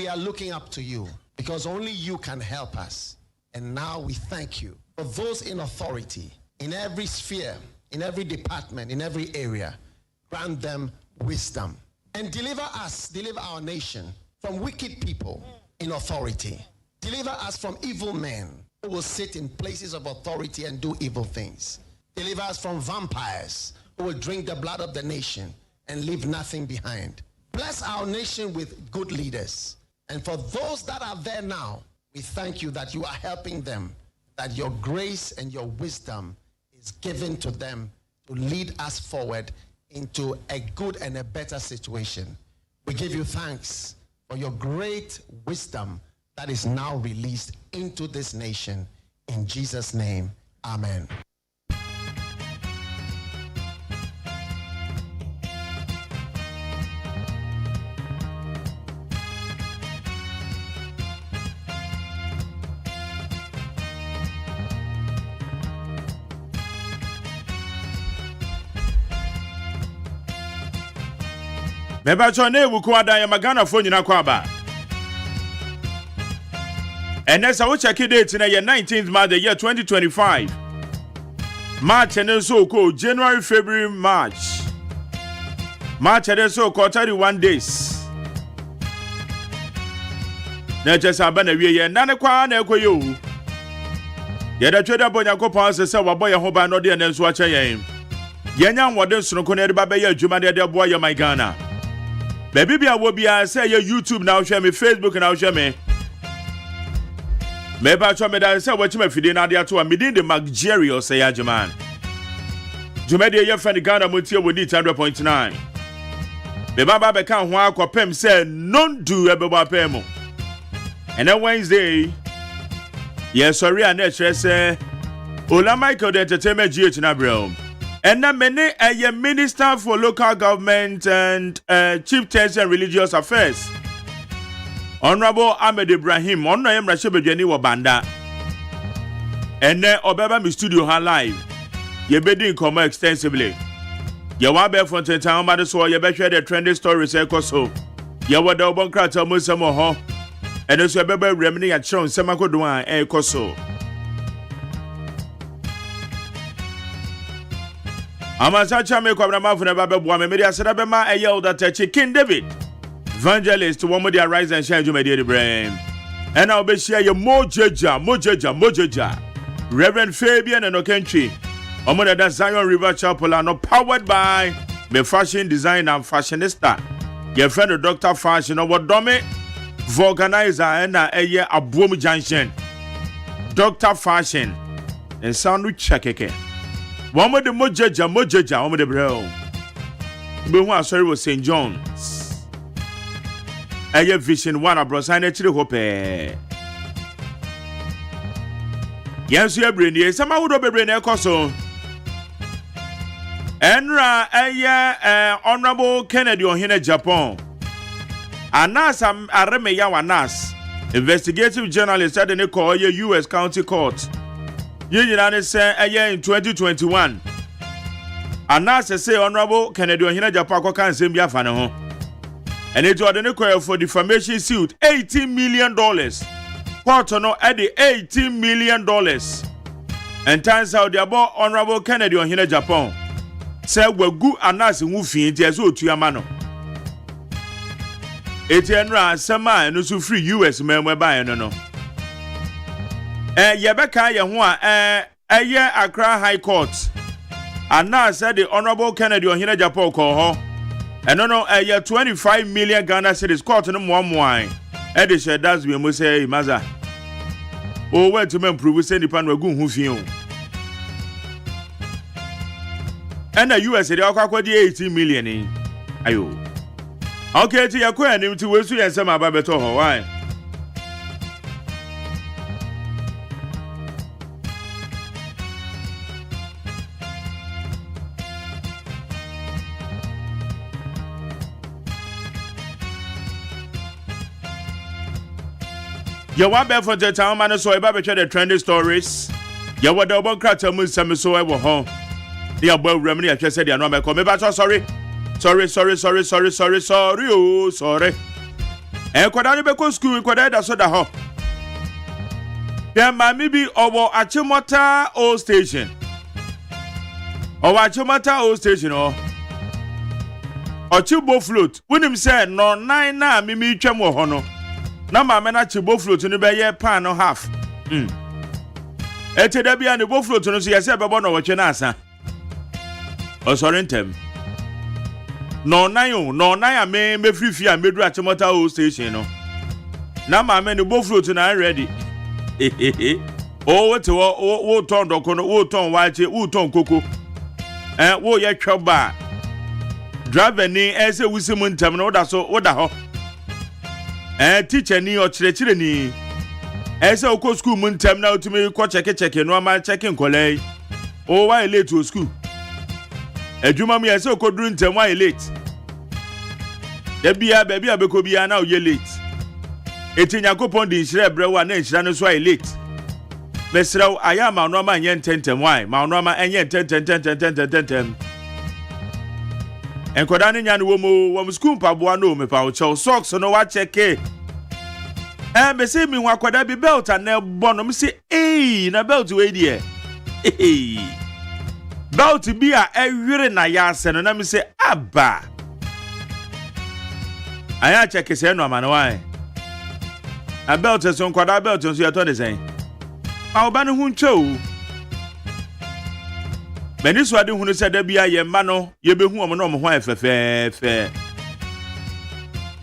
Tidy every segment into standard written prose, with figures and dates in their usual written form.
we are looking up to you because only you can help us. And now we thank you for those in authority, in every sphere, in every department, in every area. Grant them wisdom and deliver our nation from wicked people in authority. Deliver us from evil men who will sit in places of authority and do evil things. Deliver us from vampires who will drink the blood of the nation and leave nothing behind. Bless our nation with good leaders. And for those that are there now, we thank you that you are helping them, that your grace and your wisdom is given to them to lead us forward into a good and a better situation. We give you thanks for your great wisdom that is now released into this nation. In Jesus' name, amen. Meba chone wukuada ya magana phone na kwaba. And as I will check it date in the 19th March the year 2025. March and so called January, February, March. March and so called 31 days. Na just abana we nane kwa na ekoyo. Ya da tweda bonya kopon se wabo ye ho ba no de na nso acha yen. Yenya nwode sonko na de ba be ya adwuma de boy ya my Ghana. Baby bia wo bia say your YouTube now share me, Facebook now share me. Meba cho me da say watch me fide na de ato a medin de Jerry OSEI AGYEMAN. Jumede ye fan Ghana Montie wodi 100.9. Beba ba be kan ho akopem say non do ebeba pem. And then Wednesday, yes sorry and say Ola Michael the entertainment GH na bro. And then many a minister for local government and chieftains and religious affairs. Honorable Ahmed Ibrahim, Honorable Rashebedwani Wabanda. And then Obeba mi studio ha live. Ye bedi come extensively. Ye wa be fonten town ma so ye be share the trending stories e koso. Ye wa da obon krata mo samo ho. And so be be remni ya chron semakodo an e koso. Amasacha me kwabra mafuna babe boa me media sada be ma eyel that King David evangelist one more dia rise and shine you media the brain and I'll be share your mojeja Reverend Fabian and Okentry omo da Zion River Chapel and powered by me fashion design and fashionista your friend Dr. Fashion or Dome Vulcanizer and eye Abom Junction Dr. Fashion and sound chekeke. One more the mojeja, one more the bro. Be one sorry was St. John's. Aye vision one abro sign it to the hope. Yes, you bring ye some would be brain ekoso. Enra aye Honorable Kennedy on here Japan. Anas areme ya wanas. Investigative journalist said they call ye US County Court. Ye say in 2021. Anas say Honorable Kennedy Ohina Japako kan sem bia fa ne ho. And it ordinary for defamation suit $18 million. Court no at the $18 million. And turns out the about Honorable Kennedy Ohina Japan. Say we gu Anas hu fi nti so tuama no. Etienra sama no so free US member buy no. Yebeka ye ho a Accra High Court. And now said the Honorable Kennedy Ohina Japan call ho. And no 25 million Ghana cedis court no mo e share that's we mo say maza. O wait to improve say the pan wagu hu fi o. And the US dey akwa 18 million in. Ayo. Okay, ti yakwa anim ti we su yensem aba beto ho why? You want be for the town man so eba be the trending stories. You want the obon krata mu sam so e wo ho. They are boy remedy I said they are not me come. Sorry. Oh, sorry. Enkwada no beko school enkwada da so da ho. Then mami bi owo Achimota old station. Owo Achimota old station o. Ochibo float. Wunim say no 9 na mimi twam wo ho no. Na mama na chibo float no be ye pan no half. Ete da bia ne bo float no so yese bebo no wotwe na asa. Osorintem. No 9 me free a medu Achimota old station no. Na mama ne bo float na ready. Oh, what ton dokono, wo ton wache, wo ton koko. Wo ye twa driver ni ese wusimu ntem no da so wo da ho. Teacher ni o chire ni. Ese okọ school mu ntem na otumi ko check no ma checking kolei. Oh, why late to school? Adwuma mu ese okọ duru ntem why late? Da bia abeko bia na o ye late. Etinya kopon di nhire brewa na nhira no so ay late. Mesraw aya ma no ma nye tentem why ma no ma enye tentem. Enkoda ne nya no wo school paboa no me pa o chew socks no wa check e. Me say mi wa koda bi belt na bo no me say na belt we die. Belt bi a ewire na ya ase no na me say aba. Aya check say no ma no why. A belt so nkwada belt so ya to de sen. Ma oba no hu nchew. Beni so ade hunu se da bia ye ma no ye behu omo no omo ho efefefe.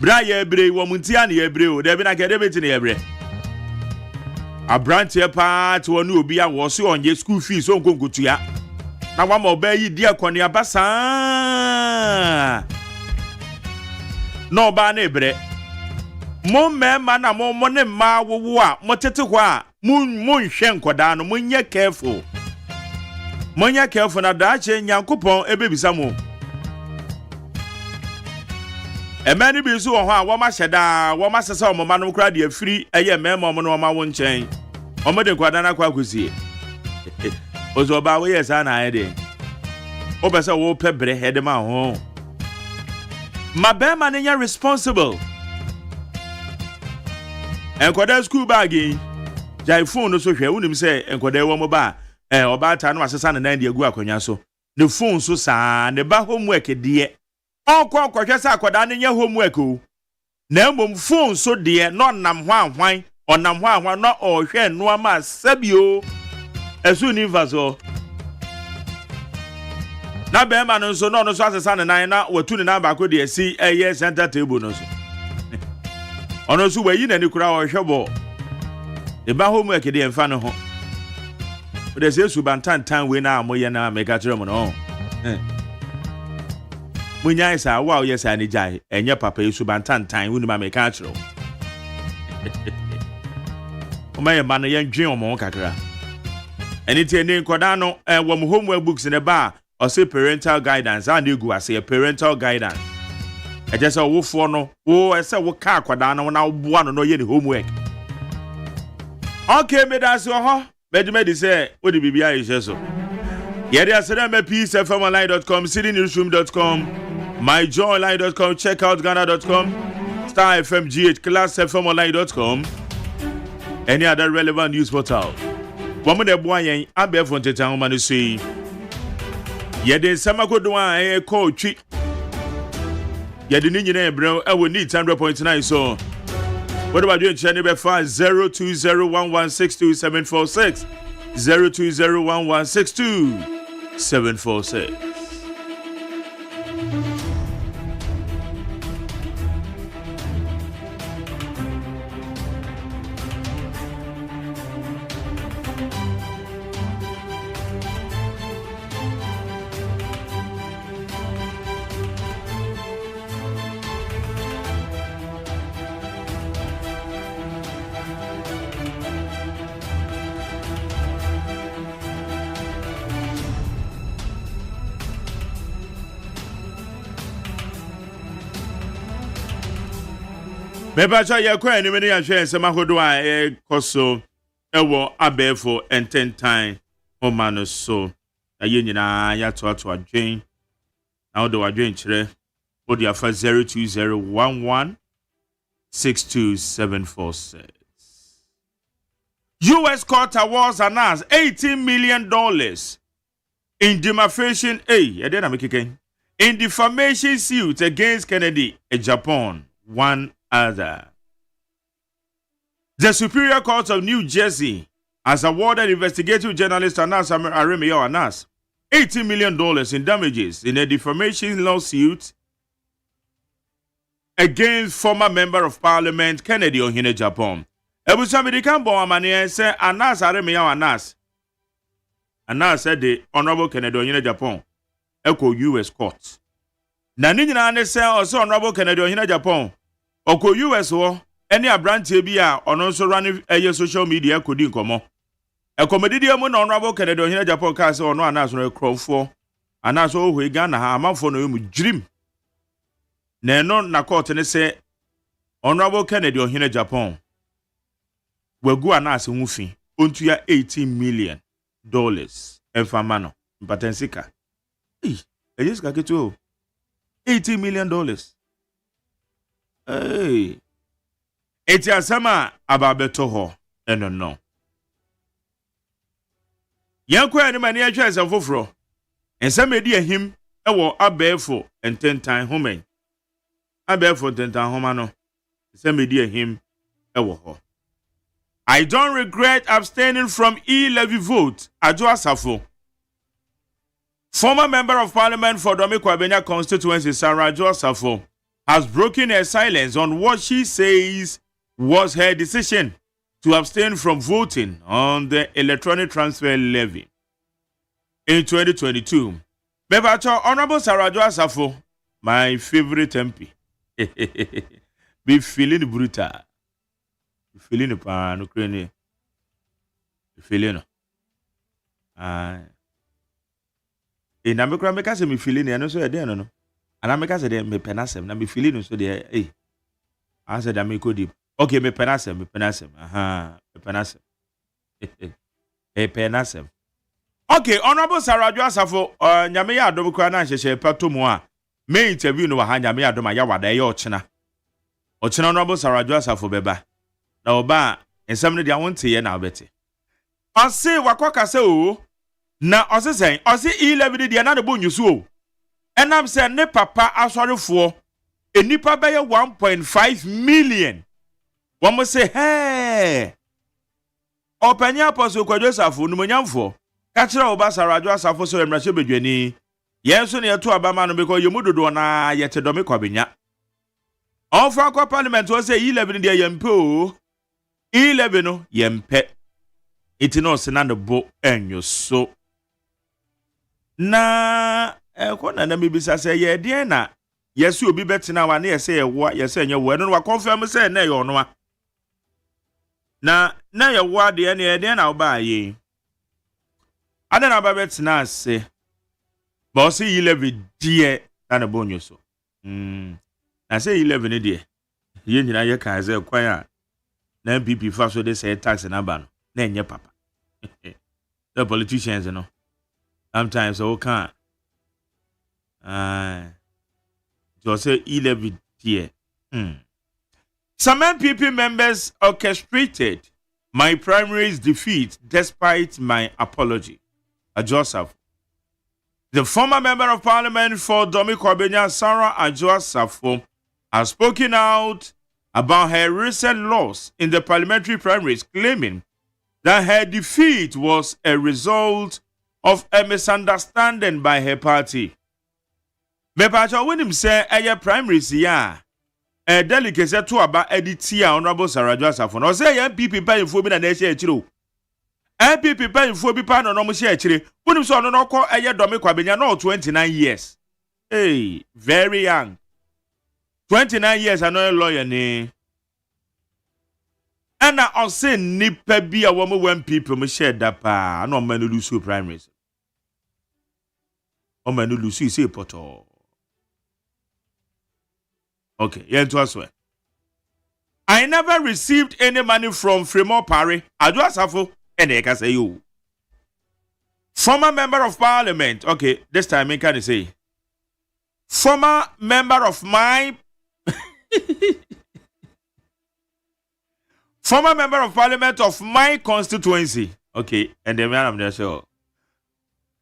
Bra ye bre wo muntia na ye bre o da bi na ke de beti na ye bre. Abrante pa to onu obi a wo so onye school fees so nkonkotua. Na wa ma oba yi di akoni abasa. No ba na bre. Mo mema na mo ne ma wowo a mo tete ho a mun hwe nkoda no munye careful. Monya careful na da che Nyankopon ebebisa mo. Emani bi so ho a wo ma hyeda wo ma sesa o ma no kra de afiri eye mema mo no ma wo nchen. O mo de kwada na kwa kosie. Ozo ba wo yesa na ayede. O be se wo pebre head ma ho. Ma be ma nya responsible. Enkoda school bag jai phone no so hwe unim se enkoda wo mo ba oba ta no asesa na nan de agu akonya so the phone so sa ne ba homework de onko hwe sa akoda ne nya homework o na mom phone so de no nam hwan onam hwan no o hwe no ma sabio esu ni vaso na be ma no so no so asesa na nan na watu ne na ba ko de asi eye center table no so ono so wayi na ni kura o hwebo e ba homework de emfa no ho de se subantantan we na amoye na mega kire mo no munya isa wa o yesa ni jai enye papa subantantan we ni ma mega kire o ma ye ma no ye dwen o mo kakra eni tie ni nkoda no wo mo homework books ne ba o say parental guidance and egu ase parental guidance e je se wo fo no wo ese wo ka akoda no na wo boa no ye ni homework. Okay, me das ho Medimedi say, what the BBI is so. Yet, I said, I'm a peacefmonline.com, citynewsroom.com, myjoyonline.com, checkoutghana.com, Star FM GH, classfmonline.com, any other relevant news portal. Woman, the boy, I bear from the town, man, to say, yet, there's some good one, a call treat. Yet, the Indian bro, I will need 100.9 so. What about you, Channel 0201162746? 0201162746. Mebacha ye kwa ni meni ahwe nsema hodo a koso ewo abefo ententan omano so aye nyina ya to adwen na odo adwen kire odi afa 02011 62746. U.S. court awards announced $18 million in defamation in defamation suit against Kennedy in Japan. One other. The Superior Court of New Jersey has awarded investigative journalist Anas Aremeyaw Anas $18 million in damages in a defamation lawsuit against former member of parliament Kennedy Ohene Japan. Ebusami Kambo Amane said Anas Aremeyaw Anas said the Honorable Kennedy Ohene Japan Echo U.S. Court. Na ni nyina ne say also Honorable Kennedy Ohene Japan Oko U.S. wo any abrantie bi a ono nso run social media kodi nkomo. Ekomedidi mu na Honorable Kennedy Ohene Japan ka say ono Anas no ekrofo Anas o hwe Ghana ha amafo no emu jirim. Na eno na court ne say Honorable Kennedy Ohene Japan wagu Anas hu fi ontua $18 million emfama no mpatensika. Yes, $18 million. Hey. Eti asama ababeto ho eno no. Yankwa ni mani atwa asafofro. Ensama edi ahim ewo abefo ententan homen. Abefo ententan homa no. Ensama edi ahim ewo ho. I don't regret abstaining from E-levy vote. Ajo Asafo. Former member of parliament for Domikwabenya constituency Sarah Ajo Asafo has broken her silence on what she says was her decision to abstain from voting on the electronic transfer levy in 2022. Bebacho Honorable Sarah Ajo Asafo, my favorite MP, be feeling brutal. Feeling the pan, Ukraine. Feeling. In America, make us me feeling, and so I don't know. And I make us a me penasem, and me feeling so there. Hey, I said, I make good deep. Okay, me penasem, me penasem. Hey, penasem. Okay, Honorable Sarah Ajo Asafo, Nyameya Adobukwa na sheshe pato moa. Me interview no ha Nyameya Adoma ya wada ye ochena. Ochena Honorable Sarah Ajo Asafo beba. Na oba ensam ne dia wonte ye na obete. Ose wakwaka se o na ose sen ose 11 dia na de bonyusu o. Enam se ne papa asorefo enipa be ye 1.5 million. Womo se hey. Opanya apostle Kwadwo Asafo numonyamfo. Ka kire oba Sarah Ajo Asafo so emrahye bedwani. Yenso ne yeto abama no because yemudodo na yete dome kwabenya. Onfa kwa parliament wo se 11 dia yempe o. 11 no yempe iti no se na ne bo enyo so na ekona na mebisa se ye de na yesu obi betina wa na yese ye wo yese enye wo no wa confirm se na ye ono na ye wo de na ye de na oba ye ada na ba betina se bo se 11 die na ne bo enyo so na se 11 die ye nyina ye kan ze kwan a na MPP fa so they say tax na ba no na enye papa the politicians no sometimes o can just say 11 here. Some MPP members orchestrated my primary's defeat despite my apology. Ajo Asafo. The former member of parliament for Domikwabenya Sarah Ajo Asafo has spoken out about her recent loss in the parliamentary primaries, claiming that her defeat was a result of a misunderstanding by her party. Mepacha when him say a primaries ya a delicacy to about editia Honorable Sarah Ajo Asafo. No say MPP pay for me na share chiro. MPP pay for be pan no share chire. When him so no call a Domikwabenya no 29 years. Hey, very young. 29 years I know a lawyer ne. And I say nipa bi a woman when people me share that pa. I know man lose primaries. O man lose say poto. Okay, yeah to us. I never received any money from Fremont Parry. Ajo Asafo and I can say you. Former member of parliament. Okay, this time I can say. Former member of my Former member of parliament of my constituency. Okay, and the man I'm there, so.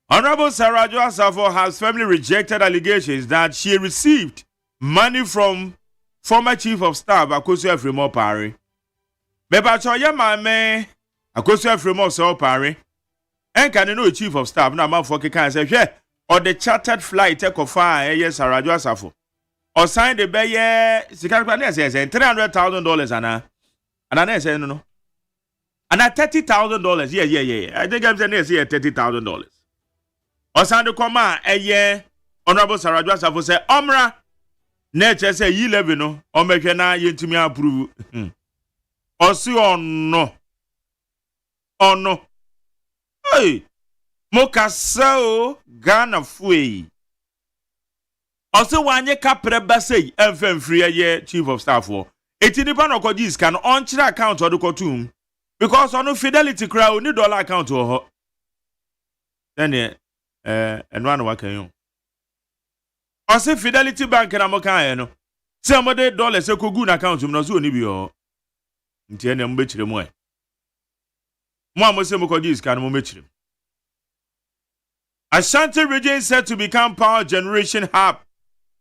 Honorable Sarah Jo Asafo has firmly rejected allegations that she received money from former chief of staff Akosu Efremo Pare. Beba choya mame Akosu Efremo so Pare. En kan no chief of staff na man for kan say hwe or the chartered flight ekofa yes Sarah Jo Asafo. Or sign the beye sika kwa na say $300,000 ana. Ana na say no. Ana $30,000. Yeah. I think I'm saying $30,000. Osande koma eye Honorable Sarah Jo Asafo say omra na che say yi level no o mehwe na yentimi approve osi ono hey mokasa o Ghana fuei osi wanye kapre basei emfemfri eye chief of staff for eti nipa no koji scan on chira account o de kotum because ono fidelity kra oni dollar account o ho then and one waka you. Ose Fidelity Bank na moka no. Se amode dollars e kogu na account no so oni bi o. Nti ene mo bechire mo e. Mo amose mo kodi iska no mo bechire. Ashanti region set to become power generation hub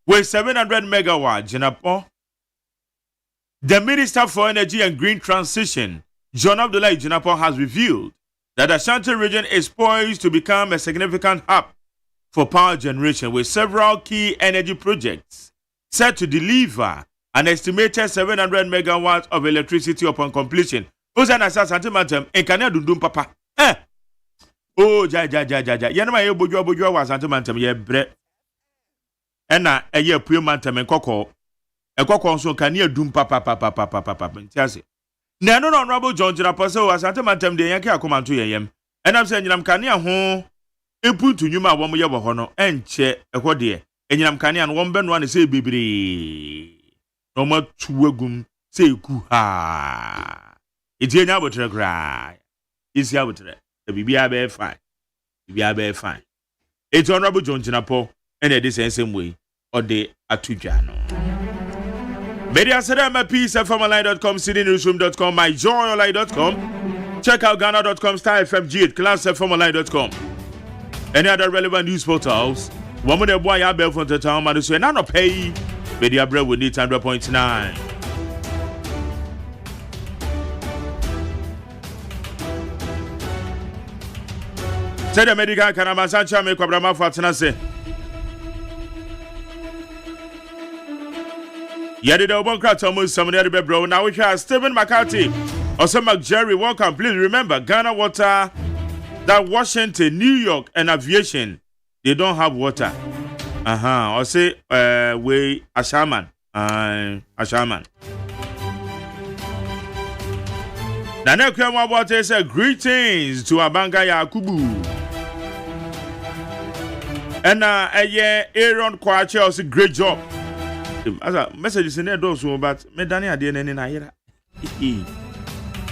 with 700 megawatts. Jinapo. The Minister for Energy and Green Transition, John Abdullah Jinapo, has revealed that Ashanti region is poised to become a significant hub for power generation with several key energy projects set to deliver an estimated 700 megawatts of electricity upon completion. Uzana Ashanti mantem enkane dundum papa. Oh ja. Yenama ye bojo wa Ashanti mantem ye bre. Ena eye pue mantem enkoko. Enkoko nso kane dum papa. Ntiase. Na no Honorable John Jinapo say Ashanti mantem de yanke akomanto yeyem. Enam say nyinam kane ho eputu nyuma wo mo ye bo ho no enche ekwo de enyinam kane no wo mbenu an say bibiri. No ma tuwagum say ku ha. Iti enya botre gra. Isi abotre. Bibia be fine. It's Honorable John Jinapo and this same way or the atudwa no. Media Sadama Peace FMLine.com, CityNewsroom.com, MyJoyOnline.com. Check out Ghana.com, Star FMG at ClassFMLine.com. Any other relevant news portals? Woman the boy I bell from the town, man, so none of pay. Media bread with need 100.9. Say the medical Kanamasancha make Abrama Fatanase. Yadi the Obonkrat almost some of the bro. Now we have Stephen McCarthy. Also, McJerry, welcome. Please remember Ghana water, that Washington, New York, and aviation, they don't have water. Or say, we Ashaman. Ashaman. Nana Kwama Water said, greetings to Abanga Yakubu. And Aaron Kwache also great job. As a message in there, those who but me Daniel didn't in here.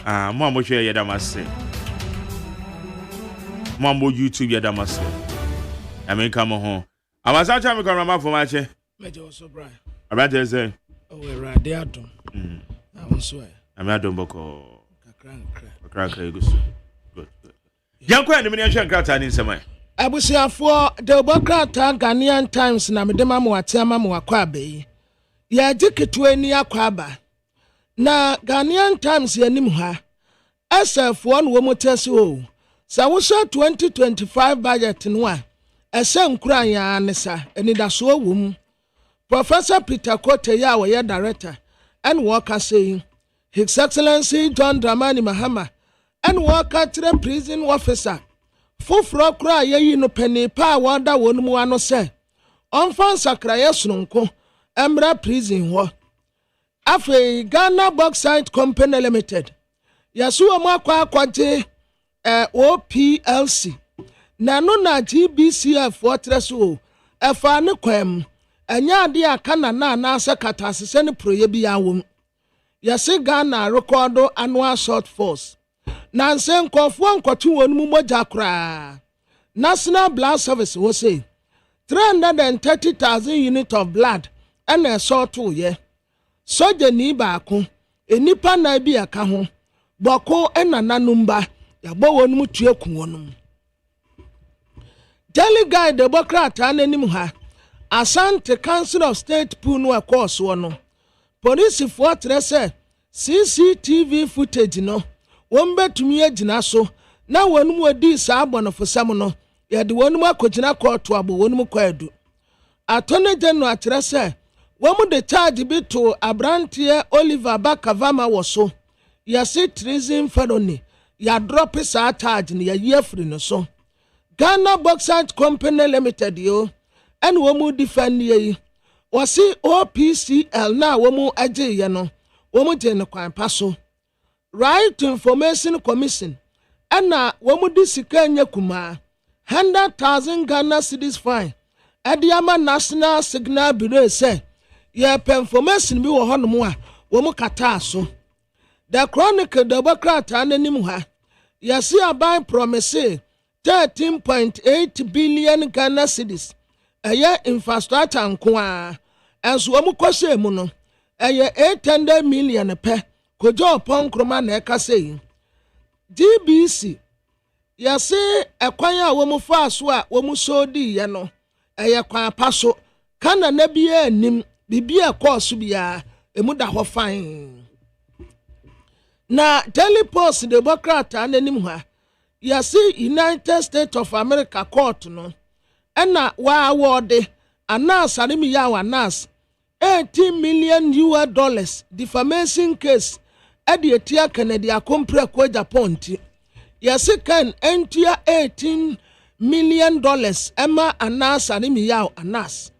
Mambo share Yadamase. Mambo YouTube Yadamase. I mean, come home. I was out to come for my chair. Major also Brian. I better say, oh, we're right there. I won't swear. I'm not doing Boko. Crack. Good. Young Queen, the miniature carton in some. I was here for the Bokrata Ghanaian Times na medema mwatiama mwakwabe. Ya jiki tuweni ya kwaba. Na Ghanaian Times ya nimuha. SF1 womotesi o. Sa wusha 2025 budget nwa. Ese nkura ya anisa. Enidasuo wum. Professor Peter Kote ya weye director. And worker saying, His Excellency John Dramani Mahama. And worker to prison officer. Fufro kra ye no penny pa wanda wonu mu ano se onfan sakra ye sononko emra prison ho afi Ghana Bauxite Company Limited yasu o makwa akwaje OPLC na no na GBCF wotreso efa ne kwam anya ade aka na sekata asese ne proye bi awom yase Ghana record annual short force Nansen Kofu Nkotu wonu moja kra. National Blood Service will say 330,000 units of blood and a sort to ye. Soja ni baako enipa na bi aka ho boko ena nanumba ya bo wonum tue ku wonum Daily Guide Democrat ananim ha Asante Council of State punu akos wono police for trese CCTV footage no wombetumi agina so na wonum odi sa abonofosam no ya de wonum akogina court abo wonum kwadu Attorney General trese womu de charge bi to Abrantie Oliver Bakavama woso ya say treason felony ya drop sa charge ni ya yefri no so Ghana Bauxite Company Limited yo and womu defend ye wasi OPCL na womu aje ye no womu je no kwan paso Right to Information Commission ana womu di sika nya kuma 100,000 Ghana cedis fine Adiama National Signal Bureau say ye pe information bi wo hono a womu kata so The Chronicle Democrat ananim ha yasi abai promise 13.8 billion Ghana cedis eye infrastructure nkoa enso omu kwose mu no eye 800 million pe kojo pon kroma na ekase DBC yase ekwan a womu fa so a womu so di ye no eye kwan apaso kana na bia anim bibia course bia emu da ho fan na Daily Post Democrat ananim ha yasi United States of America court no ena wa award anas arimi ya anas $18 million defamation case edi etia Canada compre ko Japan ti yasi kan entia $18 million ema anas arimi ya anas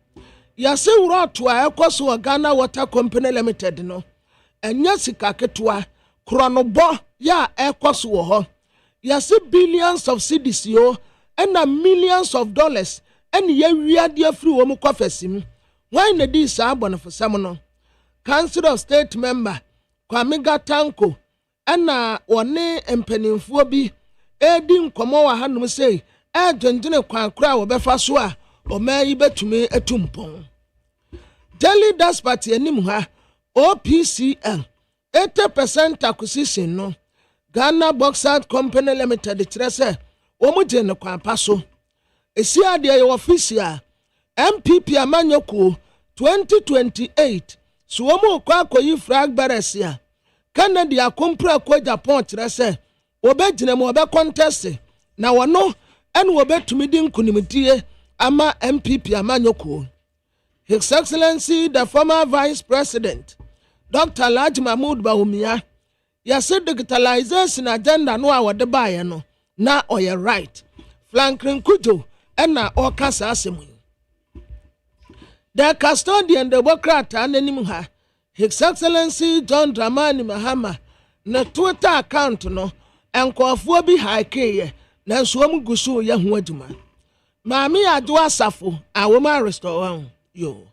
yasi wuro to ekoso Ghana Water Company Limited no enya sika ketwa kronobo ya ekoso wo ho yasi billions of cedis yo and millions of dollars and ye wiade free wo mu kwafesim why na di sa abonofosam no Council of State member Kwame Gatanko ana wone empanimfuo bi edi nkomo wa hanum sei dwendwene kwankura wo befa so a o mai betumi etumpon Daily Dispatch anim ha OPCL 80% acquisition no Ghana Bauxite Company Limited trese womu je ne kwampa so esi ade ye official MPP amanyoko 2028 so womu kwa akoyi flag bearers ya Canada akompra ko Japan trese obegine mo obe contest na wono ene obetumi di nkunimdie ama MPP amanyoko His Excellency the former Vice President Dr. Alhaji Mahmoud Bawumia yase digitalization agenda no a wode baaye no na oye right Franklin Kujo ena okasa asemu The custodian Democrat ananim ha His Excellency John Dramani Mahama na Twitter account no enkofuo bi haike na nsuom gusu ye ho adwuma Maami adu asafo awoma restore yo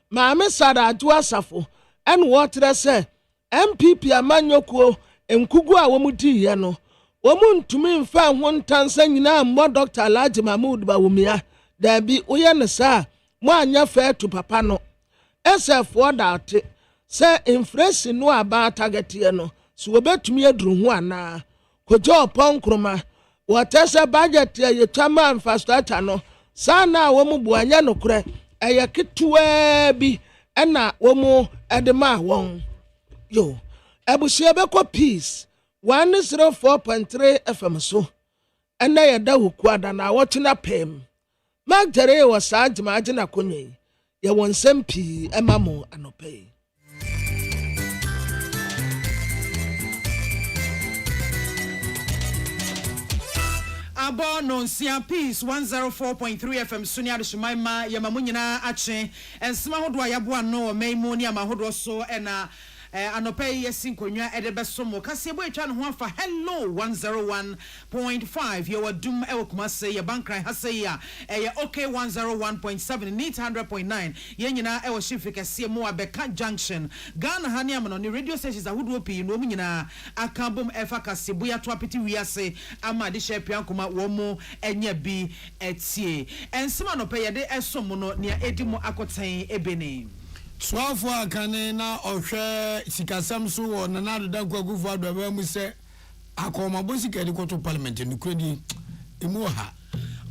Maami sada adu asafo en wotre se MPP amanyoko enkugu a womudi ye no womuntumi mfa ho ntansa nyina mo Dr. Alhaji Mahmoud Bawumia da bi oye ne sa mo anya fa to papa no SF that se inflation no aba target ye no so obetumi aduru ho ana kojo ponkroma wotese budget ye twama infrastructure no sana womu buanya no kure eye ketuwa bi ena womu edema won yo ebusia beko peace 104.3 FM so ena yeda hukwada na wotuna pem magdere wasa agima agina konye ye wonsem pi emamo anope Abono nsia peace 104.3 FM Sunia de Shumaima yamamunyina ache ensema hodo ayaboa no meimu ni amahodo so ena anope yesinkonwa edebesomo kasebo etwa no ho afa hello 101.5 your dum ewokumase ye bankran haseya ye okay 101.7 need 100.9 yenyina ewo shifika siemu abeka junction Ghana hani amano ni radio stations ahodo pi no munyina akabom efa kasebo ya to apeti wiase ama de shepe ankoma wo mu enya bi etie ensema no pe ye de esomo no ne edimo akoten ebene Swafo akane na ohwe sikasam so wo na nadoda kwagufu adwa mu se akoma bosika de koto parliament no kredi emu ha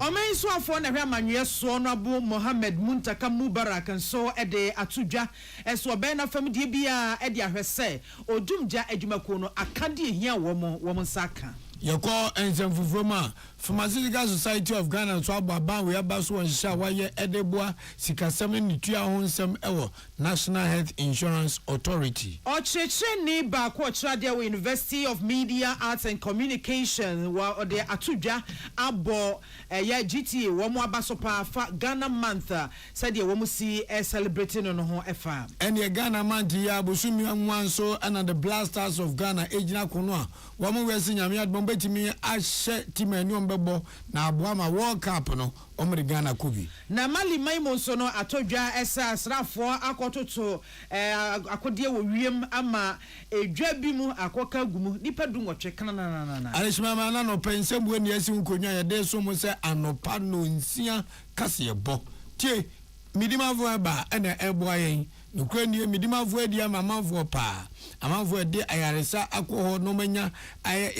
Omen so afọ na hwe amanwe so no abo Mohammed Muntaka Mubarak nso ede atudwa eso oben na fam de bia ede ahwese odumja adwumako no akade ehia wo mo nsaka Yako ensemfufroma Pharmaceutical Society of Ghana so ababan we abaso wonsha waye edeboa sikasem ni tua ho nsem ewo National Health Insurance Authority. Ocheche ni ba ko Tradia University of Media Arts and Communication wa ode atudwa abo ya GTA wo mo abaso pa fa Ghana month said ye wo mo si celebrating no ho efa. Ene Ghana month ya bosumi anwanso and the Blasters of Ghana ejina kono a wo mo wesi nyame adbom betimi ahye timani ombebo na aboama World Cup no omre Ghana kubi na mali maimo so no atodwa esa asrafo akototo akodie wo wiem ama edwa bi mu akoka gumu nipa dungotwe kanana alishima mana no pensembu eni esi nkonya ya de so mo se anopa no nsia kase yebo tie midima vo eba ena ebo ayen nukwe ni midima vo edi amamavo pa amamvo de ayaresa akoho no manya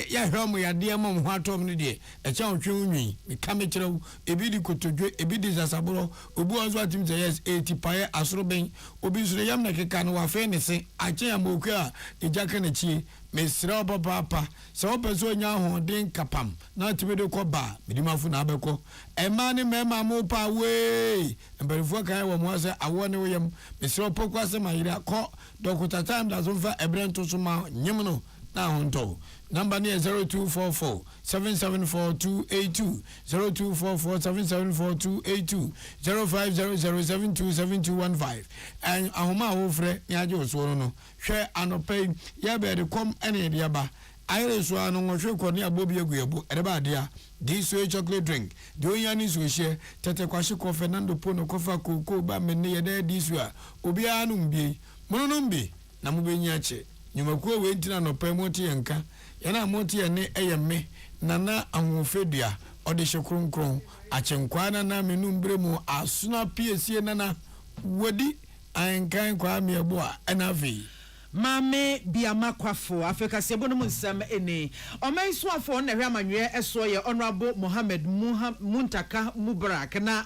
ya hwemo ya de amam ho atom ne de echa otwe unwi meka me kirew ebi di kotodwe ebi di zasaboro obu onzo atim say yes 80 paye asoro ben obi sure yam na keka no wa fe ne se ache ya moku a ejaka na chie mesra papa so peso nya ho den kapam na tibede ko ba midima fu na abeko ema ne mema mo pa we emberifo kan wo mo se awo ne wo yam mesra pokwa se mayira ko dokota time da so fa ebrento so ma nyem no na honto number near 0244 774282 0244 774282 0500727215 and ahoma wo frɛ ni aje osoro no hwɛ anopai ya be de kom ene de aba ayre so anu hwɛ ko ne abobi aguabu edeba adea this way chocolate drink the only so share tete kwashi ko Fernando Pono kofa koko ba menne ye de this way obi anu mbi mono mbi na mubenya che nyumakuo we ntina no pa moti yanka yana moti ne eyemme nana ahofedua ode hwekronkron achenkwana na menum bremu asuna piesie nana wodi ankan kwa miebo a enavi Mame biama kwafo Africa sebo no nsam ene omen so afo na hwe amanwe eso ye honorable Mohammed Muntaka Mubarak na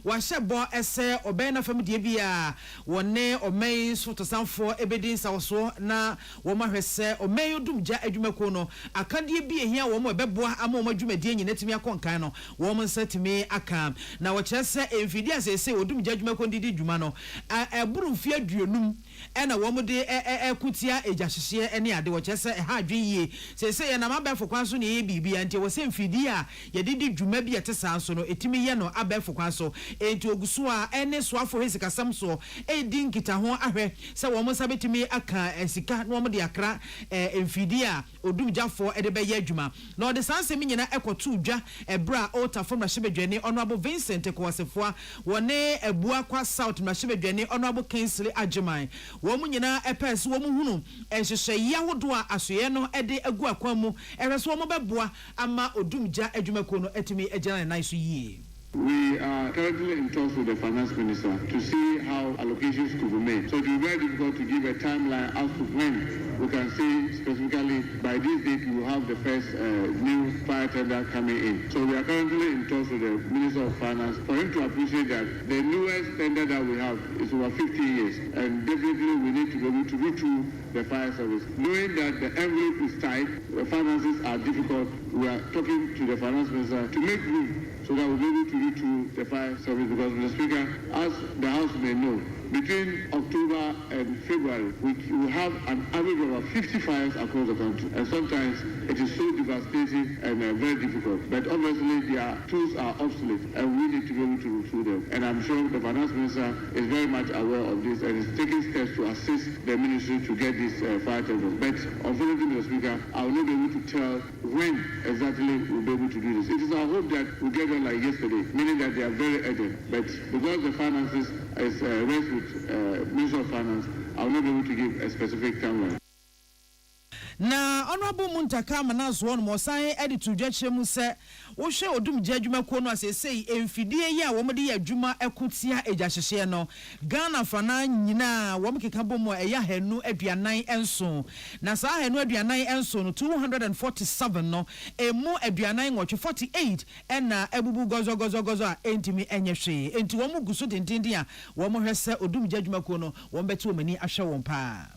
wahye ese oben na fam die bia wone omen so to sanfo ebedin sawo na wo mahwese omen odumja adwumako no akadie bi ehia wo mo ebeboa ama wo adwumadie nyina timi akonkan no wo mo nsatimi aka na wo kyerese emfidi asese odumja adwumako ndidi dwuma no eburu fie aduonum ena wo mo de kutia ejahihye ene ade wo kyese ha adweye sese ye na mabefo kwan so ne ye bibia nti wo se mfidi a ye didi dwuma bi etesa so no etimi ye no abefo kwan so enti oguso a ene so afo hesikasam so edi nkita ho ahwe se wo mo sabetimi aka esika no mo de akra mfidi a odumjafo ede be ye adwuma na ode sansem nyina ekoto dwa ebra ota from na hyebedwane honorable Vincent Kwasefua wone ebua kwa South na hyebedwane honorable Kingsley Agyeman wo mu nyina epes wo mu hunu enhyehyɛ yahodo a asoye no ede agu akwan mu ehweso wo mo beboa ama odumja adwumako no etimi agyan na iso yie. We are currently in talks with the finance minister to see how allocations could be made. So it will be very difficult to give a timeline as to when we can say specifically by this date we will have the first new fire tender coming in. So we are currently in talks with the Minister of Finance for him to appreciate that the newest tender that we have is over 50 years and definitely we need to be able to reach through the fire service. Knowing that the envelope is tight, the finances are difficult, we are talking to the finance minister to make room so that we'll be able to reach to the fire service because, Mr. Speaker, as the House may know, between October and February, we will have an average of about 50 fires across the country. And sometimes it is so devastating and very difficult. But obviously, their tools are obsolete and we need to be able to reach through them. And I'm sure the finance minister is very much aware of this and is taking steps to assist the ministry to get these fire tenders. But unfortunately, Mr. Speaker, I will not be able to tell when exactly we'll be able to do this. It is our hope that we get them like yesterday, meaning that they are very urgent. But because the finances is rests with Minister of Finance, I will not be able to give a specific timeline. na honorable Muntaka Manazo on Mosai editor Jachemu se wo hwe odum jadwuma ko no asesei emfidie yi a wo mde ya adwuma ekotia ejahyehe no Ghana fana nyina wo mkeka bomo eya hanu aduanan enso na saa hanu aduanan enso no 247 no emu aduanan nwotwe 48 ena ebubu gozo a entimi enyehwe enti wo muguso dendindi a wo mo hwese odum jadwuma ko no wo mbeti wo mani ahwe won pa.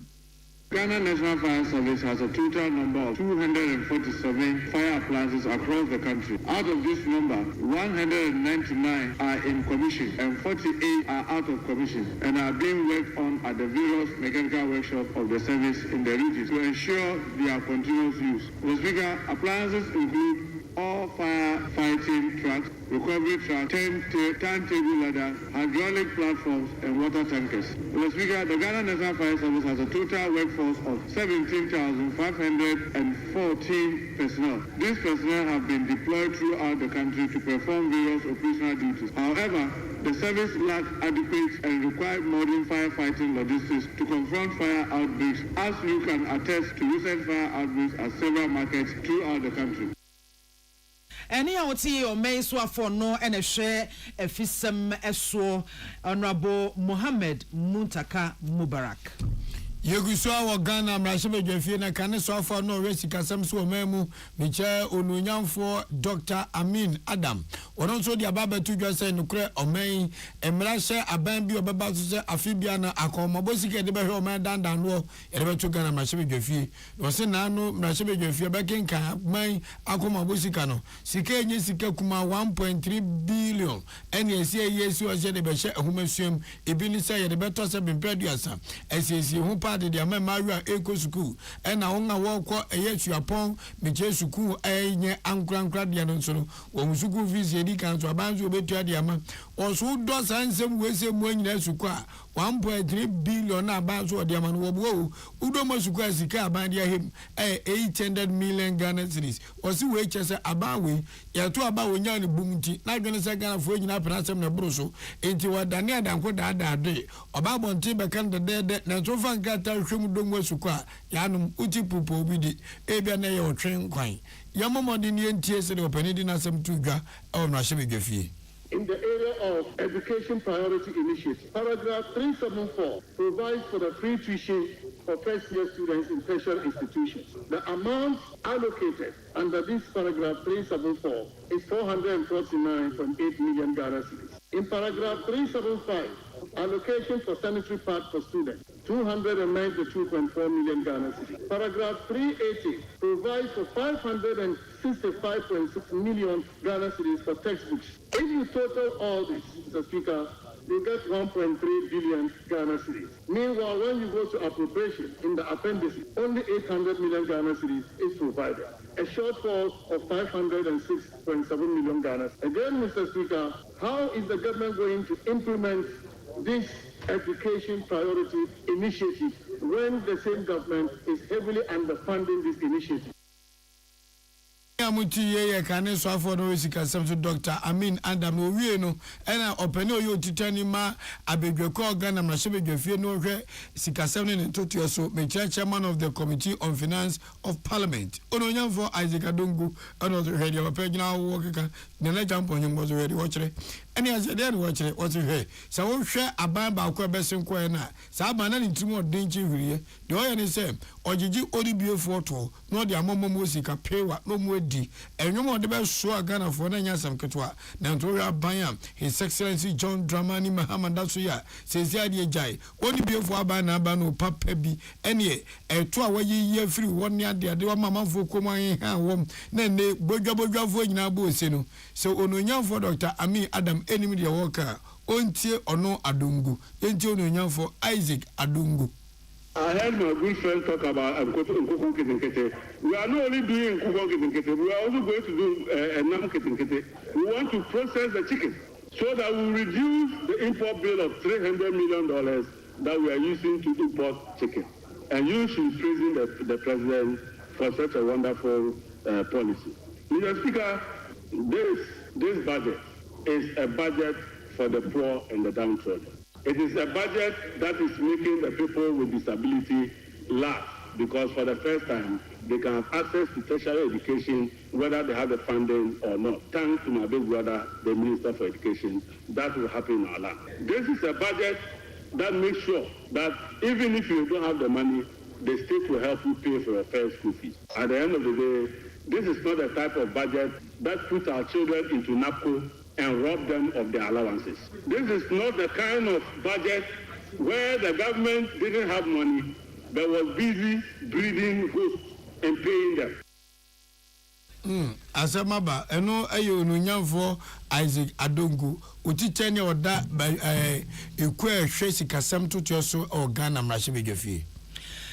Ghana National Fire Service has a total number of 247 fire appliances across the country. Out of this number, 199 are in commission and 48 are out of commission and are being worked on at the various mechanical workshops of the service in the region to ensure their continuous use. Mr. Speaker, appliances include all firefighting trucks, recovery trucks, turntable ladder, hydraulic platforms, and water tankers. Mr. Speaker, the Ghana National Fire Service has a total workforce of 17,514 personnel. These personnel have been deployed throughout the country to perform various operational duties. However, the service lacks adequate and required modern firefighting logistics to confront fire outbreaks, as you can attest to recent fire outbreaks at several markets throughout the country. Any outi o may so for no and a share a fisem eso honorable Mohammed Muntaka Mubarak. Yeguswa wa Ghana mrashebe dwafie na kane so afa no resi kasam so memu meche ononyamfo Dr. Amin Adam wono so dia baba tudwa se nukre omen emrashe aban bi obeba so se afibia na akomobosike de behwe omen dandan no erebetu Ghana mrashebe dwafie no se na no mrashebe dwafie bekenka man akomobosika no sika enye sika kuma 1.3 billion ene esi yesu o se de behye ehumasuem ebini se ye de beto se bempreduasa esesi hu de Maria Eco School and I won't walk a yes, you upon Miche Suku, a uncrankra dianon, or Musuku visit to a band to be diamond, or so does handsome way some when you 1.3 billion about what diamond will go, Udoma Suka Sika by him, 800 million Ghana cities, or so wait as a bawi, ya to about when you're boomty, not gonna say Ghana for you up and some Brusso, into what Daniel than what that day, or Babon Timber can the dead, not so fun got Shimudum Sukwa, Yanum Uti Pupo Bidi, Ebiane or train quine. Yamamo Dinian tears and opening in some tuga or Nashibi Gafi. In the area of education priority initiative, paragraph 374 provides for the free tuition for first-year students in tertiary institutions. The amount allocated under this paragraph 374 is 449.8 million Ghana cedis. In paragraph 375, allocation for sanitary pads for students, 292.4 million Ghana cedis. Paragraph 380 provides for 565.6 million Ghana cedis for textbooks. If you total all this, Mr. Speaker, you get 1.3 billion Ghana cedis. Meanwhile, when you go to appropriation in the appendices, only 800 million Ghana cedis is provided. A shortfall of 506.7 million Ghana. Again, Mr. Speaker, how is the government going to implement this education priority initiative when the same government is heavily underfunding this initiative? Muti ye kane so afọ no sika sam to Dr. Amin Adam no wie no ena opene oyo titani ma abedweko Ghana mrashebedwafie no hwe sika sam ne ntoto so me chairman of the Committee on Finance of Parliament ononyamfo Isaac Adongo ono hwe opegina wo keka ne na jampo nyimbo zo hwe wo ene azede ne wo kire wo hwe sa wo hwe aban ba akwa besenko na sa aban na ntimo denchi hwirie de oye ne se ogigi odibiefu to no de amommo sika pewa no mu di enyomo de be so Ghana for na nyasam ketwa na nto ya ban His Excellency John Dramani Mahama daso ya sesi ade jai odibiefu aban na aban no papa bi ene eto a wayi ye free won ade ade wa mamafo koman ha wom na ne bodwabodwafo nyina bo ose no so ononyamfo Dr. Ami Adam enim de woka ontie ono Adungu entie ononyamfo Isaac Adungu. I heard my good friend talk about Nkukon Kitinkete. We are not only doing Nkukon Kitinkete, we are also going to do Nam Kitinkete. We want to process the chicken so that we reduce the import bill of $300 million that we are using to import chicken. And you should praising the president for such a wonderful policy. Mr. Speaker, this budget is a budget for the poor and the downtrodden. It is a budget that is making the people with disability laugh. because for the first time, they can have access to tertiary education whether they have the funding or not. Thanks to my big brother, the Minister for Education, that will happen in our land. This is a budget that makes sure that even if you don't have the money, the state will help you pay for your first school fees. At the end of the day, this is not the type of budget that puts our children into NAPCO and rob them of their allowances. This is not the kind of budget where the government didn't have money but was busy breeding hosts and paying them. Asamaba, eno ayo nunyamfo Isaac Adongo, utichene oda ekwe hwesi kasam tutioso organa mrashibedwafie.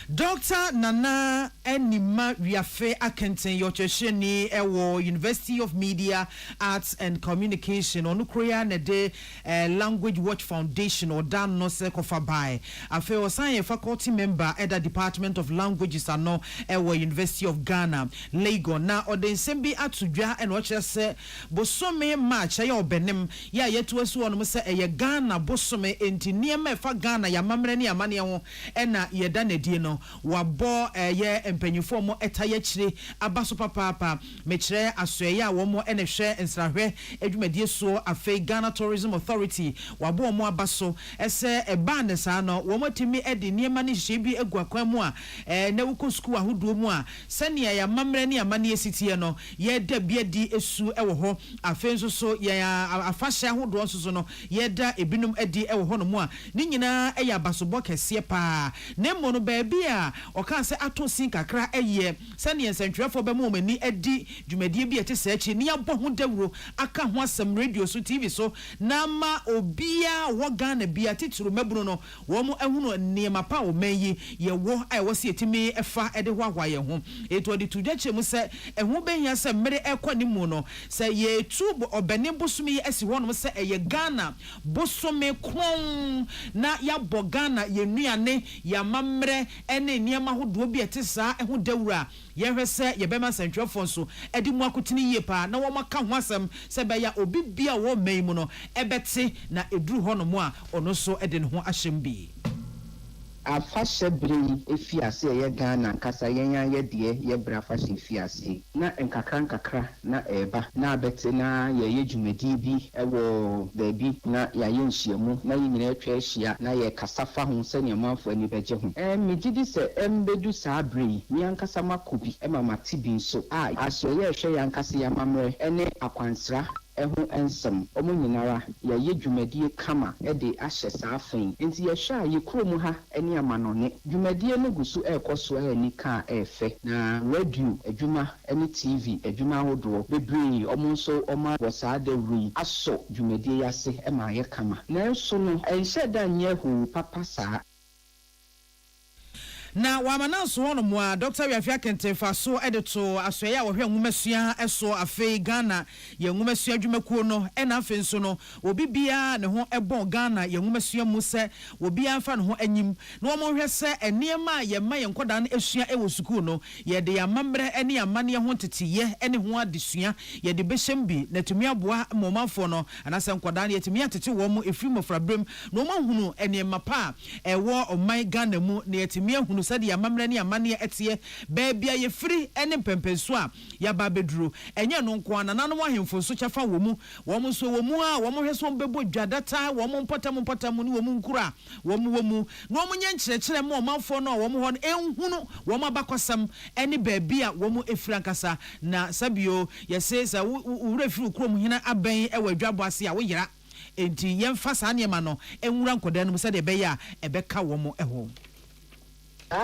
Dr. Nana Enima Wiafe Akenten Yochesheni Ewo University of Media, Arts and Communication on Korea Nede Language Watch Foundation or Dan no Sekofabai. Afe Osan faculty member at the Department of Languages ano Ewo University of Ghana, Lagos. Na Oden Sembi Atudwa and watch say Bosome March ayo benem ya yetu esu ono se eye Ghana Bosome enti niema fa Ghana ya mamre ni amane ho ena yeda ne die no wabo ye empanyufo mo etaye chire abaso papa mechire asoye a wo mo enehwe nsrahwe adwumadie so afei Ghana Tourism Authority wabo mo abaso ese eba ne sa no wo motimi edi niema ne hye bi aguakwan mu a na wuko school ahodo mu a sane ya mamre ne amane esitie no ye da bia di esu ewo ho afei nso so ye afahye ahodo nso so no ye da ebinum edi ewo ho no mu a ni nyina eya abaso kese pa na mo no ba bia oka se atosin kakra eye sane nsentwefo be mo mani edi dwumadie bi ete sechi ni abo ho dawuro aka ho asem radio so TV so na ma obia wo Ghana bia tituru mebunu no wo mo ehunu niema pa o manyi ye wo ai wo se etimi efa ede hwahwa ye ho eto de tudwache mu se ehu behia se mere ekoni mu no se ye tubo obene bosumi esi ho no se eye Ghana bosome kron na ya bo Ghana ye nuane ya mamre ene niema hodo bi etesa ehu dawura ye hwese ye bema sentwefo so edi mu akotini ye pa na wo maka ho asem se be ya obi bia wo man mu no ebete na eduru ho no mu a ono so ede ne ho ahyem bi afashe bri efiase ye Ghana nkasa yenya ye de ye bra afashe efiase na nkakra na eba na abete na ye dwumadi bi ewo baabi na ya ye nhyiamu na ye nyina atwa ahia na ye kasafa ho se ne manfo ani beje ho megidi se embedu saa bri mi ankasa makobi mate bi nso aso ye hwe ya nkasa ya mamre ene akwansra ehu ensem omo nyinara ya ye dwumadie kama de ahye saa afan enti ye hwa ye kurom ha ene amanone dwumadie no gusu ekoso ani ka efe na radio adwuma ene TV adwuma hodo bebre omo nso oma wosa da wuri aso dwumadie yase ma ye kama na nso no enhye da nye hu papa saa na wamananso hono mu a Dr. Wiafia Kentefa so edeto asoye a wohwe nwumasua eso afei Ghana ye nwumasua dwumakuo no ena afei nso no obi bia ne ho ebon Ghana ye nwumasua mu se obi anfa ne ho anyim na wo hwe se eniema ye ma ye nkoda no esua ewo sukuu no ye de ya mambre ene ya mane ho teteye ene ho adesua ye de behyem bi na tumi aboa momafo no anase nkoda no ye tumi atete wo mu efiri mofrabrem na wo mahunu eniema pa ewo oman Ghana mu na ye tumi ahunu sadi ya mamre ne amane etie baabia ye firi ene pempenso a ya ba beduro enye no nko ana nanom ahemfo so kyafa wo mu wo mu so wo mu a wo mu hweso bebo dwadata wo mu potamu ni wo mu nkura wo mu na wo mu nyenkyerɛkyerɛ mu omanfo no wo mu ho enhunu wo mu abakosam ene baabia wo mu efirankasa na sabio ye se sa wura firi krom hina aban e wadwabo ase a wo yera enti yemfa saa ne ma no enwura nkoda no se de be ya ebeka wo mu eho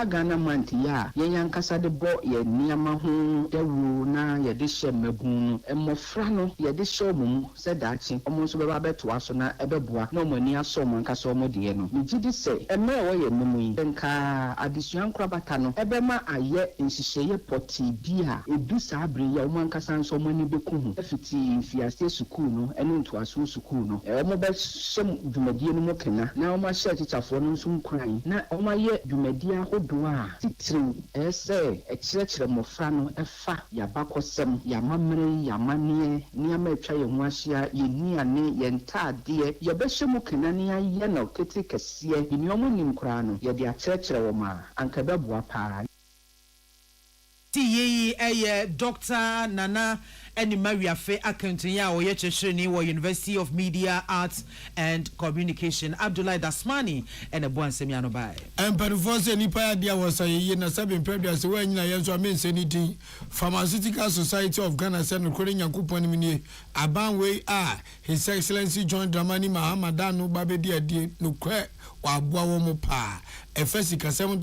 Ghana Montie ya yankasa de bo ye niama ho dawu na ye de hye mabun emofra no ye de hye omum se daachi omo so beba beto aso na ebeboa na omani aso omo nkasa omo de no migidi se emre wo ye nemu yi nka adisuan krabata no ebema aye nhihye poti bi a edu sa abre ya omo nkasa nso omo ni beku hu afiti fiase sukuu no ene nto aso sukuu no omo be hyem dwumadie no mo kena na omo hye tichafo no nso nkran na omo ye dwumadie doa titiri ese ekyerɛkyerɛ mofra no efa yabakosem yamamre yamanie niama atwa ye ho ahyia ye niane ye ntaadeɛ ye bɛhyɛ mu kenane ayɛ na oketi kɛseɛ ni omo nim kora no ye de akyerɛkyerɛ wo ma anka bɛboa paa ti ye Dr. Nana and Maria Fe Akantunya or Yecheshini or University of Media, Arts and Communication, Abdullah Dasmani and a Buan Semiano Bay. And Perforce Nipa dia was a year and 7 previous when I am so means anything. Pharmaceutical Society of Ghana sent recording Yakupon Mini, Abanwe His Excellency John Dramani Mahamadano Babedia no crack or Boawomo Pa. Efesika 7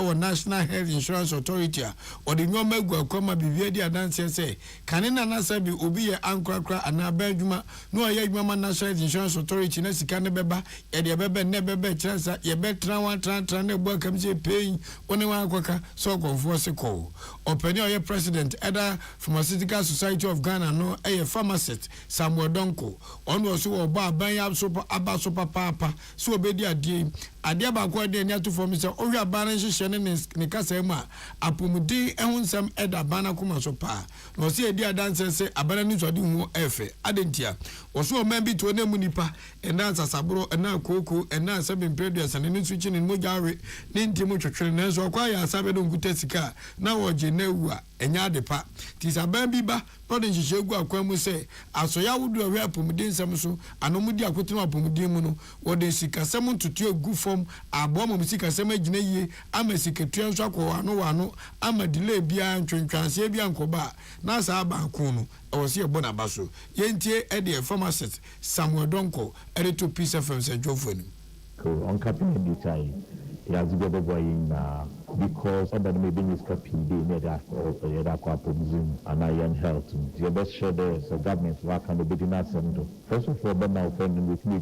our National Health Insurance Authority or the Nomego Koma Bivedia dance say, Canina Nasabi Ubi Ankra and Abeduma, no Yagmama National Health Insurance Authority, Nesicana Beba, Edia Bebe, Nebebe, Chansa, Yabet Tran, welcome to paying one quaka, so conforce a call. Open your president, Eda Pharmaceutical Society of Ghana, no a pharmacist, Samuel Donko, on was so Baya Super Abba Super Papa, so Bedia D. Adiaba kwa de nyatu for me say ohwa bana hyehyene ne kasa mu a apomudi ehonsam eda bana kuma so pa no se edi adanse se abana ni so de hu efe adentia wo so man bi to na mu nipa ena asasabro ena koko ena asabem preduas ne ni suchi ne mojawe ne ntimo twetwere na so kwa ya asabe do nkuta sika na wo je na wu a enya adepa ti saban bi ba no de hyehyɛ gu akwa mu se asoya wudu ahwe apomudi nsam so anomudi akotino apomudi mu no wo de sika sam ntutu egu fom abo mo sika sam agina yie ama sika tua nso akwa ano ama delay bia ntwentwanse bia nkoba na sa ba ko no o se ebo na baso yentie e de pharmacist Samuel Donko editor Peace FM se jofoni on campaign di tai ya zigobo boyin na because somebody may be miscaping the that or that problem and iron health the best share there so government work can be not send first of all now friend with me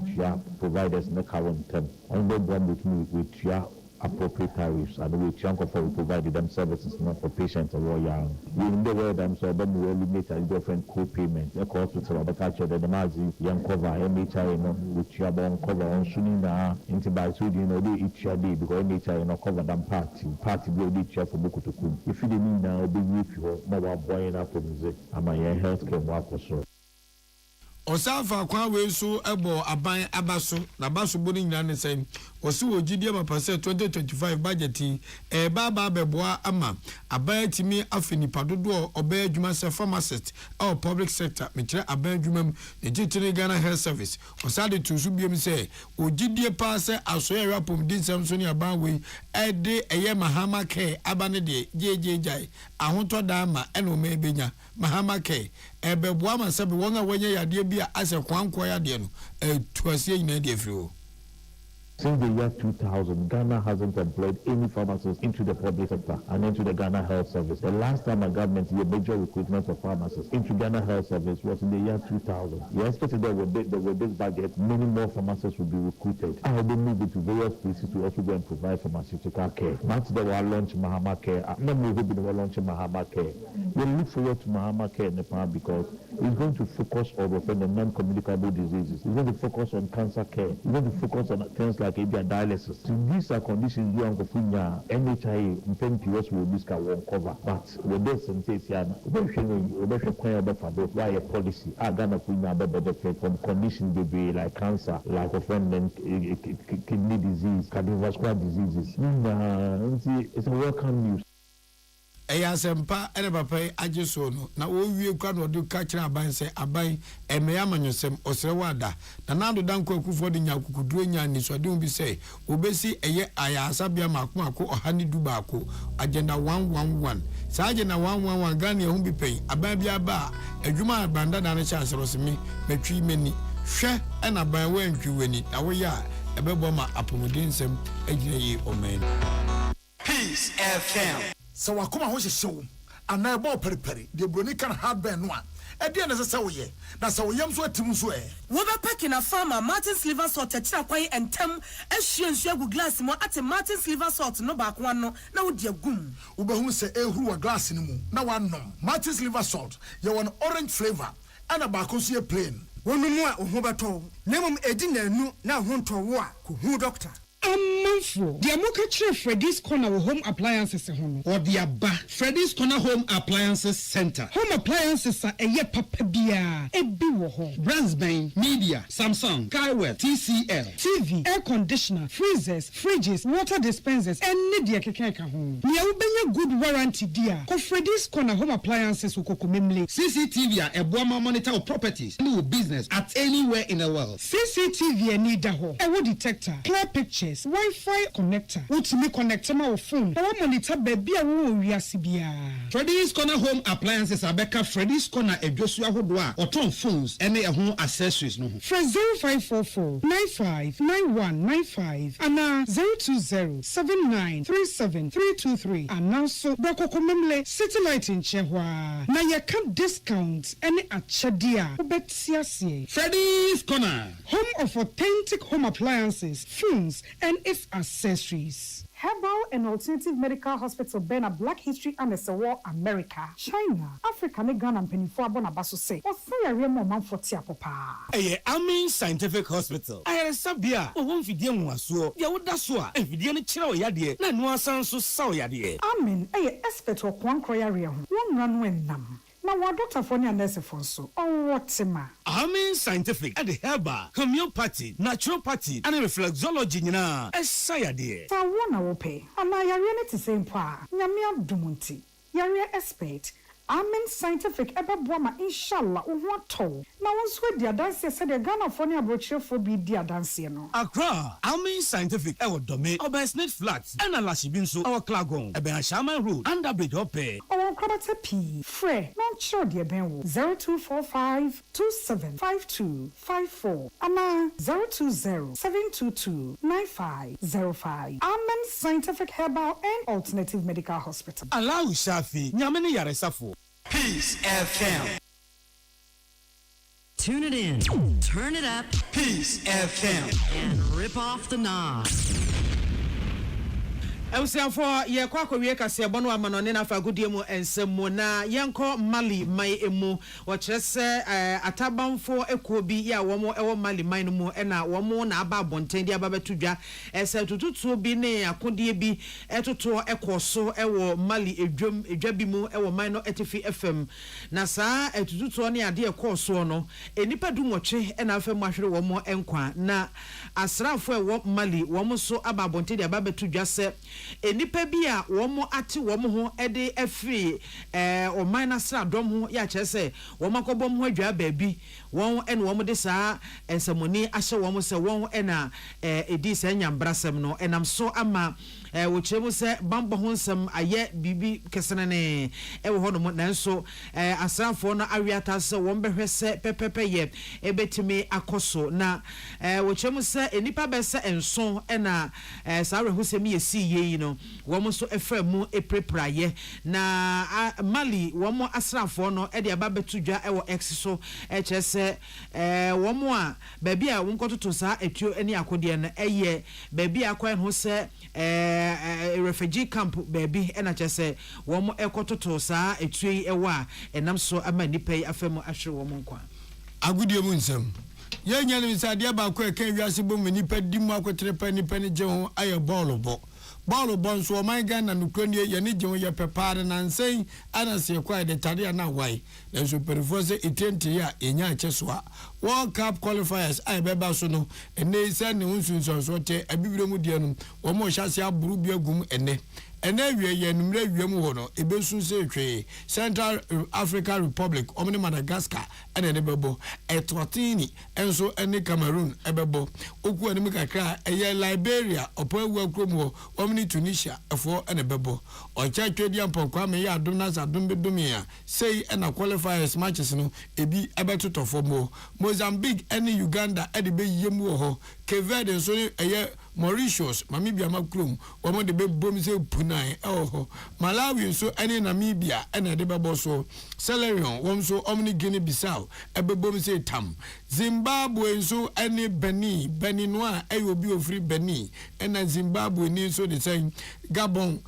providers in the current term on the one with your appropriate tariffs and which young for provided them services not for patients or young. We in the world I'm so then we eliminate a different co-payment. The hospital of the culture the Nazi young cover MHI which you are born cover on Sunina into by Sweden or the each day because MHI no cover them party will each year for Boku to Kun. If you didn't now be with you more boy enough for music and my healthcare work also. Osafa kwa we so ebo aban abaso na baso boni nyina ne sen osi ogidie mapase 2025 budget baba beboa ama aban timi afinipa dodo oba adwuma se pharmacist or public sector metire aban adwuma ne gitire Ghana Health Service osade tusu biem se ogidie pa se asoya rapom din samso ne aban we ede eye mahama care abane de jejejai ahoto da ama eno me benya mahama care beboa ma se be won a wanya yade bia ase kwankwa yade no tuasie nyina de afiro. Since the year 2000, Ghana hasn't employed any pharmacists into the public sector and into the Ghana Health Service. The last time a government did a major recruitment of pharmacists into Ghana Health Service was in the year 2000. You expected that with this budget, many more pharmacists will be recruited. I have been moved to various places to also go and provide pharmaceutical care. Not that we are launching Mahama Care. Not moving to launching Mahama Care. We look forward to Mahama Care in Nepal because it's going to focus on the non-communicable diseases. It's going to focus on cancer care. It's going to focus on things like dialysis. So these are conditions we are going to NHI PNPS will this won't cover. But with this and says why a policy are gonna benefit from conditions like cancer, like offending kidney disease, cardiovascular diseases. It's a welcome news. Eya sempa ene papa ajeso no na wo wie kwa no de ka kira aban se aban emeya manyosem osrewada na nado danko akufo de nya akukuduro nya ni so de bi se obesi eye aya asabia mako ohani dubako agenda 111 sa agenda 111 Ghana hu bi pen aban bia ba adwuma banda na ne chance rosemi metwi meni hwe ena aban wantwi weni na wo ya ebebo ma apomodin nsem agire yi omen. Peace FM. So wakoma ho hyehyew ana ebo periperi de broni kan hardware no a e de na se woye na se woyam so atim so wo be pack na farmer Martin Silver Salt akira kwan entem ahwie nsu agu glass mo ate Martin Silver Salt no ba ko no na wo de agum wo be hu se ehuru wa glass ni mu na wanom Martin Silver Salt ye won orange flavor ana ba ko so ye plain wonu mu a ho beto na mum edi na anu na ho ntowo a ko hu doctor amanfo the amoka chere Freddy's Corner home appliances ho or the aba Freddy's Corner Home Appliances Center. Home appliances are eye papa bia ebi wo ho. Brands ben Media, Samsung, Skywell, TCL, TV, air conditioner, freezers, fridges, water dispensers, and the keke ka ho. Nia ubenya good warranty dia. Ko Freddy's Corner Home Appliances ukoko memle. CCTV a eboama monitor of properties and business at anywhere in the world. CCTV ani da ho. Ewo detector, clear pictures, Wi-Fi connector. Utimi connector ma wo phone. Ewo monitor baby a wo wiase bia. Freddy's Corner Home Appliances abeka Freddy's Corner edwosu ahodo a oton phones ene ehun accessories no ho. From 0544 959195 and 02079373323 and now so Bokoko Memle Satellite in Chehwa. Na ye can discount any achadia ubetiasie. Freddy's Corner, home of authentic home appliances, phones and its accessories. Herbal and Alternative Medical Hospital Bena Black History and War America, China, Africa, Ghana and Penifo Bonabaso say, or say a real moment for Tiapopa. Amin Scientific Hospital. I had a sabia, or one video was so, Yawudaswa, and Vidian Chiro Yadi, Nanua Sansu Sao Yadi. Amin, expert or Kwan Koyaria, one run when nam. Now, what Dr. Fonia Nurse Fonso, or what's a man? Amin Scientific at the Herbal, Homeopathy, Naturopathy, and Reflexology, Sayadi. So I want to pay, and I really to same pa, Yamia Dumunti, Yaria expert. Amen Scientific eba boama inshallah uwato na wonso dia dance said the Ghana Fonia brochure for be dia dance no Accra Amen Scientific ewo dome Obesnet Flats and Alashibinso our Klagon ebe Shaman Road under bridge ope our Krabata P Fre non sure dia benwo 0245275254 ama 0207229505 Amen Scientific Herbal and Alternative Medical Hospital Allow Shafi nyamene yaresafo Peace FM. Tune it in, turn it up, Peace FM, and rip off the knob. For ye kwako wie kase bono amanone na fagudie mu ensemu na yenko mali mai emu wo kyerese atabanfo ekobi ya womo ewo mali mai no mu na womo na aba bonten dia babetudwa ese tututu bi ne akodie bi etoto ekoso ewo mali edwa bi mu ewo mai no etifi FM na saa etututu ne ade ekoso no enipa dumotwe na afem ahwere womo enkwa na asrafo ewo mali womo so aba bonten dia babetudwa se enipa bi a womo ate womo ho ede afri o minus adom ho ya kyerese womo akobom ho adwa baabi won ene womo de saa ensamoni ahye womo se won ena edi sa nyambrasem no enam so ama wo kyeremu se bambo ho nsam aye bibi kesene ne wo ho no nanso asrafo no awiata se won behwe se pepepe ye ebetimi akoso na wo kyeremu se enipa be se enso ena saa rehusem ye si ye no womo so efremu eprepraye na mali womo asrafo no e de ababetudwa e wo ex so kyerese womo a baabi a wonkototo saa etuo eni akode no eye baabi akwan ho se refugee camp baabi ena kyerese womo ekototo saa etuo e wa enam so ama nipa yi afemu ahwere womo nkwa agudie mu nsem ye nya ne sa de ba ko e kan wiase bom nipa dimu akotre pa nipa ne je ho aye ball bo Balo bonso my Ghana no kronye ye ne gye ye pepare na nsen ana se kwa de tare na wai na so perforce itenti ya enya achesoa World Cup qualifiers ai beba so no ene se ne hunsunso so te abibire mu die no wo mo hyase aburu bi agum ene wie ye numre wiem ho no ebesu se twe Central African Republic omne Madagascar ene ne bebo etwatini enso ene Cameroon ebebo oku ene kakra eye Liberia opoawu akrom ho omne Tunisia efo ene bebo ocha twedi ampokwa me ya adom na zadom bedomia sei ena qualifiers matches no ebi ebetotofo mo Mozambique ene Uganda ede be yemu ho Cape Verde so eye Mauritius Namibia makrum womo de be bom se punai Malawi so ene Namibia ene de bebo so Sierra Leone wom so omni Guinea Bissau ebe bom se tam Zimbabwe so ene Beninois obi ofri Benin ene Zimbabwe ni so de say Gabon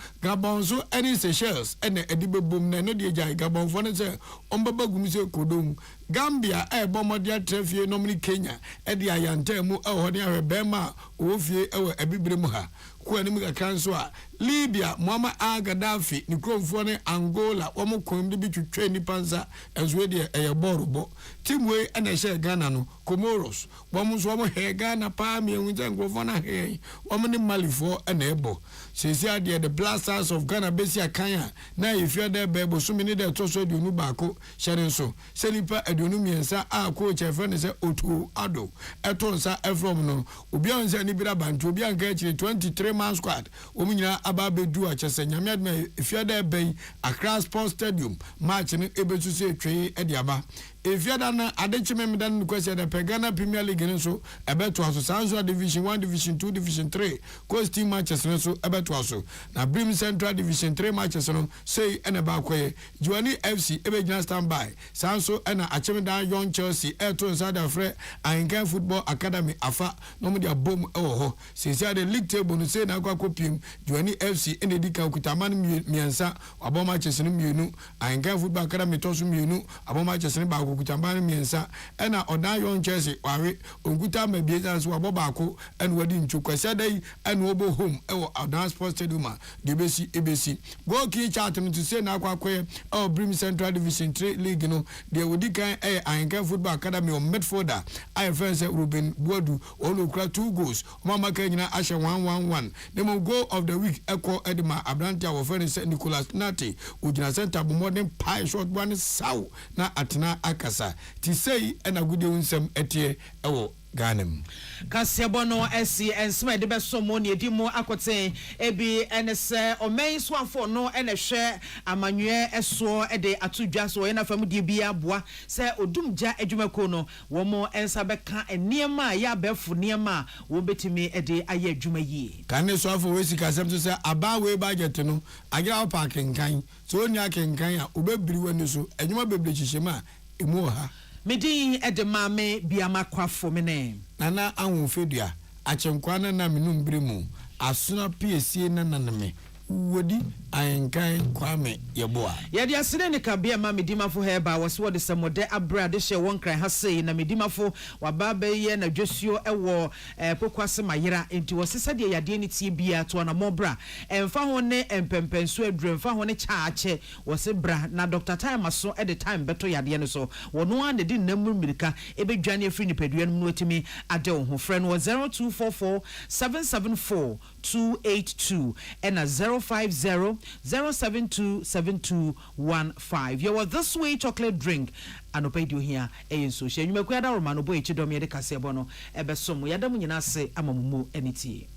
so ene Seychelles ene edibe bom na no de jai Gabon fo ne say ombaba gum se kodom Gambia bomodia trefie nomni Kenya edi ayante mu hodi ahwebema ofie ebibire mu ha ko anim kakran so a Libya Muammar al-Gaddafi ni kromfo ne Angola womo komde bi twetwe ni panza enso de borubo timwe ena she Ghana no Comoros womo so womo he Ghana pa mi enwuje ngrofo na he womo ne Malifo ena ebo sesi ade the blasters of Ghana besi akanya na ifia de bebo so mini de to so aduonu baako hyere so senipa aduonu miensa a coach efe ne se Otu Ado etonsa efrom no obi ansa ni bira bantu obi anka chiri 23 man squad omunyina ababedu a chese nyame adma ifia de bay Accra Sports Stadium match ne ebesu se twe ediaba Efiada na adechime medan kwese de Ghana Premier League ne so ebeto aso Sanso Division 1 Division 2 Division 3 coast team matches ne so ebeto aso na Brim Central Division 3 matches no say ene ba koye Juani FC ebegina standby Sanso ena Achemedan Young Chelsea eto inside afre Anglican Football Academy afa no mo dia bom ewo ho sesi ade league table no say na akwa kopim Juani FC ene dika kutaman miensa aboma matches no mienu Anglican Football Academy to so mienu aboma matches ne ba kutambani miensa ena odan Young Chelsea wawe onguta mabieza so abobako en wadi nchukwese dai en obo home ewo odan Sports Stadium de besi ebesi go ki chat no to say na akwakoye Brim Central Division 3 League no de wodi kan Anglican Football Academy on midfielder IFS Ruben Boadu olukra 2 goals mama kanyina ashe 1-1-1 the goal of the week eko Edma Abrantia wo fere Nicholas Nati ujina center modern pie shot one saw na atena akasa ti sei ena gude unsem etie ewo ganem kasebo no esi ensma de beso mo ne edi mo akoten ebi enese omen so afo no enehwe amanwe eso ede atudwa so na fam de bia boa se odumja adwumako no wo mo ensa beka eniema ya befu niema wo betimi ede aye adwuma yi kan so afo we sika sem so se aba we budget no agira parking kan so onya kenkan a obebiri wani so adwuma bebre chichema emu ha Medin edemame biamakwafo mene nana ahunfedua achenkwana na menumbremu asuna piesie na naname wodi ayenkan kwame yeboa yadi asine ne kabia ma medimafo heba wose de semode abra de hye won kran ha sei na medimafo wababa ye na dwesuo ewo pokwase mayera enti wose sade yade ne tie bia to na mobra emfa ho ne empempenso adru emfa ho ne chaache wose bra na Dr. Time so at the time beto yade ne so wono an de namu mirika ebedwane afri nipadua no atimi ade wo ho frɛ no 0244 774 282 and 050-072-7215. You were this way chocolate drink. And obey you here. A so she you make a romano boy chidomi de casebono, ebesom, yadamunina say amamu enity.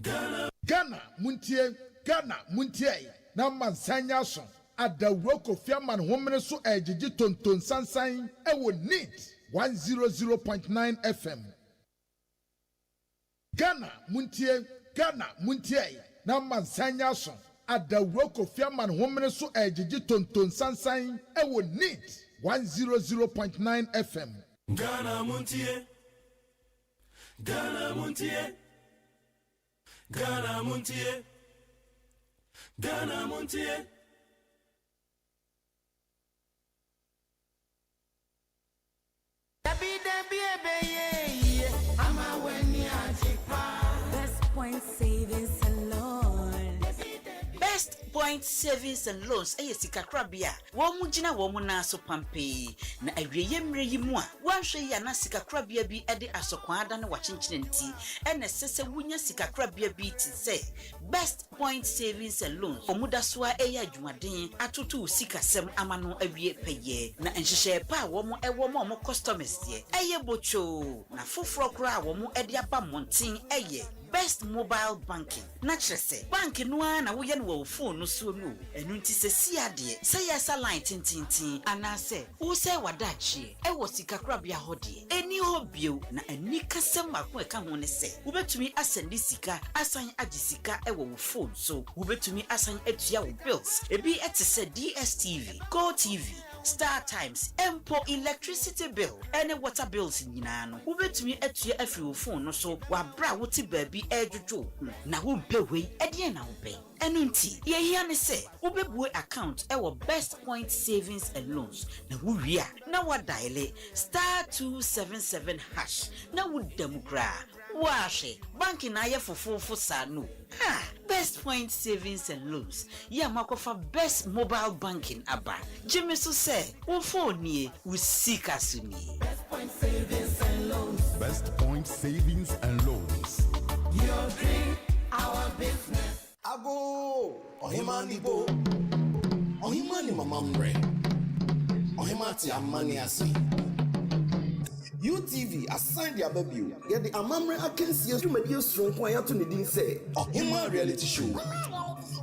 Ghana Muntie, na mansanya son. At the rock of Fiaman Woman so ejiji tonton sansan ewo neat 100.9 FM. Ghana Muntie, na mansanya son. At the rock of Fiaman Woman so ejiji tonton sansan ewo neat 100.9 FM. Ghana Muntie. Best Point Savings and Loans. Best Point Savings and Loans. Sikakrabia. Womujina womuna so pampe. Na awiye mre yimu a. Wanhwe ya na sikakrabia bi ede asokwada na wachinchinenti. Ene sese wunya sikakrabia bi ti se. Best Point Savings and Loans. Omuda soa adwumaden atutu sikasem amano awie peye. Na enhyehyɛ pa womo ewomo mo customers ye. Bocho. Na fufro kra womo ede aba montin Best Mobile Banking. Na kyerese bank no na wo ye no wo phone no so no. Enu nti se siade. Se yesa line tintintin anase. Wo se wadachi wo sikakrabia hode. Eni hobio na ani kasem mako eka ho ne se. Wo betumi asende sika asan agi sika wo phone so. Wo betumi asan atua wo bills. Ebi etese DSTV, Go TV, Star Times, Empo electricity bill, any water bills in Yinano. Ubetumi etuye every phone no so wabra wuti baby ejuju. Na wumpe we edie na wumpe. Enunti, ye here ne say, ubebue account ewo Best Point Savings and Loans. Na wuria, na wadaile *277#. Na wudemukra. Washe, banking na ye for sanu. Ha, Best Point Savings and Loans. Ya makofa best mobile banking aba. Jimmy so say, wo phone ni we seek asuni. Best Point Savings and Loans. Best Point Savings and Loans. Your dream, our business. Ago, ohimani bo, ohimani mamamre, ohimati amani asi. UTV assigned their baby. Yet the amamre against you media strong point to the say, ohima reality show.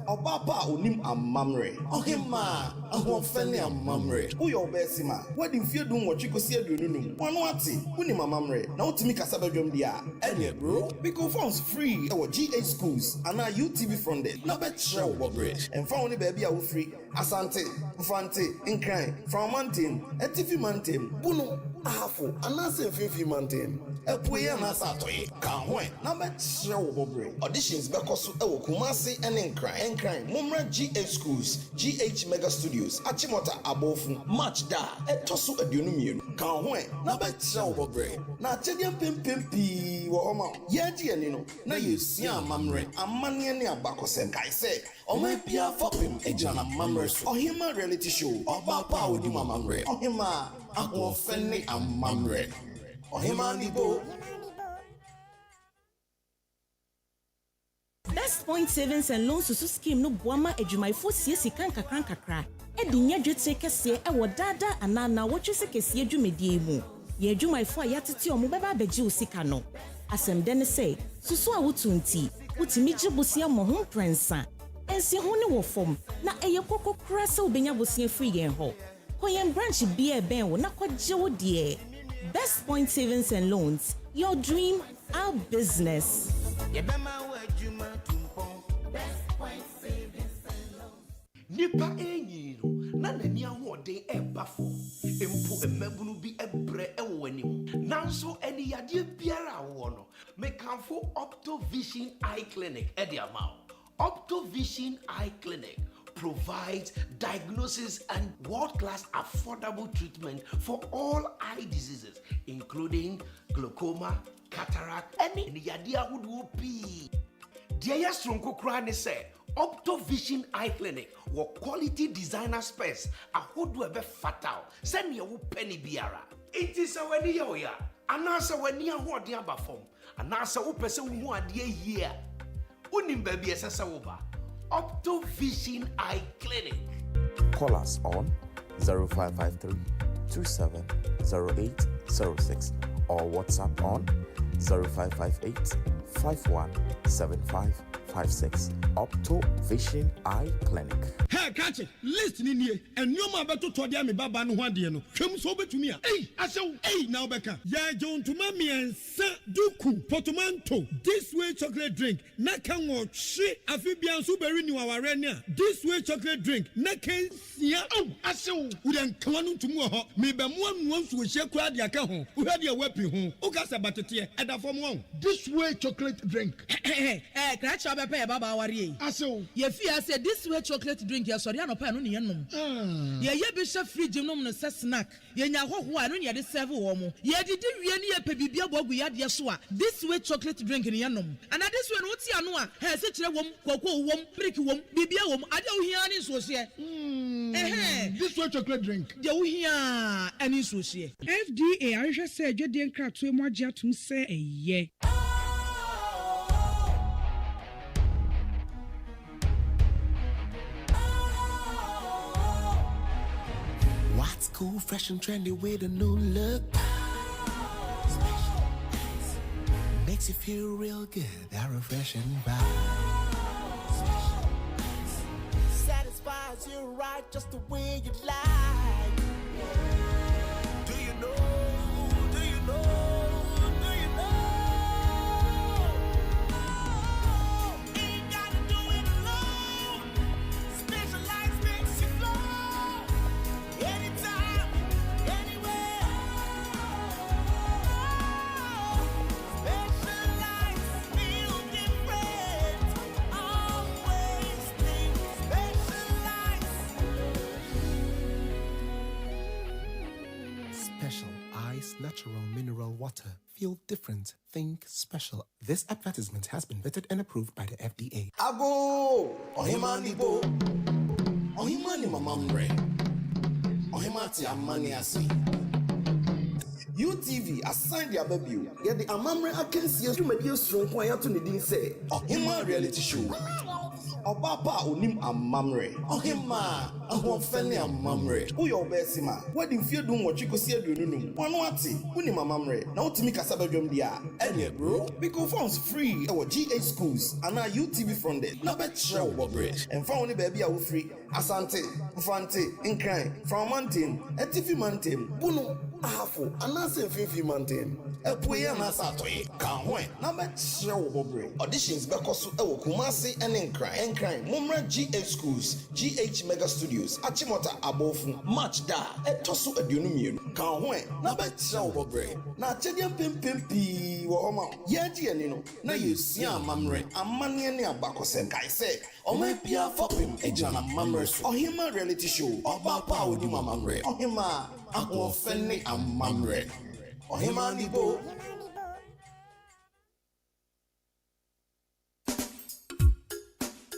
Obapa onim amamre. Ohima, ahofene amamre. Who your besima? What if you don't what you could see a dunum? One wati, unim amamre. Now to make a sabajum dia. Any bro, because phones free. Our GH schools and our UTV from there. No bet show bridge. And found baby are free. Asante, Fante, in crime, from mountain, a TV mountain, Buno, Ahafu, and Nasa Fifi mountain. A Puya Nasatoy, Kahoy, number show bobre. Auditions Bakosu, Kumasi, and in crime, Mumra GH schools, GH Mega Studios, Achimota Abofu, Match Da, et Tosu Adunum, Kahoy, number show bobre. Na Chedian Pimpi, Woma, Yaji and Nino, na you see a mamre, a manian Bakosem, I say, or maybe a fopping, a Jana Mamre. Ohima reality show. Oba power di mamre. Ohima ahofene amamre. Ohima nibo. Best Point Savings and Loans susu scheme no boama adwumayfo siesi kakra. Edi nya dwetire kese e wo dada anana wotwe kese adwumadie mu. Ye adwumayfo ayatete omo beba beji osika no. Asemde ne say susu a wotunti. Wutimi gibusia mo ho prensa. Ensi ho ne wo fom na eye kokko kra se obenya bosia free yen ho. Koyen branch bia ben wo na kwaje wo de. Best Point Savings and Loans, your dream, our business. Best Point Savings and Loans. Nipa enyiro na nani ahode ebafo. Empo emabunu bi ebre ewo anim. Nanso eni yade biara wo no. Mekanfo Optovision Eye Clinic ediamao. Optovision Eye Clinic provides diagnosis and world-class affordable treatment for all eye diseases, including glaucoma, cataract, any yadia would be. Dear Stronko Krani said, Optovision Eye Clinic were quality designer space. A who do a fatal. Send me a penny biara. It is a when you are. And answer when you are what the other form. And answer who person who are dear year. Unim baby Sasawoba. Optovision Eye Clinic. Call us on 0553 270806 or WhatsApp on 0558 517556. Optovision Eye Clinic. Hey, catch it. Listen in here. And you ma beto to dia me baba no hwade no. Hwem so betumi a. Hey, asew. Hey, now beka. Ya jon to ma me ensa duku portmanteau. This way chocolate drink. Na kan wo hwe afibian so beri ni waware ni a. This way chocolate drink. Na kan sia. Oh, asew. We den kan no ntumu ho. Me be mo anu nso hye kura dia ka ho. Wo hwade a wapi ho. O ka se batete e da fom ho. This way chocolate drink. Catch up a pair, Baba Wari. Aso. Ye fear said this way chocolate drink, ya sorry, no pan on the enum. Ye bishop free genome no snack. Ye nya ho no ye de serve womo. Ye did really a pebibia bogu ya dia soa. This way chocolate drink in yanum. And at this one, what's your noa? Has it a wom, cocoa wom, prick wom, bibia wom, I don't hear any social. This way chocolate drink. You hear any social. FDA, I just said you didn't crack to more to say a ye. What's cool, fresh and trendy with a new look? Special. Makes you feel real good, that refreshing vibe. Satisfies you right just the way you like. Do you know? Do you know? Do you know? Ain't gotta do it alone. Specialized makes you flow. Anytime. special. Ice natural mineral water. Feel different. Think special. This advertisement has been vetted and approved by the FDA. Ago! Ohimani bo. Ohimani mamamre. Ohimati amani asi. UTV assigned their baby. Yet the amamre akensi you media strong kwaya to the say. Ohima reality show. Obapa onim amamre. Ohima ahonfene amamre. Who your best man? What if you don't watch you go see a dunum? One wati, unim amamre. Now to me kasabajum dia. Any bro? Because phones free. Our GH schools and our UTV from there. No bet show bridge. And found baby are free. Asante, Ufante, Incline, from Mountain, Etifi Mountain, Buno, Ahafu, Anase Fifi Mountain, Epuya Nasatoy, Kahwe, Namet Show Bobre, auditions Bekosu, Kumasi, and Incline, Mumra GH Schools, GH Mega Studios, Achimota Abofu, Match Da, Etosu Edunumian, Kahwe, Namet Show Bobre, Nachedian Pimpi, Woma, Yaji and Nino, na you see a mamre, a money and a Bakosem, I say, or maybe a fopping, a Jana Mamre. Ohima reality show. Obapa Oduma Mamre. Ohima Ahofene Amamre. Ohima Nibo.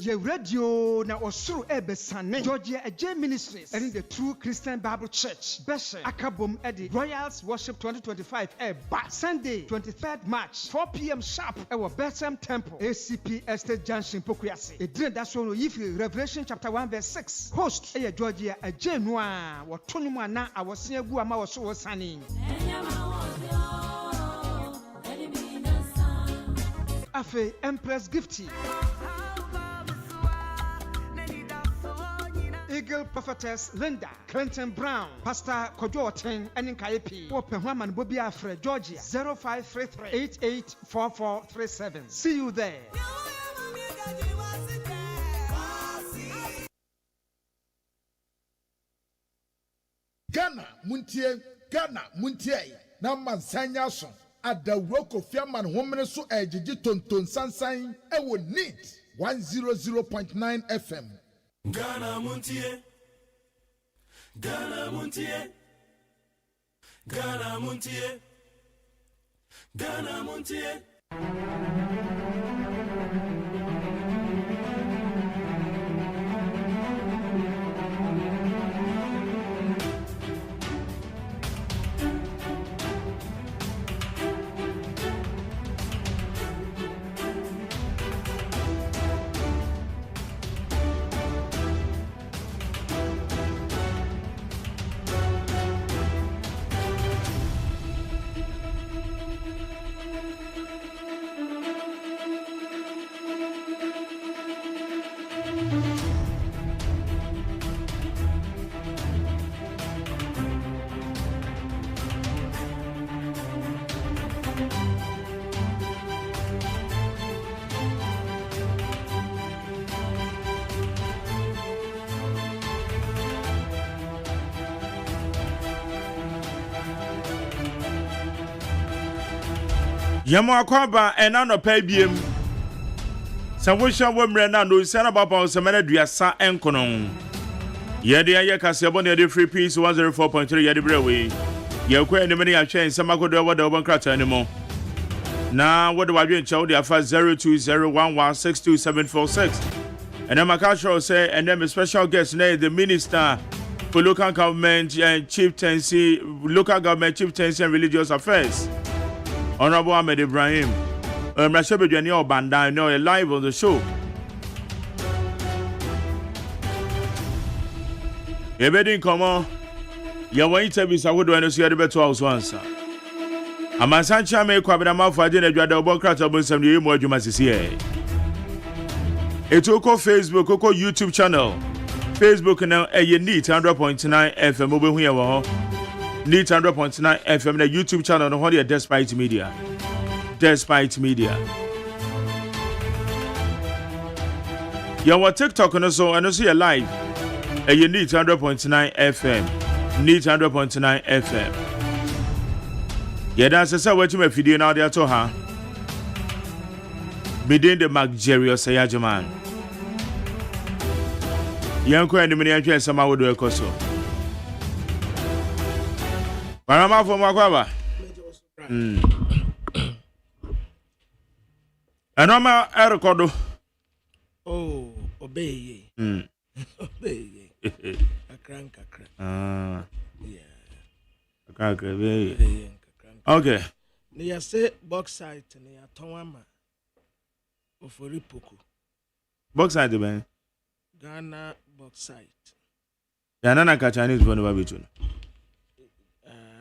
Ye radio na osuru ebesane Georgia Agye Ministries and the True Christian Bible Church Beshe Akabom Eddie Royals Worship 2025 Eba Sunday 23rd March 4 p.m. sharp ewo Bethlehem Temple ACP Estate Junction Pokuyase edin da so no yifi Revelation chapter 1 verse 6 host eye Georgia Agye no a wotonum ana awose agu ama wo so wosane Afe Empress Gifty Eagle Prophetess Linda Clinton Brown, Pastor Kojoten, and Nkayepi, Open Human Bobby Afre, Georgia, 0533-884437. See you there. Ghana Muntie, Nama Sanyason, at the Roko Fiaman Woman so Ejiji Tonton Sansain, Ewo NEAT 100.9 FM. Ghana Montie, Ghana Montie, Ghana Montie, Ghana Montie. Yamo akwaba ena no pa biem Sawosha womre na no sana baba osemana duasa enkono Yede aye kasebo ne de free peace 104.3 yede brewe Yekwa ne mene ahwe nsamakodo wada obankrata ne mo Na wada wadwe ncha wode afa 0201162746 And I'm a say and then a special guest na the minister for local government and chieftaincy local government chieftaincy and religious affairs Honorable Ahmed Ibrahim, Mrashabedwani Obanda, no, live on the show. Ebedin komo, ya wa interviews awodo eno so yede beto house once. Amasancha me kwabena mafu ade na dwada obokrata bonsam ye mu adwuma sisi Etoko Facebook, oko YouTube channel. Facebook na NEAT 100.9 FM obehu ye wo ho. NEAT 100.9 FM na YouTube channel no ho de Despite Media. Despite Media. Ya wa TikTok no so ye live. NEAT 100.9 FM. NEAT 100.9 FM. Ya dan sesa wati mafidie na de ato ha. Midin the Magjerry OSEI AGYEMAN. Yanko and the mini entry sama wodo ekoso. Panama for Makwaba. Anoma Erekodo. Oh, obey. Obey. A crank. Yeah. Okay. Near say bauxite near Tawama. Oforipoku. Bauxite, man. Ghana bauxite. Yanana ka Chinese one over between.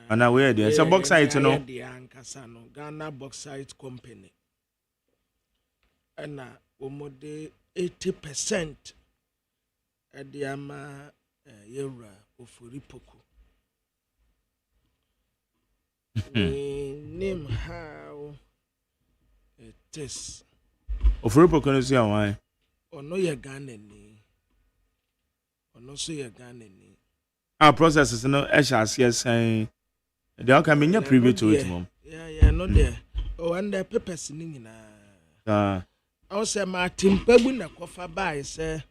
And now where there? So bauxite, no. Ghana bauxite company. And now almost 80% at the ama yera oforipoku. Name how it is. Oforipoku no see why. Ono ye Ghana ni. Ono so ye Ghana ni. Our processes no HRCS saying they all can be privy to it, mom. Yeah, no there. Oh, and the papers ni na. I say Martin Pebu na kofa buy say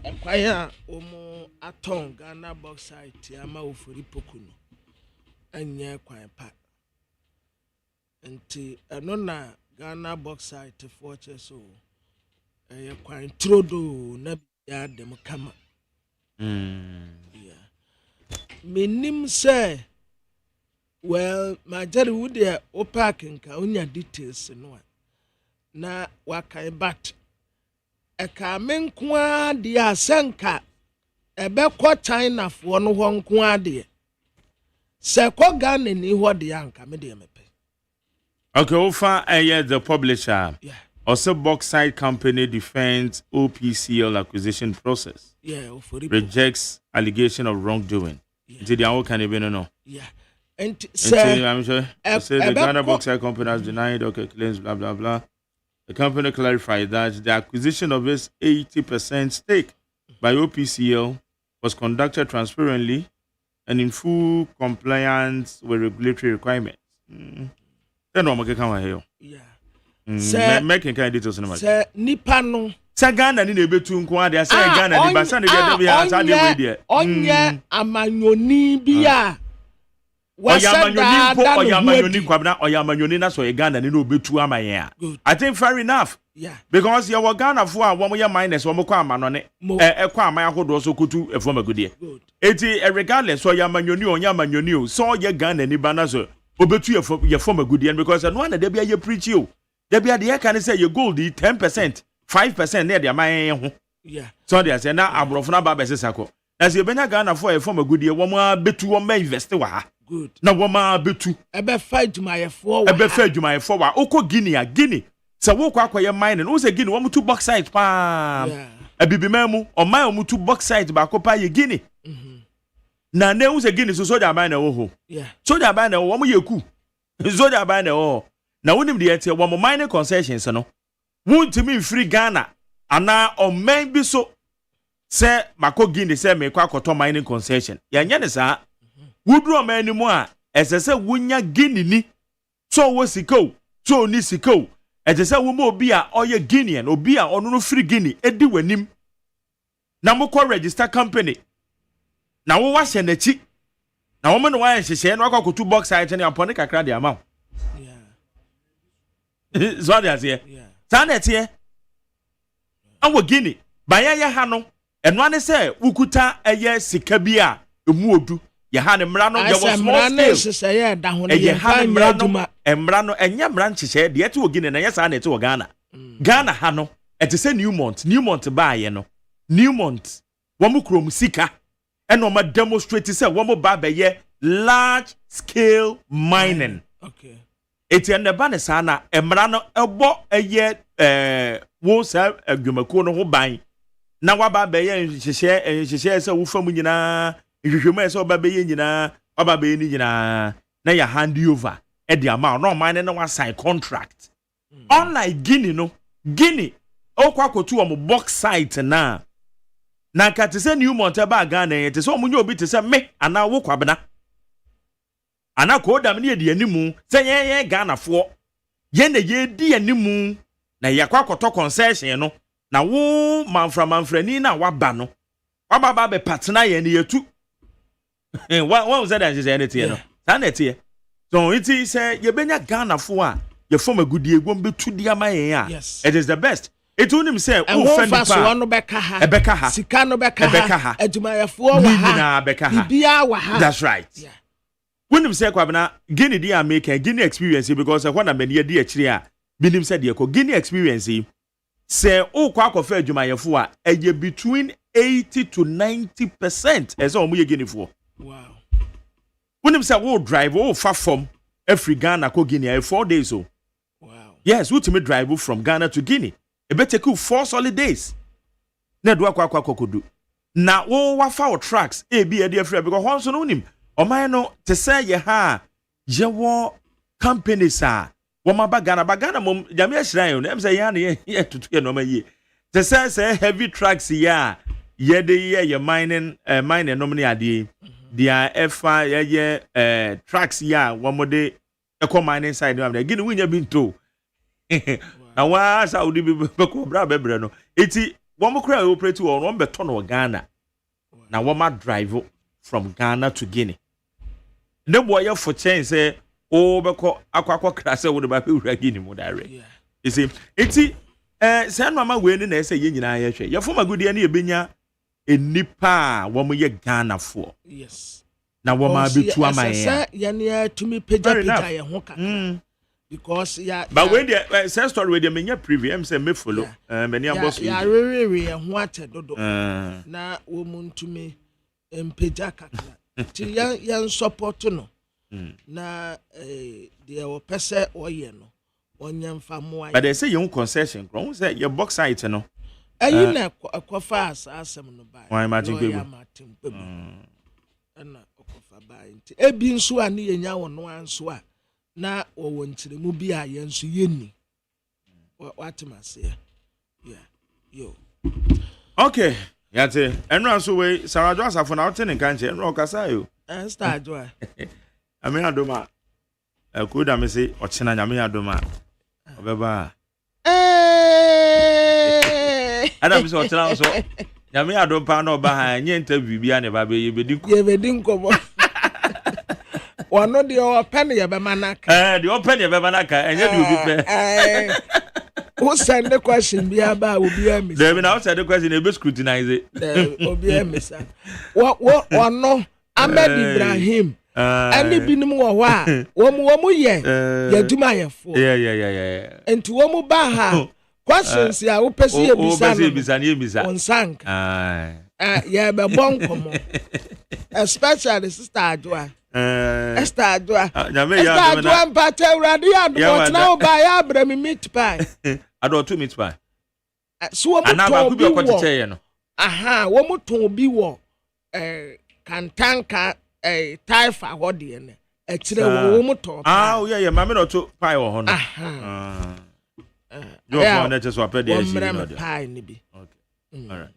ekwaya omo aton Ghana bauxite ama oforipoku no. Anya kwan pa. Nti eno na Ghana bauxite fortune so kwan trodo na ya dem kama. Yeah. Minim say well my jerry would there o parking ka onya details no na wakan bat eka menko ade asenka ebekọ China fo no ho nko ade se ko Ghana ni ho de anka me de mepe. Okay, Ofa the publisher. Yeah. Also bauxite company defends OPCL acquisition process. Yeah, rejects allegation of wrongdoing. Did the can even know? Yeah. And say I'm sure. Say the Ghana bauxite company has denied claims blah blah blah. The company clarified that the acquisition of its 80% stake by OPCL was conducted transparently and in full compliance with regulatory requirements. Then no more can here. Yeah. Making kind of details in the Say nipa no. Say Ghana ni ebe tu nko ade say Ghana ni basa ni dey be ha sa dey we dey. Onye amanyoni bia. Oyamanyoni kwabna oyamanyoni na so Ghana ni no obetu amaye. I think fair enough. Yeah. Because you Ghana fo a wo ye minus wo kwa amano ne ekwa amaya hodo so kotu efo magudie. Eti regardless oyamanyoni onyamanyoni o so ye Ghana ni bana so obetu ye fo magudie because no na dey bia ye preach you. Dey bia dey can say ye gold 10%, 5% na dey amaye ho. Yeah. So dey say na abrofo na ba be sesako. Na se benya Ghana fo ye fo magudie wo ma betu wo ma invest wa ha. Good. Na wo ma betu. Ebe fa adwumayefo wa. Ebe fa adwumayefo wa. Oko Guinea, Guinea. Se wo kwa akoye mining, wo se Guinea wo mutu bauxite pa. Yeah. Ebibimemu, o mai o mutu bauxite ba ko pa ye Guinea. Na ne wo se Guinea so da mine wo ho. Yeah. So da mine wo mo yeku. So da mine wo. Na wonim de yete wo mo mining concessions no. Wuntimi free Ghana ana o man bi so se mako Guinea se me kwa akoto mining concession. Ya nya ne sa. Wudro man ni mu a esese wunya Guinea ni so wo sikao so ni sikao esese wo mo obi a oye Guinean obi a ono no free Guinea edi wanim na mo ko register company na wo wa hye nachi na wo me no wa hye no akokotu bauxite ne apone kakra de ama yeah so dey ase yeah sanete awo Guinea bayaya ha no eno ane se wukuta eye sika bi a emu odu ye ha ne mra no ye was small scale ye da ho ne ye ha ne mra no emra no enya mra nchehye de ete ogine na ye sa na ete o Ghana Ghana ha no ete se Newmont ba ye no Newmont wo mu krom sika ena o ma demonstrate se wo mu ba be ye large scale mining. Okay. Eti ene ba ne sa na emra no ebo eye wo sa adwumako no ho ban na wa ba be ye nhyehyɛ se wo fam nyina hwehwemu ese oba be ye nyina oba be ni nyina na ya hand over e di amount no man na wa sign contract. Unlike Guinea no Guinea okwa kotu o bauxite na ka te se Newmont ba Ghana ye te se omunye obi te se me ana wo kwabena ana ko dam ne di animu se ye Ghana fo ye na ye di animu na yakwa koto concession no na wo manfrani na waba no waba ba be partner ye ne yetu What was that? She said, "Anything, no, so it is you benya Ghana for you form a good year, won't be too dear my Yes, it is the best. It told himself, oh, fast one Becca, Sicano Becca, Edumaya Becca, that's right. Yeah. When him say, Kwabena, Guinea dear make a Guinea experience because I want a many dear Chia, Binim said, Guinea experience. Say, oh, Quack of Edumaya a year between 80 to 90% as all we Guinea for. Wow. When him say, oh, drive, oh, far from every Ghana, Guinea, 4 days. Oh, wow. Yes, ultimate drive from Ghana to Guinea. A better cool 4 solid days. Nedwa kwa kodu. Na wo wafa o tracks e bi e de afra because won so no nim. O man no te say ye ha ye wo companies a wo ma bagana mom jame ahran yo. Em say ye na ye tutu ye no ma ye. Te say heavy tracks ya ye de ye mining no mni ade. Dia efa ye tracks ya wo mo de e mining side no am de gini winya binto. Na wa Saudi be ko bra bebre no eti wo mo kra operate wo no beto no Ghana na wo ma drive from Ghana to Guinea ne boy for change say o be ko akwa kra say wo de ba pe Guinea mo direct you see eti say no ma we ni na say ye nyina ye hwe ye forma gudi na ye benya enipa wo mo ye Ghana for yes na wo ma be tu ama ye ne tumi peja ye ho kaka because but when the same story with the menya preview am say me follow many boss really ho atedodo na wo muntumi empeja kakra ti yan support no na the opese oye no onyamfa moa but they say you concession kron say your box site no ayi na akofa asem no ba why imagine people na akofa ba nti ebi nso a ne yenya wono anso a na wo ntiremu bi a yenso yenni watemase yeah yo okay yate enra so we sarajo asafo na wote ne kanche enra okasa yo star jo ame adoma akuda me se ochena nyame adoma obeba ada me se ochena so nyame adoma na oba ha nye interview bia ne ba be yebedi nkomo Wano di open ye be manaka. The open ye be manaka. Enye di obi pe. Who send the question bi aba obi am. There be now send the question e be scrutinize it. Obi am sir. What wano Ahmed Ibrahim. Ani binim wo a wo mu ye yaduma ye fo. Yeah. Enti wo mu ba ha. Questions ya wo pese ye bisa no. O pese ye bisa. Onsank. Yeah be bon komo. Especially sister Adwa. Esther Adwa. Esther Adwa mpate urade adwo na oba ya abrami meat pie. Adwo to meat pie. So wo muton bi okoteche no. Aha, wo muton bi wo kantanka taifa hode ne. Ekire wo muton. Yeah, mama no to pie wo ho no. You for na just apede e no. Pie ni bi. Okay. All right.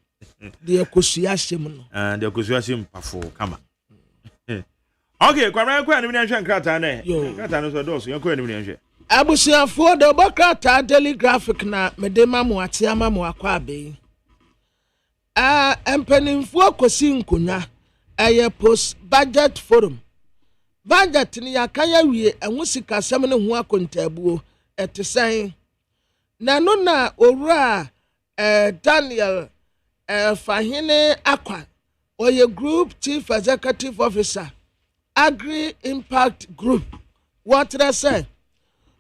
The ekosua hyem no. The ekosua hyem pafo kama. Okay, kwa ni nhwe nkrata na. Nkrata no so do so yakwa ni nhwe. Abusiafo de bokrata daily graphic na medema mu ate ama mu akwa abe. Empanimfo akosi nkonya eye post budget forum. Budget ni yakaya wie enwusika sem ne ho akontabuo etesen. Na no na owura Daniel Fahine Akwa oye group chief executive officer Agri Impact Group. What did I say?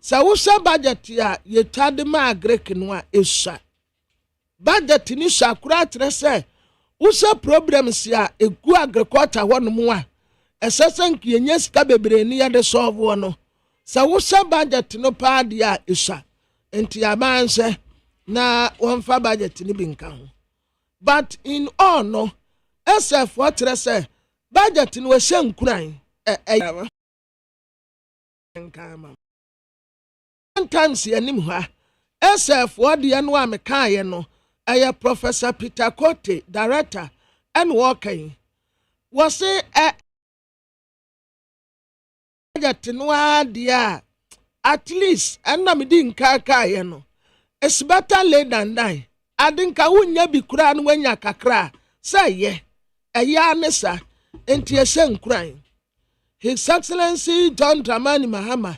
So we say budget ya ye tade ma agri kinwa esha. Budget ni shakura tre say we say problems ya egu agriculture wonu mu a. Esesen ki enye sika bebre ni ya de solve wono. So we say budget no pa dia esha. Enti amanse na wonfa budget ni binka ho. But in all no SF what did I say? Budget no we say nkuran. Sometimes yanim ha SF what the anwa mekaye no aya Professor Peter Kote director and working was say budget no dia at least and na me din kaka no it's better late than die adinka wunya bi kura no wanya kakra say ye eya nesa enti ehye nkran His Excellency John Dramani Mahama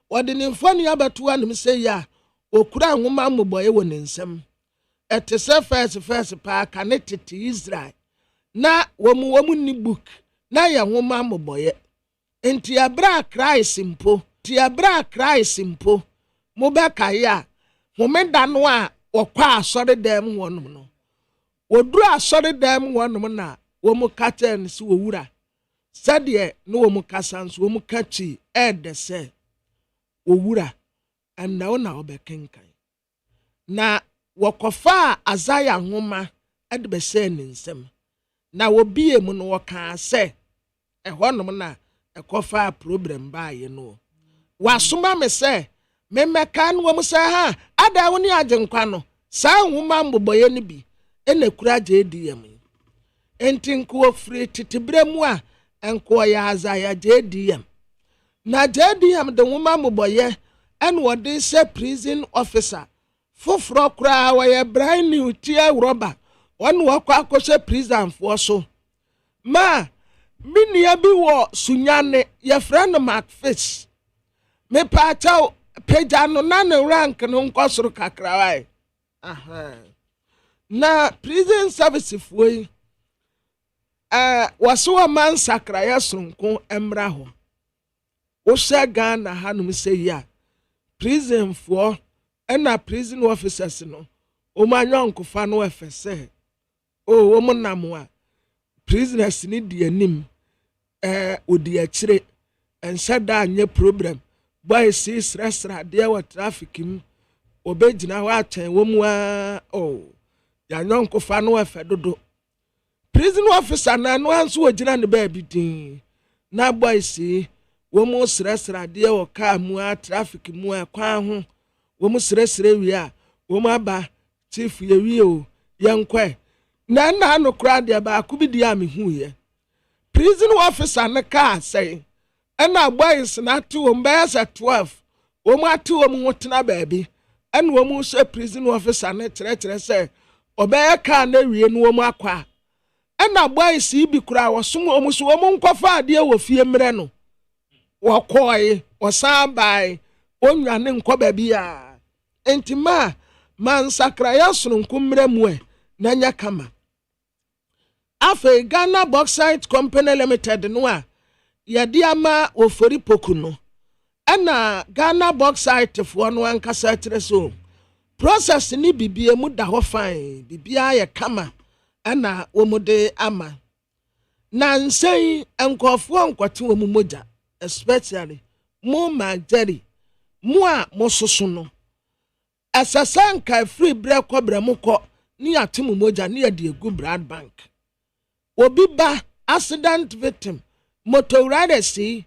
wode ne mfoni abeto anem sei a okura nwoma mmoboye wo ne nsam ete se first pa ka ne tete Israel na womu ni book na ya nwoma mmoboye enti abra Christ mpo mo be kae a homeda no a wokwa asore dem wonom no woduru asore dem wonom na womu katen si wowura sade no womu kasanso womu kachi edese wowura anna ona obekenkan na wokofa azaya nwoma edebese ne nsem na wobie mu no woka se ehonom na ekofa problem baaye no wasoma me se memeka no womu se ha ada woni agenkwa no saa nwoma mboboye ne bi ene kura JDM enti nko free titibre mu a enko ya azaya JDM na JDM de nwoma mboboye en wode se prison officer foforo kura wa ye brand new tie roba won wakwa akose prison fo so ma minia bi wo sunyane ye friend Macfish me pa chaw peja no na ne rank no nkosoro kakra wai aha na prison service foi waso man sakra ya sonko emra ho wo shega na hanum sei ya prison for na prison officers no o manyon fa no efese o mo namwa prisoners ni di anim odi akire ensada anye problem boy si sresra de wa traffic mu obegina wa atwen wo mu a ya nyonko fa no efe dodo prison officer na no anso ogina ne ba bidin na boy si wo mu sresra de wo ka mu a traffic mu a kwa ho wo mu sresre wi a wo mu aba chief ye wi o yenkwe na no kra de ba ku bi dia me hu ye prison officer ne ka say na boys na to wo mbesa 12 wo mu atu wo mu hotena baabi en wo mu se prison officer ne kire say obeye ka na wie no wo mu akwa na boys bi kura wo som wo mu so wo mu nkofa ade wo fie mre no wo koyi wo sambai onwa ne nko baabi a entima man sakra ya sononko mre mu na nya kama afa Ghana Bauxite Company Limited no a yadi ama ofori poku no ana Ghana Bauxite fo no ankasa kire so process ni bibie mu da ho fan bibia ye kama ana wo mu de ama na nsei enkofo nkwate wo mu moja especially mu mageri mu a mososo no asasanka free bre kobra mu ko ni atemu moja ni ade egu Brad Bank obi ba accident victim motor rider si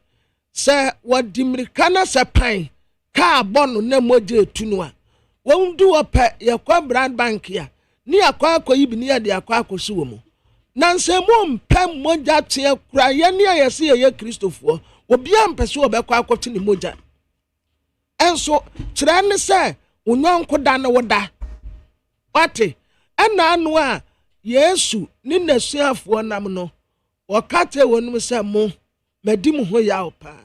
se wadimirikana se pan ka bono na moja etunu a wondu ope yakwa Brad Bank ya ni akwa akoyi bi ni ade akwa akosi wo mu na nsemu mpem moja tie kura ye ni ayese ye Kristofo obi ampese obekwa akoti ni moja enso kire ne se unyonko da na woda wate ana anu a Yesu ni nasuafo nam no wakate wonum se mo madim ho ya opa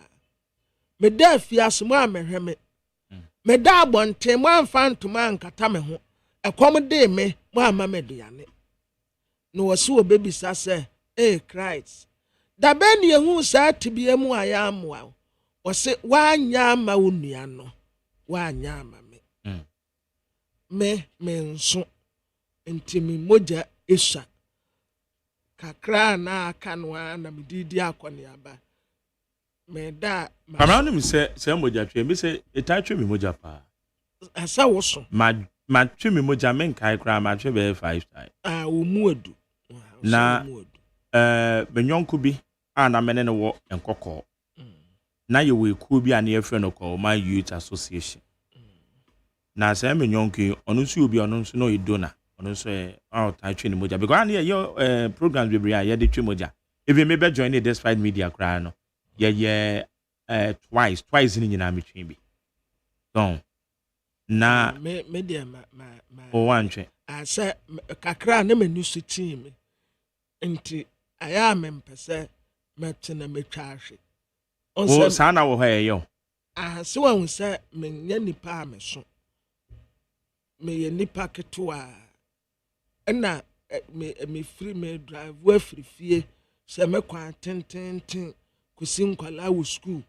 meda afiase mo amehweme meda abonte mo amfantoma ankata me ho ekom de me mo ama meduane no wose obebisa se Christ da be ne ehu sa tibie mu aya amwa wose wanya ama onua no wanya ama me nso ntimi moja esha kakra na aka no na medidi akone aba me da Pamana no se moja twe me se etatwe me moja pa asa woso ma twe me moja men kai kra ma twe be 5 time wo mu adu na benyonko bi ana mene ne wo enkoko na ye we ku bi ana ye frɛ no ko my youth association na se benyonko onu su obi onu so no idona ono so out twe ni moja because ani ye programs bebre a ye de twe moja even me be join the despite media kra no ye twice ni nyina me twe bi don na media o wantwe asa kakra na manu su team nti aya mempese metena metwahwe o sana wo ha ye se wan se menye nipa ameso me ye nipa ketewa na me free me drive we free fie se me kwa tententen kusi nkwala wo school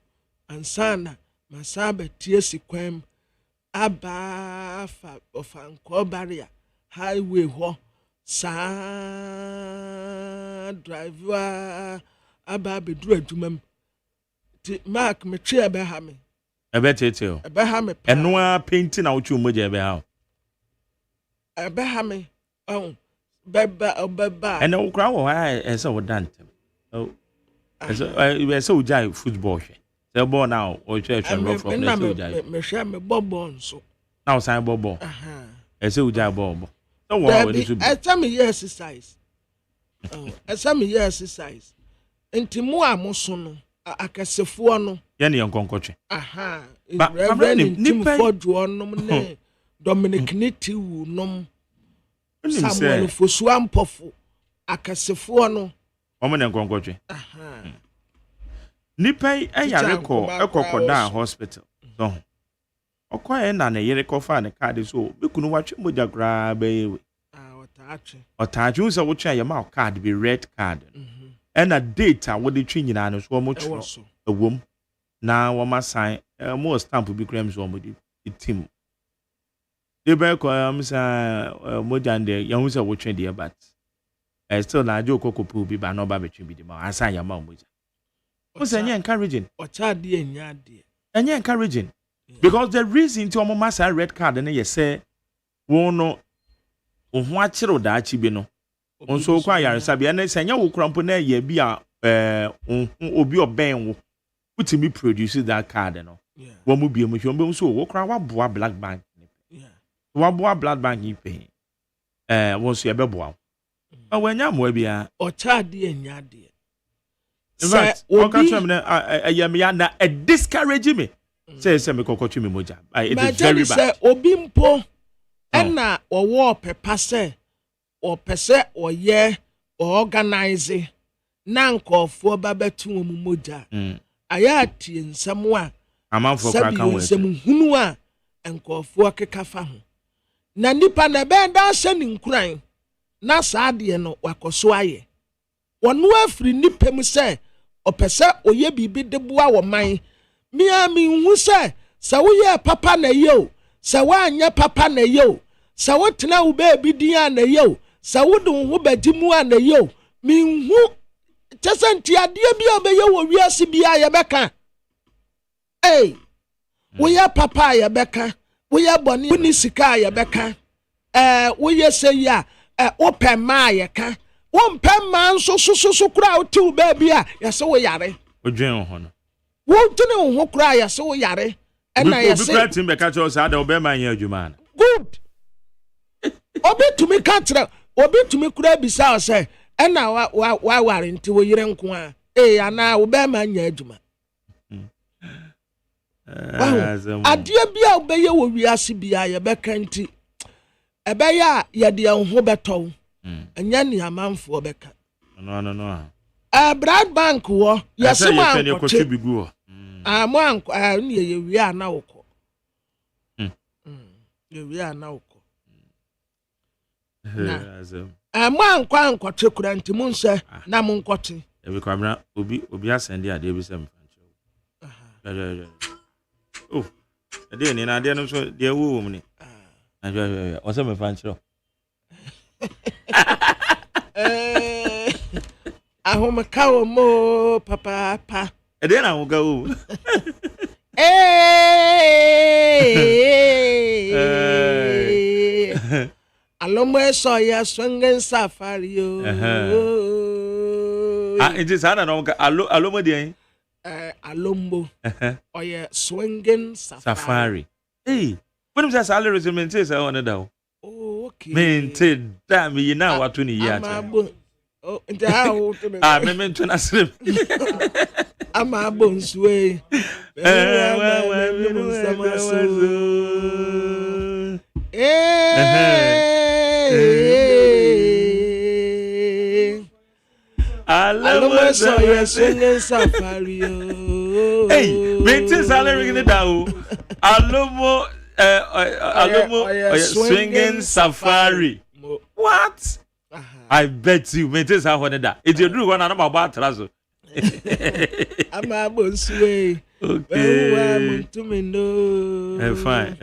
ansana masaba tie sikwam aba fa ofanko barrier highway ho sa driver aba bedru adwumam ti mark me twe ebe ha me ebe tete o ebe ha me eno a painting na wo twe moja ebe ha ebe ha me oh beba ene wo kra wo ha ese wo dantem o ese wo jai football hwe se ball now o hwe hwe from na se wo jai me hwe me ball nso na wo san ball ese wo jai ball so wo ni so bi tell me exercise esa me exercise ntimo amoso no akasefo no ye ne nkonkotwe reverend nipa fodo nom ne Dominic Nitiwu nom Samuel Fosu Ampofo akasefo no omo ne nkonkotwe nipa eyare ko ekokoda hospital so okoye na ne yere ko fa ne card so bekunu watwe moja gra bayewe otaache so wo twa ye ma card be red card and a data what the twi nyina no so mo tro awom na wo ma sign mo stamp bi kram so mo di team de be ko am sa mo jande ya hu se wo twa de but still na ajo kokopu bi ba no ba betwi bi di ma asa ya ma mo ja o se nya encouraging o cha de enya de enya encouraging because the reason to mo ma sign red card na ye say wo no ohu akire da achi bi no onso kwa yaresa bi na senya wo krampo na ye bi a obi oben wo utimi produce that card no wo mu bi mu hwe mbe nso wo kra wa boa black bank wa boa black bank yi pe wo so ye be boa wanya mo bia o cha de enya de say obi ka na ayam ya na discourage me say me kokotwe me moja it is very bad say obi mpo na owo pepa say o pese oye organize na nkofo babetu omu moja aya tie nsam a amanfo kra kan we nsam hunu a nkofo keka fa ho na nipa na be da se ni nkuran na saade no wakoso aye wono afri nipem se o pese oye bibi de boa wo man mia mi hu se wo ye papa na ye o se wa anya papa na ye o se wo tena wo ba bi din na ye o sa wudun hu badimu ana yo minhu tesanti ade bia obeye wo wiase bia ye beka wo ya papa ye beka wo ya boni ni sika ye beka wo ye se ya open ma ye ka wo mpem ma so kura o ti ba bia ye se wo yare odwen ho no wo tune ho kura ye se wo yare na ye se obi kra tim be ka cho sa da obema nya adwuma na good obi tumi ka tra obi tumi kura bisa ose ena wa ware nti wo yire nko a ana wo be ma nya adwuma adia bia obeye wo wiase bia ye beka nti ebe ya ye de ho beto anya ni amanfo beka no Brad Bank wo yesema anko bigu mo anko ni ye wi ana woko ye wi ana woko mo anko twekura nti mu nse na mu nkote ebi kwamra obi asende ade ebi sem fanche oh ade ni na ade no so de wo wo mni o se me fanche ahoma kawo mo papa ade na wo ga wo Alomo so ya swingen safari yo. It is ana no alomo de alombo. Oya swingen safari. Hey, when you say salary resume say one da. Oh, okay. Maintain da me na watu ni ya cha. Oh, nti ha wo to me. Me ntu na srem. Ama bonsuwe. Alomo so ya swinging safari. Hey, maintain salary in the down. Alomo swinging safari. What? I bet you maintain salary that. It's your dream one about Trazo. I'm a sway. Okay. Fine.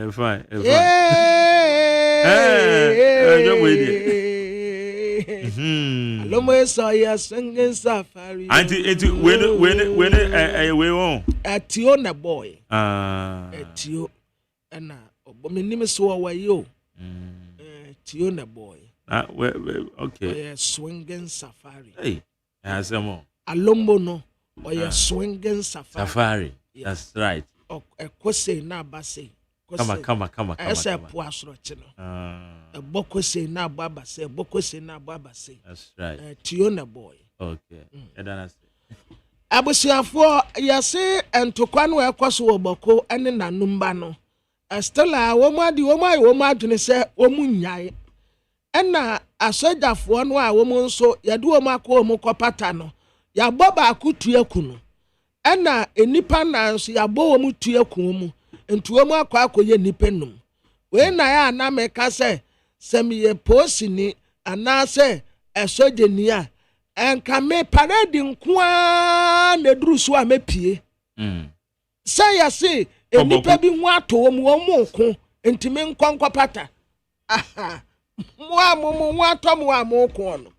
Alomo so ya swinging safari. Auntie, when we on. Ationa boy. Atio. And my name is Wayo. Tiona boy. Okay. Swinging safari. Hey, as a more. Alombo no. Or your swinging safari. That's right. A kwese na base. Come. Esa puasro chino. A boko se na baba se. Boko se na baba se. That's right. Tiona boy. Okay. Abusiafo yase entokwan ekwaso oboko ene na numba no. Estela womu adwene se womu nyae. Ena asojafo no a womu nso yade womu akọ womu kopata no. Ya boba akutue kunu. Ena enipa na nso ya bo womu tue kunu. Ntu womu akọ nipa num. We na ya na meka se semiye posini anase esojeni a enka me parade nkoa na drusu a mepie. Say ya say enipa bi hu ato womu ko ntime nkonkwa pata. Aha. Mu ato mu amoko no.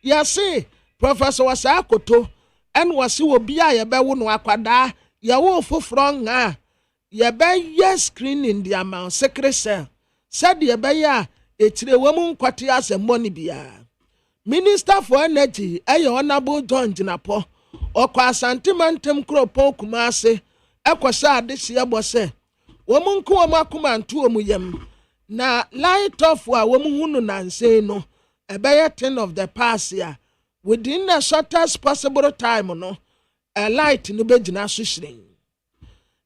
Ya say Professor Wasakoto en wasi obi a ye be wo no akwada ye wo foforo nga ye be yes screening the amount secret cell said ye be ya etire womu nkwate asembo ni bia. Minister for Energy Honorable John Jinapo okwa asantemantem kropo kumase ekosa adehye bose womu nko womu akoma nto womu yam na light off a womu hunu nanse no ebeye 10 of the past ya within the shortest possible time no a light no be gina so hyiren.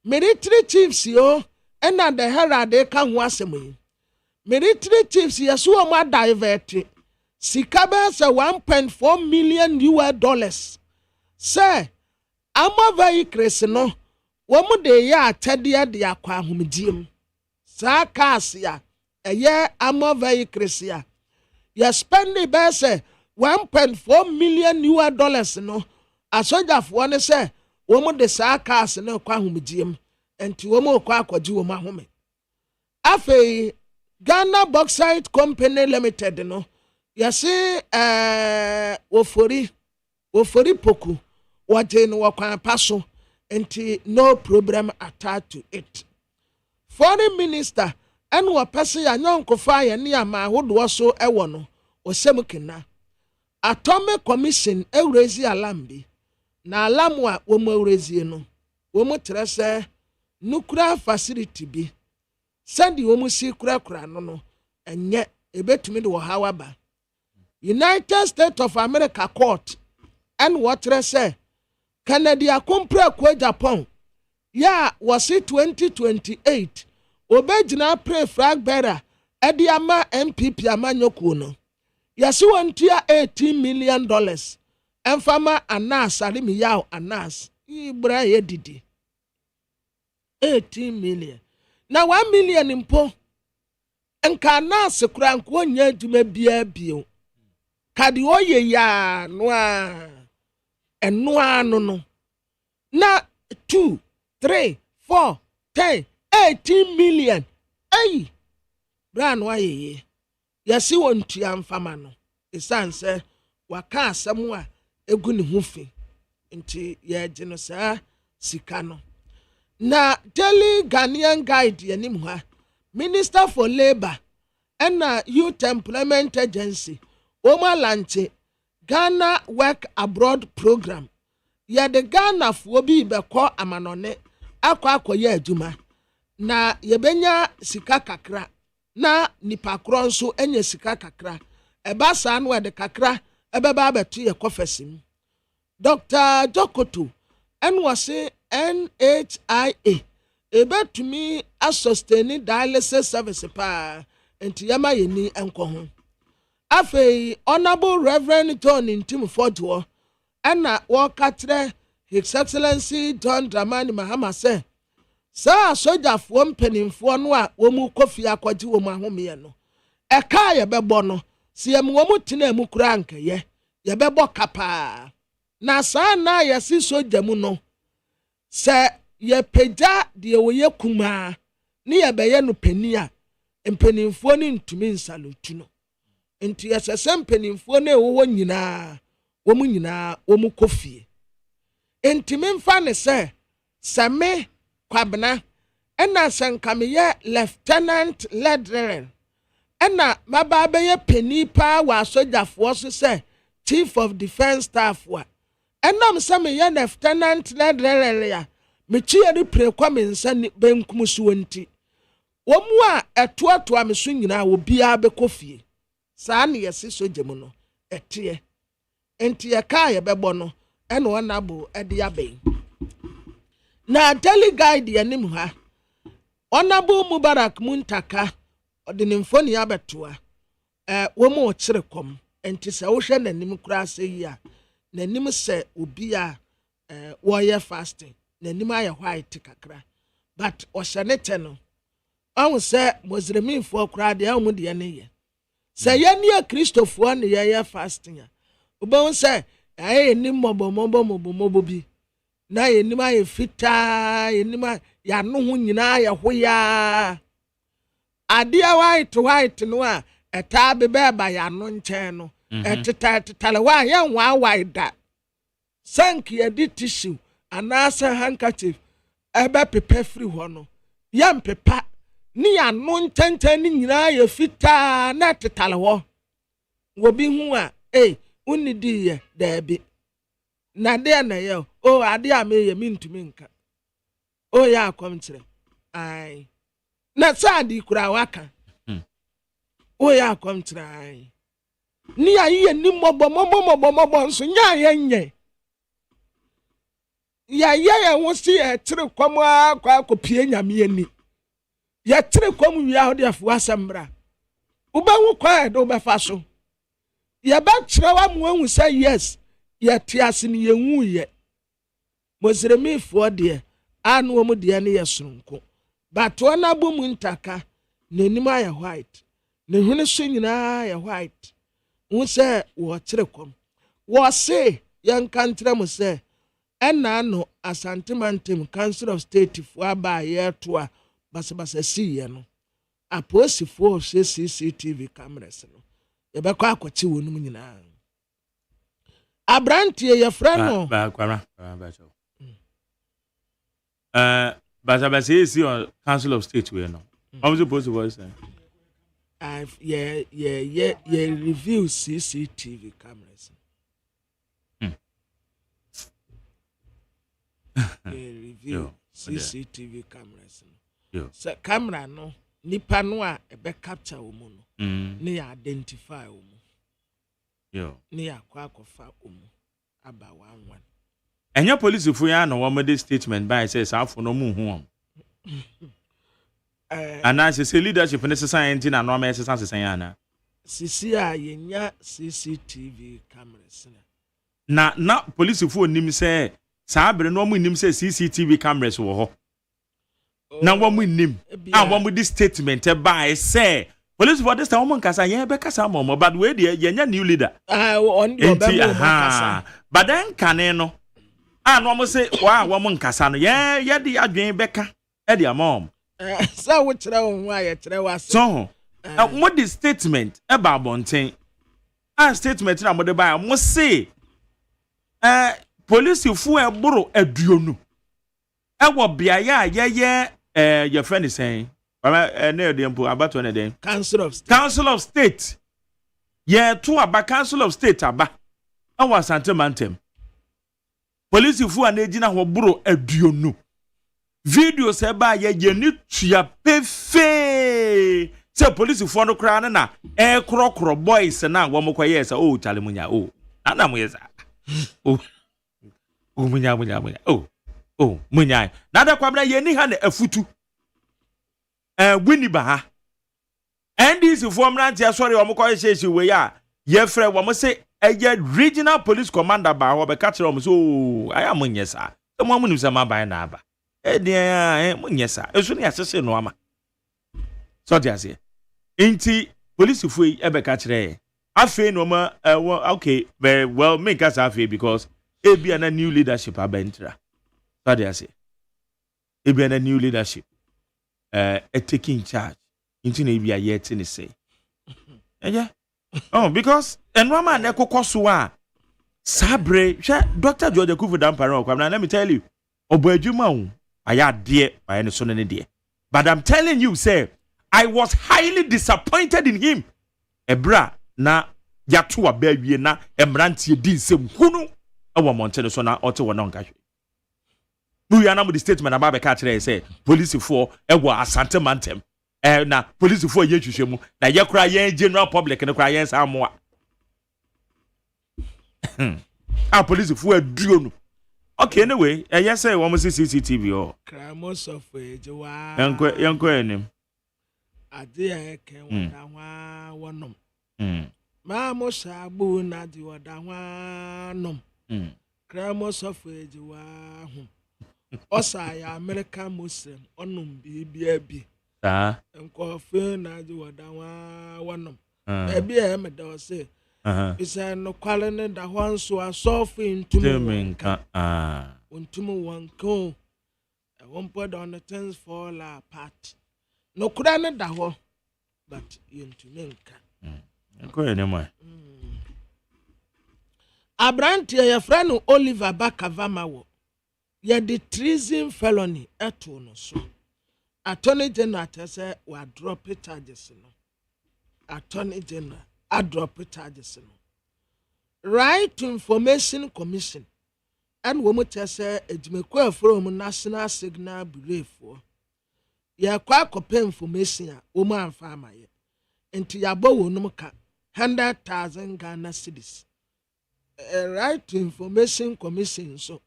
Military chiefs yo and the herald ka ho asem. Military chiefs yeso o divert Sikabe say $1.4 million. Say, ama vehicles no, womu de ya atede de akwa ahomdiem. Sa cars ya, eye ama vehicles ya. Ya spend be say $1.4 million no. Asojafo ne say, womu de sa cars no kwa ahomdiem. Enti womu kwa akwaji womu ahome. Afei, Ghana Bauxite Company Limited no. Yase wofori poku waje no wakwan paso enti no problem attached to it. Foreign minister and wa pese ya nyonkofa ya ne ama hodo so ewo no osem kina. Atomic Commission ewrezi alambi na alamu a wo ewrezi no wo mu trese nuclear facility bi sandi wo mu si kura no enye ebetumi de wo hawaba. United States of America court and what say Canada compare kwa Japan ya wasi 2028 obejina pre flag bearer edi ama MPP amanyoku no yasi wontia $18 million enfama anas alimi yaw anas ibra ye didi 18 million na 1 million mpo enka anas kura nko nya adwuma bia bio kadi oye ya noa no na 2 3 4 10 18 million ay brand wa ye yasi wontua mfama no esanse waka asem a egu ne hufi nti ye gino sa sika no na Daily Ghanaian Guide yanim ha Minister for Labor and Youth Employment Agency Oma Lanche Ghana Work Abroad Program. Ya de Ghana fobi beko amanone akwa akoye adwuma na yebenya sika kakra na nipa kro nso enye sika kakra eba sa no de kakra ebeba abeto ye kofesim. Dr. Jokoto enwase NHIA ebetumi a sustain dialysis service pa enti yama yeni enko ho. Afei, Honorable Reverend John Intim Fodwo, ɛna wɔka His Excellency John Dramani Mahama say saa sogyafoɔ mpanimfoɔ no a wɔn kɔfie akɔgye wɔn ahomeɛ no ɛka yɛbɛbɔ no si yɛm wɔn tena mu kura nkɛyɛ yɛbɛbɔ kapaa na saa na yɛsi sogya mu no sɛ yɛpagya deɛ wɔyɛ kumaa ne yɛbɛyɛ no pani a mpanimfoɔ no ntumi nsalutu no nti yɛsɛ sɛ mpanimfoɔ no ɛwɔ nyinaa wɔn kɔfie nti memfa ne sɛ sɛme kwabena ɛna sɛ nka meyɛ lieutenant ledrel ɛna maba bɛyɛ pani paa wɔ asogyafoɔ so sɛ chief of defense staff wa ɛnam sɛ meyɛ lieutenant ledrel ya mekyia ne pire kwa me nsa benkum so nti wɔn a ɛtoatoa me so nyinaa obiara bɛkɔ fie saa ne yɛse sogya mu no ɛteɛ nti yɛka yɛbɛbɔ no ɛna ɔnabo ɛde abɛn na daily guide yɛnim ha ɔnabo Mubarak Muntaka ɔde ne mfoni abɛtoa wɔn a ɔkyerɛ kɔm nti sɛ wohwɛ n'anim koraa sɛ yi a n'anim sɛ obi a wɔyɛ fasting n'anim ayɛ white kakra but ɔhyɛ ne kyɛ no ɔho sɛ Musliminfoɔ koraa deɛ ɔmo deɛ ne yɛ sɛ yɛne Kristofoɔ ne yɛyɛ fasting a wobɛhu sɛ ɛyɛ nim mɔbɔmɔbɔ bi na yɛnim ayɛ fitaa yɛnim yɛano ho nyinaa yɛ hoyaa adeɛ white no a ɛtaa bɛba yɛano nkyɛn no ɛtetale hɔ a yɛnwaawae da sank yɛde tissue anaasɛ handkerchief ɛbɛpepa firi hɔ no yɛmpepa ne yɛano nkyɛnkyɛn ne nyinaa yɛ fitaa na ɛtetale hɔ wɔbi hu a unidi ye daabi na de na ye ade a me ye mintumi nka ya akomkyere ai na saadi kura waka ya akomkyere ai ni ayi ni mobo nso nya ye nye ya wo si e kyere kwam akwa akopie nyame ani ya kyere kwam wi ahode afo asembra ubahu kwa do befa so yɛbɛkyerɛ wa mu sɛ yes yɛte ase ne yɛnwu yɛ Musliminfoɔ deɛ ano wɔn deɛ ne yɛ soronko but wɔn abo mu ntaka n'anim ayɛ white ne hwene so nyinaa yɛ white wo sɛ wɔkyerɛ kɔm wɔse yɛnka nkyerɛ mu sɛ ɛna no Asante Council of State foɔ aba yɛto a basabasa si yɛ no aposifoɔ hwɛ CCTV cameras no yɛbɛkɔ akɔkye wɔ nom nyinaa abrantie yɛfrɛ no but see on Council of State we no I'm supposed to voice yeah review CCTV cameras review CCTV cameras so camera no nipa no a ebe capture wo mu no ne ya identify wo mu ne ya kwa mu aba one enya police fu ya na wo made statement by say afo no mu hu am ana se leadership ne society na no ma society ana sisi a yenya CCTV cameras na police fu onim say saa bere no mu nim say CCTV cameras wo ho na wo mu nim and wo mu this statement by say police for this time wo nkasa ye be kasa mo but we dey yenya new leader on your kasa but then kane no and wo say wo mu nkasa no ye dey adwen beka e dey mom so wo kire wo ho aye kire wa so mo this statement e ba bonten and statement na mo dey buy mo say police fu e boro aduonu e wo biaya ye your friend is saying about Council of State. Yeah, to aba Council of State aba. I was Santimantem. Police fu anejina ho buro aduonu. Video se ba ye ni tua pefe. Se police fu no kra na krokro boys na wo mo kwaye se oh chale munya oh. Ana mo yesa. Oh. Oh munya. Oh, munyai. Nada kwabra ye ni ha na afutu. Wini ba ha. NDC form na ntia sorry o mo ko hyehyɛ we ya. Ye frɛ wo mo se a regional police commander ba ho be catch them so I am nyesa e mo amunum se ma ban na aba e dia mo nyesa e so ne asese no ama so dia se inti police fu e be catch re afi no ma okay very well make us afi because e be na new leadership abentra so dia se e be na new leadership taking charge inti na be a yet ni say yeah. Oh, because and one man ekokoso a sabre Dr. George Kufu Damparo kwam na let me tell you obadwuma wo aya de aya ne so ne de but I'm telling you say I was highly disappointed in him ebra na yato abawie na emrantie di nsem hunu ewo monte so na ote wo na nkahwe we are now the statement about the catch say police for ewo asante mantem na police for ye hwehwemu na ye kura ye general public ne kura ye samoa police for aduo no okay anyway yes say we must CCTV o cramos of ejewa yanko enim ade ya ken wada hwa wonom ma mo sabu na di wada hwa nom cramos of ejewa hu osa ya American Muslim onum bibia bi nkofe na di wada hwa wonom ebi e me da say isa no kwale ne da hwan so asofu ntumenka untumu wanko e wonpo da on things fall apart no kura ne da ho but ntumenka ko ene mo Abrantia ya frano Oliver Bakavamawo ya the treason felony eto no so attorney general say wa drop charges no attorney general a drop charges no right to information commission and wo mo say ejimeko from national signal bureau for ya kwa kope information a wo mo amfa amaye enti ya bo wo no ka 100,000 Ghana cedis right to information commission so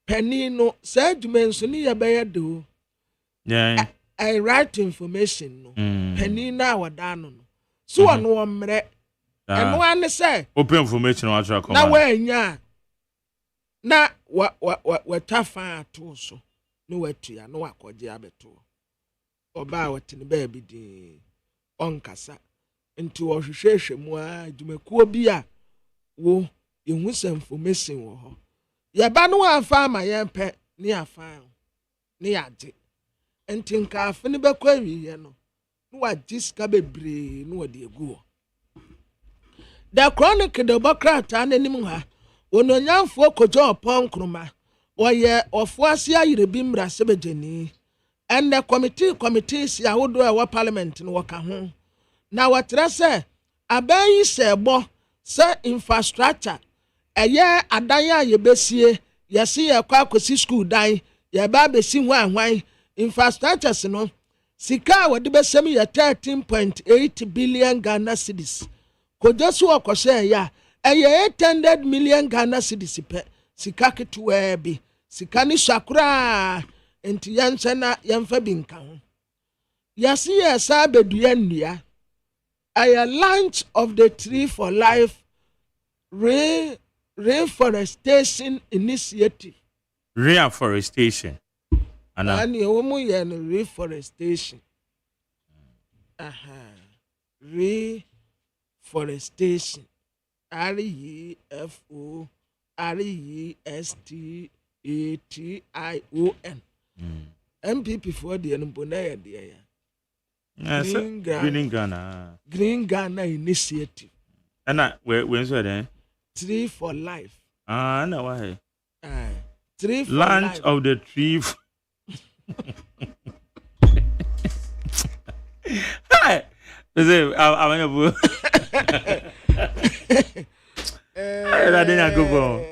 penny no say ejimento ni ya be do yeah I right information no penny na wadano no so ono omre eno ane say open information wa try come na wanya na wa tafa ato so no watua no wakoje abeto oba watene ba bi di onkasa nti wo hwehwehwe mu a dwumekuo bi a wo yehu some information wo ho ye ba no afa ma ye pe ni afa ni yaje nti nka afa ni bekwa wiye no no wa diska bebre no wa de egu the chronic the bokrata nanim ha ononyamfo kojo opon oye ofuase ayire bi mra sebejeni and the committees ya wodo e wa parliament no waka ho na watre se abayi sebo se infrastructure eye adan ya yebesie yesi ye kwa akosi school dan ye ba besi hwan infrastructures no sika wode besem ye 13.8 billion Ghana cedis kojosu okose ya eye 800 million Ghana cedis pe sika ketuwa bi sika ni shakura enti yansana yamfa binka ho yasi ye sa bedua nnua a launch of the Tree for Life reforestation initiative reforestation and you woman ye reforestation reforestation REFORESTATION MPP for the Mbonaya dear Green Ghana initiative and when so then Tree for Life no why Tree for Launch Life of the tree hi is it I didn't go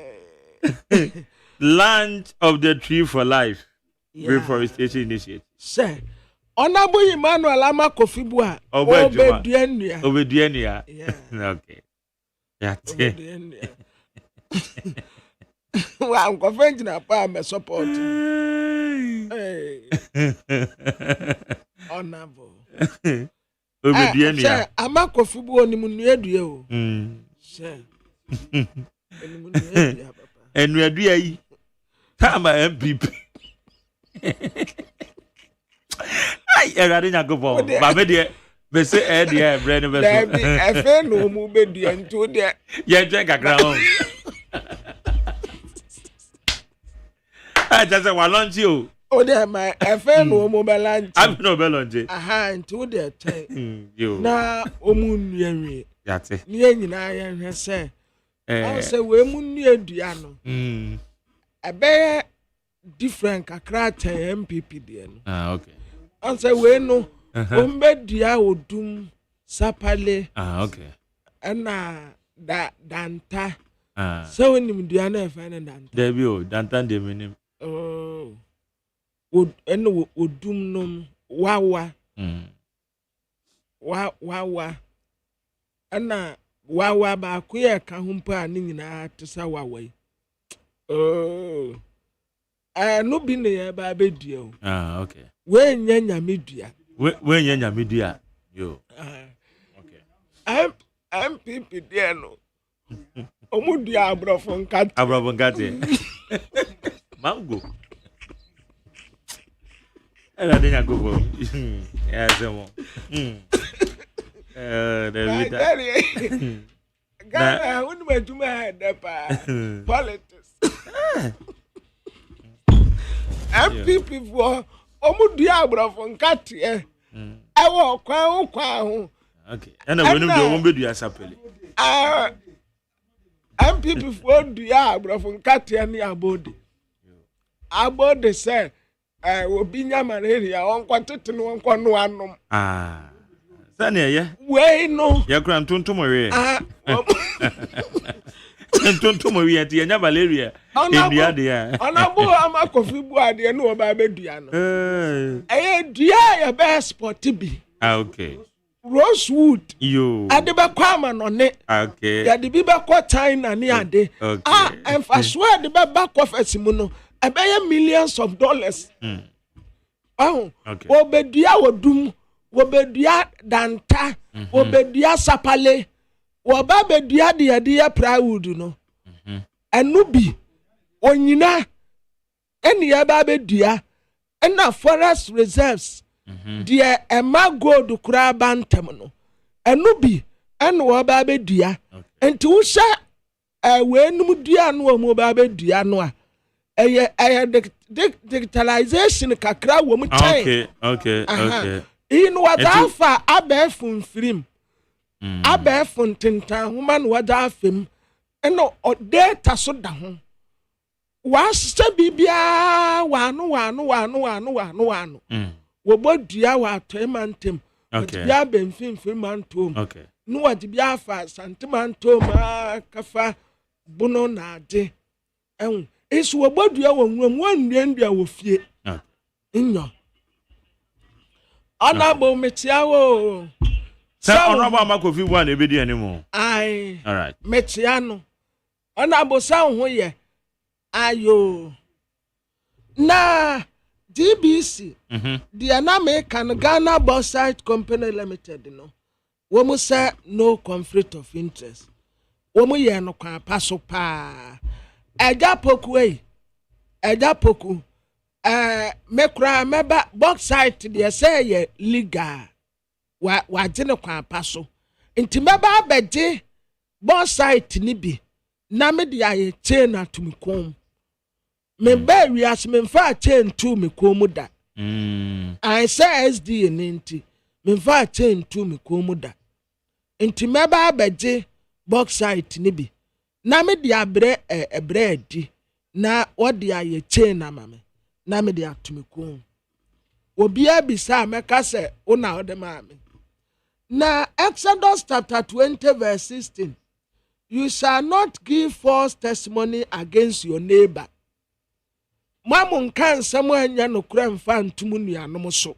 Launch of the Tree for Life reforestation initiative say Honorable Emmanuel Amakofibua Obeduenia okay yeah well I'm confident about my support Honorable Obeduenia Amakofibua ni munue due o say Enradua yi. Tama MPP. Ai, erade nyagobo. Ba me de be say e de bre ne be so. Efe no mu be dua nto de. Ye dwe kakra ho. Ah, just wa lunch o. O de ma efe no mu be lunch. Abi no be lunch. Aha, nto de ten. Yo. Na omu nua nwie. Yate. Ni nyina ye hwe se. I say we mu nua dua no. Ebe different kakra ten MPP de no. Ah, okay. I say we no ombe dua odum sapale. Ah, okay. Ana danta. Ah. So nim dua na efe na danta. Debi o, danta de minim. Oh. Eno odum nom wawa. Wawa. Ana wawa ba ko ye ka ho mpa ni nyina te sa wawa yi. Oh. No bi ne ye ba be dua o. Ah, okay. We nya nyame dua. We nya nyame dua. Yo. Okay. MPP there no. Omu dua abrofo nkate. Abrofo nkate. Mango. Ela denya gogo. Ya zemo. Ghana, when we do my politics. MPP for Omudiabra from Katia. I walk kwa. Okay. And I won't be do as a peli. MPP for Diabra from Katia near Body. Abode say, I will be Yamaria on quantity no one. Ah. Sanya ye? We no. Ya kran tonto mowe. Tonto mowe ati enya malaria. Endua de ya. Onabo ama kofi bu ade no oba bedua no. Dua ya be sport bi. Ah, okay. Rosewood. Yo. Ade be kwa ma no ne. Okay. Ya de bi be kwa China ni ade. Okay. Emfaso ade be back office mu no. Ebe millions of dollars. Okay. Obedua wodum. Wobedua danta, wobedua sapale, wobabedua de plywood no. Enu bi onyina eni ababedua ena forest reserves. De ema gold kura bantem no. Enu bi ena wobabedua. Enti wo sha we enum dua no wo babedua no a digitalization kakra wo mu time. Okay. In what alpha abefun film. Abefun tinta woman what afim. And no data so down. Was bibia wano. We both dia wa temantim. Okay. Ya ben film man tom. Okay. No what bia fa santimanto ma kafa bono na de. Is we both dia won nwa wo fie. Inyo. Honorable Metiawo. Sir, Honorable Makofi one ebedi anymore. Aye. All right. Metiano. Honorable Sound Hoye. Ayo. Na DBC. The American Ghana Bauxite Company Limited, no. Womu say no conflict of interest. Womu ye no kwa paso pa. Eja poku. Mekura meba bauxite de say ye legal wa jene kwa paso nti meba abeje bauxite ni bi na me de aye chain atumikom me ba wias me fa chain tu me komu da I say SD nti me fa chain tu me komu da nti meba abeje bauxite ni bi na me de abre adi na odi aye chain amame na me de atumiko obia bisa meka se una ode maame na Exodus chapter 20 verse 16 you shall not give false testimony against your neighbor mamun kan samu anya no kura mfa ntumu nuanom so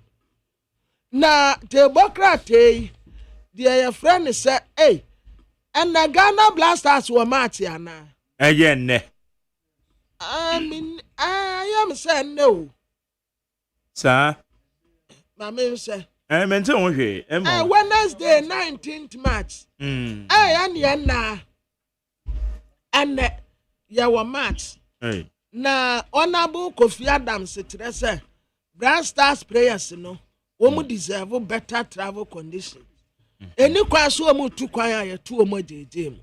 na tebokrate dia your friend say hey and na Ghana Blasters were match ana ne I am saying no. Sir? Mamma say. Mention Wednesday, 19th March. I am na. and ya wa match na honorable Kofi Adams tire say Grand Stars players no wo mu deserve better travel conditions eni kwa so mu tu kwan ya tu omo jeje mu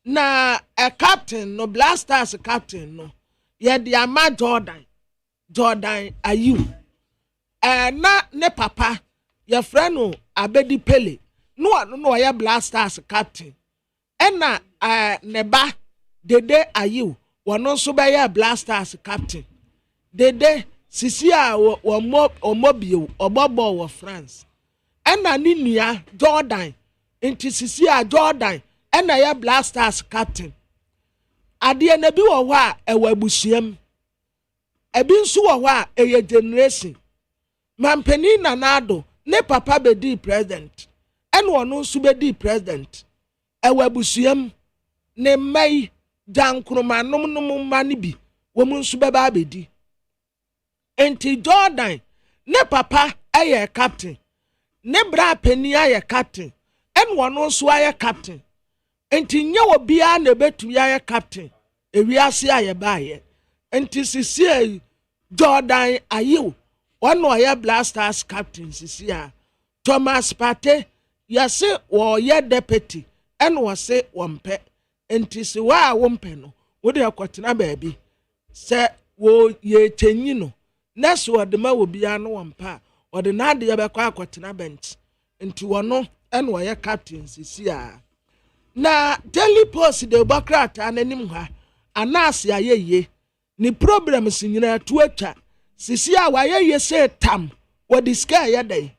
na a captain no Blasters captain no ye de ama Jordan Ayu na ne papa ye friend no Abedi Pele no ya Blasters captain ena ne ba Dede Ayu wono so be ya Blasters captain Dede sisi a wo mobile obobo wo France ena ni nua Jordan enti sisi a Jordan ena ya Blasters captain ade na bi wo ho a ewa abusuam ebi nso wo ho a eye generation mampani na nado ne papa be di president ena wono nso be di president ewa abusuam ne mai jankroma nom mani bi wo mu nso be ba bedi enti Jordan ne papa aye captain ne bra pani aye captain en wono nso aye captain enti nye obia na betumi aye captain ewiase aye baaye enti sisi Jordan Ayew ono aye Blasters captain sisi a Thomas Partey yase wo ye deputy en wo se wompe enti si wa wompe no wo de akotena baabi se wo ye tenyi no next word ma wo bia no wompa o de na de be kwa akotena bench enti wono en wo ye captain sisi a na Daily Post de Bokrata ananim ha anase ayeye ni problem sinyina tu atwa sisi a wayeye say tam wo diska ye dey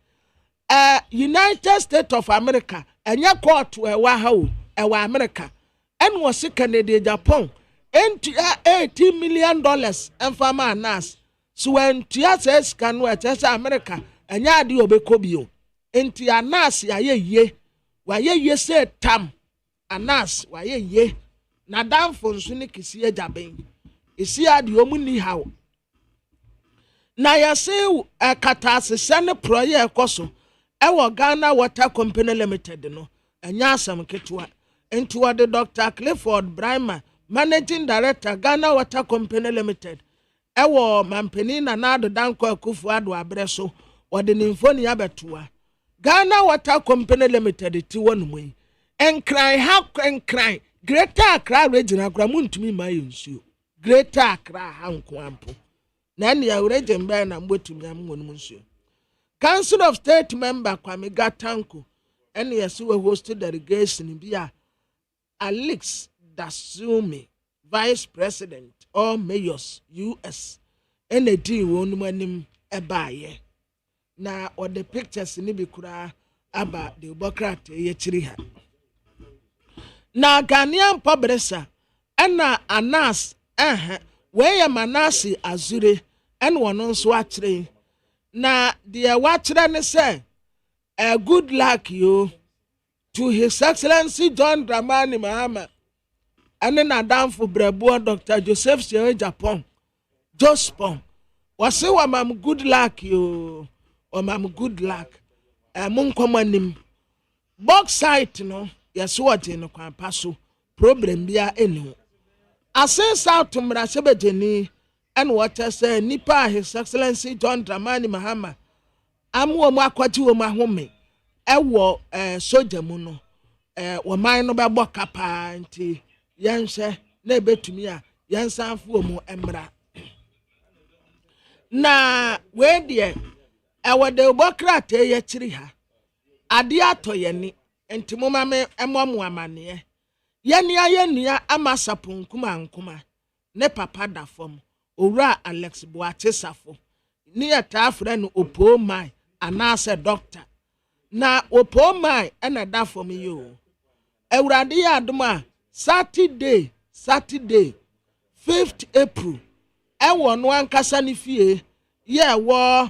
United States of America enya court wa ha o wa America en wo se Canada Japan enti $18 million enfama anas so when tia scan we tesa America enya ade obekobio enti anase ayeye wayeye say tam anas wayeye na danfo nso ne kisi ajaben esi ade omuni hawo na yase kata asese ne proye ekoso ewo Ghana Water Company Limited no enya asam ketwa enti wode Dr. Clifford Brima Managing Director Ghana Water Company Limited ewo mampeni na nado danko akufu ado abreso wode nimfoni abetoa Ghana Water Company Limited ti wonu yi enkran ha enkran Greater Accra region akra muntumi mayo nsuo Greater Accra ha nko ampo na ne ya region ba na mbotumi amwonu nsuo Council of State member Kwame Gatanko ene yesi we hosted delegation bia Alex Dasumi Vice President or Mayors US ene di wonu manim ebaaye na or the pictures ni bi kura aba de Bokrata ye chiri ha na Ghanaian Pobresa ena Anas weye Manasi Azure en wono nso akire na de wachire ne say good luck you to His Excellency John Dramani Mahama ene na danfo brebo Dr. Joseph Sierra Japan Jospon wase wa mam good luck you o mam good luck mun komanim box site no yes what in kwan paso problem bia enu asen south mra sebejeni and what say nipa His Excellency John Dramani Mahama amwo mu akwati wo mahome ewo soja mu no wo man no be boka pa nti yenhye na ebetumi a yensanfo mu emra na we de ewo de Bokrata ye chiri ha ade atoyeni enti moma me emomu amane yenia amasapunkuma nkuma ne papa da fom owura Alex Boache Safo ni ata afra no opomai anase doctor na opomai ena da fom yo ewurade ya adoma Saturday 5th April ewo no ankasa ne fie ye wo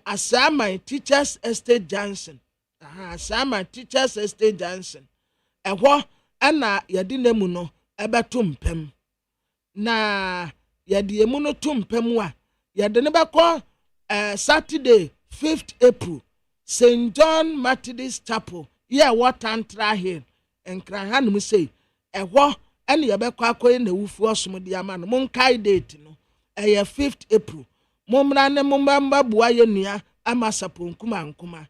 Asama Teachers Estate Johnson Asama Teachers Estate Johnson eho ana yadi nemu no ebeto mpem na yadi emu no to mpem a yadi ne beko Saturday 5th April St. John Methodist Chapel ye watantra hill enkran hanum sei ehwo ene ye bekọ akoye na wufu osom de ama no monkai date no 5th April momra ne momba bua ye nua ama saponkuma nkuma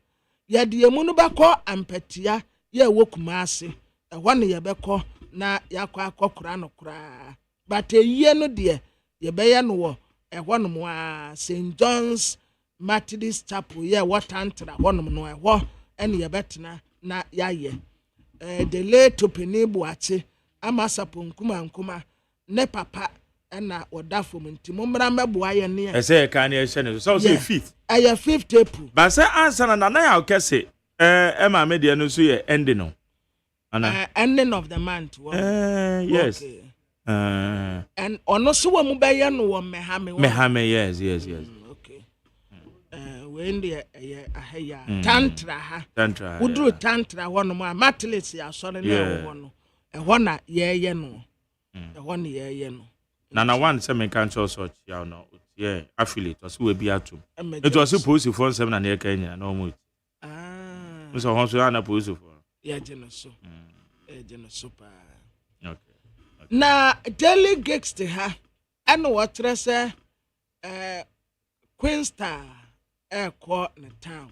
ye de emu no bekọ ampatia ye wokuma ase ehwo ne ye bekọ na yakọ akọkora no kora but eyiye no de ye beye no wo ehwo no mo a St John's Methodist Chapel ye watantra honom no ehwo ene ye betena na yaye the late Openi Buache ama saponkuma ne papa na odafo menti momra meboa ye ne ese ka na ehye ne so say 5th 5th April ba say answer na ya okese ma me de no so ye ending no ana ending of the month yes okay. And ono so wo mu be ye no wo mehame yes okay when the ahaya tantra udru tantra hono ma matlet ya sore na wo no ehwo na ye no ehwo na ye no na one say me can cho so ya no yeah affiliate so we be atum it was supposed to for 7 na ye ka nyina na omo so ho so na supposed for ya jeno so jeno super okay na daily gigs te ha ana wotre se Queenstown ekọ na town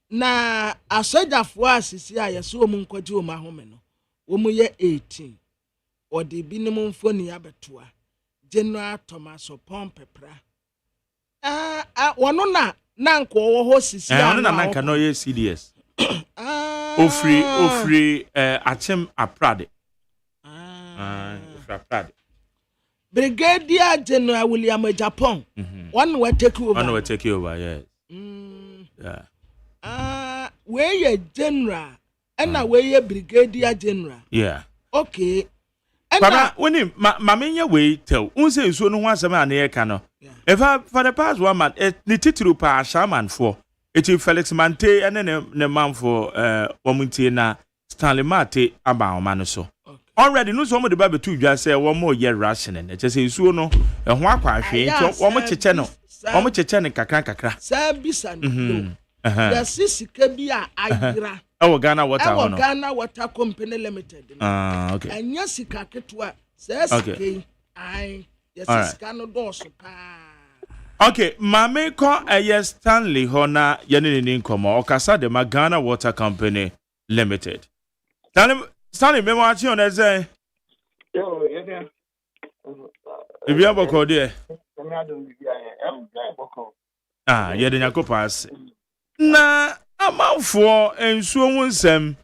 na asojafo asisi a yeso omu nkwaji omu ahome no omu ye 18 odi binim mfoni abetoa General Thomas Pompepra wono na nko wo ho sisi a na nka no ye CDS ofri achem aprade aprade Brigadier General William Japan one will take over yes yeah where ye general and where ye brigadier general yeah okay Baba when ma menya we tell unse nsuo no ho asem a na ye ka no if for the past 1 month ni titiri pa shaman for eti Felix Mante ene ne man for womuntie na Stanley Mate aba o man so already no so mo de ba betu dwa say wo mo ye ration ne che say nsuo no ho akwa ahwe nti wo mo cheche no wo mo cheche ne kakra sabisa no ya sisika bi a agira ewo Ghana Water no Ghana Water Company Limited okay anya sika ketwa sisika ai ya sisika no do so pa okay mame ko Stanley Hona yene ni nkomo okasa de Ghana Water Company Limited Stanley me wa chi on eze yo yeah bibi aboko de yede nyakopas na amanfo ensuo hu nsem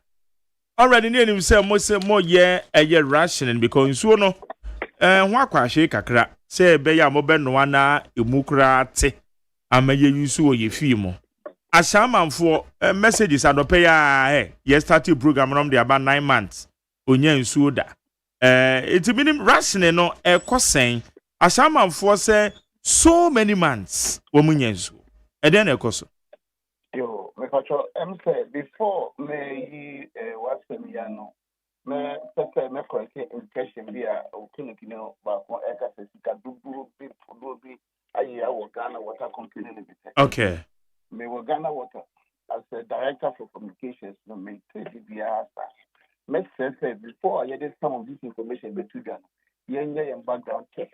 already ne nim say mo ye ration because nsuo no ho akwahwe kakra say be ya mo be no na emukra te amaye nsuo ye fi mo ashamanfo messages adope ya ye started program from the about 9 months onya nsuo da it meaning ration no ekosen ashamanfo say so many months wo munya nsuo then ekoso yo me facho say before me what me ya no me say me correct impression bi a clinic no ba ko eka se sika dubu bi ayi awo Ghana Water Company Limited. Okay. Me wo Ghana Water as a director for communications no me TDBR. Me say before I get some of this information be to Ghana. Yen background check.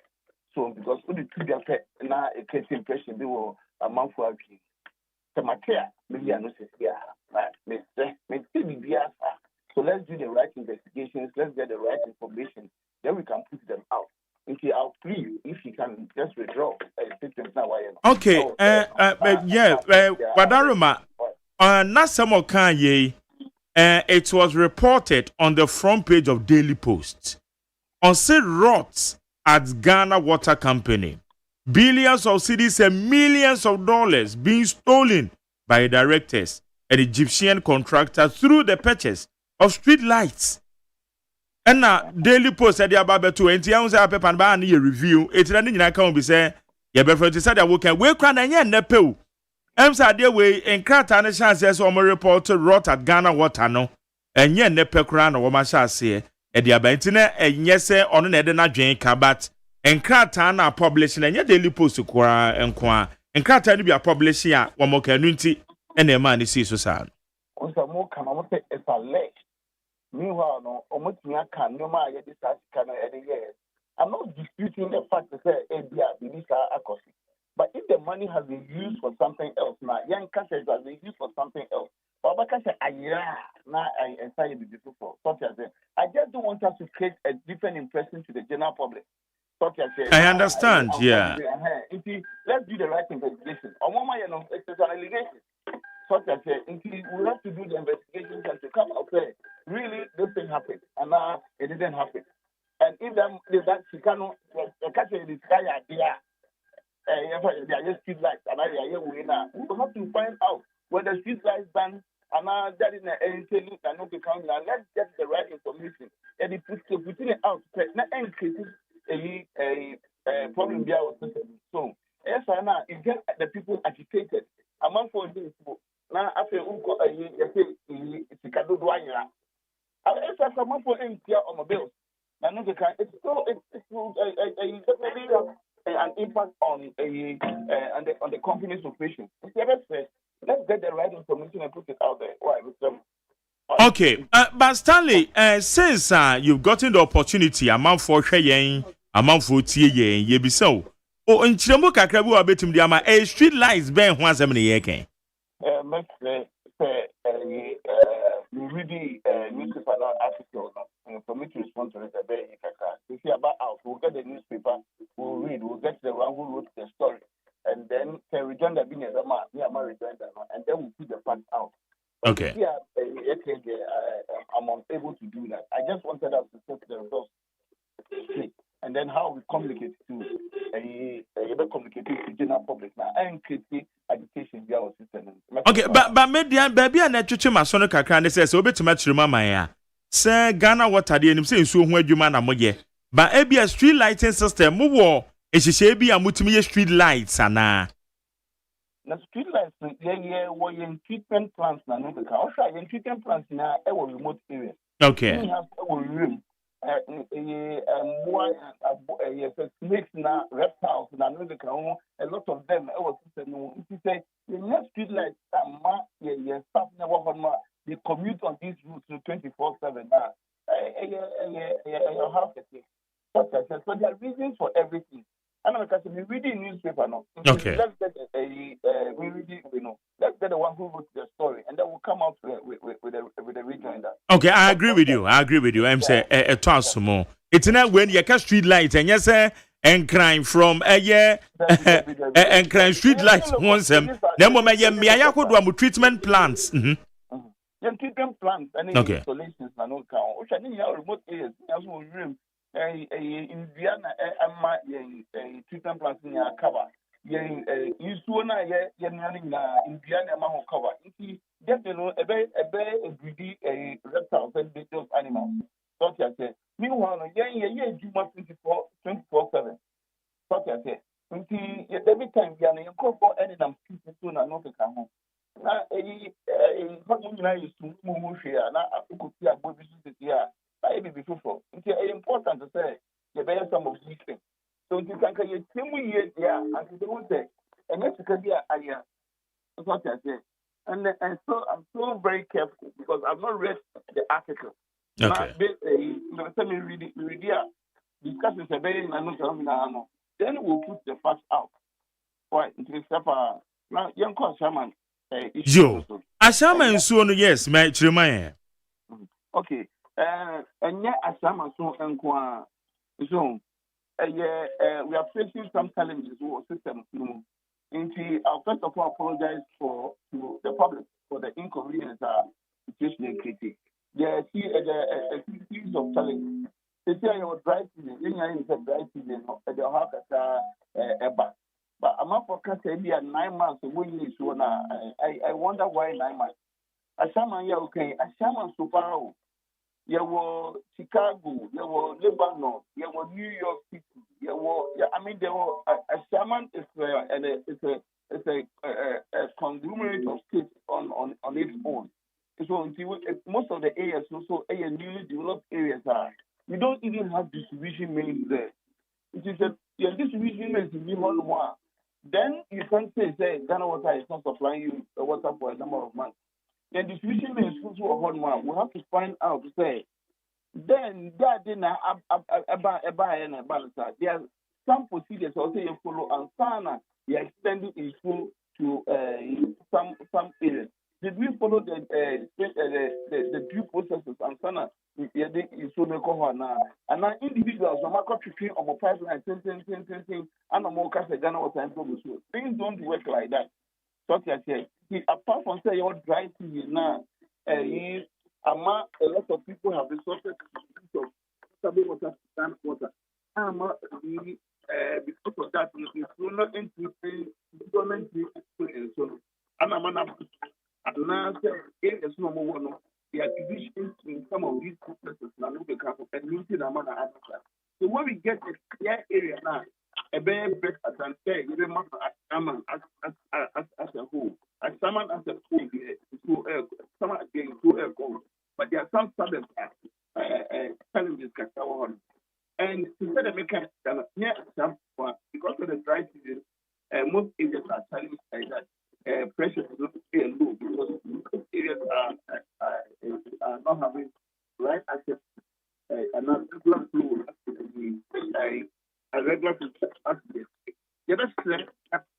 So because all the two that na a case impression they were a month for a week. Tamatea, maybe I know say me TDBR. So let's do the right investigations, let's get the right information, then we can put them out. Okay, I'll plead if you can just withdraw statements now. Okay, Wadaruma, Nasamo Kanye, it was reported on the front page of Daily Post on said rots at Ghana Water Company, billions of cedis and millions of dollars being stolen by directors and Egyptian contractors through the purchase of street lights. And now Daily Post said about 20 ounce a paper and ban a review. It's running in account be say, yeah, but for the said that we can work on and nepo. Say there way in Kratana chances on my report wrote at Ghana Water no, and yen nepe crown or my shall say, and the abentine and yes, on an Edna Jane Cabat, and Kratana publishing and your Daily Post to qua and qua, and Kratana be a publisher, one more community, and their money sees so sad. Also, more come on, it's alleged. Meanwhile, no, almost can no matter this can any year. I'm not disputing the fact that these are costly. But if the money has been used for something else, now young cash has been used for something else. But I say, now I say the before. Such as I just don't want us to create a different impression to the general public. Such as I understand, yeah. Let's do the right investigation. It's an allegation. Such as we have to do the investigations and to come out there. Really, this thing happened, and now it didn't happen. And if that she cannot, the catch is sky idea. They are just street lights, and we have to find out whether street lights ban and now that is anything that not become. Now let's get the right information and if putting it out, not increases a problem there was so. Yes, and now it gets the people agitated. Among for this, now after it's for on my bills. And it's still definitely an impact on the company's operation. Let's get the right information and put it out there. Why? Okay, but Stanley, since you've gotten the opportunity, amount for sharing, amount for tea, ye be so. Oh, in Chiramo Kakrabu, I bet him the ama a street lights ben once a minute. We read the newspaper article for me to respond to it. If you about out, we'll get the newspaper, we'll read, we'll get the one who wrote the story, and then can return the business, and then we'll put the facts out. Okay. Yeah, I'm unable to do that. I just wanted us to set the results straight, and then how we communicate to communicate to general public now and create education via our system. Okay, but media baby and natural masono kakra says so bit much remember ya. Sir Ghana water the name say so when you man amoye. But a be a street lighting system mo wo e hye bi amutumi street lights ana. Na street lights we in treatment plants na no be ka. Also in treatment plants na e wo remote areas. Okay. We have room snakes na reptiles na no be ka. A lot of them e wo no if you say the next street lights staff never they commute on these routes 24/7 now. How to say? So there are reasons for everything. And because we read the newspaper now. Okay. Let's get let's get the one who wrote the story, and then we'll come out with a rejoinder. Okay, I agree with you. I'm say a toss more. It's not when you catch street lights and yes and crime from and crime street lights once them. Then when me I treatment plants. Treatment plants and installations na no count. Which I think remote areas as we room in Vienna treatment plants in your cover. You soon in Vienna ma cover. If get a very greedy reptiles and those animals. Such as meanwhile, do 24/7. Such as every time you go for any number of soon and not to come home. Now, is to move here. Now, I could see a good business here. It's important to say the better some of these things. So, you can get 10 years here, and they will say, and that's because I am. What I say. And so I'm so very careful because I've not read the article. Okay. Let me read it. Discuss it very then we'll put the facts out. Why? Now, young Shaman. Yo, Asama and so on, yes, my Chirmaya. Okay. And yet, Asama so and so. We are facing some challenges with our system. I'll first of all apologize to the public for the inconvenience situation in created. There are a series of challenges. They say your dry season, then you dry season, and you have a but I'm not for 9 months. I wonder why 9 months. Asama ya okay. Asama Suparo. You were Chicago. You were Lebanon. You were New York City. You were. I mean, there were. Asama is a conglomerate of states on its own. So most of the areas also newly developed areas are. We don't even have distribution mains there. It is your distribution mains in one. Then you can't say Ghana Water is not supplying you the water for a number of months. the distribution is also a hard one. We have to find out, say, then that dinner about balance. There are some procedures also you follow, and sana you extending in full to some areas. Did we follow the due processes and sana is so now? And now individuals are not treating on a pipeline, and a more cast a Ghana was time. Things don't work like that. So I say, apart from say your dry season now, a lot of people have resorted to potable water, stand water. Because of that, it's not into government experience. So, I'm now saying, there's no more one. The acquisitions in some of these processes now look at and limited amount of answer. So when we get a clear area now, a very better than say, you remember as a whole, as someone as a whole, someone again to a goal. But there are some sudden challenges can go on. And instead of making because of the dry season, most areas are challenged like that. Pressure is not low because most areas are not having right access and not regular flow a regular access. The other strength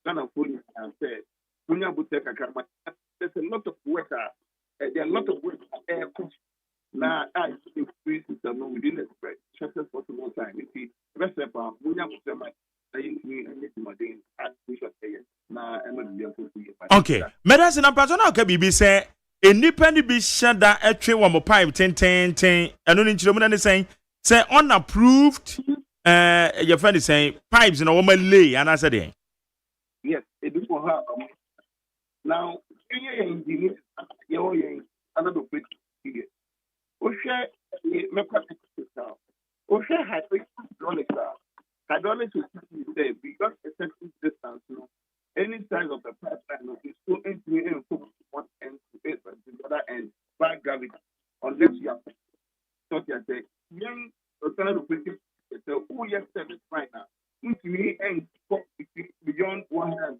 Ghana phone and say, there's a lot of work. There are a lot of work now. I increase system within the shortest possible time. You see, the rest of them, okay, medicine and personal can be say a nippany be shut that a tree one more pipe 10 and only children saying say unapproved your friend is saying pipes in a woman lay and I said yes, it is for her. Now another quick figure. Osha hydraulics is there because a certain distance, any size of the pipeline is so into and from one end to it, but the other end by gravity, unless you have so you say, young alternative quick, oh yes, service right now, which we end beyond 100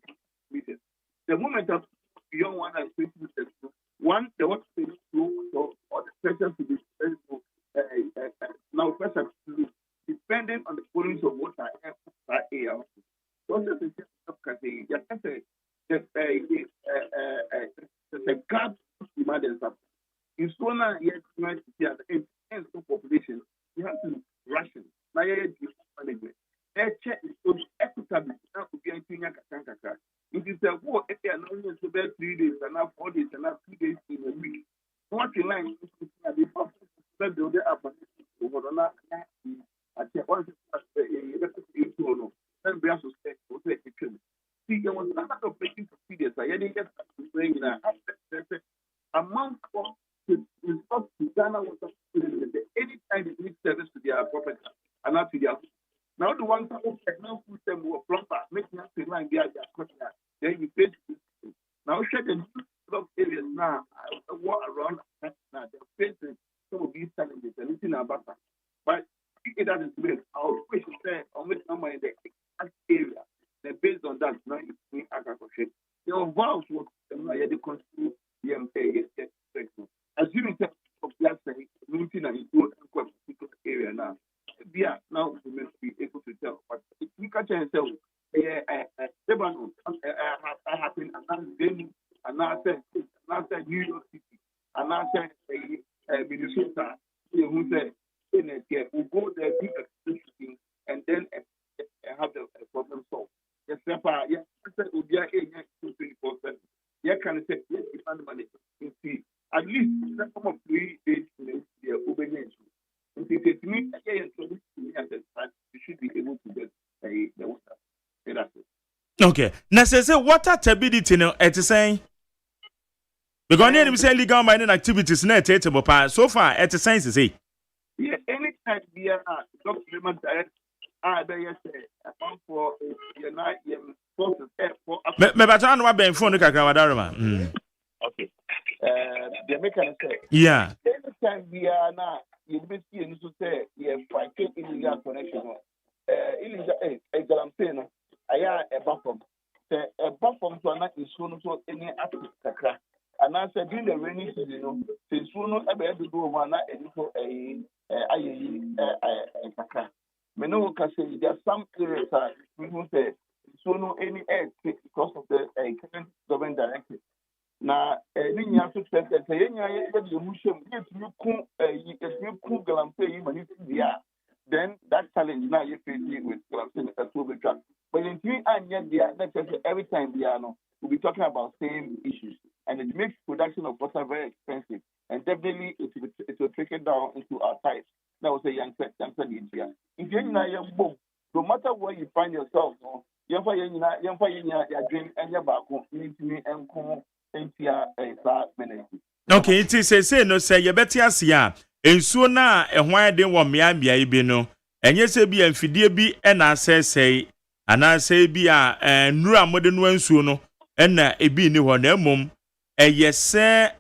meters. The moment of beyond 120 meters, one, the water is slow, or the pressure to be very low. Now, pressure depending on the volumes of water per air. So, this is the gap demand and supply. In Sona, yet, the intense population, you have to ration. Now, management. Their check is so equitable. Now, we are in Kaka. It is a war if they are not going to bed 3 days and now 4 days and now 2 days in a week. What you like is to be able to do the up over at the one then we have to stay for the kitchen. See, there was a lot of making procedures. I didn't get saying that among the response to Ghana was any time they need service to their property and not to their. Now the ones who now put them were proper, making us feel like they are their. Then you face this. Now share the new areas now walk around now they're facing some of these challenges and it's in our back. But it doesn't make our question say on which number in the exact area. Then based on that, now it's agriculture. Your vows was the control assuming that of that meeting and into a particular area now. Yeah, now we must be able to tell. But if we catch and tell, Lebanon, I happen and I said New York City, and I said Minnesota, who said we'll go there, do execution, and then have the problem solved. Yes, yes, I said we'll be 24/7. Yeah, can say yes, we find money. You see, at least some of 3 days in the obedience. If it means you should be able to get the water. That's it. Okay. Now say water stability no it is saying because you say legal mining activities na it so far it is saying say yeah anytime we are document direct there for forces for me ba try no ba phone kakra wadaroma okay the mechanic say yeah anytime we are now you be see any so say fight illegal connection illegal exam saying aya a buffer so not is so any aspect kakra and I said during the rainy season, you know, since we know about to go one and for a kaka. Me know say there are some areas that we will say so no any air because of the current government directive. Na ni nya so say say nya ye the musham get you ku galamse yi mani dia, then that challenge now you face with galamse at over track. But in three and yet every time we'll be talking about same issues, and it makes production of water very expensive, and definitely it will trickle down into our pipes. That was a young India. If you're in a boom, no matter where you find yourself, you're dream and your back need to and come into okay, it is say no say you better asia. Ensuo na ehwan den wo mmea ibe no. Enye se bi amfidie bi na asese ana se bi a nura mode no ensuo no na ebi ni ho na mom eyese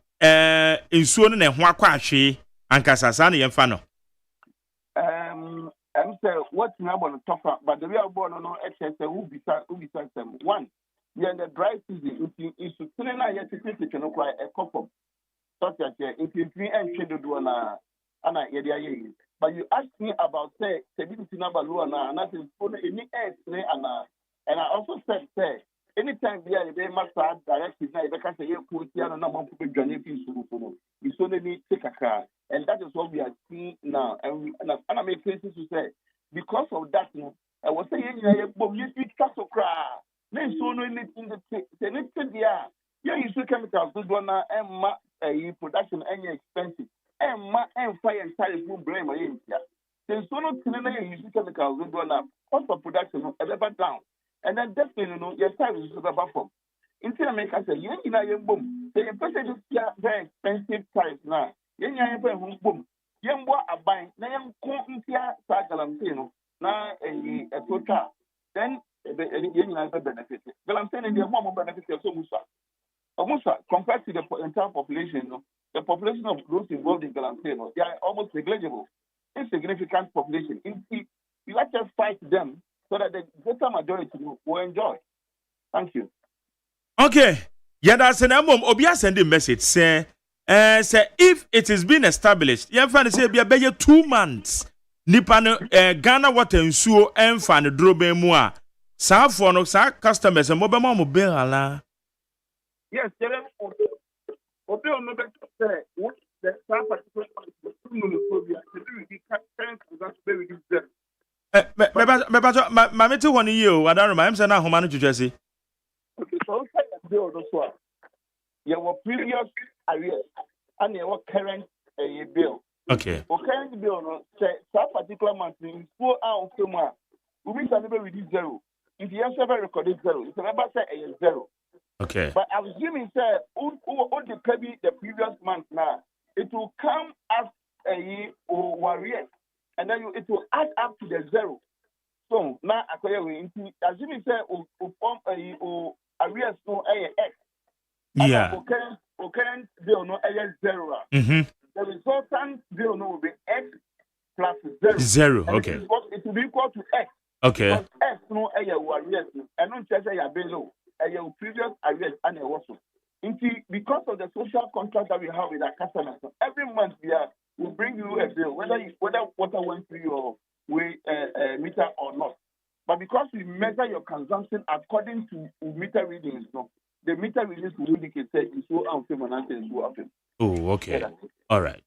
ensuo no na ho akwa ahwe ankasasa na yemfa no. I'm saying what you have on the top, but the real born no excess who be some one. We are in the dry season. If you turn out yet to take a cry a couple, such as if you drink and shade the do na but you ask me about say stability number low and that is for any and I also said say anytime we are the master directive now because you put here no number people journey so you so need take a car, and that is what we are seeing now, and I make cases to say because of that I was saying you speak so cry then so no anything the next year you see chemicals good one and production any expensive and fire and tire food blame since so no you see chemicals good one cost of production ever down. And then definitely, your time is about from. Until America say, you know, boom. The person is very expensive price now. You know, boom. You know, a buying. Now you come here, Galamsino. Now a total. Then you know, benefit. Galamsino and the more benefit of almost compared to the entire population. The population of those involved in Galamsino, they are almost negligible. Insignificant population. You have to fight them. So that the greater majority will enjoy. Thank you. Okay. Yeah, that's an mom. Obia send a message. Say if it is been established, you find say be 2 months. Nipano Ghana water nsuo emfa ne drobe mu a. Sa for no sa customers mo be mo be ala. Yes, there are obi on no be say what the particular monophobia to be current that very different. Me to one you, I don't remember. I'm saying now, Homanu Jesse. Okay, so bill also. You were previous arrears and you were current bill. Okay. For current bill, no, say that particular month in 4 hours somewhere. We will never reduce zero. If you have ever recorded zero, it's never say a zero. Okay. But I was assuming, sir, who the previous month now, it will come as a warrior. And then it will add up to the zero. So now, assuming say form arrears no X. Yeah. Current bill no zero. Mm-hmm. The resultant bill no will be X plus zero. Okay. It will be equal to X. Okay. Because X no arrears and not just below previous arrears and also. Because of the social contract that we have with our customers, every month we'll bring you a bill, whether water went through your meter or not. But because we measure your consumption according to meter readings, the meter readings will indicate that it's so unfair and so often. Oh, okay. All right.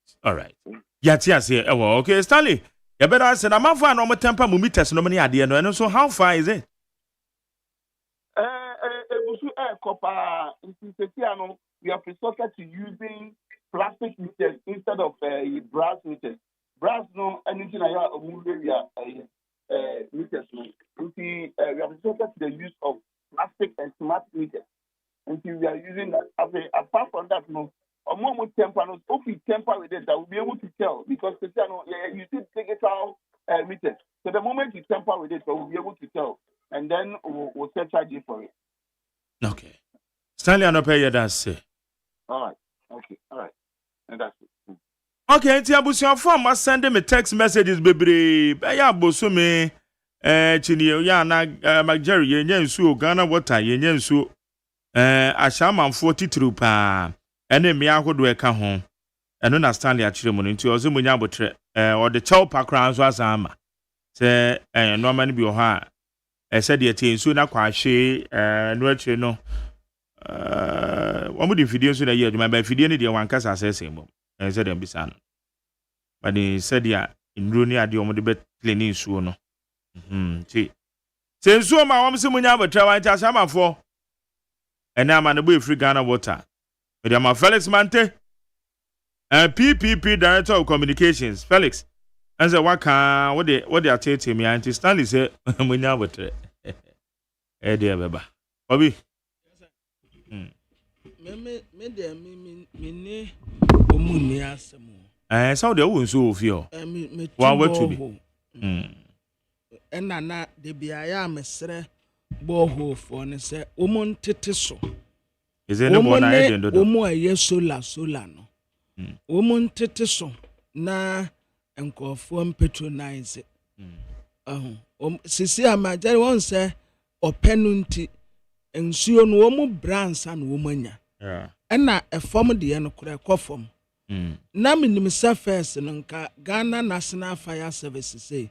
Yes. Okay, Stanley. You better say, I'm not fine on my temper meters, no many idea. And so, how far is it? We are resorted to using plastic meters instead of brass meters. Brass no anything we are meters. We have resorted to the use of plastic and smart meters. And we are using that. Apart from that, if we temper with it, that we'll be able to tell because you see digital meters. So the moment you temper with it, we'll be able to tell, and then we'll charge you for it. Okay. Stanley, I don't pay you that say. All right. Okay. All right. And that's it. Okay, Tiabusia form must send me text messages, baby. Baya bosume chini ya na Jerry yenye nsu Ghana water yenye nsu ashama 40 pa. ene me ahodo e ka ho eno na Stanley akire mu nti ozo munya abotre o de chew pakra nso asama se no ma ne bi ho a said the nsuo na kwa hwe no akire no wo mu di fidie nso na ye adwuma ba fidie ne de wankasa asese mbom said dem bisa no but they said ya nro ni ade wo de be clean nsuo no ti se nsuo ma wo se munya abotre wan ta samafo ena ama ne bo free Ghana water with am Felix Mante PPP Director of Communications Felix and say what they are telling me and Stanley say munya abotre dia beba obi me de me ni omuni asemo so de wo nso ofio wa watu bi na de bia ya mesre boho fo ne se omon tete so is no more na e do omo aye solar no omon tete so na enkofo patronize sisi amajari won se openu nti ensuo no omo brands an wo manya na efom de no kura ekofom na minim se first no nka Ghana National Fire Service say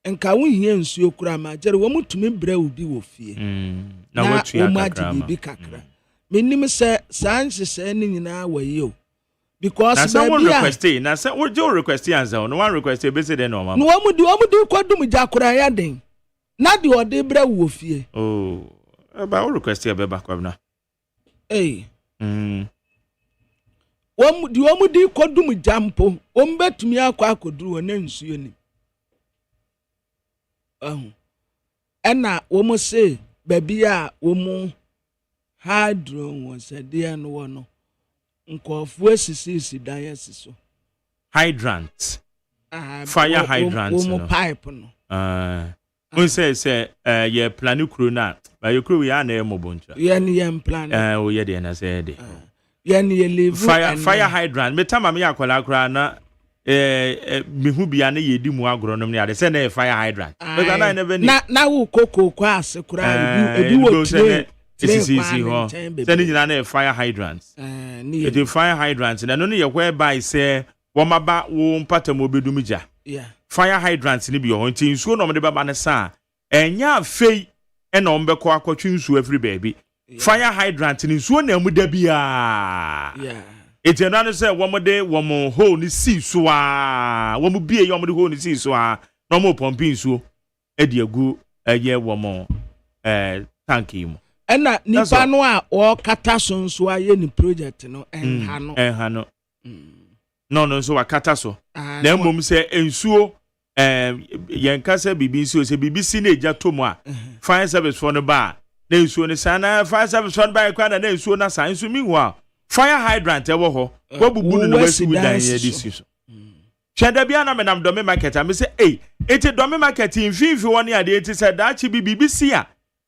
nka wo hie ensuo kura amajari wo mutumi bra ubi wo fie na watu ya kakra bi kakra minim se sanse se ni nyina wayi o because na someone requested na say what you request answer no one requested be say no mama no omudi kwadum jakura ya den na de ode bra wo fie ba o request ya be ba kwabna omudi kwadum jampo ombetumi akwa akoduru na nsuo ni ena womo say baby a womo hydro won se de no wono nkofu asisi dan yasiso hydrant fire hydrant no pipe no we say ye plan kru na ba ye kru ya na e moboncha ye ni ye plan o ye de na say de ye ni ye live fire hydrant metama me akola kra na mihu bia na ye di mu agoro no ade say na fire hydrant na wo kokoko ase kra ebi wo tire see ho say ni na fire hydrants the fire hydrants na no ye whereby say wo maba wo mpatam obedum gya fire hydrants ni bi ho nti nsuo no mde baba ne sa enya afei na ombekọ akwatwe nsuo every baby fire hydrant ni nsuo na amuda bia etiana no say wo mde wo mo hole ni si so a wo mo bie yo mde hole ni si so a no mo pompi nsuo edi agu ye wo mo tanki mo ena nipa no a o kata so nso aye ni project no enha no no so akata so na mmom se ensuo yenka se bibi nsuo se bibi si na eja tomu a fire service for no ba na ensuo ne sana fire service for ba kwa na ensuo na sa ensuo mi ho fire hydrant ewo ho wo bubu no wasi widan ye disi so cheda bia na menam dome market am se eti dome market in fifi woni ade eti se da chi bibi si a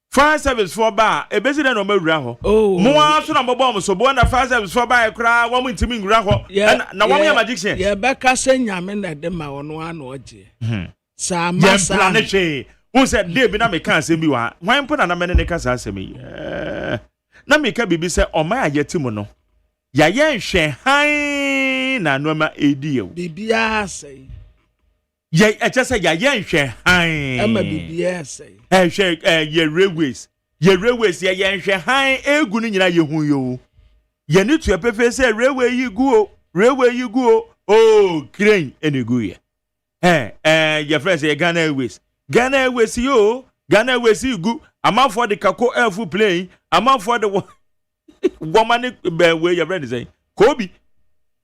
fire service for ba ebezi na no mawura ho mo aso na mbobom so bo na fire service for ba ekra wo mo ntimi ngura ho na wo mo ya magician ye beka se nyame na de ma wono ana oje sa masa ye plan che who said dey bi na me kan asem bi wa hwan po na me ne ka sa asem yi na me ka bibi se o ma ayeti mu no ya ye nhwe han na no ma edi ewu bibia sei ye eche se ya ye nhwe han ama bibia sei ye railways ye nhwe han egu ni nyina ye hu yo ye ni tu epefe se railway yi gu o crane enegu ye ye friends ye Ghana Airways yo Ghana Airways gu amount for the kako airful plane amount for the woman be we your friend say Kobi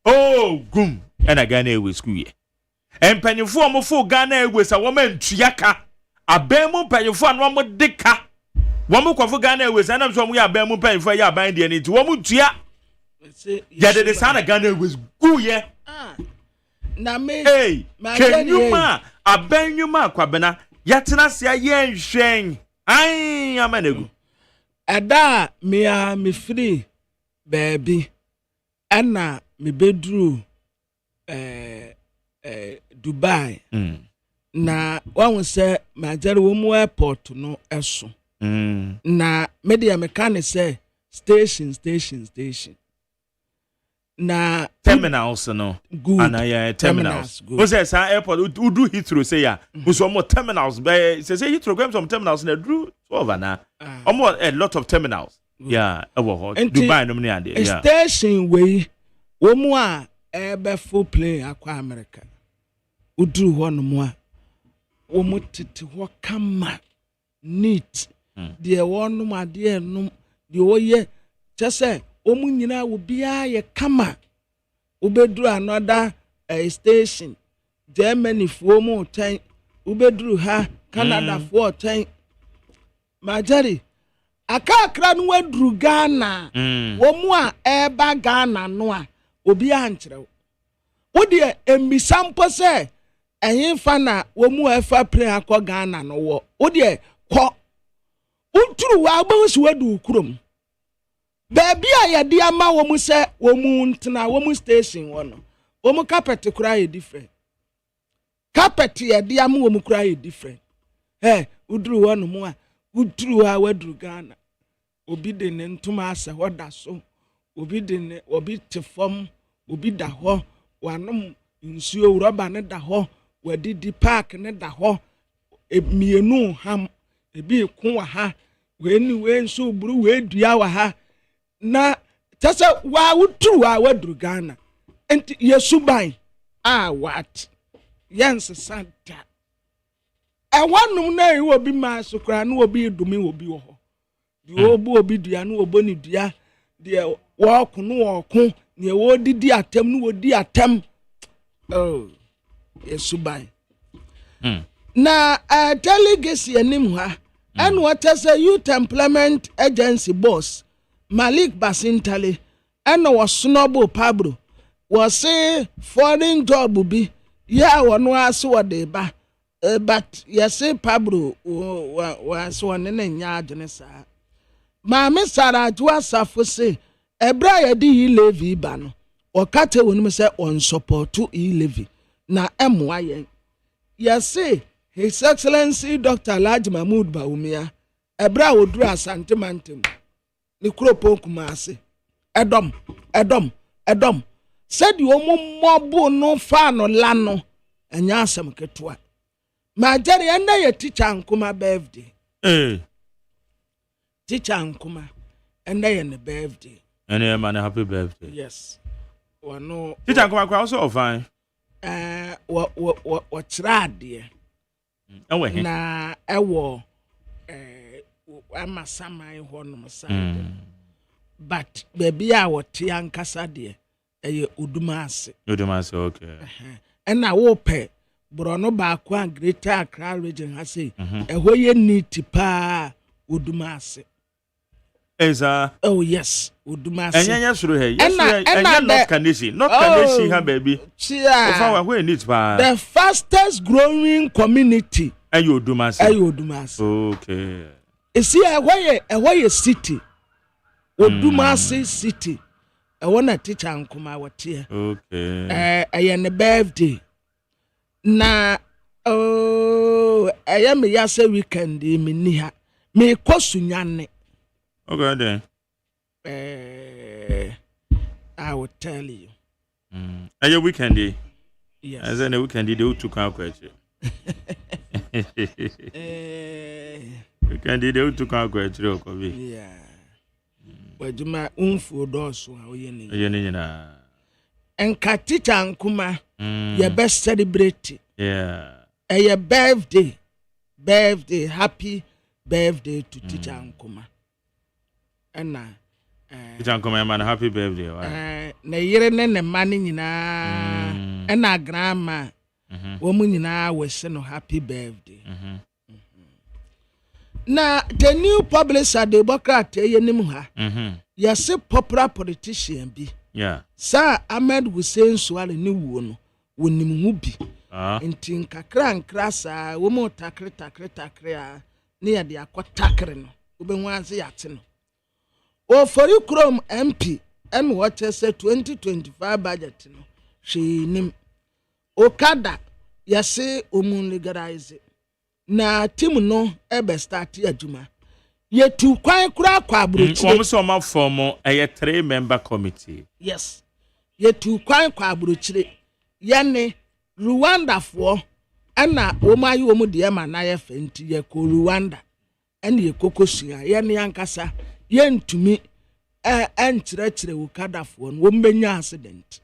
gum and Ghana Airways ku ye empanyefo omofo Ghana Airways a woman tuaka abemu mpanyefo an wo deka wo mo kwafo Ghana Airways anam so mo ya abemu mpanyefo ya aban de ni ti wo mo tua ya de sana Ghana Airways gu ye na me kenyuma abanyuma kwabena yatena se ye nhwen amanegu ada me free baby ana me bedru Dubai na wan say majari wo mu airport no eso na media mechanic say station na terminals no good and terminals who say sa airport who do Heathrow say ya who some more terminals say Heathrow go some terminals na do over na almost a lot of terminals yeah Dubai no money yeah station way wo mu a ebe full plane akwa America uduru ho no mu a wo mu tete ho kama neat de wonu ma de no de oye chese omu nyina wo bia ye kama ubedru another station Germany fo mu ten ubedru ha Canada fo ten majari akakra no wadru Ghana wo mu a eba Ghana no a obi ankyerɛ wo de embisampo se ehin fa na wo mu afa plane akɔ Ghana no wo de kɔ unturu wa agbansi wadu kurom baby a yɛde ama wo mu sɛ wo mu ntena wo mu station wo no wo mu carpet kura yɛ different carpet yɛde ama wo mu kura yɛ different uduru wo no mu a uduru wa waduru Ghana obi de ne ntoma asa hoda so obi de ne obi te fam obi da ho wanom nsuo rubber ne da ho wadidi park ne da ho emienu ham ebi ko wa ha weni we nso buru we dua wa ha na tasa wa wuturu wa waduru Ghana enti yesuban what yens santa wanum na yi obi ma so kra na obi dumi obi wo ho di obi dua na oboni dua de wo ko no wo ko ne wo didi atem no wo di atem yesuban na delegate anim ha and what is a youth employment agency boss Malik Basintale and was Snowball Pablo was say foreign job be one was what they but yes say Pablo was one in Yajanesa Mamma Sarah Juasa say a bride di levy ban or cut when me say on support to levy na MY yes say His Excellency Dr. Alhaji Mahmood Bawumia ebra odru asantemantem ni kropo kumase edom said you mobo no fa no lano anya asem ketua majari enda ye teacher nkuma birthday teacher nkuma enda ye ne birthday ene man happy birthday yes wano teacher nkuma kwa also fine wa trade na ewo amasama ihonum side but baby a wote ankasa de eye odumase okay na wo pe brono ba kwa Greater Accra region ha say eho ye neat pa odumase eza oh yes odumase enya suru he enya not kanesi ha baby ofa wa we neat pa the fastest growing community ayo odumase okay esi eho ye city odumase city ewo na teacher nkoma wote okay ne birthday na me yase weekend me ni ha me kosunyane okay then I will tell you ayo weekend yes as in a weekend they will to come kwache weekend they will to come kwache okobi yeah wajuma unfu doso a oye ni na enka teacher nkuma your best celebrate yeah your birthday happy birthday to teacher nkuma na teacher nkuma man happy birthday na yire ne man nyina na grandma wo mu nyina wese no happy birthday na the new publisher Democrat yenim ha yes popular politician bi Sir Ahmed Hussein Suale ni wo no wonim hu bi ntin kakra nkrasa wo mo takre a ne ya de akotakre no obenhu ase yate no o fori krom MP en what say 2025 budget no hwenim okada yase omun legalize na team no ebe start adwuma yetu kwan kura kwa abrochi wo so ma form a 3-member committee yes yetu kwan kwa abrochire yene Rwanda fo ana wo mayi wo mu de ma na ye fenti ye ko Rwanda ene ye kokosua yene yankasa yentumi enkyerɛkyerɛ wo kadafo no wo mbenya accident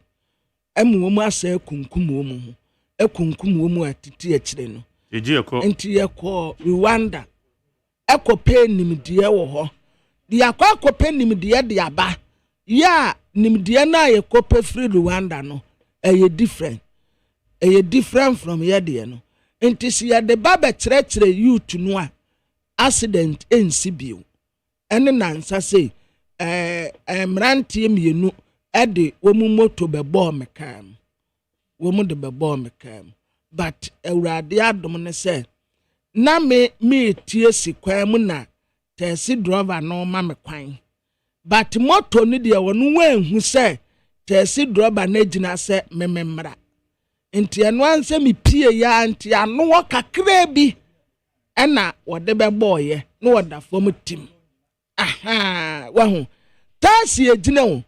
emu wo mu asa kunkum wo mu ho ekunkum wo mu atiti akyire no enti ye ko Rwanda ekope nimdeɛ wo ho de akɔkɔpe nimdeɛ de aba ya nimdeɛ na ye kope free Rwanda no different from ye de no enti si ye de ba be kyerɛkyerɛ youth no a accident ensi bio ene nansa sei mrantie mienu ede wo mu moto be bɔ mekam wo mu de be bɔ mekam but awurade adom ne sɛ na me tie sikwan mu na taxi driver no ma me kwan but moto ni de wo no wanhu sɛ taxi driver na gina sɛ mememmra enti eno anse me pie ya anti ano wo kakra bi ɛna wo de be bɔye no wo da fom tim aha wahu taxi egina wo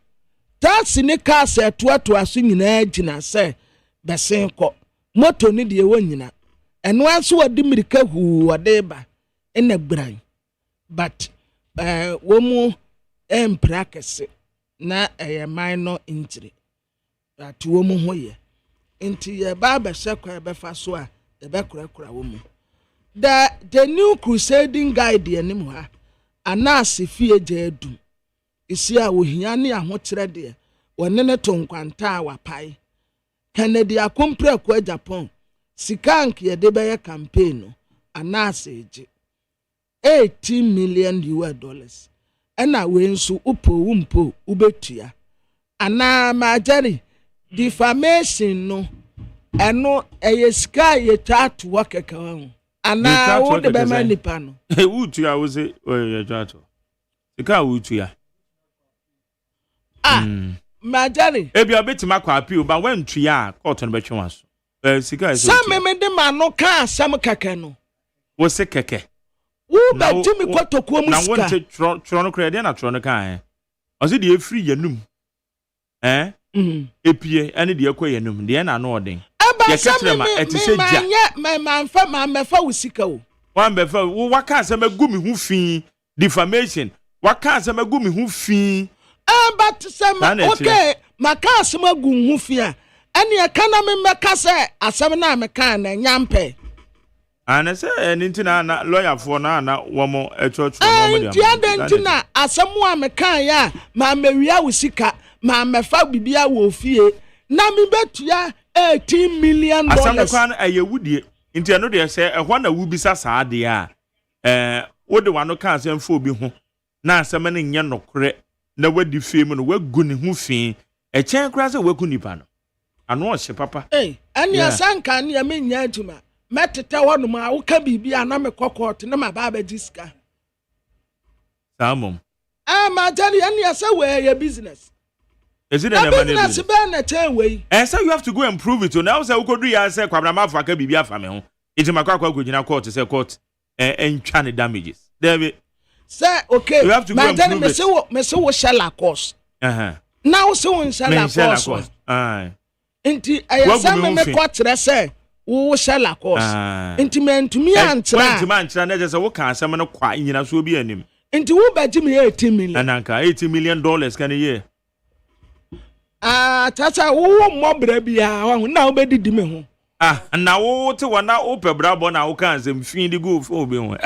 taxi ni car se toato aso nyina gina sɛ besen kɔ moto ni de wo nyina eno anso wo de mirika hu wo de ba ena gbran but wo mu emprakese na minor injury that wo mu ho ye enti ye ba be hye be fa so a ye be kura wo mu the new crusading guide anim ha anase fie je adum isi a ohia ne ahokyere de wone ne tonkwanta a wapai Kennedy akompre kwa Japan sikank ye de be ye campaign no anase eje $18 million ena we nso upo ubetua ana majari defamation no eno eyesika ye tato wakeka ho ana wo de be manipa no wutua wo se ye tato sika wutua majari ebi obetima kwa appeal ba wantua court no betwe waso sika so me de ma no ka asam keke no wo se keke wo ba timi kotokuo mu sika na wonte tro no kra de na tro no kan o se de efiri yanum epie ene de ekọ yanum de na no odin ye ketre ma etise ja ma mefa wo sika o wan befa wo waka asem agumi hu fi defamation waka asem agumi hu fi but some okay maka asem agu hu fi a ene ye kana me meka se asem na me kan na nyampe ana se enti na lawyer for na wo mo echocho no mo dia enti na asem a me kan ya ma mewia wo sika ma mefa bibia wo fie na me betua $18 million asem kwan ayewudie enti eno de se ehwa na wubisa saade a wo de wano kan asem fo bi ho na asem ne nye nokre na wadi fie no wagu ne hu fi echen kra se waku nipa no ano o hye papa ani asanka ne ya menya aduma metete wono ma wo ka bibia na me kokot na ma ba ba diska samom ma jani ani asa we your business is it a business be na ten we so you have to go and prove it. Now say ukodu ya say kwabra ma fa ka bibia fa me ho iti makwa gina court say court entwa ne damages there say okay you have to go and prove it. me say wo shall course now say wo shall course inti ayasa me kwatre say wo shall course inti mentumi antra na say wo kan asem no kwa nyina so bi anim inti wo baji me $18 million ananka $18 million kan ye tata wo mobra bia wo na wo bedidi me ho na wo te wona wo pebra bo na wo kan asem fin di go fo bi ho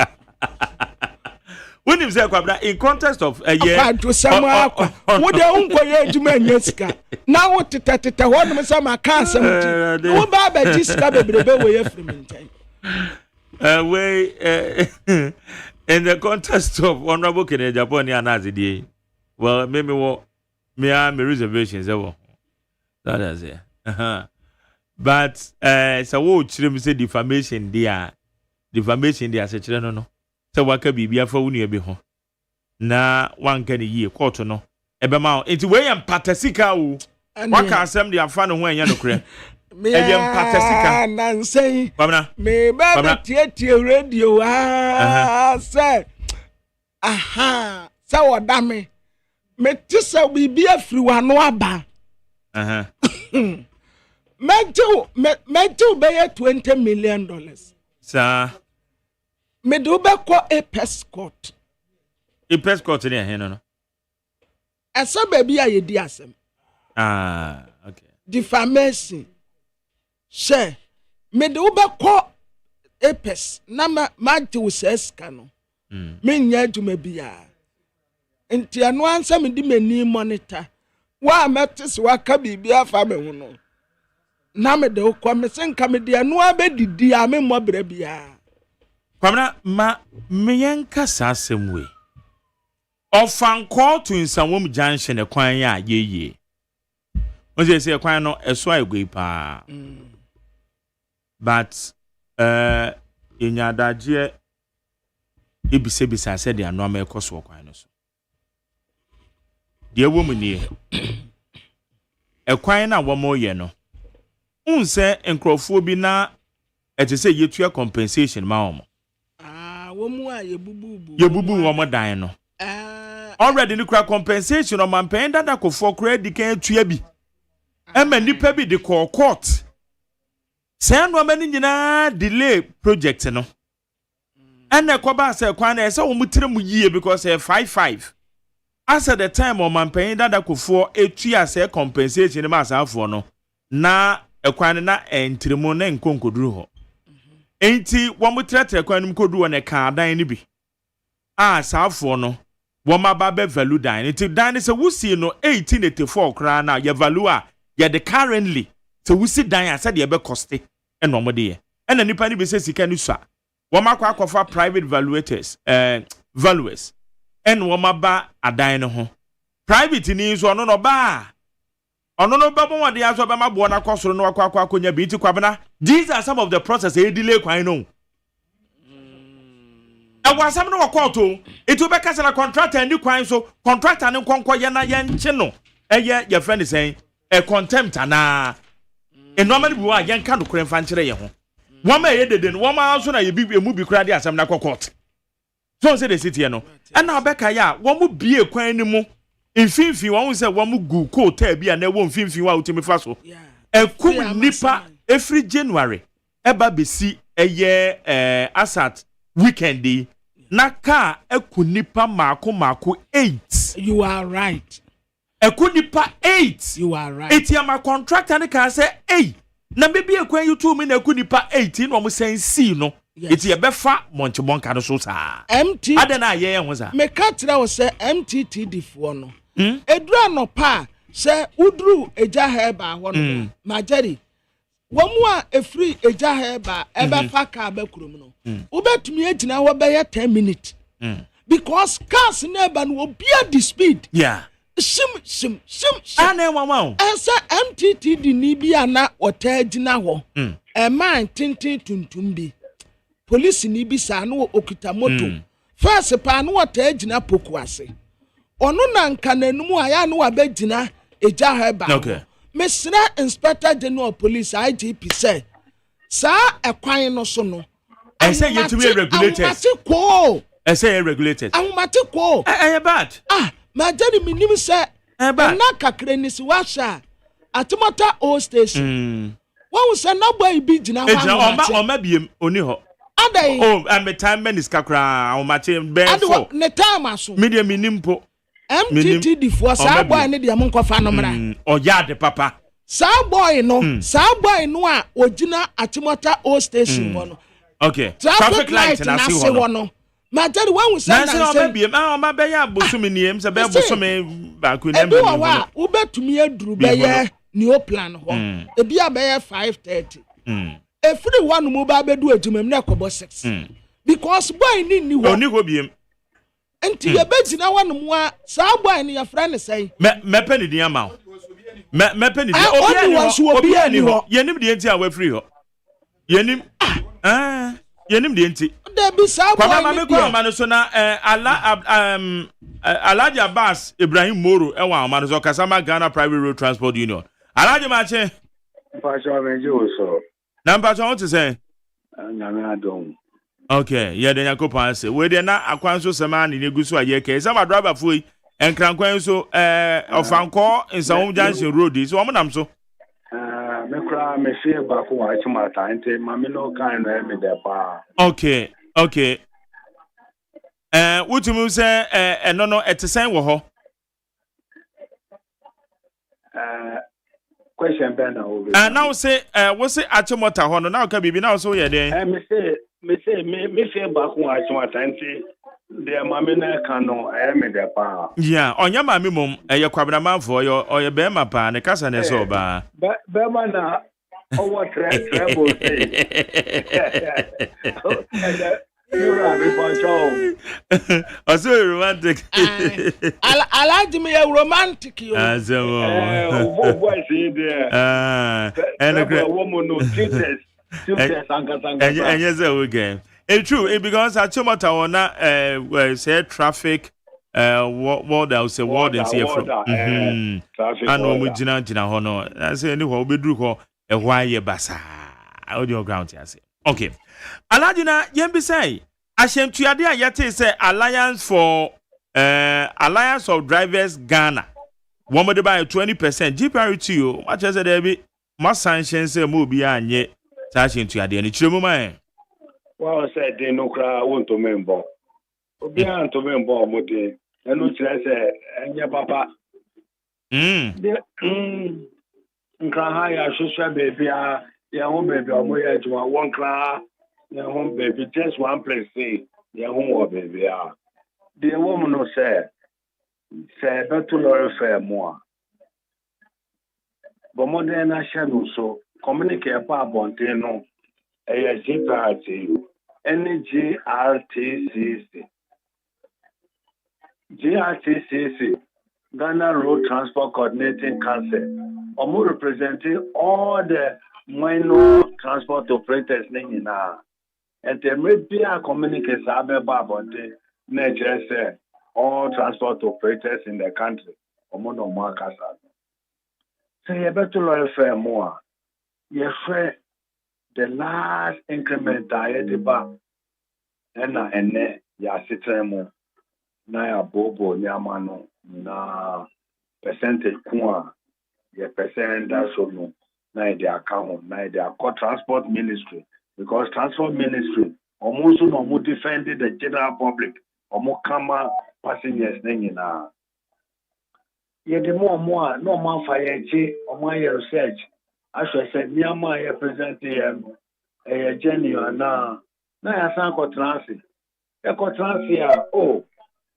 when you say kwabra in context of a year wo de unko ye adwuma nyesika na wo tete ho no se ma ka asem ti wo ba ba jisika bebrebe wo ye free maintain in the context of honorable Kennedy Japan anazidi well maybe what me reservations ever that is it but so wo chire say defamation there say chire no se waka bibia fa wunu ebi ho na wanka ne yie court no ebe ma enti we yam patasika wo waka asem de afa no ho enya no kure ebe patasika nansei bamna me ba tie radio say sa wodame me tisa bibia firi wano aba Metu be $20 million. Sir. Me do be call a pest court. A pest court in here, no. Asa baby a yedi asem. Okay. Defamation. She me do be call a pest. Na ma ti says kano. Me nya du me bia. Enti anu ansa me di mani monitor. Wa metis wa ka bibia fa me hu no. Na me de ko me senka me de anu abedidi a me mobere bia. Kwamna ma meyenka sasemwe. Ofanko to Nsawom Junction ekwan ya yeye. Onje se ekwan no eso agwe pa. But enyadaje ebisebisa se de anu ama ekoso ekwan no so. De wo mu ni ekwan na wo mo ye no. Unse enkrofo bi na etese yetua compensation ma omo. Wo mu a yebubu wo mo dan no. Already ni kura compensation o man pen dada ko for credit kan tua bi. Ema nipa bi de call court. Say no mani nyina delay project no. Ene ko ba say kwan na say wo mutire mu yie because 55. As at the time o man pen dada ko for etua say compensation ma asafo no. Na ekwan na entrimo na nkonkoduru ho. Enti wo mutire kwan nim kodu na ka dan ni bi. Asafo no Woma ba value dine. It dine is a wusi no 1884 kra na ye value a ye the currently. So wusi dine I said ye be coste and no mode. And nipa ni be say sika ni sa. Woma kwa kofa private valuators valuers. And woma ba adine ho. Private ni so no ba. Ono no ba mo de aso ba mabo na kwosoro no akwa akonya bi ti kwabena. These are some of the process e delay kwan no. Awasam no wakoto etu be kasa na contractor ndi kwan so contractor ne nkonko ye na ye nche no eye ye friend say e contempt ana enoma ne bi wa ye nka do kren fa nkire ye ho woma ye dede no woma so na ye bi emu bi kra de asam na court so say the city no na obeka ya womu bie kwan ni mu mfimfin won say womu gu court bi a na wo mfimfin wa utimi fa so ekum nipa every January eba besi eye asat weekend Naka ekunipa mako 8. You are right. Ekunipa 8. You are right. Eti ama contractor ne ka say, "Hey, na maybe ekwan you 2 me na ekunipa 18 no mo say see no." Eti e befa Monchibonka no so sa. MT. Adena ye ho za. Me ka tira wo say MTTD fo no. Edura no pa say udru eja heba ho no. Majari Wamu a efri eja heba ebe fa ka be kurom no. Ubetumi agina wo be 10 minutes. Because cars never no be at the speed. Yeah. Shim. Ane mama. Esa MTTD ni bia na ota agina ho. E man tintin tuntum bi. Police ni bi sa no okita moto. First pa no ota agina poku ase. Ono na nka nanumu aya no abegina eja heba. Okay. Mesra Inspector General Police IGP say sa ekwan no so no I say you to be regulated. I say regulated. Ahumate ko bad. Majani minim say bad. Na kakre ni si washa atimota O station wo say na boy bi gina wa ma biem oni ho adai am time menis kakra ahumate be for ne time aso media minimpo MTTD for sa boy ne de am nkofa no mra o yade papa sa boy no a ogina atimota O station no. Okay. Traffic light na see no. Majari wan say na say biem ma be ya bosumi niem se be bosumi ba ku na be wa ubetumi aduru be ye new plan ho e bia be 5:30 efiri one mu ba bedu adwumam na kobo 6 because boy ni ho oni ho biem enti ye begina one mu a sa boy ni ya friend say me peni dia ma me peni dia obi ani ho yenim de enti a wa free ho yenim yenim de enti de bi sa boy kwa ma me kwa ma no so na Alhaji Abbas Ibrahim Moro e wa ma no so Kasama Ghana Private Road Transport Union Alhaji ma che Pastor Menji so na pastor what to say nyame adom. Okay, yeah, then Yakopa say we dey na akwan so sema ni negusu aye ke sama driver fo Enkran so Ofanko in Sound Junction Road is one am so. Mekra me see back wa chimata nti mami no kan no me de pa. Okay. Wutumu say no etesen wo ho. Question ben na o. Now say we say achimota ho no now ka bibi now so ye den. Me see back wa chimata nti de mami na kan no me de pa. Yeah, onya mami mum ye kwabena manfo ye be ma pa ne kasa ne so ba. Be ma na o treble say. You're a bit also romantic. I like me a romantic. You. And a woman no teachers. And yes, okay. It's true because I told you say traffic. What I say word and say from. I know we jina hono. I say anyway we do ko a why basa. Audio ground here say. Okay. Aladina yembi say ashem tuade a yete say Alliance for Alliance of Drivers Ghana. One more by 20% GPRT you. What just there be must sanction say mo bi anye ashem tuade ni chiremu man. Well said they no kra want to member. Obi an to member mo de. Enu kire say enye papa. Nkra ha ya social baby a ya home baby omo ya juma one kra ya home baby just one place say ya home baby a. The woman no say better lawyer fair more. But more than a shadow so communicate pa bonte no e GRTC GRTC Ghana Road Transport Coordinating Council representing all the minor transport operators na and they may be a communicate sabe ba bonte nature say all transport operators in the country no more kasa say you better lawyer fair more you fair the last increment I ba na ene ya sitremu na ya bobo nyama no na percentage kwa ya percent that so no na the account na the transport ministry because transport ministry almost no defended the general public almost kama passengers na ye the more no man fire chi your research as I said nyama ya present genuine na ya san ko transit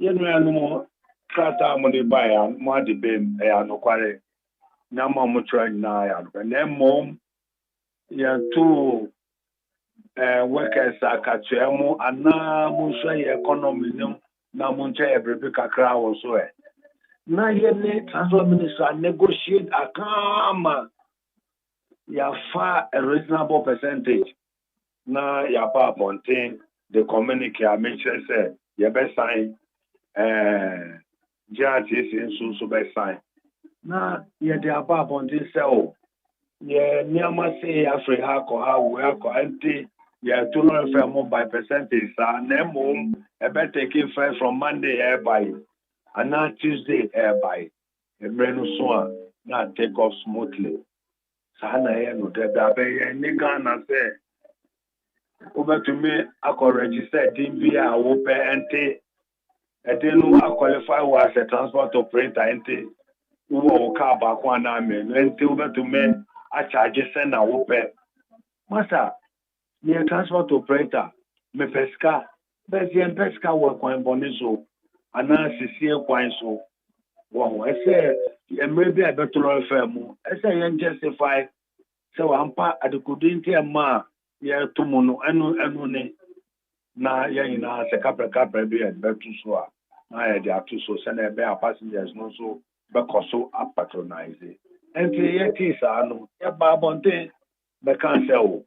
you know trata mo de buy mo de be no kware nyama mo try na ya na mom ya to workers akatuemo ana mo so economy na mo nche ebrebe kakra wo so na ye ne transport minister negotiate akama ya fa a reasonable percentage na ya pa bonten the communique a make sure say you be sign GRTC so be sign na ye the aba bonten say ye niama say Africa ko ha we ko anti ye to no firm by percentage na mom e be take effect from Monday by and na Tuesday by e brenu so na take off smoothly sana ye no de da be ye ni Ghana say over to me I could register DBA or NT and then I qualify as a transport operator NT who car back one amen and over to me I charge send a whoop master me a transport operator me pesca but the pesca work on bonizo and now see quite so wow I say maybe I better learn firm I say justify so I'm part at the couldn't ma ya tumuno enu ne na ya ina se kapra bi e betu so a na ya dia to so se na be a passengers no so be koso a patronize enti ya ti sa no ya ba bonte be kan se o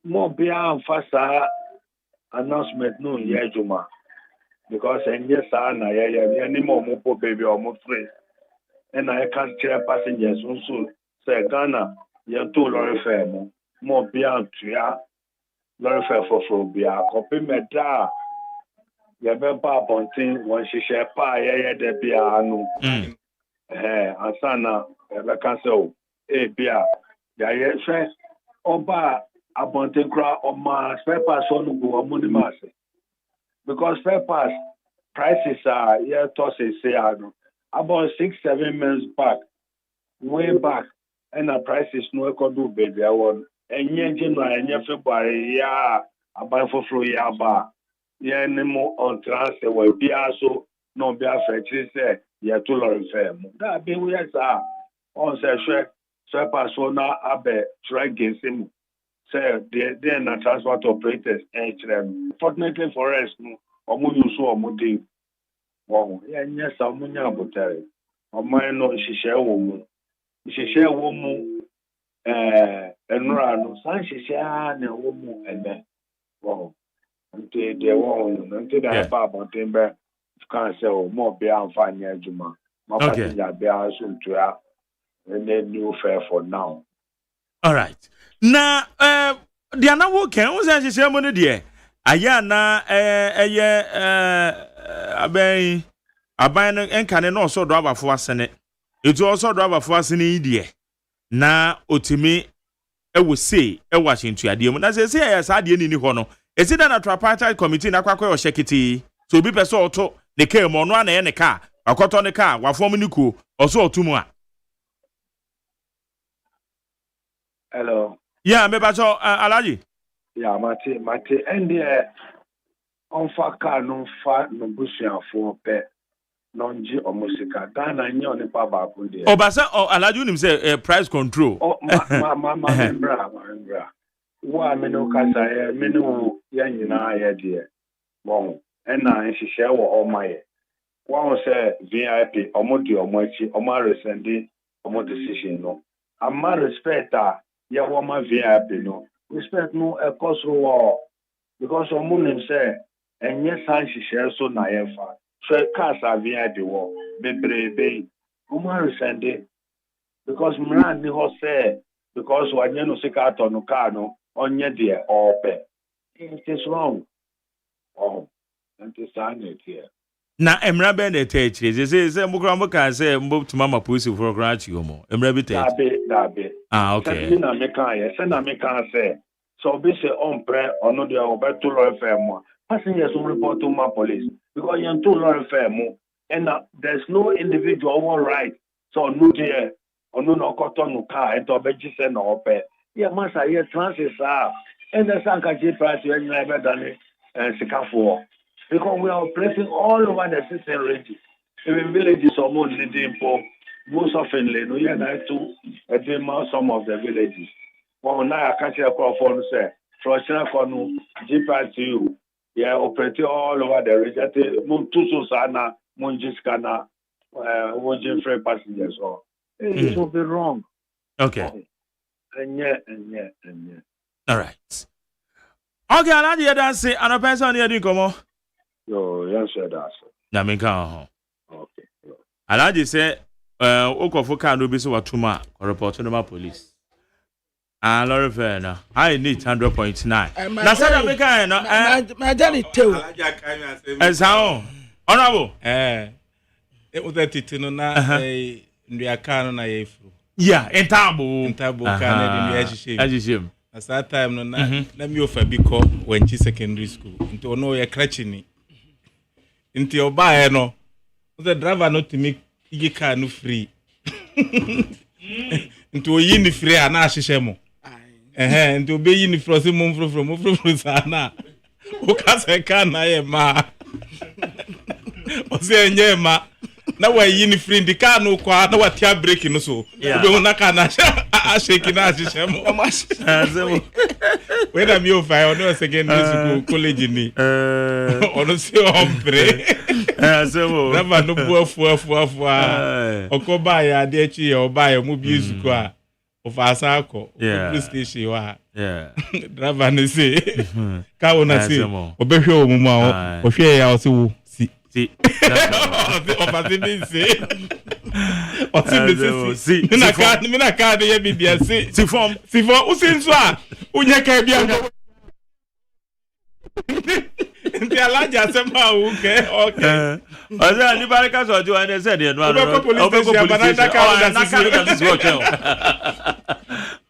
mo bia amfasa announcement no ya juma because enye sa na ya ni mo po baby o mo free and I can't share passengers so say Ghana ya to lorry fare mo bia tuya lorry fare for bia copy meda yɛbɛba abɔnten wɔn hyehyɛ pa a yɛyɛ dɛ biara no ansana yɛbɛka sɛ o ebia yɛayɛ hwɛ ɔba abɔnten koraa ɔma spare parts no gu ɔmo nim ase because spare parts prices are yɛtɔ sese ano about 6-7 months back way back and the prices no ɛkɔdo baby ɛwɔ ɛnyɛ January ɛnyɛ February ya aban foforo ya ba yɛ ne mo on transfer wɔ bia so no bia fɛkyiri sɛ yɛto lɔre fɛ mu da bi wuyɛ saa on sɛ hwɛ spare parts na abɛ try against mu sɛ they na transport operators ɛkyerɛ no fortunately for us no ɔmo use ɔmo dey wɔn yɛnyɛ saa ɔmo nya abotare ɔman no nhyehyɛ wɔ mu nhyehyɛ wɔ mu ɛnura no saa nhyehyɛ na wɔ mu ɛnɛ wɔn nti deɛ wɔn no nti da ɛba abɔnten bɛ kan sɛ o mo bia amfa nyɛ adwuma mo passenger bia so ntua ɛnɛ new fare for now. All right. Na deɛ na wo kan wo sɛ nhyehyɛ mu no deɛ ayɛ na ɛyɛ aban no enkane na ɔsɔ do abafo asene etu ɔsɔ do abafo asene yi deɛ na otimi ɛwɔ sei ɛwɔ ahyentuadeɛ mu na sɛ sei ɛyɛ saa deɛ ni hɔ no esi da na tripartite committee na kwakɔ ɔhyɛ kete so obi pɛ sɛ ɔto ne kaa mu ɔno ana ɛyɛ ne kaa akɔtɔ ne kaa wafɔm ne kuo ɔsɔ ɔto mu a hello yeah me ba so alaji yeah mate and on fa car no fa no busuafo pɛ nonji omusika Ghana nye oni pa ba ko de obasa alaji unim say price control ma wa me no kasa me no ya nyina ya de bon na nhyehyɛ wɔ ɔmaye wa say VIP omodi omachi oma resend omo decision no ama respect ya wo ma VIP no respect no cost ro because omo nim say enye san nhyehyɛ so na yefa so cars are VIP wo bebrebe omo resend because mran ni ho say because wanye no sika ato no car no onye de ope it is wrong and it's it here na emra be na techire ze mukura muka say mbotuma ma police for grant you mo emra bi tech dabe okay na me kan ye se na me kan say so be say on pre ono de obeto lo FM passengers will report to my police because you to lo FM and there's no individual right so no there ono no koto no car and to be say na ope yeah masa ye transit and the sanka G price when you ever done sikafo because we are operating all over the system ranges. Even villages are more leading for most often, no, you are to some of the villages. Well, now I can't say a phone say, Frosina Konu, GPRTU, yeah, operating all over the region. Montuso Sana, Monjiskana, Monjin free passengers. So it will be wrong. Okay. And yeah. All right. Okay, I'll add you that say, and a person here didn't come on. Yo, yes, that's na me kan okay. Alaji say okofo kan do bi so watuma report no ma police. And lorry fair na I need 100.9. Na say that me kan no my daddy tell. Sao honorable it was that it no na ndua kan na yefru. Yeah, entabo kan na ndua at that time no na me ofa bi ko wenchi secondary school nti ono ye krachini nti oba no the driver not to make igi car no free nti oyi ni free ana ahyehyɛ mo nti obeyi ni free so mo frofro sana o ka se car na ye ma o se enye ma na wa yi ni free ndi car no kwa na wa tia brake no so obe na car na shake na ahyehyɛ mo when I'm your fire, no secondary school college ni. Ono si ompre. Never no bua. Okoba ya de chi ya oba ya mu bi school a. Ofasa akọ. Police station wa. Yeah. Driver no say. Ka wona say. Obehwe o mu a. Ohwe ya o se wo. Si. Ofasi bi say. Si. Mina ka de ya bibia si. Si form. Usinso a. Unya ka bia. Nti alaja sema okay. Oze anybody can so do and said no. Obeko police station.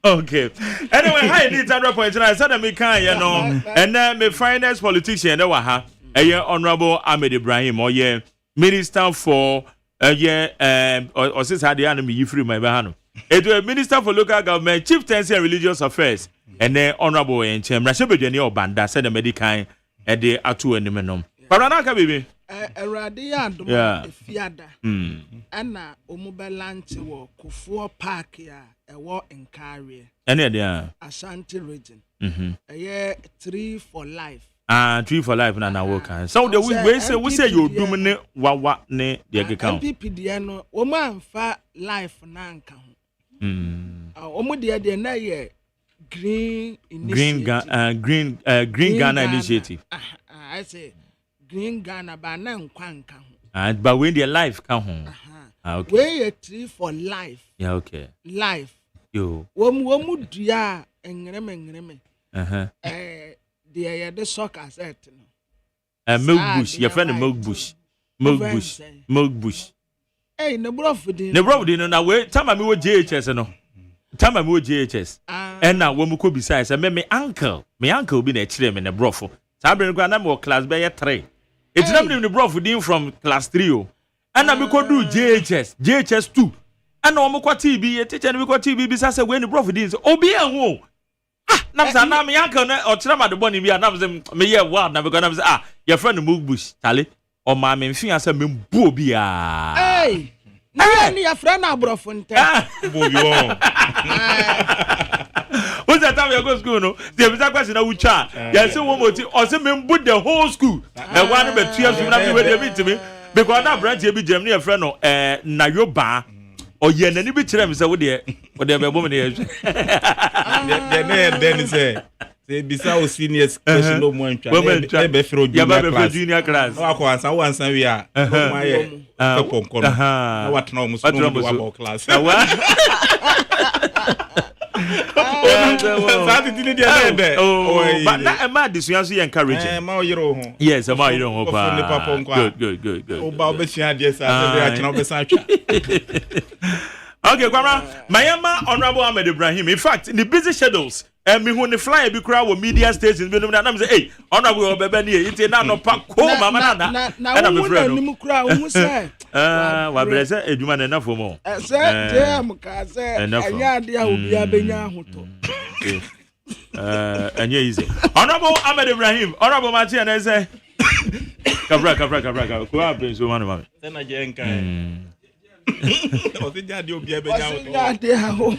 Okay. Anyway, hi need 100.9. I said me can you know. And then me finance politician that wa ha. Honorable Ahmed Ibrahim or minister for or since had the enemy you free my bahano. It was minister for local government, chieftaincy and religious affairs. And then honorable and Rashabedi or Banda said the medical and the atu and the menom. Paranaka baby. Radia Fiada. Anna Omubelanti wo Kufuor Park ya a war in Carrier. And there Ashanti region. A year 3 for life. 3 for life na work. So the we say you dominate what ne the account. PPDN woman fa life nanka. Omo de na ye green Ghana initiative. I say Green Ghana ba na nkwanka ho. But when their life come home. Okay. We a 3 for life. Yeah, okay. Life. Yo. Womu dua engreme. The soccer set. Milk bush, your friend milk bush. Milk bush. Hey, no brofudi. No brofudi no na we time me wo JHS no. Time me wo JHS. And now when we go beside say me uncle be na chire me na brofo. Sabre no na me class be 3. It's not me the brofudi from class 3 o. And now me go do JHS 2. And now me ko TB teacher me ko TB bisa say when the brofudi obi ho. Na me uncle na o chira ma de boni bi na me ye word na because na say your friend move bush tale o ma me mfin asa me bu obi a hey na your friend abrofo nte bu obi won what's that time you go school no the bisa question na ucha ya say one moti o say me bu the whole school e one be tua so na me we dey meet me because that branch e bi jam na your friend no na yoba o ye nani bi kire me say wo de be bo me dey then say bisa o senior question no mo antwa e be fro junior class no akwansan we a no ma ye pepon na watna o muso no do about class but na ma disuan so encouraging ma o yero ho yes ma yero ho pa good o ba obesua de sa be a chena obesan atwa. Okay, Kwara, Mayama Honorable Ahmed Ibrahim. In fact, in the busy schedules, me who the flyer be crowd with media stations, be no say, hey, Honorable Obebeni, it's na no pack home, mama na. And I'm afraid. Wa bless eduma na for more. Say, dem ka say, anya dia obi abenya hoto. And easy. Honorable Ahmed Ibrahim, Honorable Martin, and say, Kabra, ko happen so man mama. Then again kan. O ti jade obi e be nya hoto. Jade ho.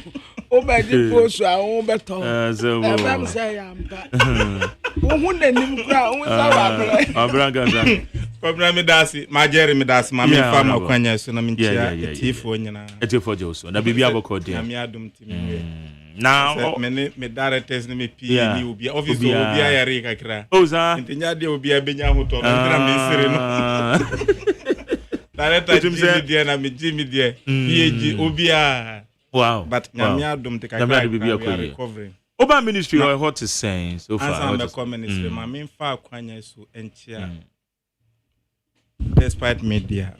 O be di post awon beto. Em say yamba. Wo hu nanim kra, wo sa wa bre. Abranga za. Problem me dasi, ma jere me dasi, ma me fa ma kwanya so na me chia tifo nyina. Tifo je so. Na bibia boko de. Na me adum ti me. Now me directors ni me pi ni obi office obi ayare kakra. Oza. Ntinya de obi e be nya hoto, ndra me sire no. Director Jimmy there na me Jimmy there. PAG obia. Wow. But nyame adum te kakra recovering. Oba ministry or what is saying so far. As I'm ministry, my main fa kwanya so enchia. Despite media,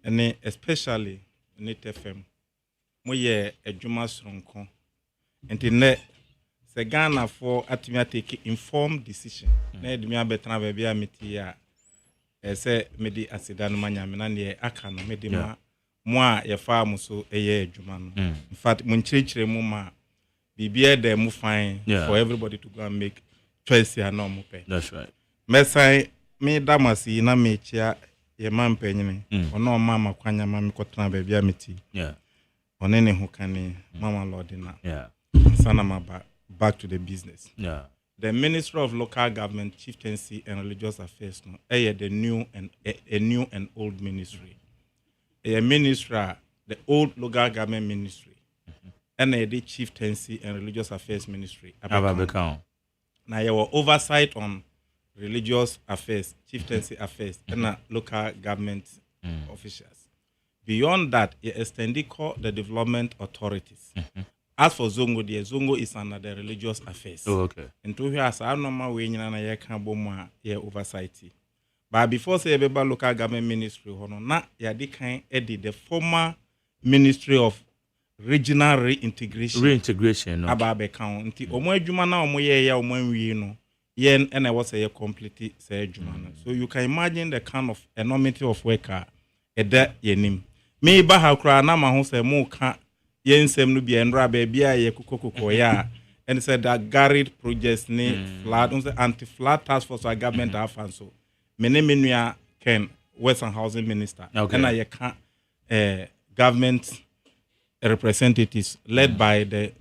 and especially Net FM, moye adwuma sonko. Internet se Ghana for atimi take informed decision. Na edumi abetena ba bia metia. Say medi asida no manya me na ne aka no medi ma mo a ye fa mo so eye adwuma no. In fact, mo nchirechire mo ma bibia dem mo fine for everybody to go and make choice here no mo pay. That's right. Mesai me damasi na me chia ye man penyini. Ono mama kwanya ma me kotena ba bia meti. Yeah. One ne ho kane mama lord na. Yeah. Sana ma back to the business. Yeah. The Ministry of Local Government, Chieftaincy and Religious Affairs, no, the new and old ministry. A ministry, the old local government ministry, and the Chieftaincy and Religious Affairs ministry. Now, your oversight on religious affairs, chieftaincy affairs, and local government officials. Beyond that, you extend the development authorities. as for Zongo, the Zongo is under the religious affairs. Oh, okay. And to hear our normal way in a year can bomb oversight. But before say about local government ministry, na yadi kind edit the former Ministry of Regional Reintegration. No. Ababe county. Omo ejuma na omo ye ya omo nwie no. Yen and I was a complete say ejuma. So you can imagine the kind of enormity of worker eda yenim. Me ba ha kra na ma ho say mo ka yensem no bia ndra ba bia ye kokokoko ya. And said that Garrett projects ni flood anti-flood task force government have and so. Mene menua Ken Western Housing Minister. Okay. And I can government representatives led by the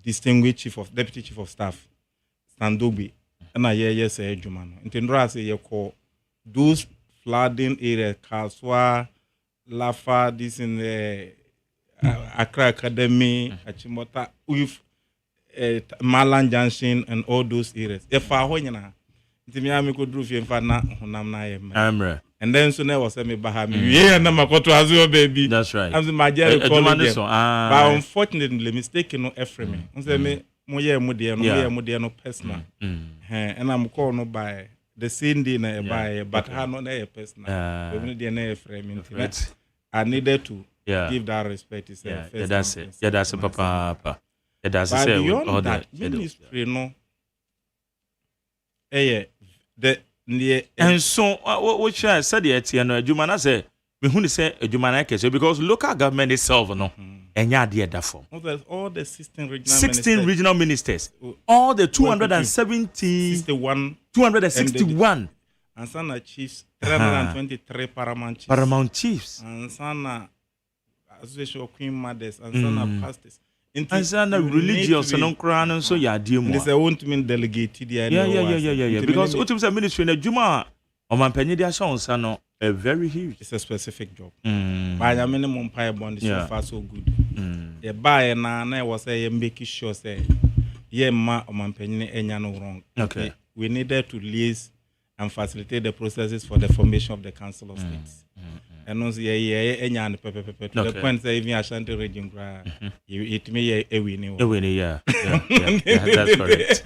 distinguished deputy chief of staff Sandobi. And I say Jumano. Intendra say you call those flooding areas Kaswa, Lafa, this in the Accra Academy, Achimota, with Malan Junction and all those areas. If I want Timiami could do if na and then so never was me bahami. Yeah, na makoto azu baby. That's right. I'm the major calling them. But unfortunately, mistaken no Ephraim. Say me moye mudia no personal. And I'm called no by the same day na by but I no na personal. We need na Ephraim. I needed to give that respect. Yeah, that's it. Yeah, that's papa. Yeah, that's it. But beyond that, ministry no. And so what I said yet no adwuma say me hu ni say adwuma na kese because local government itself no enya de da form all the 16 regional ministers all the 261 and sana chiefs 323 paramount chiefs and sana association of queen mothers and sana pastors. And sana religious and crown so ya dear mo. This won't mean delegated yeah. Because what say ministry na juma o man penye dia chance no a very huge. It's a specific job. By a minimum pay bond so far so good. The buy na was say make sure say ye ma o man penye enya no wrong. Okay. We needed to liaise and facilitate the processes for the formation of the council of states. And also, enya to the point that even Ashanti region, it may a winning. Yeah, that's correct.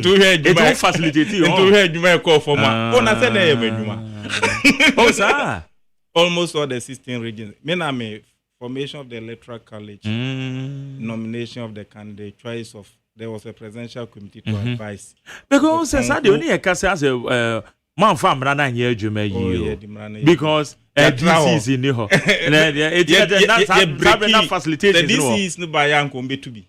To facilitate you. To head you may call for one. I said, oh, sir. Almost all the 16 regions. Mename formation of the electoral college, nomination of the candidate, choice of there was a presidential committee to advise. Because I the only case as a man from Brana here, because DC is in the hall. The DC is no by Yanko to be.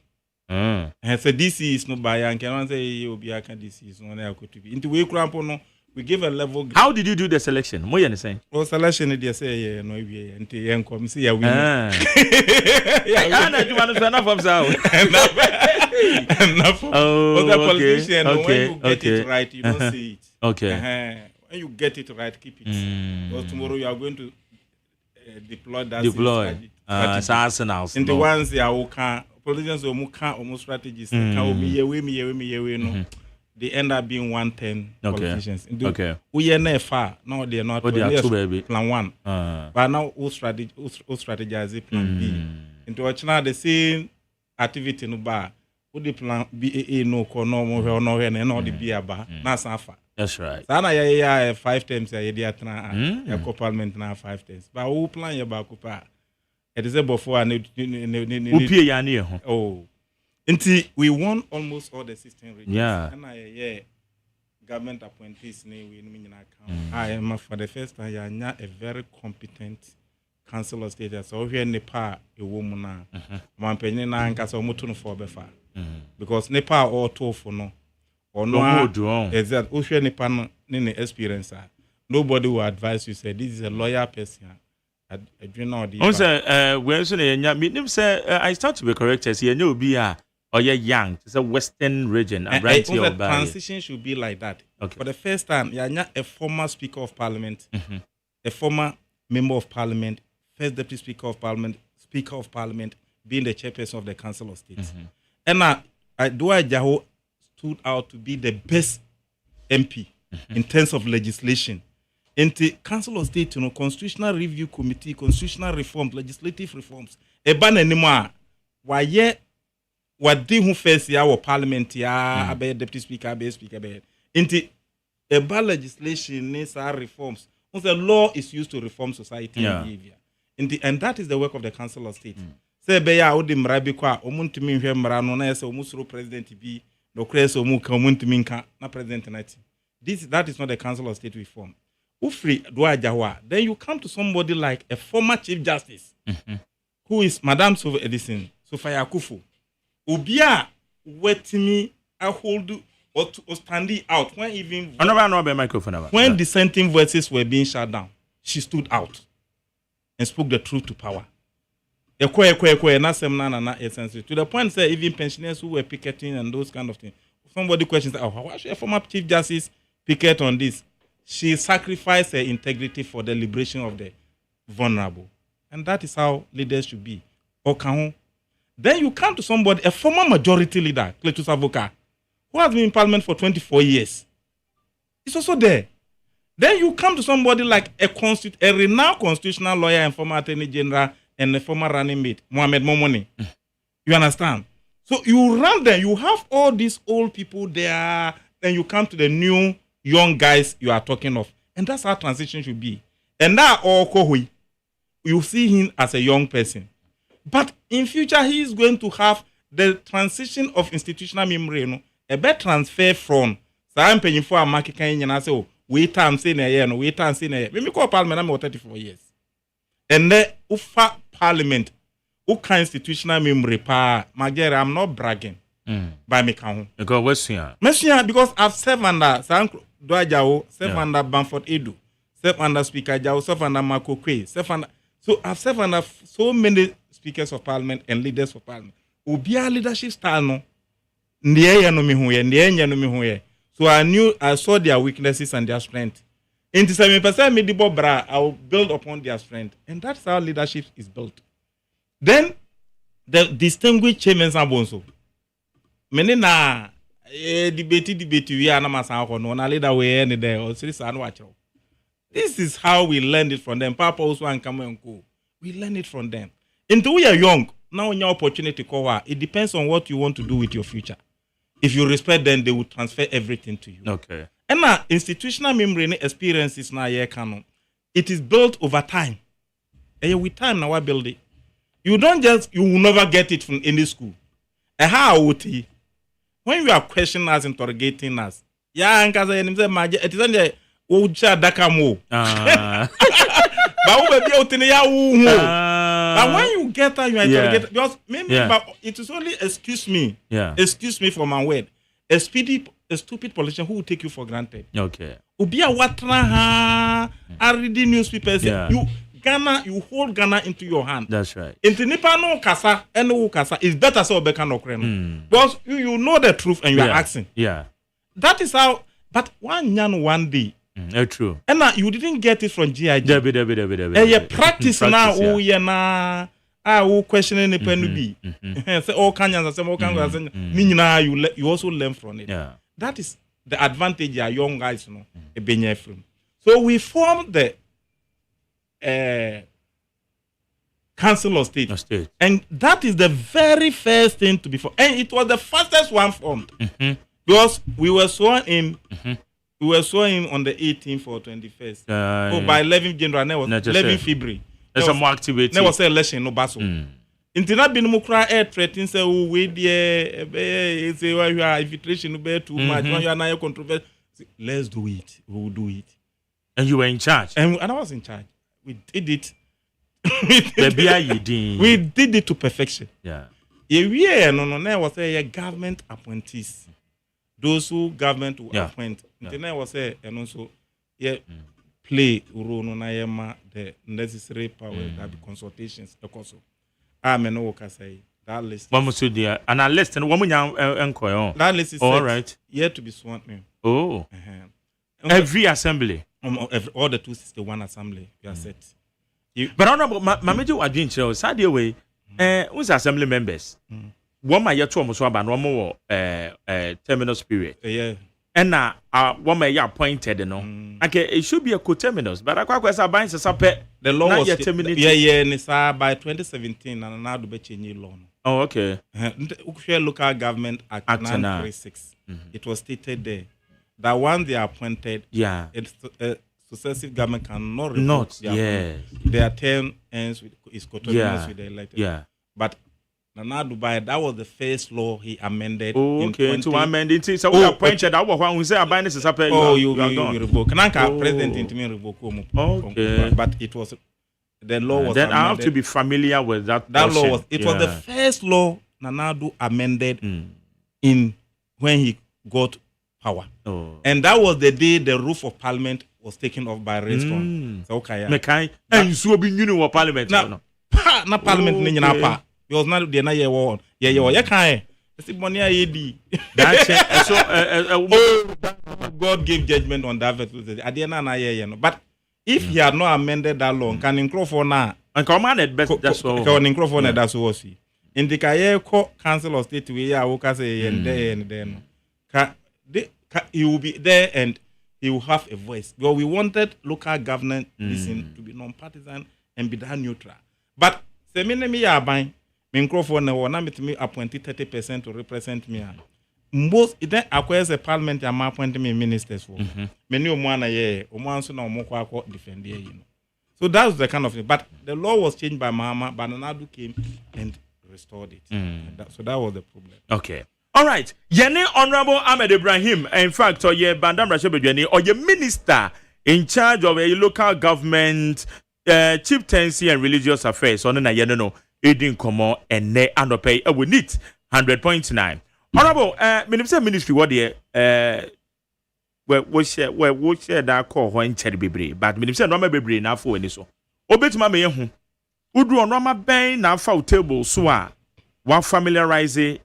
And so DC is no by Yanko. I say you be a DC is no to be. Into we crampono. We give a level. How did you do the selection? What you saying? Well, selection they say no we until you come see a winner. Enough. Oh, the politician okay. When you get it right, you don't see it. Okay. When you get it right, keep it. Because tomorrow you are going to deploy that. Arsenals. In the ones they are politicians who can't almost strategies. No. They end up being 110 politicians. Okay. We are not far. No, they are not. They are two, baby. Plan one. But now who strategize plan B. Into China the same activity no bar. Who the plan BAA no no and all the B bar. Na safa. That's right. Sana ya 5 times ya dia tana ya parliament na 5 times. But who plan ya ba kupa. It is before and oh. Until we won almost all the 16 regions. Yeah. And government appointees I am for the first time a very competent council of state. So here in Nepal a woman now. Man penny na anka so mutu for befa. Because Nepal all tough no. Or no exact Ocean Nepal no experience. Nobody will advise you say this is a lawyer person. I start to be correct as you know be or you're young, it's a Western region. The transition should be like that. Okay. For the first time, you're not a former Speaker of Parliament, a former Member of Parliament, First Deputy Speaker of Parliament, being the chairperson of the Council of States. And Dua Jaho stood out to be the best MP in terms of legislation. In the Council of State, Constitutional Review Committee, constitutional reforms, legislative reforms, a ban anymore. Why what they who face our parliament ya abe deputy speaker abe speaker be into a legislation needs our reforms. The law is used to reform society behavior. And that is the work of the Council of State. Say be ya odi mrabi kwa omuntumi hwe mra no na yese omusuro president bi no kreso omu ka omuntumi nka na president night. That is not the Council of State reform. Ufri Duajawa, then you come to somebody like a former Chief Justice, who is Madame Edison, Sophia Kufu. Ubia wetimi a hold or standing out when even when dissenting voices were being shut down, she stood out and spoke the truth to power. To the point that even pensioners who were picketing and those kind of things, somebody questions, why should a former Chief Justice picket on this? She sacrificed her integrity for the liberation of the vulnerable. And that is how leaders should be. Then you come to somebody, a former majority leader, Cletus Avoka, who has been in parliament for 24 years. He's also there. Then you come to somebody like a renowned constitutional lawyer and former attorney general and a former running mate, Mohamed Momoni. You understand? So you run them, you have all these old people there, then you come to the new young guys you are talking of. And that's how transition should be. And now, you see him as a young person. But in future, he is going to have the transition of institutional memory, a better transfer from I'm paying for a market and I say, wait and say a year, wait and say a year. When we call parliament, I'm 34 years. And then, Ufa parliament, Uka institutional memory, Magere, I'm not bragging by me count. Because I've served under Dwajao, served under Bamford Edu, served under Speaker Jao, served under Marco Kwe, so I've served under so many speakers of parliament and leaders of parliament. Ubia leadership style no. So I saw their weaknesses and their strength. In 7% I will build upon their strength. And that's how leadership is built. Then the distinguished chairman Sabonso. Many na debate we are na leader we any there or this is how we learned it from them. Papa also and come and go. We learn it from them. Until we are young, now in your opportunity call it depends on what you want to do with your future. If you respect them, they will transfer everything to you. Okay. And now institutional memory and experiences now canon. It is built over time. And with time now I build it. You will never get it from any school. And how would he? When you are questioning us, interrogating us, it is on the Ucha Dakamo. But when you get that, you are interrogated. Because maybe it is only excuse me for my word. A stupid politician who will take you for granted. Okay. Ubia Watraha, I reading newspapers. You hold Ghana into your hand. That's right. Into Nipano Kasa, no Kasa, it's better so Bekano Kreno. Because you know the truth and you are asking. Yeah. That is how, but one day. True. And now you didn't get it from GIG. And you practice now, who questioning the penny say all Kenyans, all Kenyans, you also learn from it. Yeah. That is the advantage our young guys know. So we formed the Council of State. And that is the very first thing to be formed. And it was the fastest one formed. Because we were sworn in. We were sworn on the 18th or 21st. By 11th January, 11th February. There's some more activity. There was an election, no basso. Intina binumukra air threatening say, oh, wait, if you are infiltration, too much, you are not controversy. Let's do it. We will do it. And you were in charge? And I was in charge. We did it. We did it to perfection. Yeah. There was a government appointees. Those who government will appoint. Then was say and also play role the necessary power that the consultations the council. Amen. Okay, say that list. One must do and a list and woman that list is all right. Yet to be sworn in. Oh. Every assembly. All the 261 assembly you are set. But honorable Mameju Adincho, Sadia way, who's assembly members? One my year 2 almost one more terminus period. Yeah. And now one may appointed, you know. Okay, it should be a co-terminus, but I quite a bind the law was terminated. Yeah, by 2017 and now the change law. Oh, okay. Local Government Act 936. It was stated there that once they are appointed, successive government cannot revoke their term ends is coterminous with the elected. Yeah. But Nana Dubai, that was the first law he amended. Okay, to amend it. So we appointed that one who say about this is happening. Oh, you revoke. Nanka president into me revoke. Okay. But it was the law was then amended. I have to be familiar with that. That law was was the first law Nanadu amended in when he got power. And that was the day the roof of parliament was taken off by rainstorm. So okay. Mekai and so be new parliament. Na parliament ni nyina pa. Because now they na ye war. Ye kan. See money ayedi. That's so God gave judgment on that. Adiana na ye no. But if he had not amended that law, can include for now. And commanded best that's all. Can include for that's what see. In the Kaye Council of State we are workers and then he will be there and he will have a voice. Because we wanted local government to be non-partisan and be that neutral. But se me ya ban microphone na me appointed 30% to represent me. Most then acquires a parliament and appoint me ministers for. Many omwana ye omanso na omokwa defend you know. So that was the kind of thing. But the law was changed by Mahama, but Nanadu came and restored it. So that was the problem. Okay. All right. Yene Honorable Ahmed Ibrahim, in fact, or ye Bandam Rashebedweni, or your minister in charge of a local government, chieftaincy and religious affairs. On na yene no, Edin Komo and ne Anope, we need 100.9. Honorable, ministry, what ye, we share that call when Cherry Bibri, but minister no Bibri now for any so. Obet Mamma Yahu, Udu on Rama Bay now for table, so one familiarize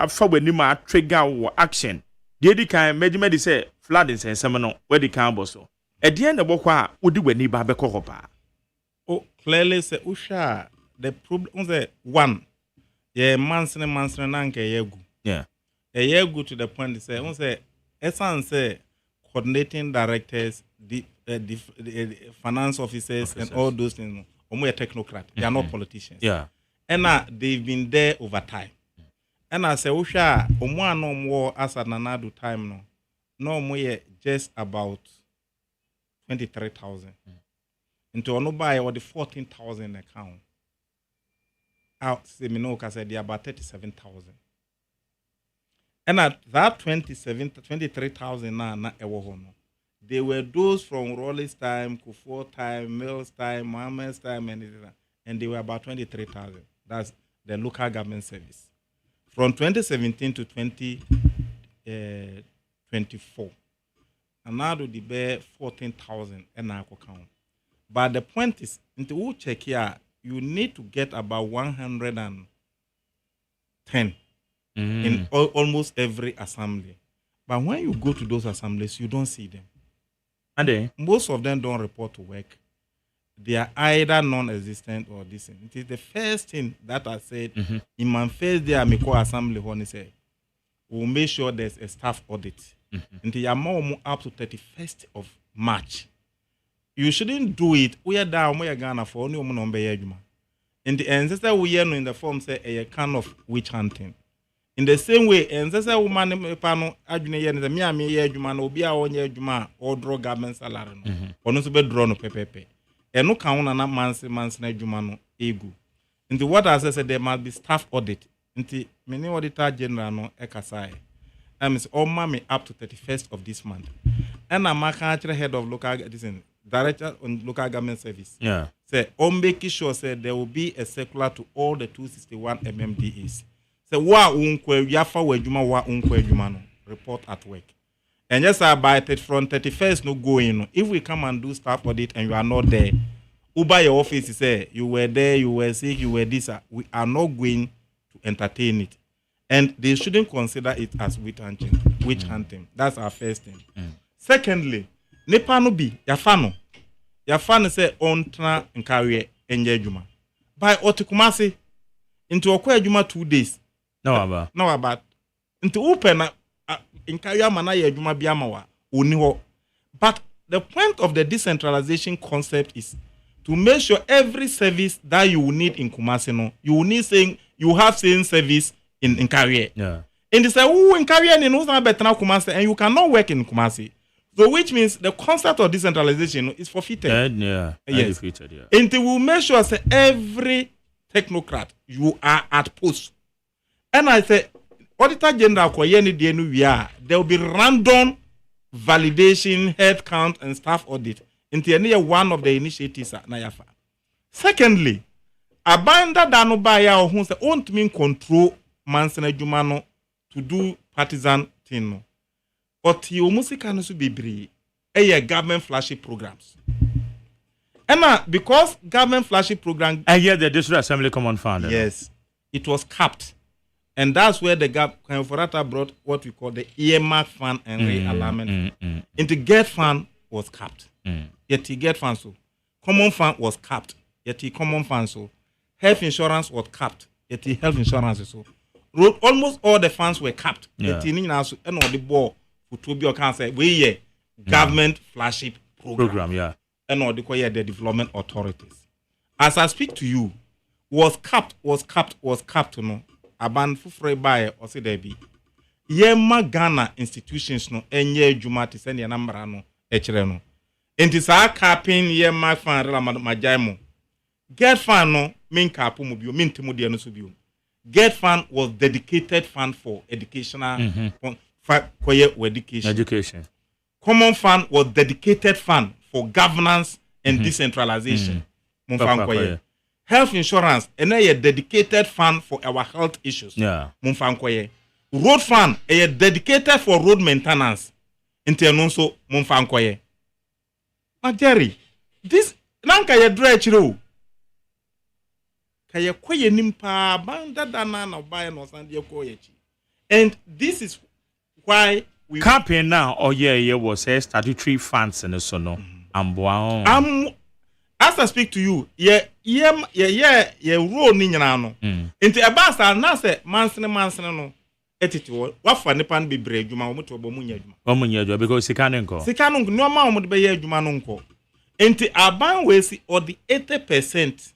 for when you ma trigger action. The kind Medimedi say flooding and seminal where the cambo so. At the end of what would do when you babe cohopa? Oh, clearly say Usha. The problem is one. Yeah, Manson Nanke Yegu. Yeah. A Yegu to the point say, Essan say coordinating directors, the finance officers, and all those things. Omo a technocrat. They are not politicians. Yeah. And they've been there over time. And I say, Usha, Omo no more as an Nanadu time no more just about 23,000. Into no buy or the 14,000 account. Out Seminoka said they are about 37,000. And at that 23,000 now they were those from Raleigh's time, Kufuor time, Mills time, Mohammed's time, and they were about 23,000. That's the local government service. From 2017 to 2024. And now do the bear 14,000 and now count. But the point is, into who check here, you need to get about 110 in almost every assembly. But when you go to those assemblies, you don't see them. And most of them don't report to work. They are either non-existent or decent. It is the first thing that I said in my first day at Miko Assembly when he said, we'll make sure there's a staff audit. Until you are more up to 31st of March. You shouldn't do it. We are down, we are Ghana for only woman on Bayajuma. In the ancestor, we are in the form say a kind of witch hunting. In the same way, ancestor woman panel, Adjuna, and the Miami Yajuman, or be our Yajuma, or draw government salary, or not to be drawn pepe. And no count on a man's Najumano, ego. Into what I said, there must be staff audit. Into many auditor general no Ekasai. It's all mommy up to 31st of this month. And I'm a country head of local director on local government service. Yeah. Say, make sure say there will be a circular to all the 261 MMDAs. Say, wa unkwe yafa wejuma wa unkwe jumano report at work. And yes, I buy it from 31st no go in. If we come and do staff audit and you are not there, Uba your office say you were there, you were sick, you were this. We are not going to entertain it. And they shouldn't consider it as witch hunting. That's our first thing. Secondly, Nepano bi yafano. Yafano say ontra nkawe enye juma. By otikumasi into okwa juma 2 days. No about. Into open nkawe mana ye juma biamawa uniho. But the point of the decentralization concept is to make sure every service that you will need in Kumasi no, you will need saying you have same service in career. Yeah. And they say, oh, in career, and you cannot work in Kumasi. So, which means the concept of decentralization is forfeited. Yes. Defeated, yeah. And they will make sure that every technocrat, you are at post. And I say, Auditor General, there will be random validation, head count, and staff audit. Into one of the initiatives at Nayafa. Secondly, abanda dano baya who say won't mean control Mansene Jumano to do partisan thing. No. But you must can be brave. Government flagship programs. And because government flagship program, I hear the District Assembly Common Fund. Yes, it was capped. And that's where the Forata brought what we call the earmark fund and realignment. Into get fund was capped. Yet he get fund so. Common fund was capped. Yet he common fund so. Health insurance was capped. Yet he health insurance so. Almost all the funds were capped. Yet he now and all the ball for to be cancer. We government flagship program. Yeah. And all the development authorities. As I speak to you, was capped. No. Aban fufre by or say there be. Yema Ghana institutions no enye juma ti send ya number no echere no. Enti sa capping yema fan rela majaimo. Get fund no min capu mu bio min timu de no so bio. Get fund was dedicated fund for educational education. Common fund was dedicated fund for governance and decentralization. Health insurance and a dedicated fund for our health issues. Yeah. Road fund a dedicated for road maintenance. Internanso Mumfankoye. Jerry, this nanka ye dredge ro. Kaya koye nimpa banda dana na buy no sandie koyechi. And this is why we campaign now was statutory funds and so no. As I speak to you, role ni nyana no. Nti ebasa na se mansene no etiti wa fa nipa no bebre adwuma wo moto obomunya adwuma. Omunya adwuma because sika no no ma wo be ye adwuma no nko. Nti aban we si or the 80%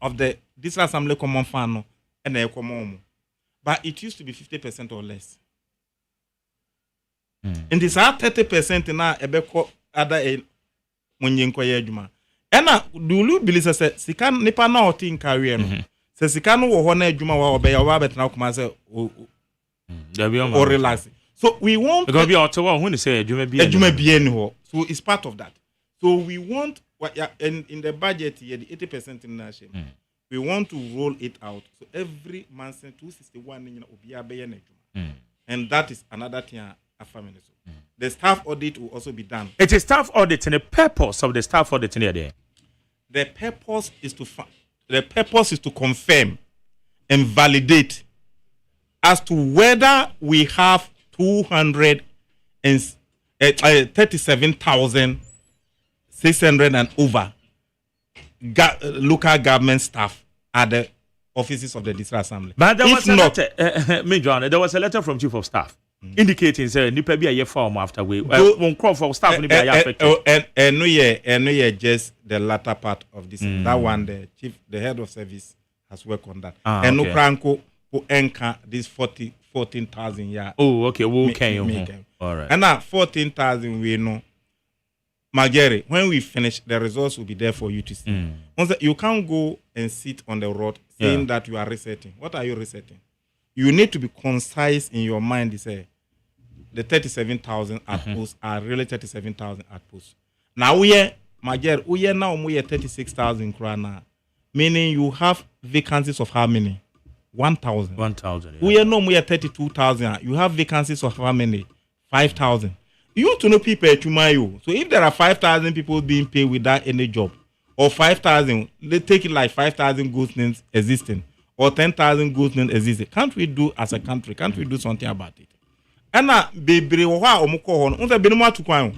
of the District Assembly Common Fund no na e komo. But it used to be 50% or less. Nti sa 30% na ebeko other munye nkoye adwuma. Ena do you believe say sika nipa na oti in career no say sika no wo ho na adwuma wa obeya wa betena kuma say or relax. So we want because be out when you say adwuma bi ni ho. So it's part of that. So we want in the budget here the 80% in nation. We want to roll it out. So every month 261 in obiya be na adwuma. And that is another thing affirming. The staff audit will also be done. It is staff audit, and the purpose of the staff audit in there. The purpose is to confirm and validate as to whether we have 237,600 and over local government staff at the offices of the District Assembly. But there was there was a letter from Chief of Staff. Indicating say nipa bi aye form after we won call for staff ni be affected and no yeah just the latter part of this that one the head of service has worked on that and no cranko who enka this 14,000 yeah. Oh okay we can all right. And now 14,000 we know Magere when we finish the results will be there for you to see. You can't go and sit on the road saying that you are resetting. What are you resetting? You need to be concise in your mind. You say the 37,000 outposts are really 37,000 outposts. Now we are now 36,000 krona, meaning you have vacancies of how many? 1,000. 1,000. We are no more 32,000. You have vacancies of how many? 5,000. You to know people to my you. So if there are 5,000 people being paid without any job, or 5,000, let's take it like 5,000 ghost names existing. Or 10,000 goods names exist. Can't we do as a country? Can't we do something about it? And now, baby, wa omoko hon. Unse benu ma tukwan.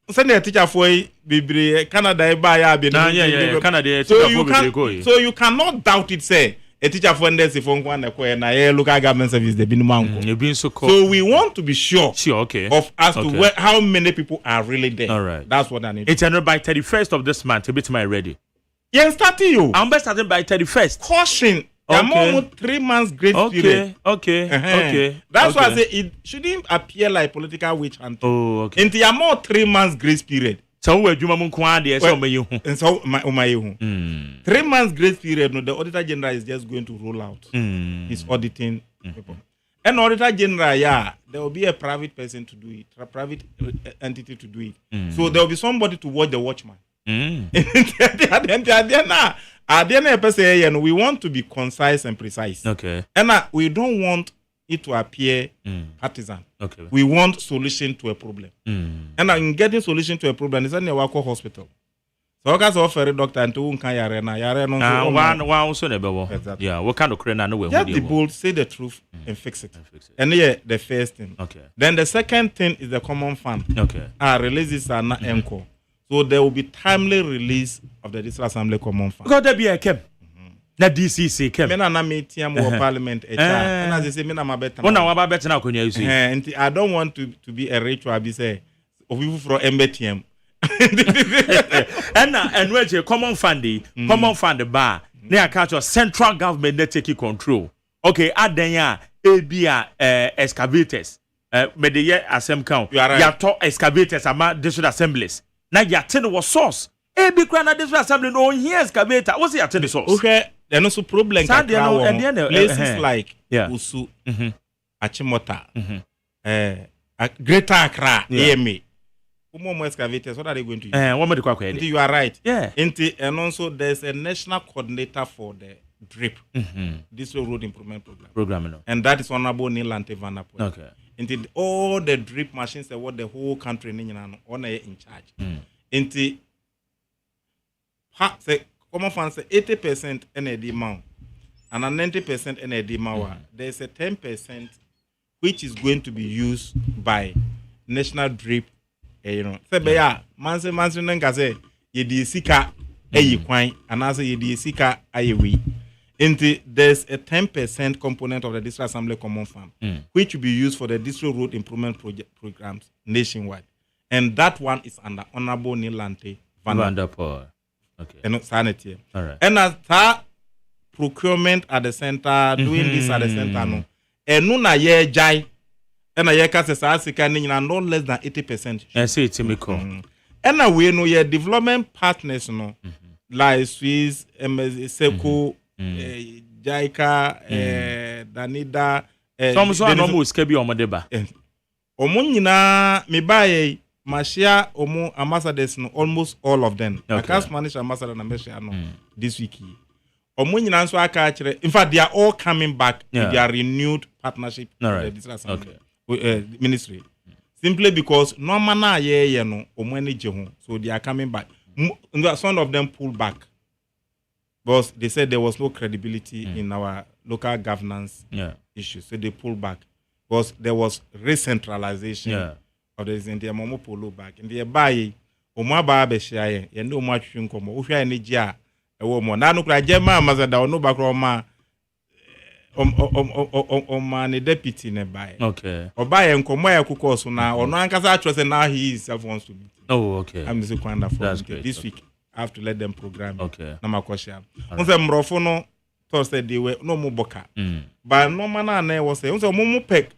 Unse ne teacher for baby Canada ba ya be na yeah Canada teacher for so you cannot doubt it say a teacher for ndesi for nkwan na ko na local government service the binu manko. So we want to be sure of as to how many people are really there. All right. That's what I need. It's by 31st of this month to be to my ready. Yeah, starting you. I'm best starting by 31st. Caution Okay. 3 months grace period. Okay. That's why I say it shouldn't appear like political witch hunting. Oh, okay. Into your more 3 months grace period. So we do mamun kwade so mayu. And so my 3 months grace period. No, the Auditor General is just going to roll out his auditing people. And Auditor General, there will be a private person to do it, a private entity to do it. So there will be somebody to watch the watchman. We want to be concise and precise. Okay. And we don't want it to appear partisan. Okay. We want solution to a problem. And in getting solution to a problem, it's only a Wako hospital. So I offer a doctor and to yare exactly. Yeah, what kind of crane no just the bold, say the truth and fix it. And the first thing. Okay. Then the second thing is the common fund. Okay. Releases are not encore. So there will be timely release of the District Assembly common fund. God, there be a chem. Na DCC chem. Me na meeting mo parliament HR. And as I say, me na better. One na better na konya you see. And I don't want to be a ritual. Be say of people from MBTM. And where the common fund bar. They catch your central government they take control. Okay, adenya ebia excavators. Me the year assembly count. Ya to excavators ama district assemblies. Na ya ten was source. Ebi kwa na district assembly no here excavator. What's ya ten the source? Okay, there no so problem. Places like Usu, Achimota, Greater Accra, EMA. More excavators, what are they going to use? You are right. Yeah. And also there's a national coordinator for the DRIP, District Road Improvement Program. And that is Honorable Nilante Vanapo. Okay. Until all the DRIP machines that what the whole country in charge. Until common funds 80% NAD amount and a 90% NAD amount. There's a 10% which is going to be used by national DRIP. Manse nanga say yedi sika ayi kwan anase yedi sika ayewi. There's a 10% component of the District Assembly Common Fund which will be used for the district road improvement programs nationwide. And that one is under Honorable Nilante Vanderpool. Okay. And sanity. All right. And as that procurement at the center, doing this at the center, no. And no na ye jai. And a year cast a no less than 80%. I say it's me call. And we know your development partners, no, like Swiss, Seco, Jaika, Danida. Some so almost kebi omadeba. Omunina me buy Mashia Omo ambassadors, no, almost all of them. I can't manage ambassador na Mashia no this week. Omunina so akachire. In fact, they are all coming back with their renewed partnership with the District Assembly. Ministry, simply because no mana ye no omani jehu, so they are coming back. Some of them pulled back because they said there was no credibility in our local governance issues, so they pulled back because there was re-centralization of the India Momo pull back. In the buy Oma ba be share ye no mo atwin komo wo hwa ni gi a e wo mo na no kra jema mazada no ba kra ma man a deputy nearby. Okay. Or buy and come where cook also now, or no ankasa trust and now he himself wants to meet. Oh, okay. I'm so wonderful. That's great. This week I have to let them program. Okay. Namakosha. Once mrofono Thursday they were no more boka. But no man na was say once mo pek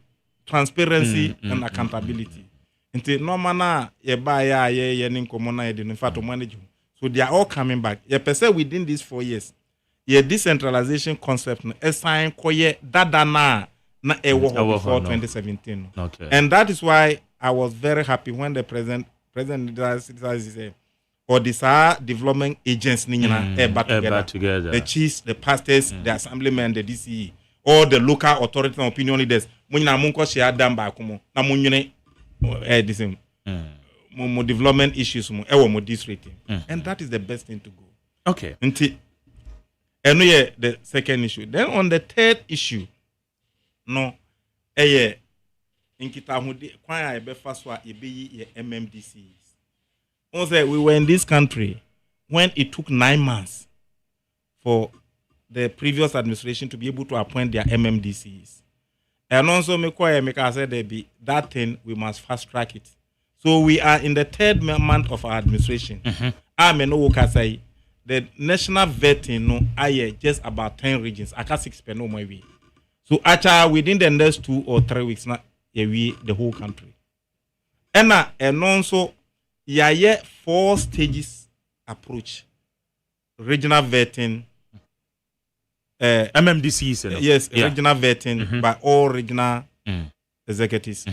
transparency and accountability. Until no man ye buy ye ninkomo na ye in fact manage. So they are all coming back. Ye per se within these 4 years. Your decentralization concept is sign koye dada na ewo before 2017. Okay. And that is why I was very happy when the president said, or these development agents together. The chiefs, the pastors, the assemblymen, the DCE, all the local authorities and opinion leaders. Munina munko share dam ba kumo na munyune mo development issues mo ewo mo district. And that is the best thing to go. Okay. And the second issue. Then on the third issue, no, in Kitahudi, Kwaya Befaswa, Ebi, MMDCs. Also, we were in this country when it took 9 months for the previous administration to be able to appoint their MMDCs. And also, Meka said that thing, we must fast track it. So we are in the third month of our administration. the national vetting no aye just about 10 regions. I can't 6 no more way. So actually within the next 2 or 3 weeks now we the whole country. And also yeah 4 stages approach. Regional vetting MMDCs, you know? Yes, regional vetting by all regional executives.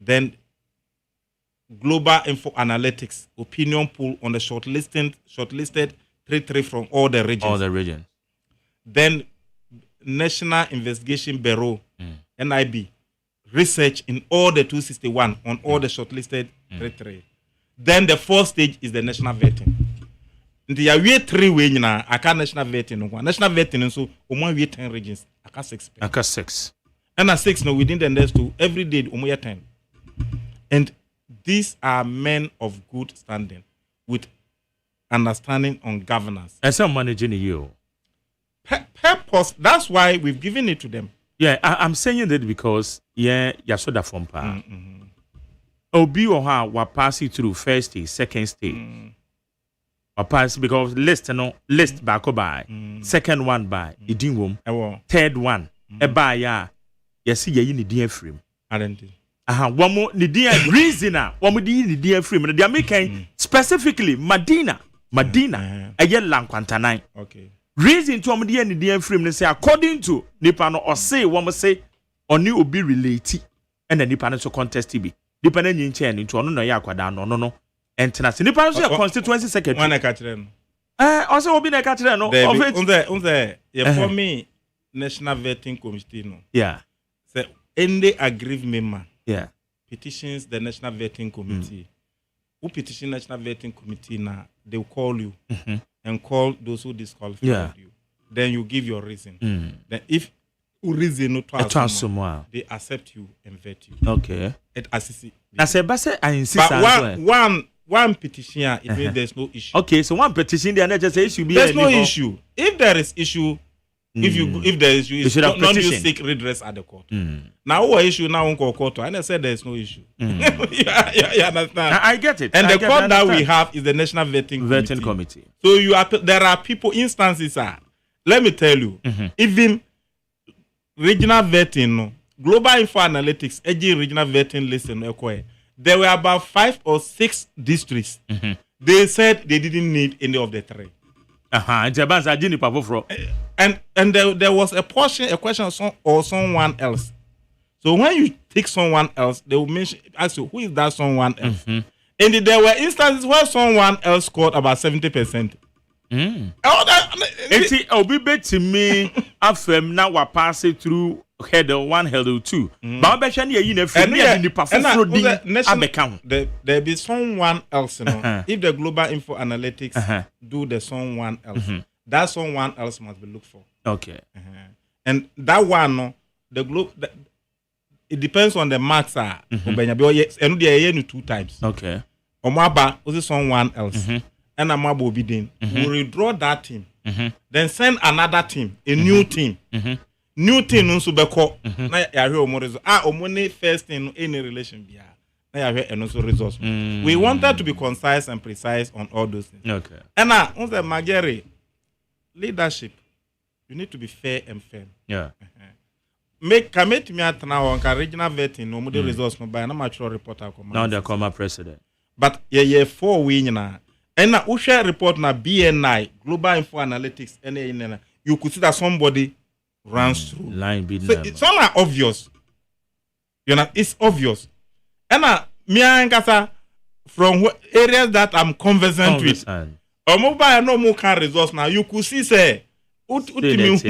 Then global info analytics, opinion poll on the shortlisted 3 from all the regions. All the regions. Then National Investigation Bureau, NIB, research in all the 261 on all the shortlisted 3. Then the 4th stage is the national vetting. The year 3 way na aka national vetting no. National vetting so omo we 10 regions aka 6. Aka 6. And at 6 no within the next 2 every day omo 10. And these are men of good standing with understanding on governance. And some managing you. Purpose. That's why we've given it to them. Yeah, I'm saying that because yeah, you saw that from pa. Obi or ha wa pass it through first stage, second stage. Or pass because list back by second one by idin wom. Third one by ya. You see you need the frame. One more the reason one more the frame. They are making specifically Medina a year lang quantanine. Okay. Reason to am the DM frame say according to nipa no or say one say oni obi relate and the nipa no so contest be nipa na nyinche into ono no ya kwada no entina se nipa no so constituency secretary one ka kire no also obi na ka kire no of it unze for me national vetting committee no say any aggrieved member petitions the national vetting committee who petition national vetting committee now they will call you and call those who disqualified you. Then you give your reason. Then if reason not to they accept you and vet you. Okay. It assists. I said, I insist. But one petition, it means there's no issue. Okay, so one petition, the other just say issue. There's no issue. If there is issue, if there is issue, don't you seek redress at the court. Now what issue now on court? And I said there's no issue. You understand? I get it. And the court that we have is the National Vetting Committee. So there are people instances let me tell you, even regional vetting, global info analytics, AG regional vetting listen, there were about 5 or 6 districts. They said they didn't need any of the 3. And there was a question of someone else. So when you take someone else, they will ask you who is that someone else. And there were instances where someone else scored about 70%. It's obi bet to me afem now we pass it through header 1 header 2. But be hwe na yi na free na ni pa foforo din abeka ho. There be someone else, you know. If the global info analytics do the someone else, that someone else must be looked for. Okay. And that one no it depends on the marks obenya be enu dey enu 2 times. Okay. Omaba was someone else. And Amabo Bidin will withdraw that team. Then send another team, a new team. New team no subeko. Na ya hwe omorezo. Omone first in any relation bia. Na ya hwe and also results. We wanted to be concise and precise on all those things. Okay. And now on the Magere leadership, you need to be fair and firm. Yeah. Commit me at now on regional vetting no model results no by na mature reporter command. Now the former president. But yeah 4 win na. And now, we share report na BNI, Global Info Analytics, and you could see that somebody runs through. Line be so it's all obvious. You know, it's obvious. And now, me and Kasa, from areas that I'm conversant with, mobile no more can results now. You could see, say, signals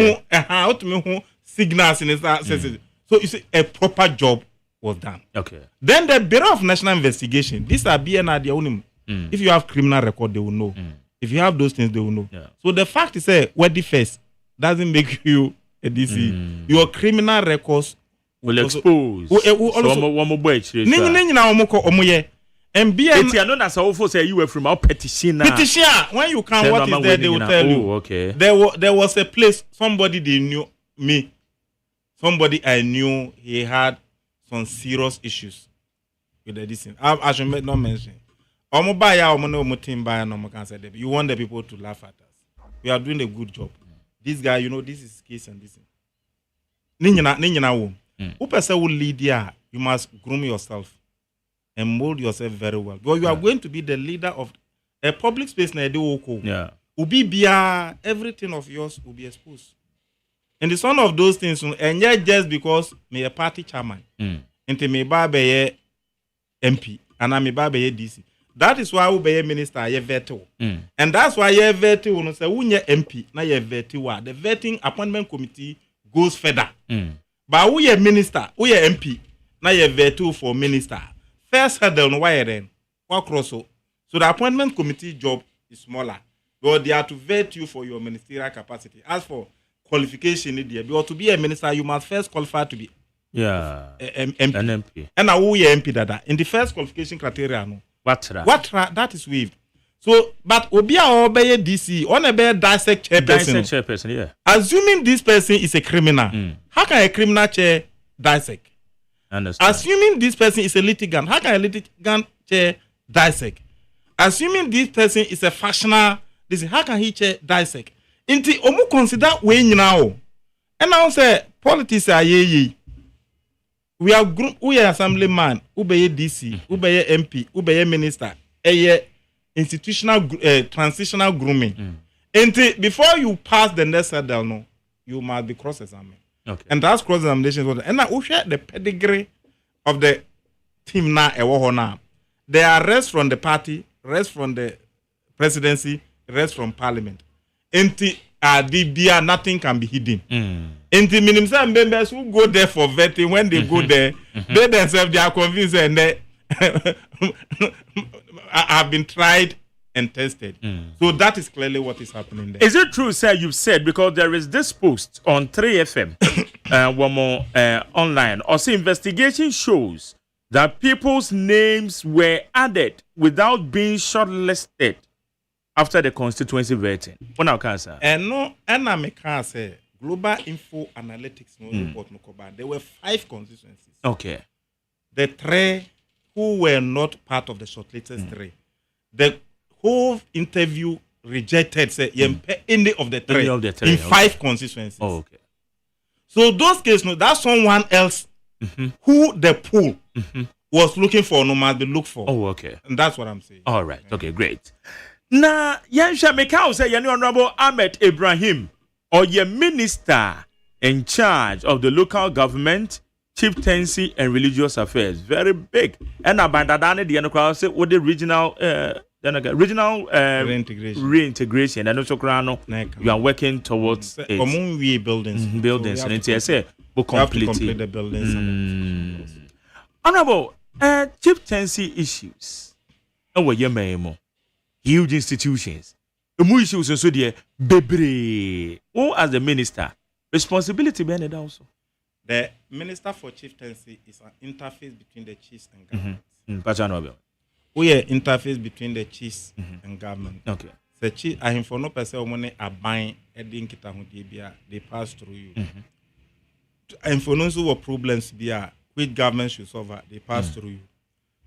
in his so you see, a proper job was done. Okay. Then the Bureau of National Investigation, these are BNI, the only. If you have criminal record, they will know. If you have those things, they will know. Yeah. So the fact is, where the first doesn't make you a DC. Your criminal records will expose. And say you were from our petition. Petition. When you come, what is there? They will tell you. Okay. There was a place. Somebody they knew me. Somebody I knew. He had some serious issues with the DC. I should not mention. Omo buy ya omo no team buy no can say you want the people to laugh at us. We are doing a good job. This guy, you know, this is case and this. Ninyina wo. Who person will lead here, you must groom yourself and mold yourself very well. Because you are going to be the leader of a public space na oko. Yeah. Ubi bia everything of yours will be exposed. And it's one of those things, and yet just because me a party chairman, into me babe MP, and I'm a babe DC. That is why we be minister ye veto. And that's why ye veto no say unye MP na ye veto wa. The vetting appointment committee goes further. But we ye minister, we ye MP na ye veto for minister. First hurdle no why then? What cross so the appointment committee job is smaller. But they are to vet you for your ministerial capacity. As for qualification in there, because to be a minister, you must first qualify to be MP. An MP. And now who ye MP that in the first qualification criteria no. What that is waived. So, but Obia obey DC on a bear dissect chairperson. Yeah. Assuming this person is a criminal, how can a criminal chair dissect? Understand. Assuming this person is a litigant, how can a litigant chair dissect? Assuming this person is a factional, how can he chair dissect? Inti omu consider we now. And now say politics are ye. We are group, we are assemblyman, ubeye DC, ubeye MP, ubeye minister, institutional transitional grooming. Inti before you pass the next hurdle, no, you must be cross-examined. Okay. And that's cross-examination. And now we share the pedigree of the team now. There are rest from the party, rest from the presidency, rest from parliament. Inti DBA, nothing can be hidden. Inti minimum members who go there for vetting, when they go there, they themselves they are convinced and they have been tried and tested. So that is clearly what is happening there. Is it true, sir, you've said, because there is this post on 3FM, one more online, also investigation shows that people's names were added without being shortlisted after the constituency vetting. What now, cancer? And no, and I can say Global Info Analytics no report no cover. There were 5 constituencies. Okay. The 3 who were not part of the shortlisted 3. The whole interview rejected say any of the 3 in 5 constituencies. Oh, okay. So those cases, no, that's someone else who the pool was looking for no must be looked for. Oh, okay. And that's what I'm saying. All right. Okay, great. Now, Yansha Mekau say yani Honorable Ahmed Ibrahim or your minister in charge of the local government, chieftaincy and religious affairs. Very big. And about that, the crowd say what the regional reintegration and also you are working towards buildings. Buildings So and we it's say complete the buildings. Honorable chieftaincy issues. And what you may huge institutions. The issues also there bebre. Who as the minister responsibility behind it also. The minister for chieftaincy is an interface between the chiefs and government. We are interface between the chiefs and government. Okay. The chief, I for no person money are buying heading they pass through you. And for those who have problems which government should solve, they pass through you.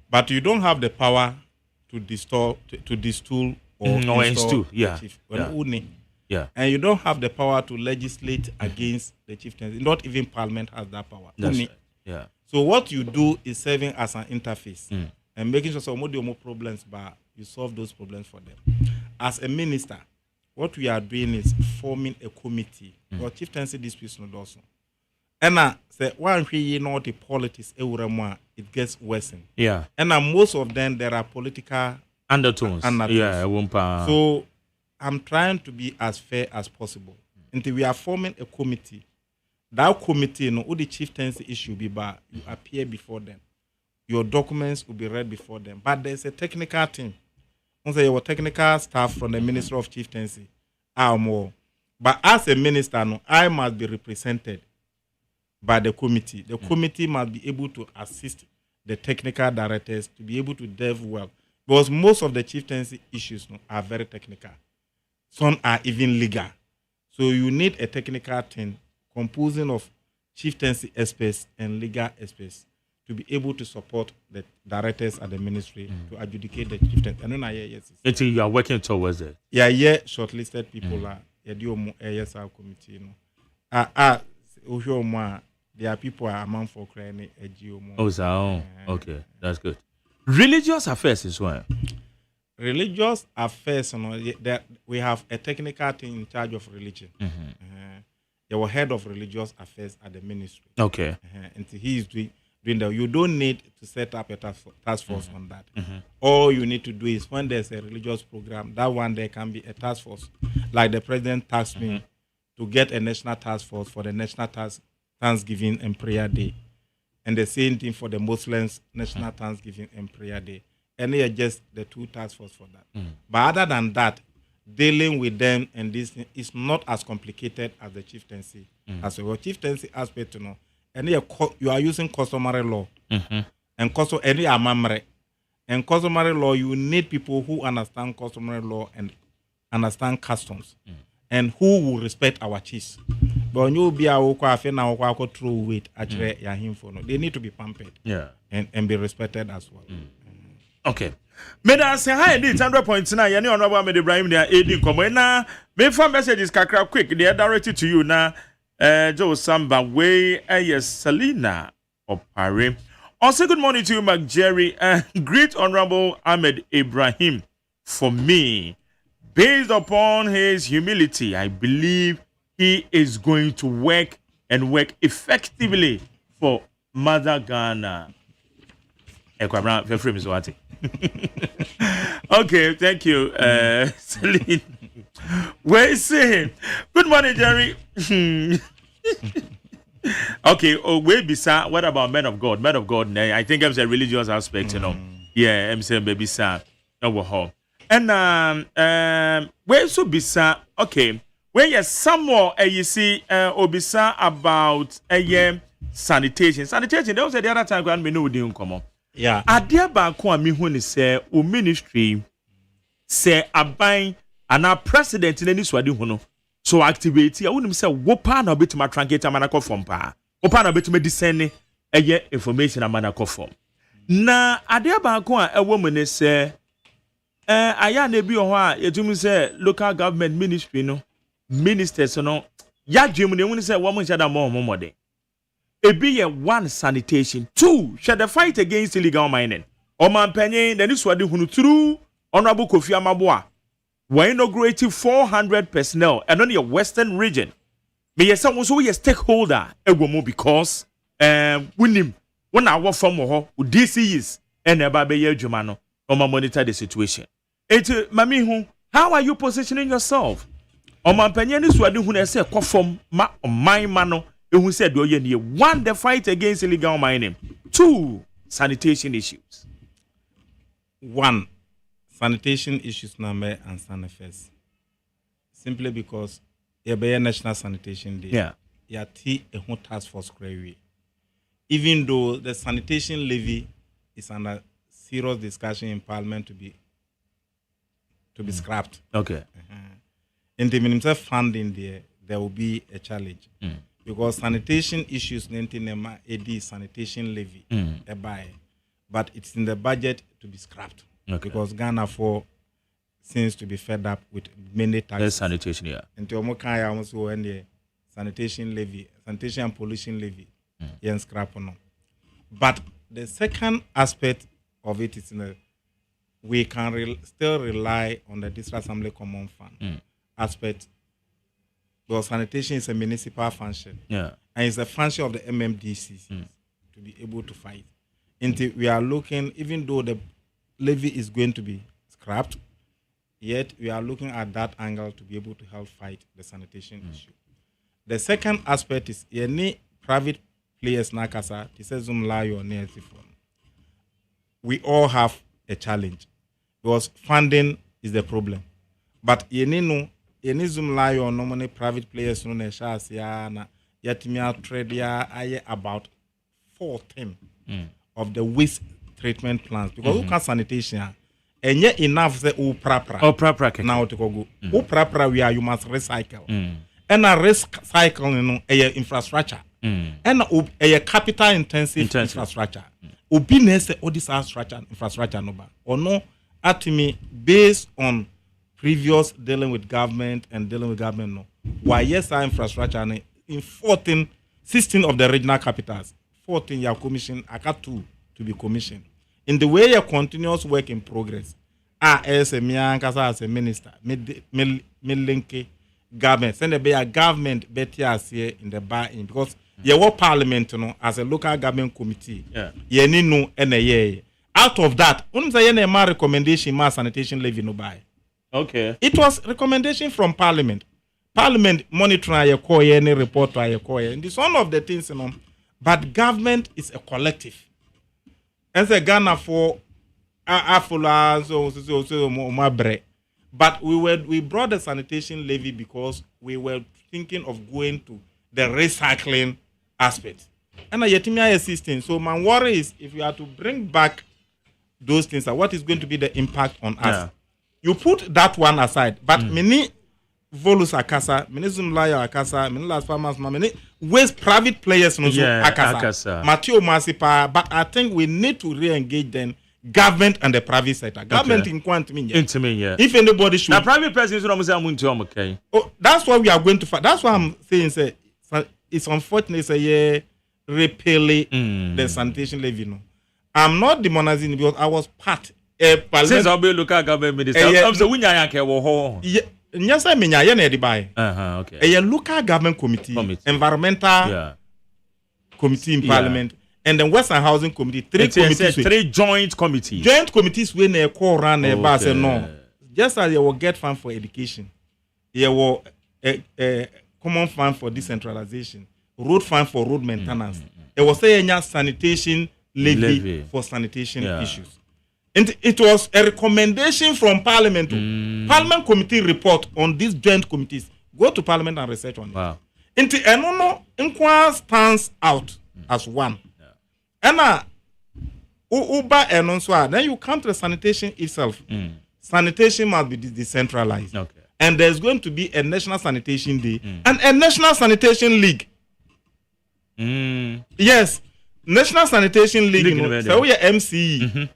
But you don't have the power to distool or install yeah. the chief. Yeah. And you don't have the power to legislate against the chieftains. Not even parliament has that power. That's right. Yeah. So what you do is serving as an interface and making sure some more problems, but you solve those problems for them. As a minister, what we are doing is forming a committee for chieftaincy disputes not also. And I say one you know the politics it gets worsened. Yeah. And most of them there are political undertones. Yeah, so I'm trying to be as fair as possible. Until we are forming a committee. That committee, all the chieftaincy issue be bad. You appear before them. Your documents will be read before them. But there's a technical team. Your technical staff from the Ministry of Chieftaincy are more. But as a minister, I must be represented by the committee. The committee must be able to assist the technical directors to be able to delve well. Because most of the chieftaincy issues are very technical. Some are even legal. So you need a technical team composing of chieftaincy experts and legal experts to be able to support the directors at the ministry to adjudicate the chieftains. And then yes. Until you are working towards it. Yeah, shortlisted people are ASR committee. There are people among for crying a GOMO. Oh, so okay, that's good. Religious affairs is one. Religious affairs, that we have a technical team in charge of religion. They were head of religious affairs at the ministry. Okay. And he is doing that. You don't need to set up a task force on that. All you need to do is when there's a religious program, that one there can be a task force. Like the president tasked me to get a national task force for the national Thanksgiving and Prayer Day. And the same thing for the Muslims, National Thanksgiving and Prayer Day. And they are just the two task force for that. But other than that, dealing with them and this is not as complicated as the chieftaincy. As a chieftaincy aspect, and you are using customary law. And customary law, you need people who understand customary law and understand customs. And who will respect our chiefs. But when you be a throw weight, they need to be pampered and be respected as well. Okay. Me da say hi indeed 100.9 yani honorable Ahmed Ibrahim there aiding come na me for messages kakra quick they are directed to you na Joe Samba way Selina Opare. Also good morning to you Mark Jerry and great honorable Ahmed Ibrahim. For me, based upon his humility, I believe he is going to work effectively for Mother Ghana. Okay, thank you, Celine. Where say? Good morning, Jerry. Okay, we bisa. What about men of God? Men of God, I think I'm a religious aspect, Yeah, I'm saying baby sir. And where so bisa? Okay, when you somewhere you see obisa about sanitation. Sanitation. There was the other time when me know didn't come on. Yeah. Adia ba ko ami hu ni say o ministry say aban ana president na ni swade hu no so activate ya wonim say wo pa na obetima trankete amanako form pa wo pa na obetima discern information amanako form na adia ba ko a ewo mu ni say aya na bi ho a yetum say local government ministry no ministers no ya dwem ne hu ni say wo mo nhyada mo mode Ebi one sanitation, two shall the fight against illegal mining. Oman penye the news wadi hunu through Honorable Kofi Amaboa. We inaugurated 400 personnel and on your western region. May yes someone so a stakeholder because winim when I work from ho DCs and ababe ye jumano Oman monitor the situation. Mami hu, how are you positioning yourself? Oman penye news wadi hunu say kwafom ma my mano. Who said, one, the fight against illegal mining. Two, sanitation issues. One, sanitation issues number and sanifest. Simply because you be a national sanitation day. Yeah. You are a whole task force crazy. Even though the sanitation levy is under serious discussion in Parliament to be scrapped. Okay. In the minimum funding there will be a challenge. Because sanitation issues, AD sanitation levy, but it's in the budget to be scrapped. Okay. Because Ghana seems to be fed up with many taxes. There's sanitation, yeah. And to Omokaya also when the sanitation levy, sanitation and pollution levy, scrap on. But the second aspect of it is we can still rely on the District Assembly Common Fund aspect. Because sanitation is a municipal function. Yeah. And it's a function of the MMDCs to be able to fight. And we are looking, even though the levy is going to be scrapped, yet we are looking at that angle to be able to help fight the sanitation issue. The second aspect is any private players nakasa, we all have a challenge. Because funding is the problem. But any Zoom lie or normally private players no na yet trade ya about 14 of the waste treatment plants because who can sanitation and yet enough say prapra now to go prapra we are you must recycle and a recycle infrastructure And a capital intensive infrastructure. Obi na say all this infrastructure no ba. Or no at me based on previous dealing with government no. Why yes our infrastructure in 16 of the regional capitals. 14 you commission, I got 2 to be commissioned. In the way a continuous work in progress. As a minister, me link government. Send a government better here in the buy-in because you work parliament, as a local government committee. You need no NAA. Out of that, my recommendation, mass sanitation levy no buy. Okay. It was recommendation from parliament. Parliament monitoring your call any report to your call. And it's one of the things, but government is a collective. As a Ghana for but we brought the sanitation levy because we were thinking of going to the recycling aspect. And I yet me assisting. So my worry is if you are to bring back those things, what is going to be the impact on us? You put that one aside, but many volus akasa, many zumlaya akasa, many last farmers, many waste private players akasa. Matthew Masipa, but I think we need to re-engage them. Government and the private sector. Government in quantum. If anybody should. The private person is okay. Oh, that's what we are going to find. That's what I'm saying. Say, it's unfortunate. Say, repealing the sanitation levy. No, I'm not demonizing because I was part. Since I'll be local government minister, I'm the winner. Yes, I mean, I am buy. Okay. A local government committee. Environmental committee in parliament. And then Western Housing Committee, 3 committees. 3 joint committees. Joint committees when they call run a bus and no. Just as you will get fund for education, you will a common fund for decentralization, road fund for road maintenance. It was a sanitation levy for sanitation issues. And it was a recommendation from Parliament. Parliament committee report on these joint committees. Go to Parliament and research on it. Wow. Inquiry stands out as one. And Uber and also then you come to the sanitation itself. Sanitation must be decentralized. Okay. And there's going to be a National Sanitation Day and a National Sanitation League. Yes, National Sanitation League. So we are MCE.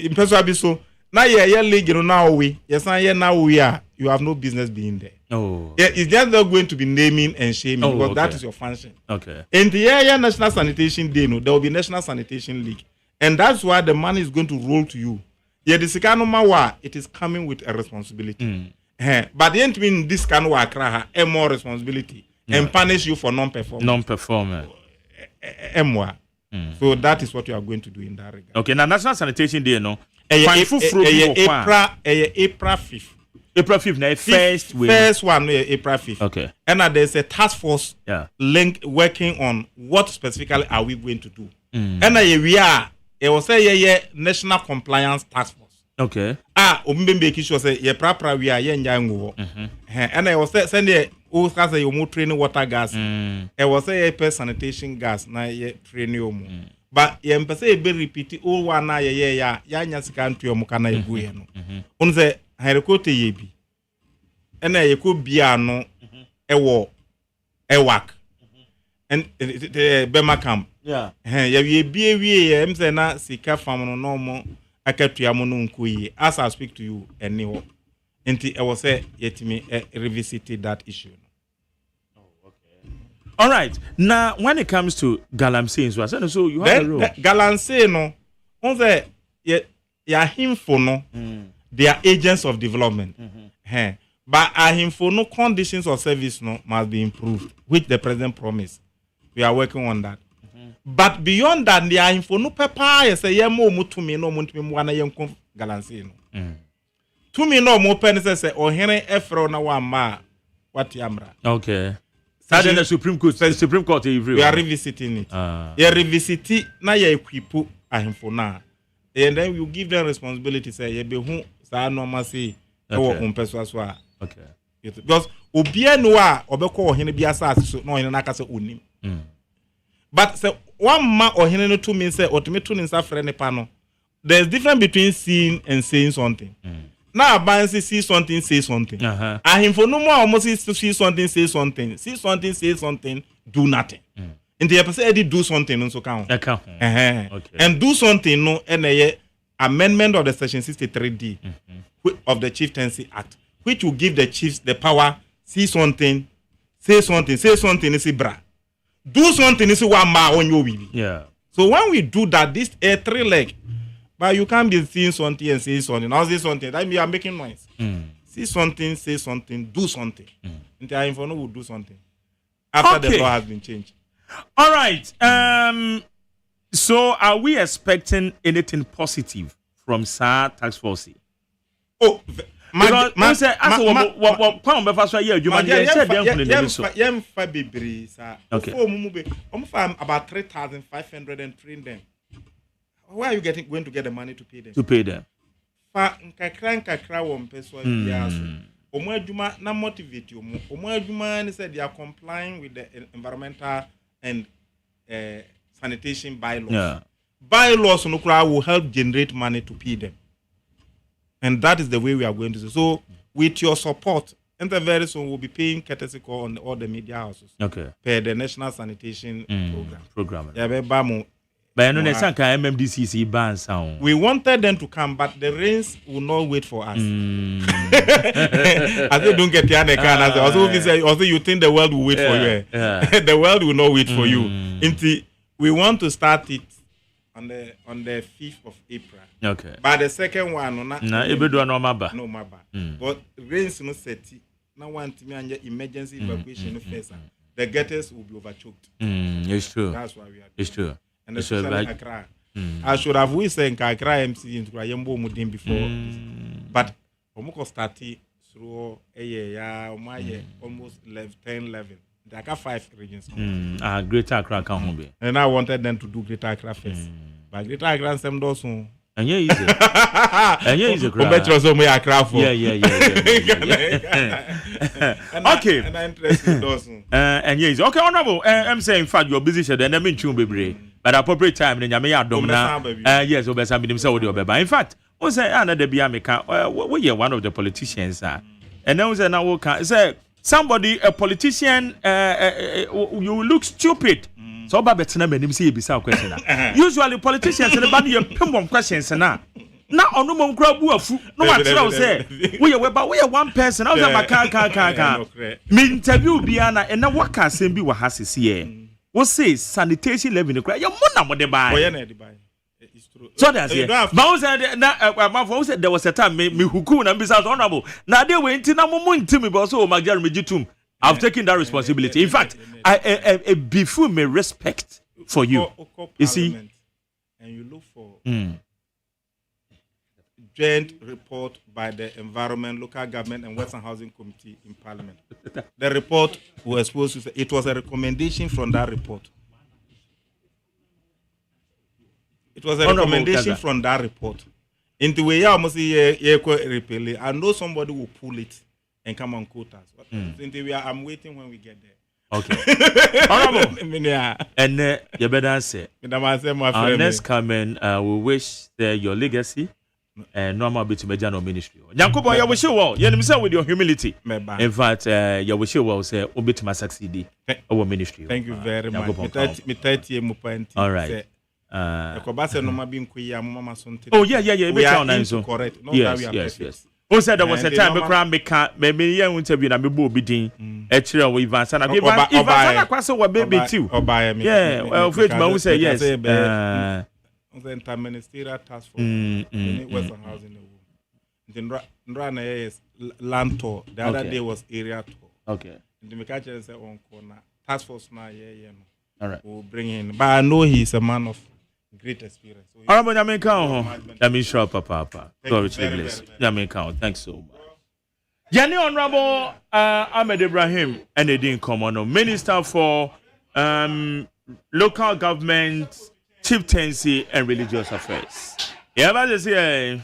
Impeso. Now yeah, league now we. Yes, now we are. You have no business being there. Oh. Yeah, it's just not going to be naming and shaming because that is your function. Okay. In the area National Sanitation Day, there will be National Sanitation League. And that's why the money is going to roll to you. Yeah, the Sikano Mawa, it is coming with a responsibility. But the end mean this can work a more responsibility and punish you for non-performance. So that is what you are going to do in that regard. Okay, now National Sanitation Day, no. April 5th. April 5th, na first one, April 5th. Okay. And there's a task force working on what specifically are we going to do. And we are, it was a national compliance task force. Okay. Umbembe kisho say ye prapra we are ye nyango. And I was saying say you training water gas. I was say a sanitation gas na ye training you. But ye mpese be repeat all one na ye ya nyasika ntu yo mukana egu ye no. Unze Harikote yebi. And I could be no a work. And the Bema camp. Yeah. You be a na sika from no more. I kept Yamununku as I speak to you anyway. And I was say yet me revisited that issue. All right. Now, when it comes to Galamsey, so you have a role. Galamsey no. On the ya him for no. They are agents of development. But for no conditions of service no must be improved, which the president promised. We are working on that. But beyond that, they are for no papa. Yes, say mo mutumi no mutumi mwana yenko Galamsey no. To me no more penny say o here efro na wa ma what yamra. Okay. That in the Supreme Court. The Supreme Court we are revisiting it. Yeah, revisit na ya equip for now. And then you give them responsibility. Say ye be who sa normal say okay. Because obia no a obekọ ohene bi asase so no ohene na aka say onim. But say one ma ohene no to mean say otometo ni nsa frɛ ne pa no. There's difference between seeing and saying something. Now ban see something, say something. And him for no more almost see something, say something. See something, say something, do nothing. And the episode do something no so count. Okay. And do something no amendment of the section 63D of the Chieftaincy Act, which will give the chiefs the power, see something, say something, is bra. Do something is one ma on your baby. Yeah. So when we do that, this a 3 leg. But you can't be seeing something and say something. Now say something. That means you are making noise. See something, say something, do something. And the info will do something. After the law has been changed. All right. So are we expecting anything positive from SAR tax force? Oh, because about 3,500 and train them. Where are you going to get the money to pay them? To pay them. Na motivate you. Said they are complying with the environmental and sanitation bylaws. Yeah. Bylaws will help generate money to pay them. And that is the way we are going to do. So, with your support, and very soon we'll be paying courtesy call on all the media houses. Okay. Per the National Sanitation Program. Yeah, but I know the MMDCC ban sound. We wanted them to come, but the rains will not wait for us. As they don't get the car, also you think the world will wait for you. The world will not wait for you. We want to start it on the 5th of April. Okay. But the second one, no maba. But rains no set. Now want me emergency evacuation first. The getters will be overchoked. It's true. That's why we are. It's true. And especially Accra. I should have we said Accra MC into Yambo Mudim before. But Omoko started through a year, almost 10-11. There are 5 regions. Greater Accra can be. And I wanted them to do Greater Accra first. But Greater Accra some dozen. And yeah, easy. And yeah, easy. Okay. And I'm interested dozen. And yes, okay, honorable. I'm saying, in fact, you're busy, so then I'm in tune, baby. But appropriate time, then you may have done now. Yes, Obesa, in fact, what's another Biamica? We are one of the politicians, and now say somebody, a politician, you look stupid. So, Babetna made him see a question. Usually, politicians and about your pimp questions now. Now, on no one crowd, no one say, we are one person. I was a car. Me interview Biana, and now what can send be what has his here? What says sanitation level in the crowd? Your mona would buy. It's true. So that's it. But said there was a time me who could and be honorable. Now they went in a moment to me, but also my Jeremy Jitum. I've taken that responsibility. In fact, I before me respect for you. You see, and you look for joint report by the Environment, Local Government, and Western Housing Committee in Parliament. The report was supposed to say it was a recommendation from that report. It was a recommendation from that report. In the way I must say, I know somebody will pull it and come and quote us. I'm waiting when we get there. Okay. Honorable. And you better say. Our next comment, we wish your legacy and normal bit to Mediano ministry. Yankobo, you wish you well. You know, with your humility. In fact, you wish you well, say, obit my succeed our ministry. Thank you very much. All right. Oh, yeah. We are correct. Yes. Who said there was a time we can't maybe you interview and be bidding actually with Vance and Vance question what baby too. Yeah, well, who say yes. The interministerial task force in Western Housing. The Nrana is land tour. The other day was area tour. Okay. The Mikacha said on corner task force now. All right. We'll bring in, but I know he's a man of great experience. Let me show Papa. Glory to the bless. Thanks so much. Yanni Honorable Ahmed Ibrahim and they didn't come on. Minister for Local Government, Chieftaincy and Religious Affairs. Yeah, but it's here.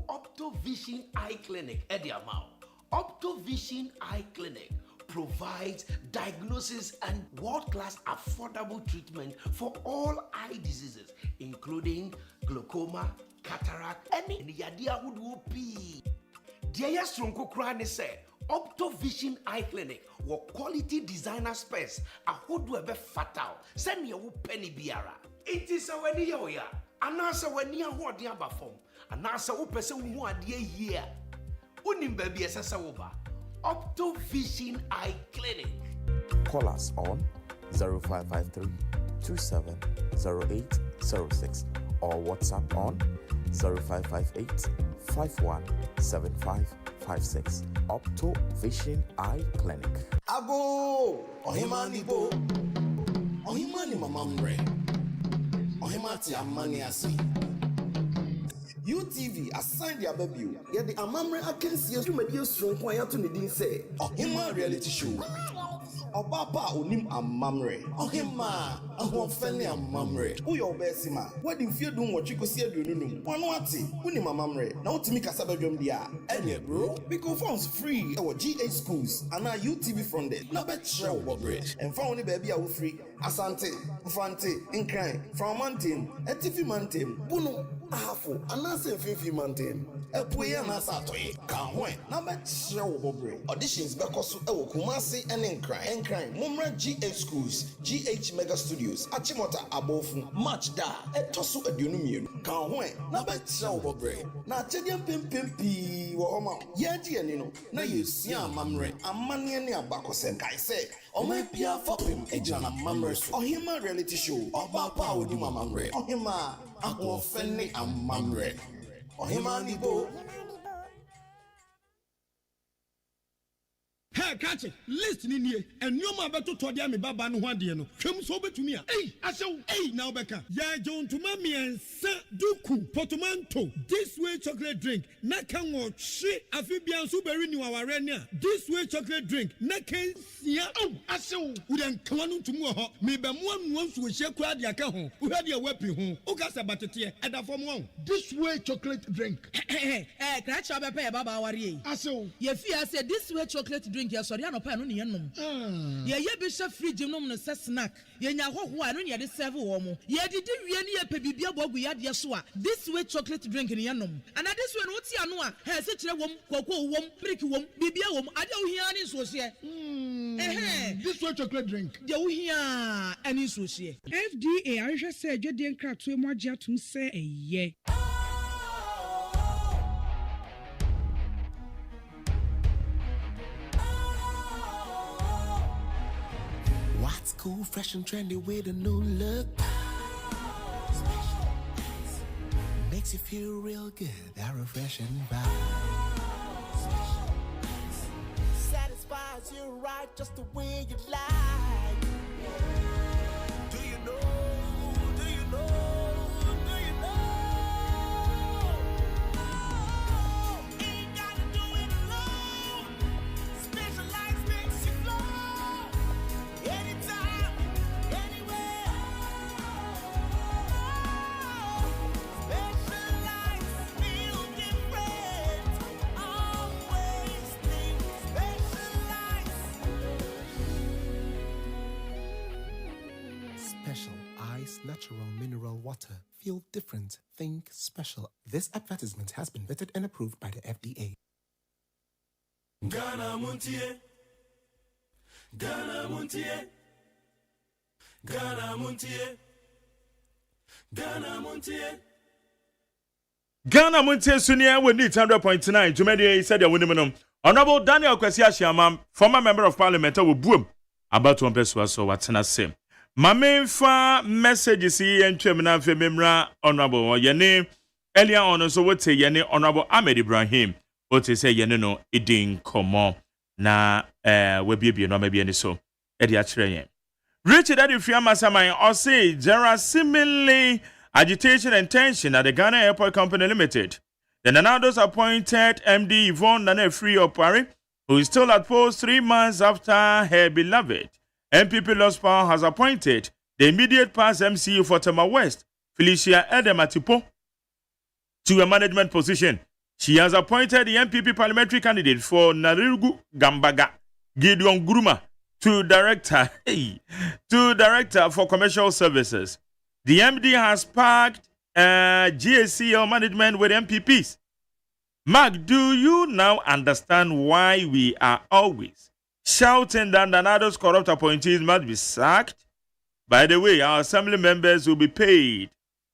Opto Vision Eye Clinic Ediamau. Opto Vision Eye Clinic provides diagnosis and world-class affordable treatment for all eye diseases, including glaucoma, cataract, any yadia would whoopee. Dear Stronko Krani said, Optovision Eye Clinic, where quality designer space, a hood webe fatal, send me a penny biara. It is a when ya, and answer when you are the other form, and answer who person who are dear year. Unim baby as a over. Optovision Eye Clinic. Call us on 0553 270806 or WhatsApp on 0558 517556. Opto Vision Eye Clinic. Abo ohimani bo ohimani mamamre ohimati amani asi UTV assigned their baby. Yet the amamre akensi you media strong kwa ya to nidin say ohima reality show. Obapa onim amamre ohima ahwofene amamre uyo besima wedding fie dum wo chikosi aduonum wano ate unim amamre na utimi kasaba dwom dia enye bro because phones free our GA schools and our UTV funded na bet share wo bridge and found ni baby a wo free asante mfante nkran from mountain etifi mountain bunu ahafo anase mfifi mountain epuye na satoye ka hwen na bet share wo bridge auditions bekoso e wo kumasi ene nkran Mumra GH Schools, GH Mega Studios, Achimota Abofu, Match Da, Etosu Adunumir, Kanwe, Nabet Bobre, Na Chedian Pimpi, Woma, Yaji and Nino, na you see a mamre, a money and a bacosen, I say, or my Pia Fopim, a Jana Mammers, or Hima reality show, or Papa would do Mamre, or Hima, Aqua Fenny and Mamre, or Hima Nibo. Hey, catch it. Listen in here. And you ma beto to dia me baba no hwade no. Hwem so betumi a. Hey, asew. Hey, now beka. Ya John to mami ensa duku portmanteau. This way chocolate drink. Na kan wo hwe afibia so beri ni waware ne a. This way chocolate drink. Na kan sia. Oh, asew. Udan klanu tumu ho. Me be mo anu nso hye kura de aka ho. Uhwe de wapi ho. Ukasa batete eda fom ho. This way chocolate drink. Kra cha be pe baba aware. Asew. Ye fi ase this way chocolate drink. Ya sorry anopa no ne yenom ye bi hye fridge nom no se snack ye nya hoho a no ne de serve wo mo ye didi wie ne ye pe bibia bogu ya de so a this way chocolate drink ne yenom and this way no ti ano a he se kire wom koko wom milk wom bibia wom ade wo hia ne so hye this way chocolate drink de wo hia ani so hye FDA ahwehwe se adwede nkratoe mo agye atum se eye What's cool, fresh and trendy with a new look? Makes you feel real good, that refreshing vibe. Satisfies you right just the way you like. Do you know? Do you know? Do you know? Ain't gotta do it alone. Specialized makes you flow. Anytime, anywhere. Specialized feel different. Always think specialized. Special Ice Natural Mineral Water. Feel different. Think special. This advertisement has been vetted and approved by the FDA. Ghana Montie. Ghana Montie. Ghana Montie. Ghana Montie. Ghana Montie Sunia with 100.9. Jumedi said the winning. Honorable Daniel Kwesi Ashiamam, former member of parliament, will boom about one person. So what's in the same? My main fa messages here and Chemina Femimra, Honorable your name. Earlier on, also would say your name, Honorable Ahmed Ibrahim. What to say, you know, it didn't come on. Na we be no maybe any so edi achire Richard Adifiama Samai or say there are seemingly agitation and tension at the Ghana Airport Company Limited. The Nanados appointed MD Yvonne Nane-Free Opari, who is still at post 3 months after her beloved MPP Lost Power has appointed the immediate past MCU for Tema West, Felicia Edematipo, to a management position. She has appointed the MPP parliamentary candidate for Narirugu Gambaga Gideon Gruma to director for commercial services. The MD has packed GSCL management with MPPs. Mark, do you now understand why we are always shouting that Nanado's corrupt appointees must be sacked? By the way, our assembly members will be paid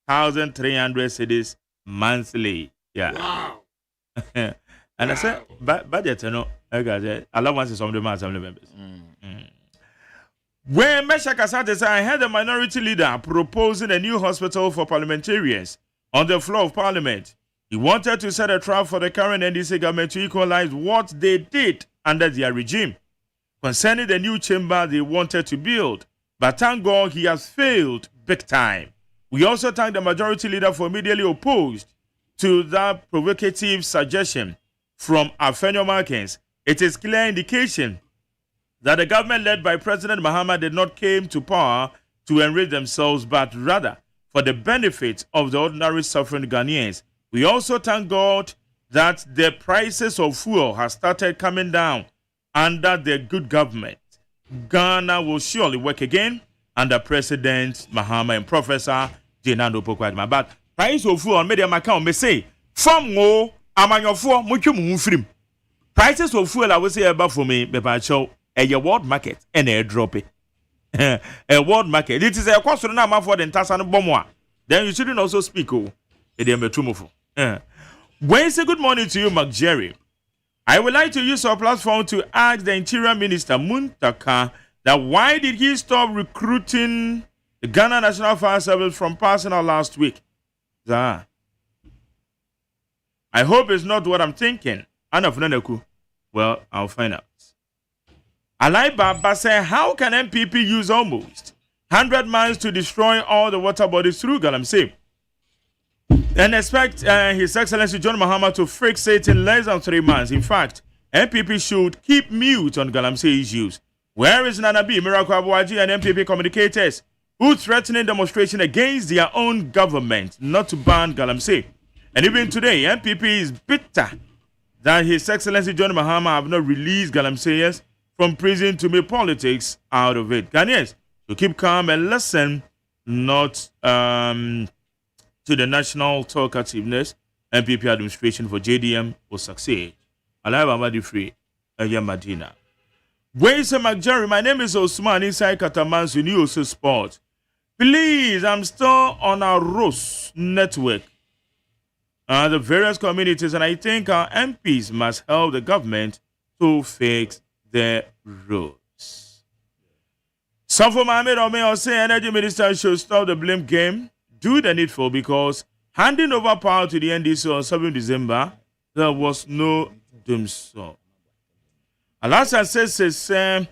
1,300 cedis monthly. Yeah. Wow. And I said, budget, you know, allowances from the assembly members. When Meshach Asante said, I heard the minority leader proposing a new hospital for parliamentarians on the floor of parliament. He wanted to set a trap for the current NDC government to equalize what they did under their regime concerning the new chamber they wanted to build. But thank God he has failed big time. We also thank the majority leader for immediately opposed to that provocative suggestion from Afenyo Markins. It is clear indication that the government led by President Mahama did not came to power to enrich themselves, but rather for the benefit of the ordinary suffering Ghanaians. We also thank God that the prices of fuel has started coming down under the good government. Ghana will surely work again under President Mahama and Professor Jenando Pokwadma. But price of fuel on media account may say, from wo amanyofo mutwemu film. Prices of fuel I will say about for me, but show a world market and a drop it. A world market. It is a cost for now for the entire bomb. Then you shouldn't also speak. When say good morning to you, Mark Jerry. I would like to use our platform to ask the Interior Minister Muntaka that why did he stop recruiting the Ghana National Fire Service from personnel last week? I hope it's not what I'm thinking. Well, I'll find out. Alai Baba said, how can MPP use almost 100 miles to destroy all the water bodies through Galamsey and expect His Excellency John Mahama to fix it in less than 3 months? In fact, MPP should keep mute on Galamsey issues. Where is Nanabi, Miracle Abuaji, and MPP communicators who threatening demonstration against their own government not to ban Galamsey? And even today, MPP is bitter that His Excellency John Mahama have not released Galamseyers from prison to make politics out of it. Ghanaians to keep calm and listen, not to the national talkativeness. MPP administration for JDM will succeed. Alive Amadi Free, Madina. Where's McJerry? My name is Osman inside Katamansu News Sport. Please, I'm still on our ROS network. The various communities, and I think our MPs must help the government to fix the roads. Some for Mohamed Ome say Energy Minister should stop the blame game, do the needful, because handing over power to the NDC on 7 December, there was no doom so. Alasan says,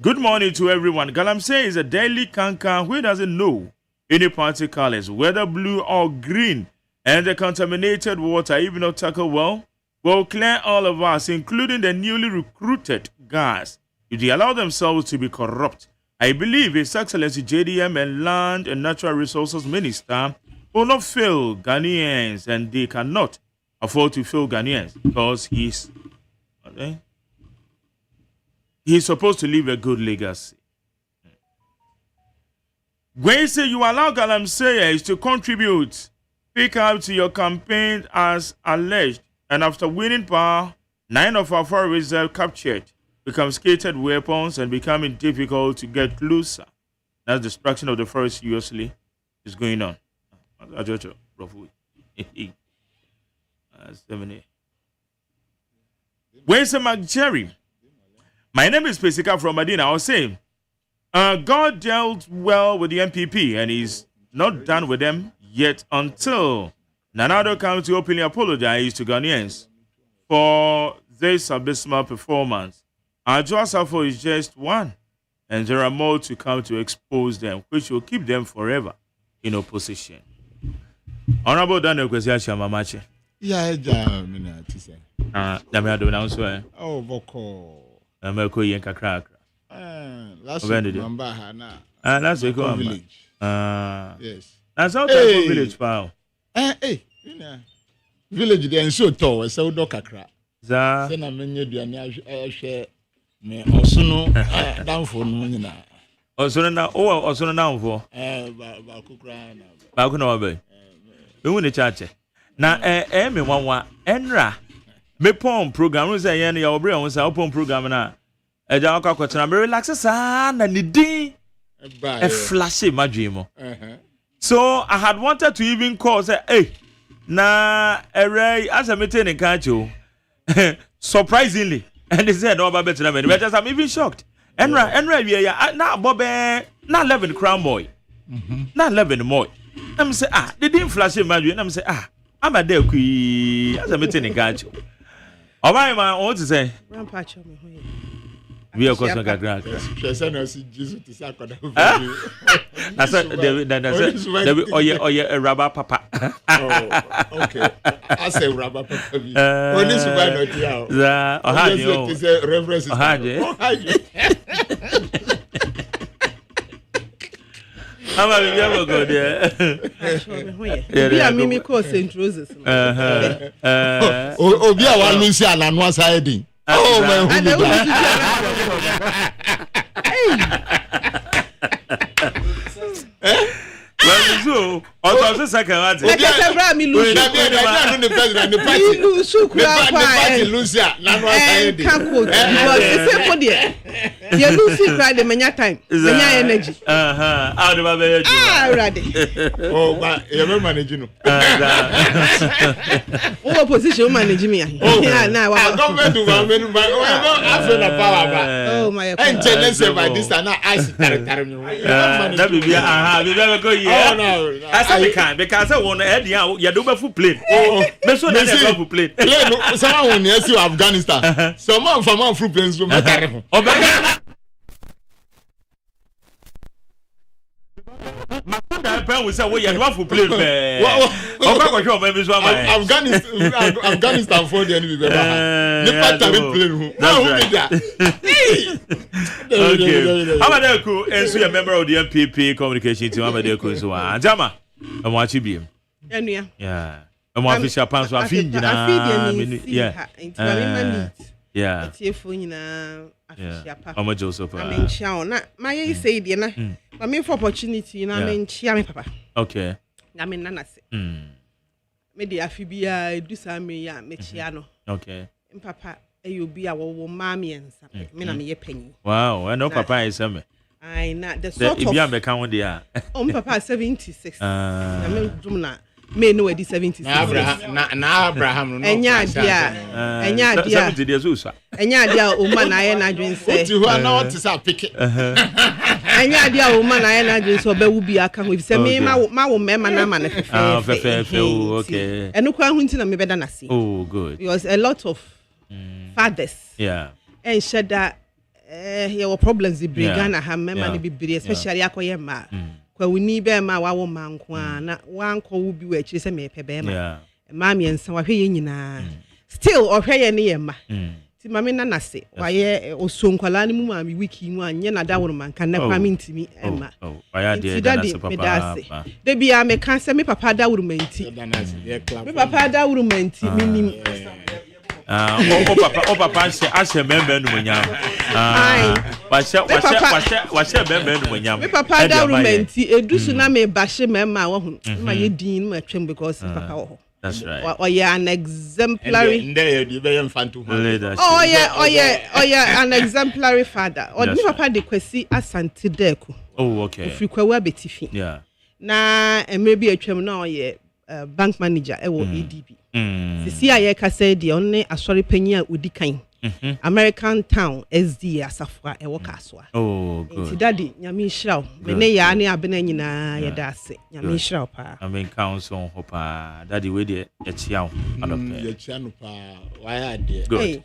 good morning to everyone. Galamsey is a daily canker who doesn't know any party colors, whether blue or green, and the contaminated water, even not tackle well, will clear all of us, including the newly recruited guys, if they allow themselves to be corrupt. I believe His Excellency JDM and Land and Natural Resources Minister will not fail Ghanaians, and they cannot afford to fail Ghanaians because he's supposed to leave a good legacy. When say you allow Galamseyers to contribute, pick up to your campaign as alleged, and after winning power, 9 of our foreign reserves captured, become skated weapons and becoming difficult to get closer. That's destruction of the forest seriously is going on. Where's McJerry? My name is Pesika from Medina. I was saying, God dealt well with the MPP and He's not done with them yet until Nanado comes to openly apologize to Ghanaians for this abysmal performance. Adjo Asafo is just one, and there are more to come to expose them, which will keep them forever in opposition. Honorable Daniel Kwesiachi Mamache. Yeah, oh, Boko. America yen kakra. Last week, Mamba that's a good village. Yes. That's how hey. Village, pal. Hey, village then so tall, so do kakra. Za. Sena menye duane ahwe Me Osuno down for no nyina. Osuno na Osuno na for. Ba kukra na. Ba ku na wa be. Ewu ne chache. Na me wanwa enra. Me pon program no say yen ya obre won say pon program na. Eja akwa me relax sa na ni din. A flash madwe mo. So I had wanted to even call say hey na ere as a meeting in Kancho. Surprisingly, and they said no about better than but I'm even shocked. Enra we ya na bobe na 11 crown boy. Na 11 boy. I'm say they didn't flash him and I'm say I'm a there kui as a meeting in Kancho. Alright man, what to say? We are question gagra. Person no see Jesus to say akoda. That's David a rubber papa. Oh, okay. I say rubber papa. When is why not here? Za ohaje. It is reverence. Ohaje. Ama bibi am go there. Bi am mi call St. Roses. Obi a wan lose ananu aside. Oh my God. Well, so also second one. Like I me lose. The president, the party. Lose the party lose ya. Nanu aside. Can't quote because the same for there. You lose it the many time. Many energy. How do I manage? Ready. Oh, but you manage no. What position manage me? Yeah, now what? Government to government, but I feel the power. Oh my God. And Genesis by this time, I see that be we never go here. Oh no. I can't because I want to head you do be full plane. Me so na go full plane. Plane someone near to Afghanistan. Someone from full planes from carry. We say we are for plane. Afghanistan for the enemy. Never carry plane. Okay. Amadeko, and so a member of the MPP communication team. Amadeko, so Jama, I'm watching him. Yeah. I'm official pants. I feed you now. Yeah. Yeah. I'm a Joseph. I'm in China. My say, dear, I mean for opportunity. I'm in Chia, papa. Okay. I'm in Nanase. Maybe I feel be do some me, Mechiano. Okay. Papa, you be our mommy and something. Me, I'm a penny. Wow, I know Papa is some. I not the sort of. If you count there. Oh, Papa 76. I mean, do not. May know it is 76. Na Abraham no. Enya dia. 70 years old. Enya dia o man na ye na dwen say. Ti ho na what is a pick. Enya dia o man na ye na dwen so be wo bi aka ho if say me ma wo mema na ma na fefe. Okay. Eno kwa hu nti na me beda na se. Oh, good. Because a lot of fathers. Yeah. And said that there were problems with Brigana ha mema na bibiri especially akoye ma. Kwa wuni be ma wa wo manko na wanko wo bi wa chire se me pe be ma ma me nsa wa hwe ye nyina still ohwe ye ne ye ma ti ma me na nase wa ye osonkwala ne mu ma me wiki mu anye na da woro man kan na kwa me ntimi ma wa ya de da nase papa de bia me kan se me papa da woro manti me papa da woro manti minim papa ashe member no nyam washe member no nyam me papa da rumenti edusu na me bashe memma wo hu ma ye din ma twem because papa wo. That's right. Or yeah, an exemplary. Oh yeah, an exemplary father. Or me papa de kwesi asante deku. Oh okay. If you kwa betifi. Yeah. Na maybe a twem na ye bank manager e wo ADB. Sisi aye ka say the only asori panyi a odi kan. American Town SD asafwa e wo kaswa. Oh good. Ti daddy nyame hira wo. Me ne ya ne abena nyina ye da ase. Nyame hira wo pa. I mean council ho pa. Daddy we dey e chia wo. Ye chia no pa. Why are there? Good.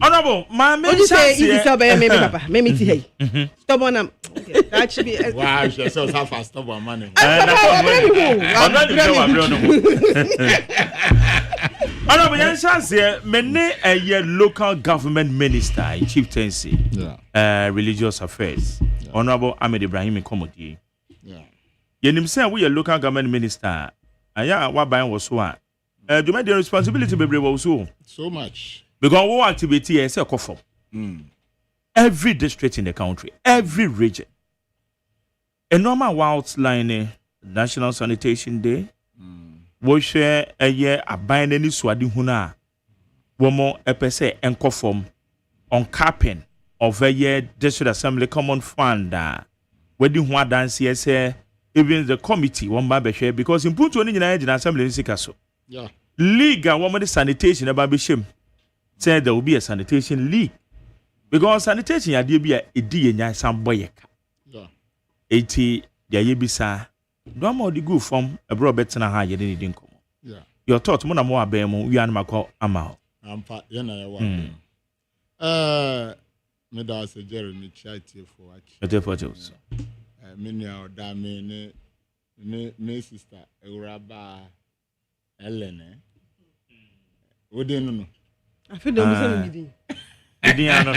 Honorable, my man say if you be me papa, me ti hey. Stop on am. That should be wow, so fast stop on money. Honorable Yansa many a local government minister in chieftaincy, religious affairs. Honorable Ahmed Ibrahim Komodi. Yenim say we a local government minister. Aya wa ban was so. Do my responsibility be so much. Because what activity is a coffin. every district in the country, every region. A normal outline National Sanitation Day. We share a year a bind any swadi huna. Womo epese enko form on capping of a year district assembly common fund. Wedding one dance yes, even the committee one by share because in Punto in the assembly in Sikaso. Yeah. League and woman sanitation about Bisham said there will be a sanitation league. Because sanitation idea be a idea some boy. Yeah. 80 the yebisa. No more the good from a bro better than how you didn't come. Yeah. Your thought more more abemo we are mako amao. Ampa yana wa. Me da se Jeremy Chati for watch. Ete for Jose. Me nya da me ne sister Euraba Ellen. Wode no. I feel them say me di ano.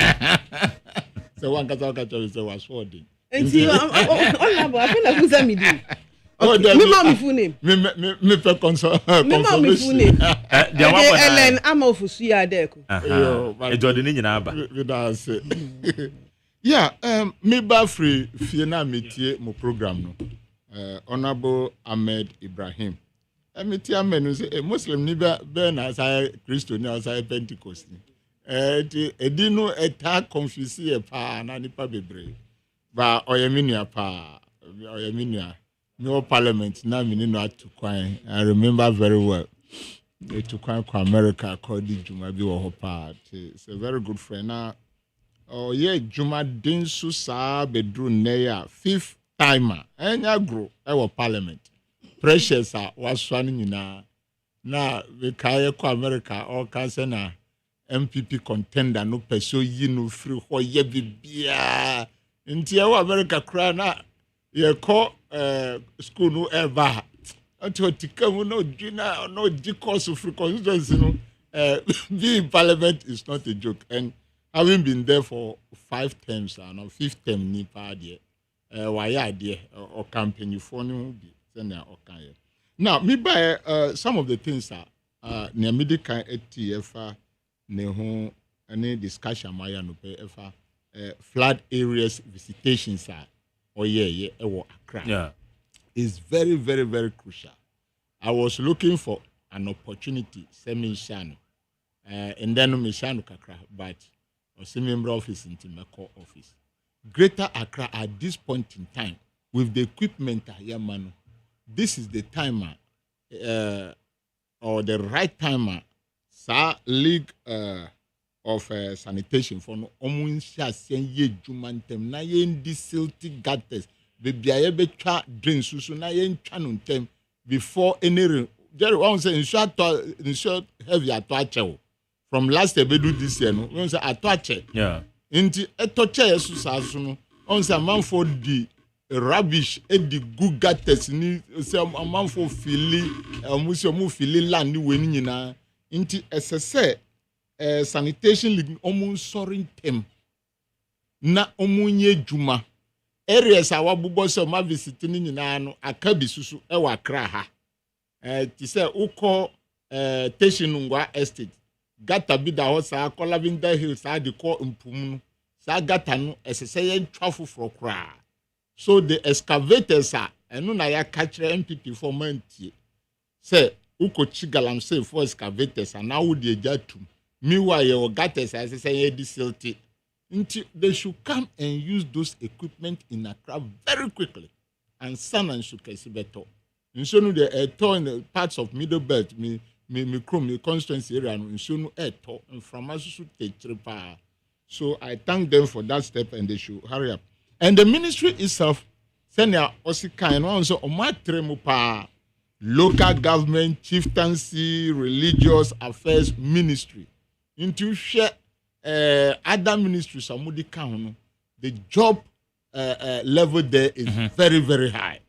So one kata say was wording. Enti I feel like who's me di. Me mama full name. Me fe console. Me mama full name. Ellen Amofusu ya deko. Ejode ni nyina aba. We da say. Yeah, me ba free fie na metie mo program no. Honorable Ahmed Ibrahim. Metie Ahmed no say Muslim ni be na say Christian ni say Pentecost ni. Edino eta confuse e pa na nipa bebre. Ba oyeminia pa oyeminia. No parliament na me no atukwan. I remember very well. Atukwan ko America called Juma bi wo ho pa. It's a very good friend na. Oh yeah, Juma Dinsu sa bedru neya 5th timer. Enya grow e wo parliament. Precious waswan nyina na we kaye ko America or cancer na MPP contender no peso yi no free ho ye bibia. Nti e wo America kra na ye ko school no ever. Until tikamu no jina no course of free constituency no being in parliament is not a joke. And having been there for 5 terms and 5th term ni pa there why idea or campaign for no be send or can. Now me by some of the things are near medical etf ne ho any discussion maya no pe efa flood areas visitations are or Accra. Yeah. Is very, very, very crucial. I was looking for an opportunity, semi-shano, and then Mishano Kakra, but a semi-member office in Timako office. Greater Accra at this point in time, with the equipment, this is the timer, or the right timer, Sir League of Sanitation for no Omunsha Senye Jumantem, Nayen Silty Gatters. Baby, I be try drink susu na yen channel tem before any. Jerry, one say in short heavy atoache. From last year, we do this year. No, one say atoache. Yeah. Inti etoche susu no. One say man for the rubbish the good gatters ni. Say a man for fili. Mu fili land ni weni nyina. Inti SSA sanitation league omun sorin tem. Na omunye juma. Areas our buboso ma visit ni nyina no akabi susu e wa Accra ha ti say uko Teshinungwa estate gata bi da ho sa Lavender Hills sa de ko mpum no sa gata no esese ye ntwafo for kra so the excavators eno na ya catch MPP for mantie say uko chigalamse for excavators na wo de jatum miwa ye o gata sa esese ye disilty. They should come and use those equipment in Accra very quickly. And San and Shukesi beto. In Shonu the tour in the parts of Middle Belt, me constituency area, and Shonu tour and from Asusu Tetripa. So I thank them for that step and they should hurry up. And the ministry itself, Senya Osika and also Omatremupa, local government, chieftaincy, religious affairs ministry, into share. Other ministries somebody count the job level there is very, very high,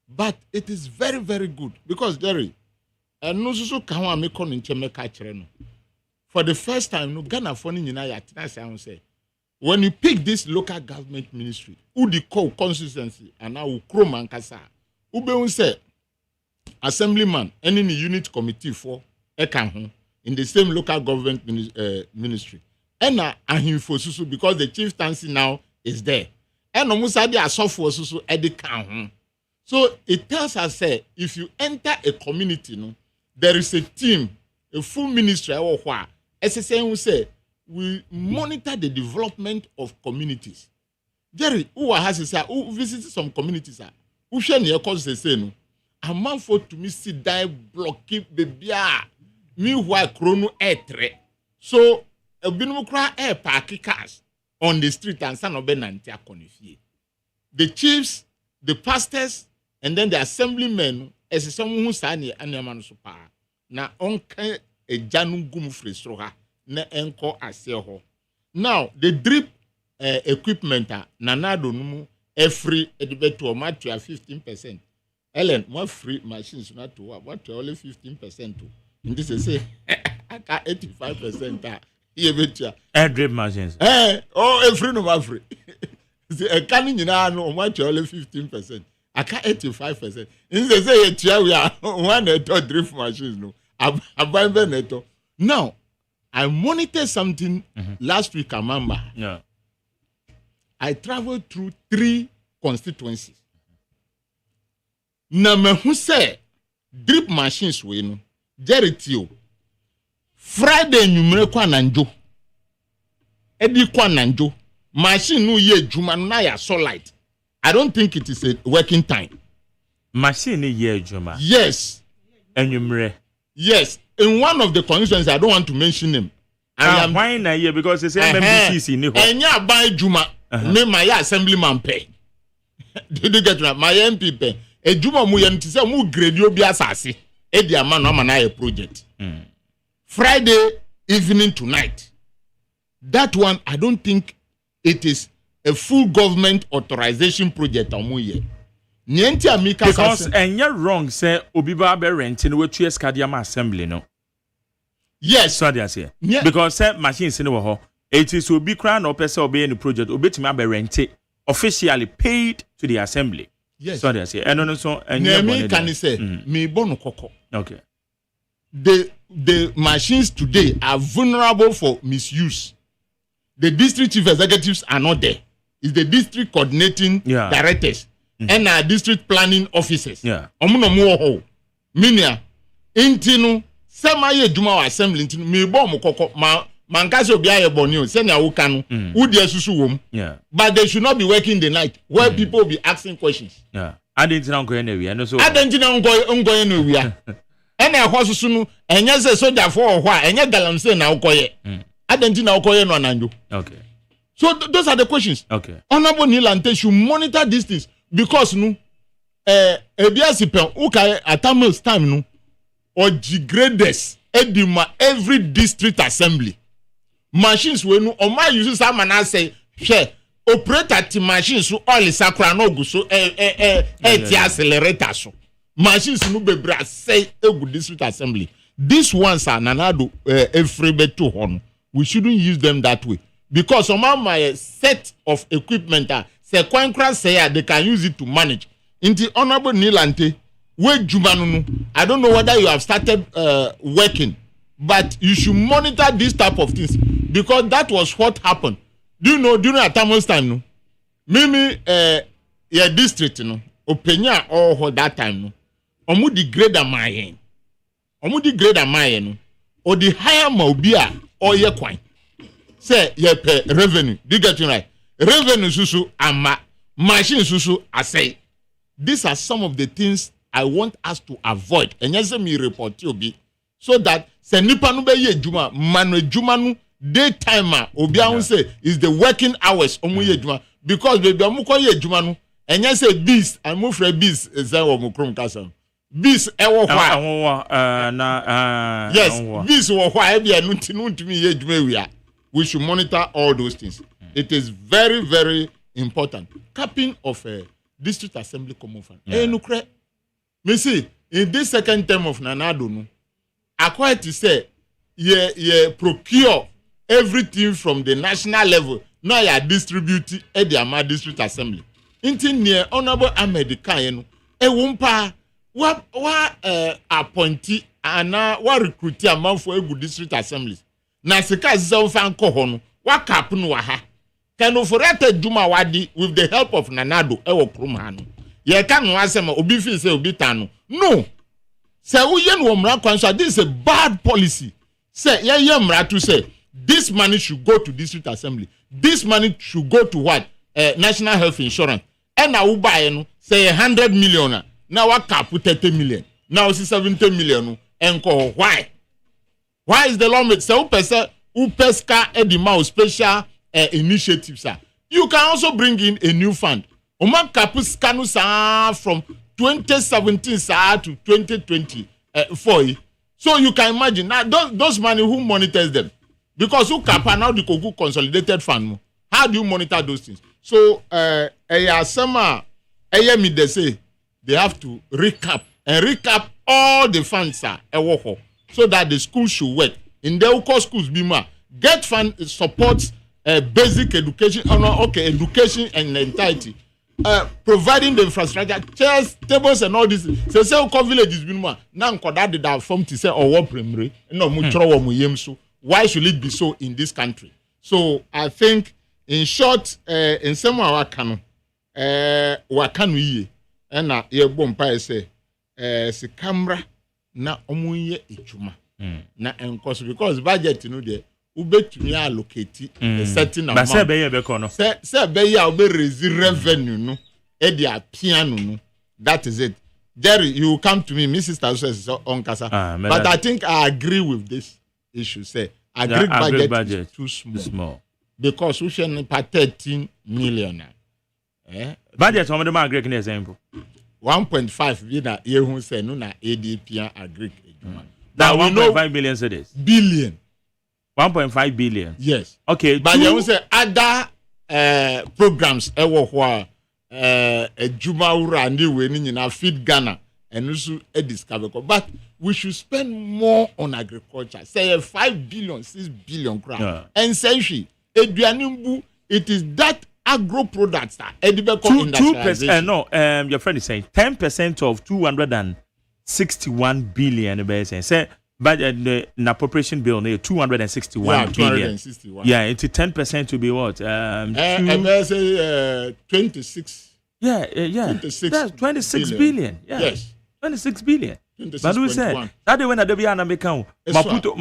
but it is very, very good because Jerry no so can make on in Chemeka. For the first time, no Ghana for say when you pick this local government ministry, who the consistency and now Chrome and Kasa, who say assemblyman any unit committee for Ekan in the same local government ministry. ɛna ahemfo susu because the chieftaincy now is there ɛna musa de asɔfo susu ɛde ka ho so it tells us say if you enter a community no there is a team a full ministry ɛwɔ hɔ a ɛsɛ who say we monitor the development of communities Jerry who has say who visit some communities who share near cause say no amanfo to me sit down blocky baby meanwhile chrono etre so ebinum kra air park cars on the street and san obenante akonifie the chiefs the pastors and then the assemblymen as someone who sa ne anema no so pa na onka ejanu gum free soro ha na enko ase ho now the drip equipment nanado no mu every edibeto o match 15%. Ellen, more free machines not to what only 15% to. And this is say 85%. Air drip machines. Free no free. A canning in our no what only 15%. I can't 85%. In the say we are one drip machines no. I buy Veneto. Now I monitored something last week, I remember. Yeah. I traveled through 3 constituencies. Na me hu say drip machines we no Jeritio Friday nyumre kwa nanjo edi kwa nanjo machine no ye adwuma no na ya solid. I don't think it is a working time. Machine ye adwuma. Yes. Enyumre. Yes. In one of the constituencies, I don't want to mention them. Why na here because it's MMBCC ni ho. Enya ban adwuma me my assemblyman pay. Did you get right? My MP pay. Ejuma mu yam tise mu grade obi asase e di ama no ama na a project. Friday evening tonight. That one I don't think it is a full government authorization project amuye. Nienti amika because enya wrong say obi ba be rent no wetu escadiam assembly no. Yes, so they say. Yeah. Because say machines ni wo ho. It is obi kra na opese obi any project obetimi abe rent officially paid to the assembly. Yes. So they say. And no so enya can say me bono koko. Okay. The machines today are vulnerable for misuse. The district chief executives are not there. It's the district coordinating directors and our district planning officers. Yeah. Omuno mu ho. Minia intinu sema ye djuma wa assembly intinu me bo mo koko mankaso bia ye boni o se na wo kanu wo de asusu wom. Yeah. But they should not be working the night where people will be asking questions. Yeah. Adentina nko ene wi no so. Adentina nko ene wi a. Ene ehwo susu no enye se soldier for ho a enye galamse na ukoye. Adentina ukoye no ananjo. Okay. So those are the questions. Okay. Honorable Nilante should monitor these things because no ebiasipen uka atamils time no or degraders edima every district assembly machines we no oma use some man say share operator ti machines so all sakura no go so ti accelerator so machines no bebra say egu district assembly these ones are nanado every beto hon we shouldn't use them that way because some of my set of equipment say kwankra say they can use it to manage into honorable Nilante we jumanu I don't know whether you have started working but you should monitor this type of things because that was what happened. Do you know during Atamo's time no mimi your district no openya or that time no omu degrade amayen no or the higher maubia or ye kwan say ye pay revenue. Do you get it right? Revenue susu ama machine susu asay. These are some of the things I want us to avoid. And yes, me report you be so that se nipa no be ye juma manu juma no daytime obi a say is the working hours omu ye juma because baby omu ko ye juma no and yes bees and move for bees is omu krom kasa bees e wo hwa na yes bees wo hwa e bia no ntimi ye juma wi. We should monitor all those things. It is very, very important. Capping of a district assembly common fund. Me see, in this second term of Nanado, no, acquired to say, ye procure everything from the national level. Now you distribute at the Ama district assembly. Inti near Honorable Ahmed Kayeno, a wumpa, what appointee and what recruit a month for a good district assemblies. Na sika zon fan ko ho no what happen wa ha can oforete juma wadi with the help of Nanado ewo krom ha no ye ka no asem obi fi say obi tano no say uye no mra kwanso this is a bad policy say ye mra to say this money should go to district assembly this money should go to what national health insurance and na wo buy no say 100 million now what cap 30 million now 70 million enko why is the law made say upeska edima special initiatives you can also bring in a new fund Oman Kapus Kanusa from 2017 to 2024. So you can imagine now those money who monitors them because who kapa now the Kogu consolidated fund. How do you monitor those things? So they say they have to recap all the funds so that the school should work. In the Uko schools bima get fund supports basic education education and entirety. Providing the infrastructure, chairs, tables, and all this. Say Uko villages bima now nkoda did that form to say what primary no muchro mu yemso. Why should it be so in this country? So I think in short in some wakano wakanu ye na ye bompa say se camera na omuye ejuma na enkoso because budget no there ubetumi allocate a certain amount. But say be ye be kono. Say be ye obe raise revenue no e dia piano no. That is it. Jerry, you come to me, Mrs. Tasus on Kasa. But I think I agree with this issue. Say budget is too small. Because we should pay 13 million. Budget some of them agree in example. 1.5 billion year who say no na ADP agree. That 1.5 billion cedis. Billion. 1.5 billion. Yes. Okay. But you say other programs Juma Ura and we in feed Ghana and also discover. But we should spend more on agriculture. Say 5 billion, 6 billion crown. And essentially, it is that agro products that 2%. No, your friend is saying 10% of 261 billion. Say, but the appropriation bill, 261 billion. Yeah, it's 10% to be what? 26. Yeah. 26. That's 26 billion. Yeah. Yes. 26 billion. But we say that when the Biana become Maputo,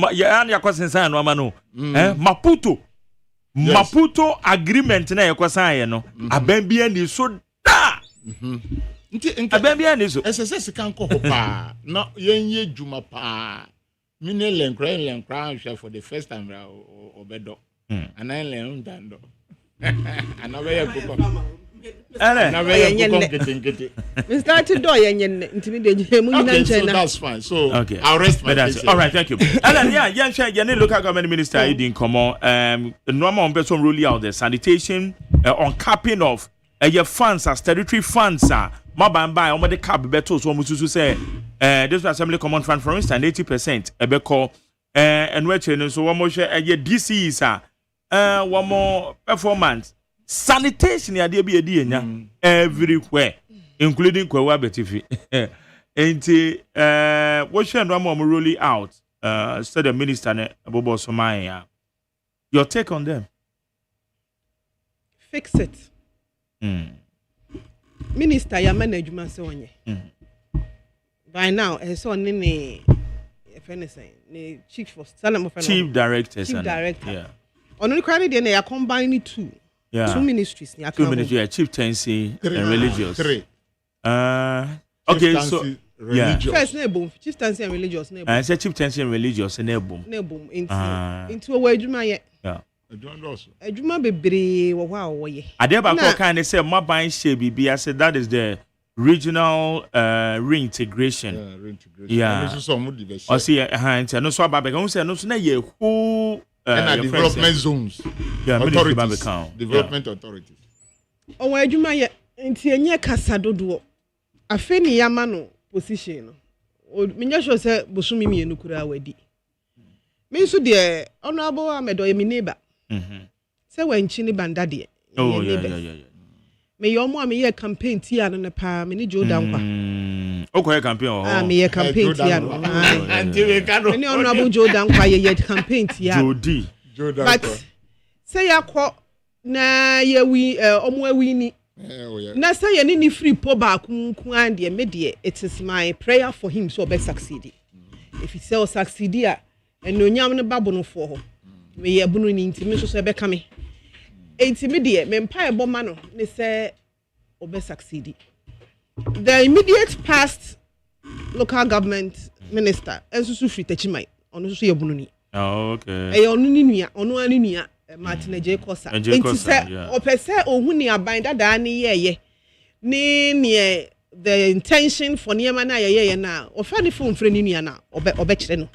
Maputo agreement na yakwasan no abambia ni so da abambia ni so SSS kan ko pa na yenye juma pa mine lenkran for the first time obedo anan len dando anawe ya ko so that's fine. So okay. I'll rest my case. All right, thank you. And then local government minister you didn't come on normal person rolling out the sanitation on capping of your funds as territory funds mabamba on the cap better so much say this assembly command fund for instance 80% ebeko and which so one more DC is one more performance sanitation ya dey be everywhere including Kwawa Betifi enti what should no rolling out said the minister ne Abobo Somaya your take on them fix it minister ya management say onye by now so ne if anything ne chief director yeah only crowd dey na combine two. Yeah. 2 ministries. Two ministries, chieftaincy and religious. Three. Okay, so religious. First name chieftaincy and religious name. I said chieftaincy and religious name. Name into where Juma yet. Yeah. Juma bebre wow ye. Adeba ko kind say my buying she I said that is the regional reintegration. Yeah, reintegration. Yeah. I see no so ababa can say no so na ye who and development zones. Yeah, development authorities. Oh, adwuma ye nti enye kasa dodo. Afe ni yama no position no. Minya sure say bosumi mienu kura wadi. Me so de honorable amedo ye mi neighbor. Say we nchi ni banda de. Oh yeah. Me yo mo me ye campaign ti ano ne pa me ni Jordan kwa. Okay, campaign oh. Me ye campaign ti ano. Anti we ka no. Me honorable Jordan kwa ye campaign ti ano. Jodi. But say yakọ na yewi omo awi ni na say ye ni free po ba kunku and de me de it is my prayer for him so be succeed if he say succeed a enonyam ne babo no fo ho me ye bunu ni ntimi so be ka me ntimi de me mpa ebo ma no ne say obe succeed. The immediate past local government minister ensusu free techimai onu so ye bunu ni. Oh, okay. E onu ni nua onu ani nua Martin J Kosa. Enti se opese ohun ni aban dada ni ye ni the intention for niema na ye na ofa ni fo mfre ni nua na obe kire no.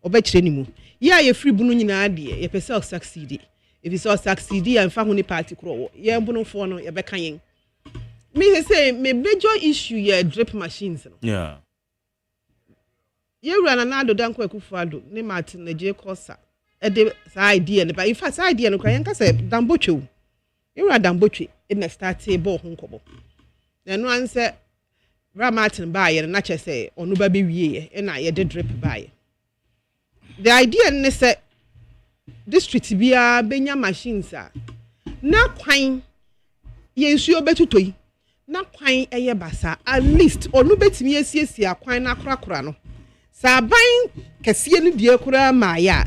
Obe kire ni mu. Ye free bunu nyina de ye pese o succeed. If you succeed and fa hu ni party kro ye bunu fo no ye be kan yen. Me say me major issue ye drip machines no. Yeah. Ye run anado danko ekufado ne Martin J Kosa. E de sa idea ne ba in fact sa idea no kwa yanka say dambotwe. Ye run dambotwe e na start ball ho nkobo. Na no an say Ra Martin ba ye na che say onu ba be wie e na ye de drip ba ye. The idea ne say district bia benya machines a na kwan ye nsuo betutoi na kwan eye basa at least onu betimi esiesie akwan na korakora no sa ban kese ni die kora ma ya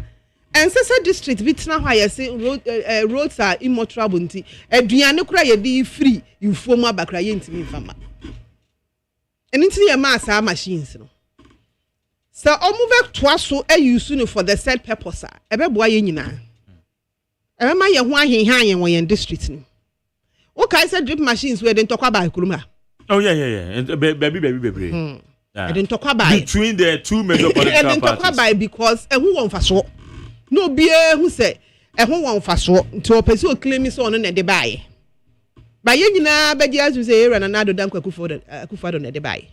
ensese district bitna ho ayese roads are immotorable nti aduane kora ye di free infuomu abakra ye ntimi mfama enti ye ma sa machines no so omu to aso use no for the said purpose e be boa ye nyina e ma ye ho ahenhan ye won ye district ni okay said drip machines we dey talk about kuruma. Oh yeah. Baby. I didn't talk about between the two major political parties. I didn't talk about because who won for so. No be who say who won for so to person claim so on na dey buy. Ba ye nyina be dia to say run another danko akufado na dey buy.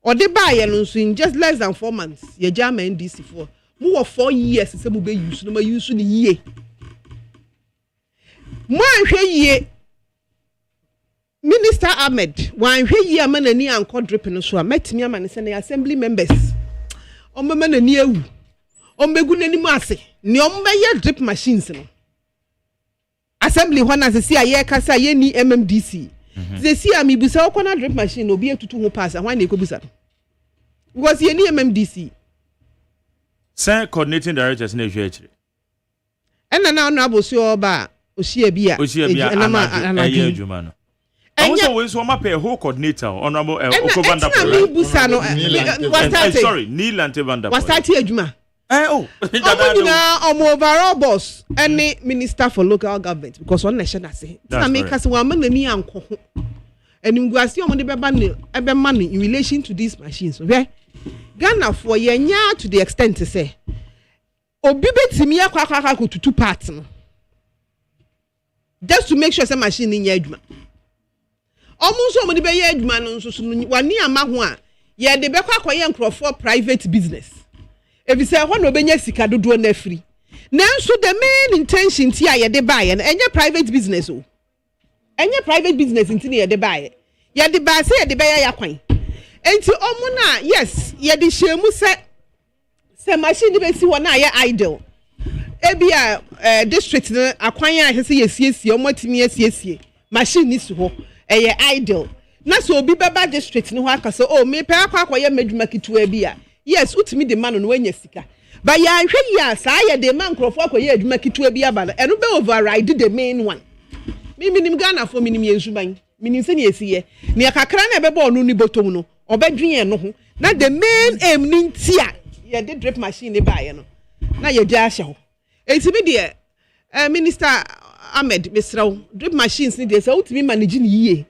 Or dey buy no so in just less than 4 months. Ye jama NDC for more 4 years say mo be use no ma use ni ye. Mo anhwe ye Minister Ahmed, wan hwe yi amana ni anko drip no so a metimi amane se na assembly members. Omema na ni ewu. Ombegu nanimu ase. Ni ombe ye drip machines no. Assembly ho na se si aye kasa ye ni MMDC. Se si amibusa okona drip machine obi etutu ho pass a hwan na ekobusa. Because ye ni MMDC. Sir coordinating directors na hwe akire. Enna na ono abosi oba ohia bia. Na ye adwuma no. Also, we so pay whole coordinator, Honorable Okobanda. Sorry, Neil Antevanda. Was starting Ejuma. Overall boss, any minister for local government, because one nation I say. I make us one man and co. And you go see on the money in relation to these machines. Okay, Ghana for yenya to the extent to say, Obibe Timia Kwaka to 2 parts. Just to make sure some machine in Ejuma. Almost so many be adwuma no so wani ama ho a ye de be kwa ye nkrofo private business if you say ho no benya sika dodo na free nanso the main intention ti a ye de buy na enye private business o enye private business nti ye de buy ye de buy say ye de buy ya kwan enti omo na yes ye de shemu se machine be si wona ye idle ebia district na akwan a hese ye siesie omo timi siesie machine ni su ho eye idle na so obi baba district ni ho aka so oh me pe akwa ye medwuma kitua bia yes utimi de man no wanya sika ba ya hwe ya sa ya de man krofo akwa ye adwuma kitua bia ba eno be override the main one minim Ghana for minim yensuban minim se ne esiye ne akakra na be bo no ni botom no obedwen no ho na the main aim ni ntia ye de drip machine ne ba ye no na ye di ahye ho etimi de minister Ahmed Mesraw drip machines ni dey say utimi manage ni yie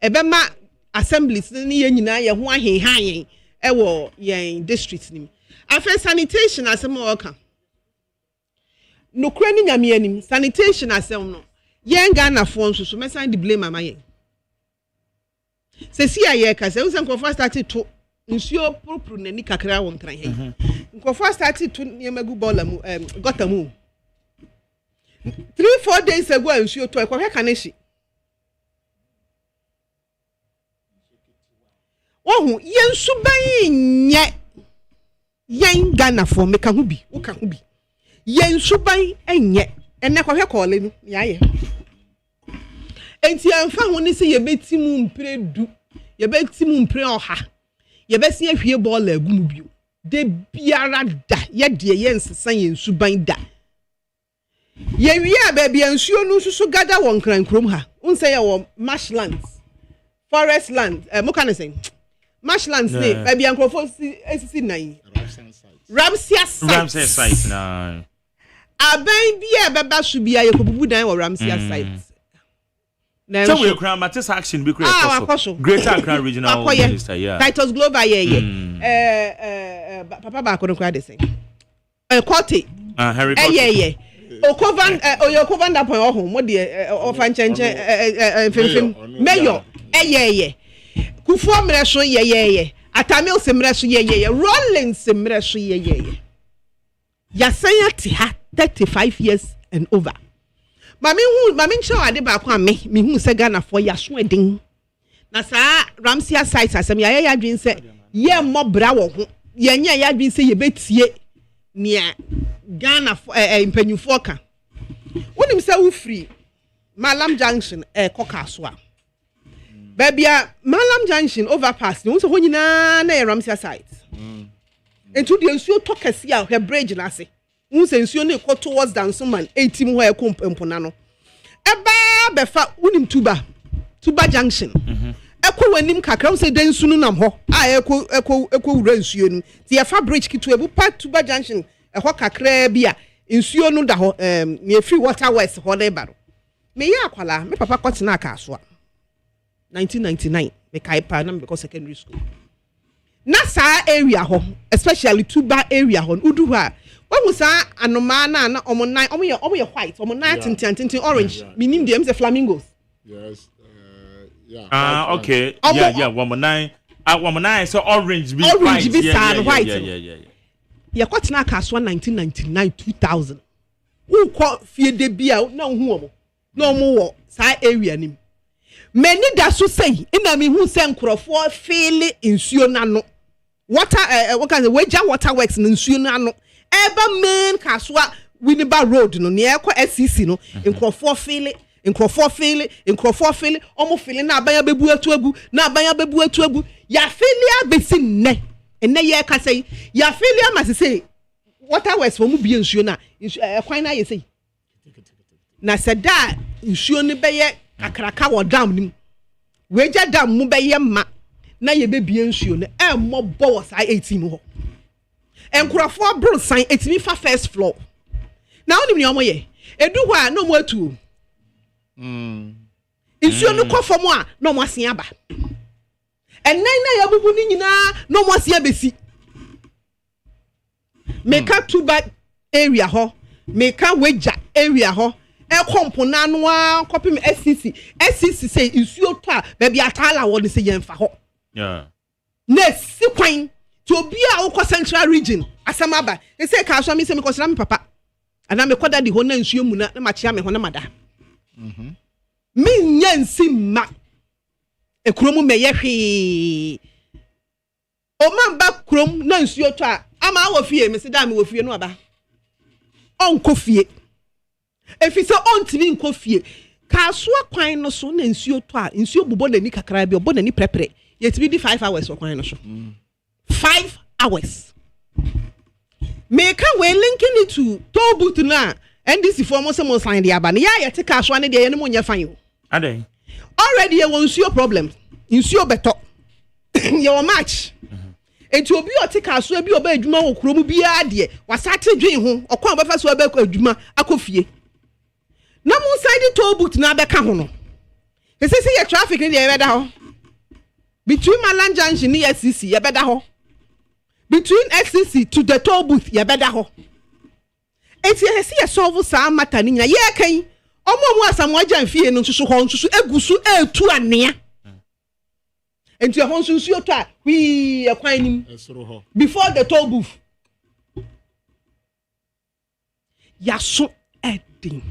ebema assemblies ni ye nyina ye ho ahenhan yen e wo yen district ni afa sanitation asem oka no kura ni nyame anim sanitation asem no yen Ghana fo nso so mesan di blame ama yen se si aye ka se unsen ko first start to nsuo propru nani kakra won kran he ko first start to yemagu bola mu gotamu 3-4 days ago nsuo to ekwa hweka na shi ohu yen suban nye yen Ghana for meka hu bi yen suban enye enne kwa hwe call no yaye enti amfa ho ne se yebetimu mpre du yebetimu mpre oha yebesi ahwie ball agum bio de biara da ye de ye nsesan ye nsuban da ye wi a ba bia nsuo no susu gada won krankrom ha unse ye wo marshlands forest land mo kan say marshlands ne ba bia nkrofo esisi nan Ramsia site na aban bia beba so bia ye kobubu dan wo Ramsia site na so we crown matters action be create Greater Accra Regional Minister Titus Global papa ba ko no kwa de say Cote Harry Cote Okovan da point ohun mo de ofa nchenche femfem mayor Kufu amre so Atamil semre so Rolling semre so ya sanya ti ha 35 years and over mami nche ade ba kwa me hu se Ghana for ya so edin na sa Ramsia site asem ya adwin se ye mmobra wo ho ye nya ya adwin se ye betie nia Ghana impanyufo ka wonim se wo free Malam Junction koka so a babia Malam Junction overpass no so ho nyina na Ramsia site entu de nsuo tokasi a he bridge na se unse nsuo ne ko towards Dansoman 18 ho ekompona no eba befa wonim tuba junction ekwo wanim kakra unse den sunu nam ho a ekwo wura nsuo nu ti efa bridge kitu ebu pa tuba junction ho kakra bia nsuo nu da ho ne free water west ho na baro me ya akwala me papa kwatena aka so 1999 me kai pa na because secondary school na sa area ho especially tuba area ho udu ha when sa anoma na omonai omo ye white omonai tintin orange meaning them the flamingos yes okay womanai so orange be white yeah ya kwatena aka so 1999 2000 who call fie de bia na hu omo na omo wo sa area nim many da so say ina me hu se nkrofo feel insuo na no water what can the water works in nsuo na no eba main kaswa Winneba road no near kwa SCC no nkrofo feel omo feel na abanya bebu atu agu ya feel besi nne ye ka say ya feel ma say water works for mu bi nsuo na kwan na ye say na sada nsuo ne beye kakraka wo dam nim weja dam mu beye ma na ye bebie nsuo ne mmobbo wo sai 18 ho enkurafo bro san etimi fa first floor na onim ni omo ye edu ho a no mo atu nsuo no kofo mu a no mo asen aba enan na ya bubu ni nyina no mo asen abesi meka tuba area ho meka weja area ho ekompona no a kopim SCC say nsuo to a ba bia atala wo ne se yemfa ho na sikwan to obi a wo central region asamaba they say ka so me se me kosira me papa ana me koda di ho na nsuo mu na ma chia me ho na mada me nyansi ma ekrom me ye hwe o man ba krom na nsuo to a ama wo fie me se da me wo fie no aba onko fie efise ontimi nko fie ka so kwan no so na nsuo to a nsuo bubo na ni kakra bi obo na ni prepre yetibi di 5 hours for kwan no so 5 hours make we linking it to toll booth na NDC for mo sign the aba ya yete ka so ne de ye ne mo nya fan o ade already ye won nsuo problem nsuo beto ye wo match enti obi o te ka so bi oba adwuma wo kuro mu bia de wasate dwen ho okwan obafa so oba adwuma akofie na mo side toll booth na be ka ho no esese ye traffic ne de ye beda ho between Malam Junction and SCC ye beda ho between SCC to the toll booth ye beda ho enti ye se ye solve sa matter ni nya ye kan omo asam agya fie no nsusu ho nsusu egusu etu anea enti ho nsusu otu a wi ekwan nim before the toll booth ya so edin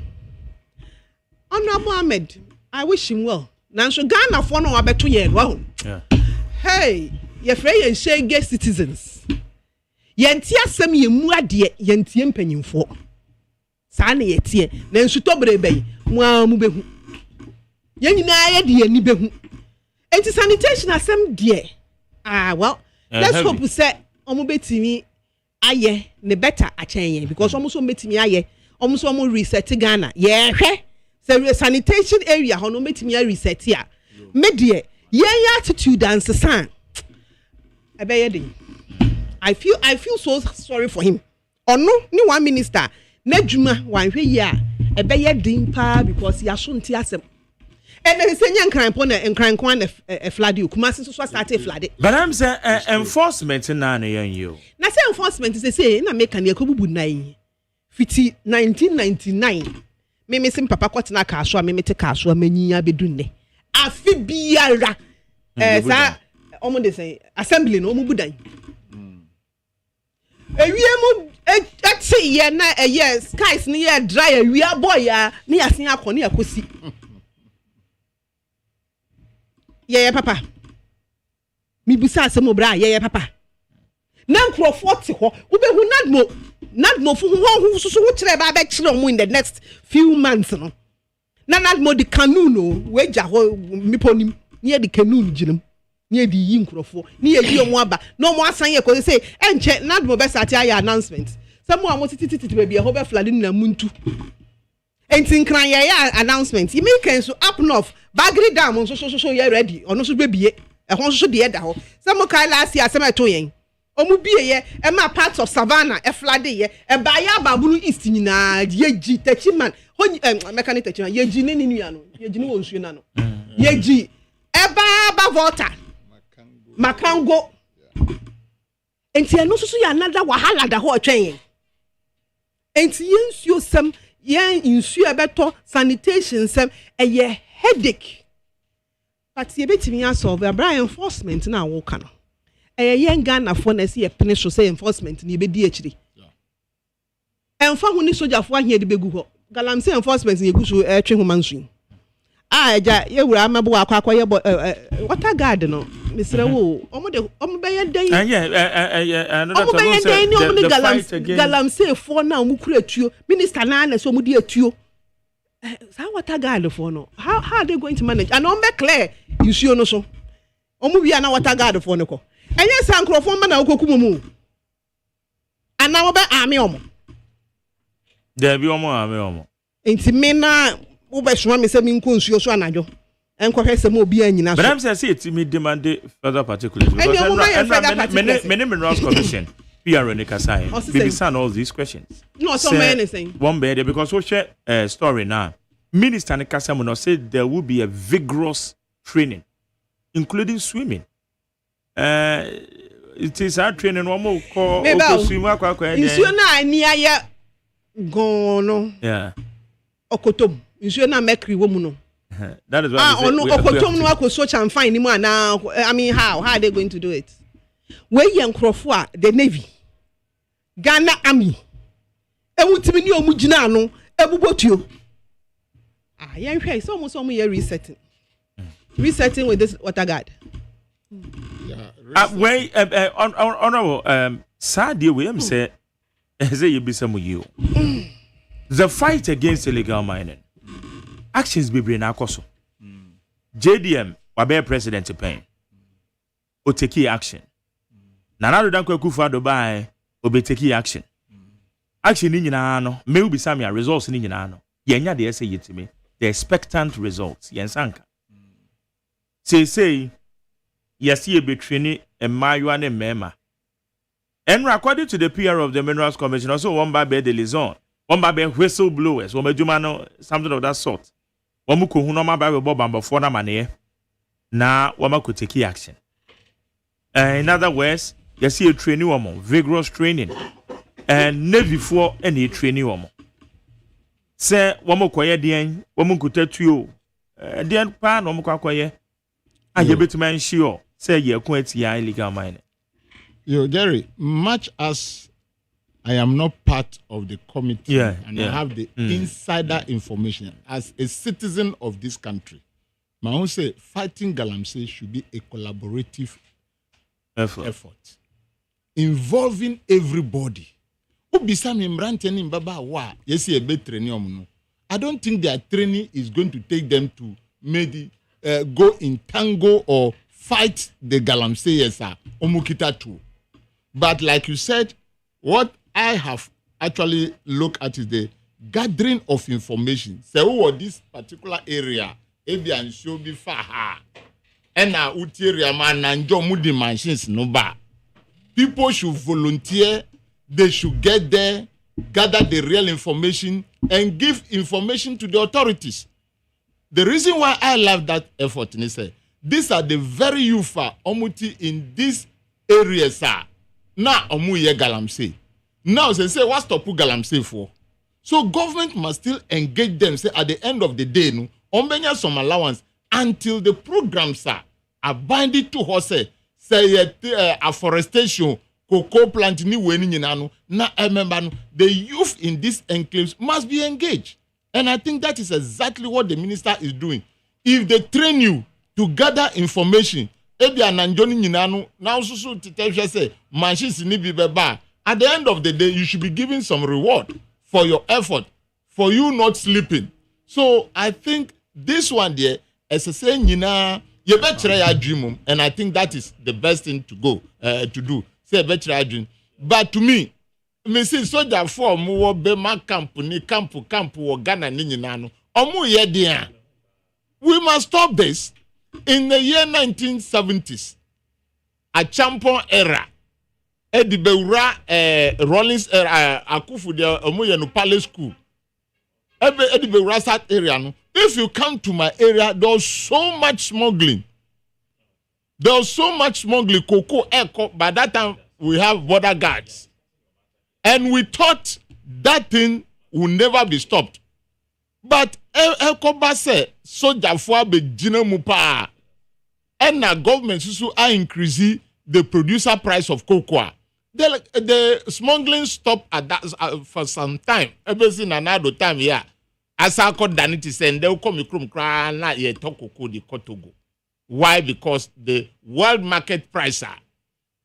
Honorable Ahmed, I wish him well. Now, so Ghana for no abeto ye no. Hey, ye frey ye shege citizens. Ye ntia asem ye mu ade ye ntie mpanyimfo. saa na yetie na nsuto brebe mu mu behu ye nyina ye de ani behu enti sanitation asem de well let's hope say omo betimi aye ne better achen because omo so betimi aye omo so omo reset Ghana ye hwe say sanitation area ho no betimi reset a me de ye attitude and san ebe ye I feel so sorry for him ono ni one minister na dwuma wanhwe yi a ebe ye din pa because ya so nti asem and then say nkranpo na nkranko na flood you kuma so start flood but I'm say enforcement na yan you na say enforcement say na make na ekobubu nan fiti 1999 me sim papa kwatena ka so a me te ka so a manyinya bedu nne afi biara sa omo de say assembly no omo budan ewiem ati ye na yes skies ni ye dry ewia boy ya ni asen akọ ni akosi ye papa mi bisa asem obra ye papa na nkrofo te ho wo be hu nadmo fu ho so wo kire ba be kire omo in the next few months no na nadmo di canoe no we ja ho miponim ni di canoe ginam ni di yi nkrofo ni ye omo aba no mo asan ye ko say enche nadmo be start ya announcement some mo titi be be ho be flood na muntu enti nkran ye announcement you make so up north bagri dam so ye ready ono so bebie e ho so de da ho some kai last year some to yen omu bie ye e ma parts of savannah e flood ye e ba ya babulu east nyina ye gi tachiman ho mechanic tachiman ye gi ni nua no ye gi ni wo nsuo na no ye gi e ba volta makango enti eno so ya another wahala da ho otwen yen enti ye nsuo sam ye nsuo ebeto sanitation sam eye headache but ye betimi asolve Brian enforcement na wo ka no eye Ghana for na se pene so say enforcement ni ebedi akire enfa hu ni soja fo ahia de begu ho galamse enforcement ni egu so twe ho mansu eja ye wura amabo akwa ye water guard no misre wo omo be ye den another time galamse fo na omo kura tuo minister na so omo di atuo how water guard for no how are they going to manage and on be clear you see no so omo wi na water guard for no ko enye sankrofo ma na okoku mu ana wo be ame omo there be omo ame omo enti me na wo be so me se me nko nsuo so anajo enko hwese mo obi anyina so but I'm say it me demand further particulars because many minerals commission PR ne kasai be san all these questions no so anything one bed because we share story now minister ne kasai no said there will be a vigorous training including swimming it is our training one more call swim akwa nsuo na ani aye gono yeah okotom nsuo na mercury wo mu no that is why okotom no akoso chan fine ni mu ana I mean how are they going to do it we ye nkrofo a the navy Ghana army ewutimi ni omu gina no ebubotuo yen hwe so mo ye resetting with this water guard when honorable sadie we am say you be some you the fight against illegal mining actions be bring akoso JDM wabe president pen o take action Nana do Kwaku Fado by obe take action ni nyina no me ubi samia results ni nyina no yenya de say yetime the expectant results yensanka say yes ye be training emayu ne mema and according to the PR of the Minerals Commission also one by the liaison one by whistleblowers one majuma no something of that sort one mu ko hu no ma ba bo bamba for na mane na one ma ko take action in other words yes ye training woman vigorous training and navy for any training woman say one mo koye den one mo kutatuo den pa no mo kwakoye aye betima ensure say ye ko atia illegal mining. Yo, Jerry, much as I am not part of the committee and I have the insider information as a citizen of this country, my own say fighting Galamsey should be a collaborative effort involving everybody. Obisa me mbrante ni mbaba wa yesi ebe training omuno. I don't think their training is going to take them to maybe go in tango or fight the galamseyers omukita too. But like you said, what I have actually looked at is the gathering of information. So this particular area, Ebian show be far. And now area man nanjo mudi machines no ba. People should volunteer, they should get there, gather the real information, and give information to the authorities. The reason why I love that effort is these are the very youth omuti in these areas now omuye galamsey. Now they say what's to put galamsey for? So government must still engage them. Say at the end of the day, no, ombenya some allowance until the programs are binding to horse. Say afforestation, cocoa plant ni weni nyinano. Na remember the youth in these enclaves must be engaged, and I think that is exactly what the minister is doing. If they train you to gather information, ebi ananjoni nyinano now so to say machines ni bibeba. At the end of the day, you should be given some reward for your effort, for you not sleeping. So I think this one there, as I say, you better your dream, and I think that is the best thing to go to do. Say better your dream. But to me see soldier for mo be ma camp or Ghana ni nano. Omu ye dia. We must stop this. In the year 1970s, a champion era. Edi Beura Rollins Akufu de Omoye no Palace School. Edi Beura that area no. If you come to my area, there's so much smuggling. There's so much smuggling. Cocoa, echo. By that time, we have border guards, and we thought that thing will never be stopped. But echo base soldier for be jina mupa, and now government susu are increasing the producer price of cocoa. The smuggling stopped at that for some time. Everything another time here. As I call Danity saying they'll come from cry na ye talk cocoa the Kotogo. Why? Because the world market price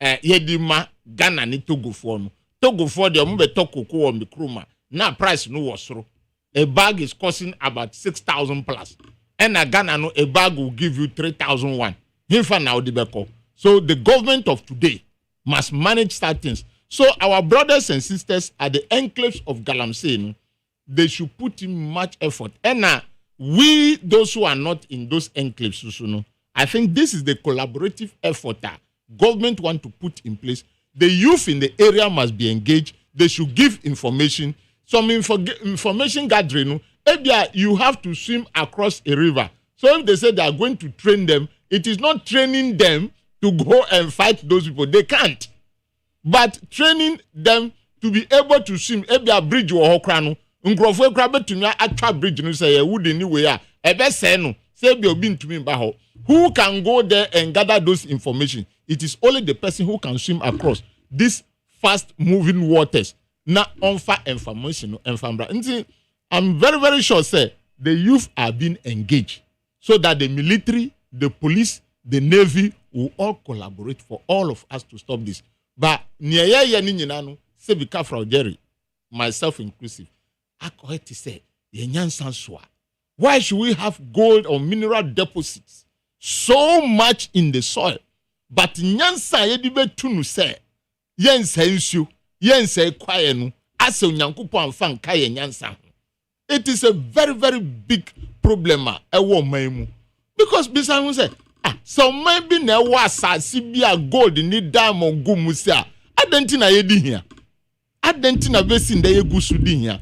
yedima Ghana ni Togo for no. Togo for the mube talk cocoa on the kruma. Now price no was through. A bag is costing about 6,000 plus. And a Ghana no a bag will give you 3,001. Hinfa now the beko. So the government of today must manage such things. So our brothers and sisters at the enclaves of Galamsey, they should put in much effort. And now, we, those who are not in those enclaves, I think this is the collaborative effort that government want to put in place. The youth in the area must be engaged. They should give information. Some information gathering. You have to swim across a river. So if they say they are going to train them, it is not training them to go and fight those people. They can't. But training them to be able to swim, maybe a bridge or hokrano, ungrofwe krabe to me a bridge no say would anyway. Ebe say no, say be obin to me baho. Who can go there and gather those information? It is only the person who can swim across these fast moving waters. Na onfa information no. I'm very, very sure, say the youth are being engaged so that the military, the police, the navy will all collaborate for all of us to stop this. But say be careful, Jerry, myself inclusive. I correct to say, why should we have gold or mineral deposits so much in the soil? But nyansa yedibe tunu say, yensa insu, yensa kwayenu, ase unyankupo anfan kaye nyansa. It is a very, very big problem. Because Bisan say, so maybe na wasa sibia gold ni diamond gumusia. Adentina yedi here. Adentina besin de yegusu di here.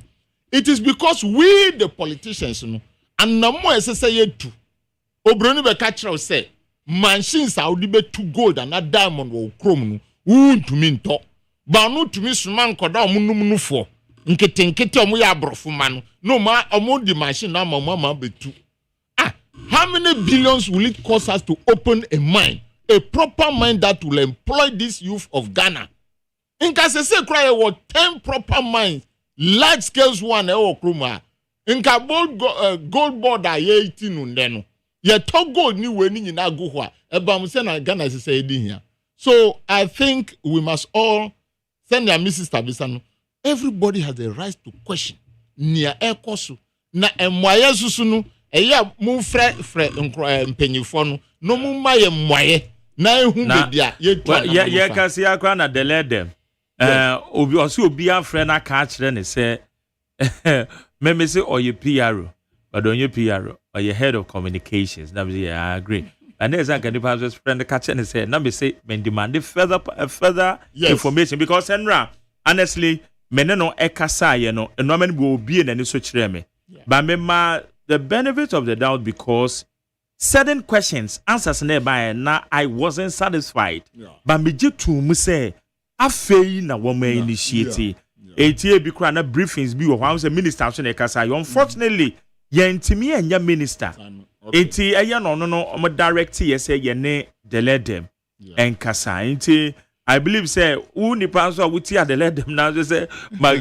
It is because we the politicians and namo esese yetu. Obroni be catcher say machines are be to gold and that diamond will chrome no to me to. Ba no to me suman koda omunum for. Nkete omu ya brofu manu. No ma omu the machine na mama be two. How many billions will it cost us to open a mine? A proper mine that will employ this youth of Ghana. In Kasese cry what 10 proper mines, large scales one kruma. In Kabul gold border 18 undeno. Ye talk gold ni weni na guhwa. Eba musena Ghana is here. So I think we must all send your Mrs. Tabisano. everybody has the right to question nia ekoso na emwaye susu no eya mu frɛ mpanyifo no mu maye mwaye na ehu bedia ye kasi akwa na delay them obi afrɛ na ka kyerɛ ne sɛ me say oye PRO but on your PRO or your head of communications na be I agree and there's a kind of friend ka kyerɛ ne sɛ na me say men demand further information because Enra honestly meneno ekasa ye no eno man go obi na ni so kyerɛ me but me ma the benefit of the doubt because certain questions answers nearby na I wasn't satisfied but me je to mu say afei na wo ma initiate etie bi kra na briefings bi wo hwan say minister so na ekasa unfortunately ye ntimi enya minister enti eye no no direct ye say ye ne delay them enkasa enti I believe say who ni pastor wuti delay them now say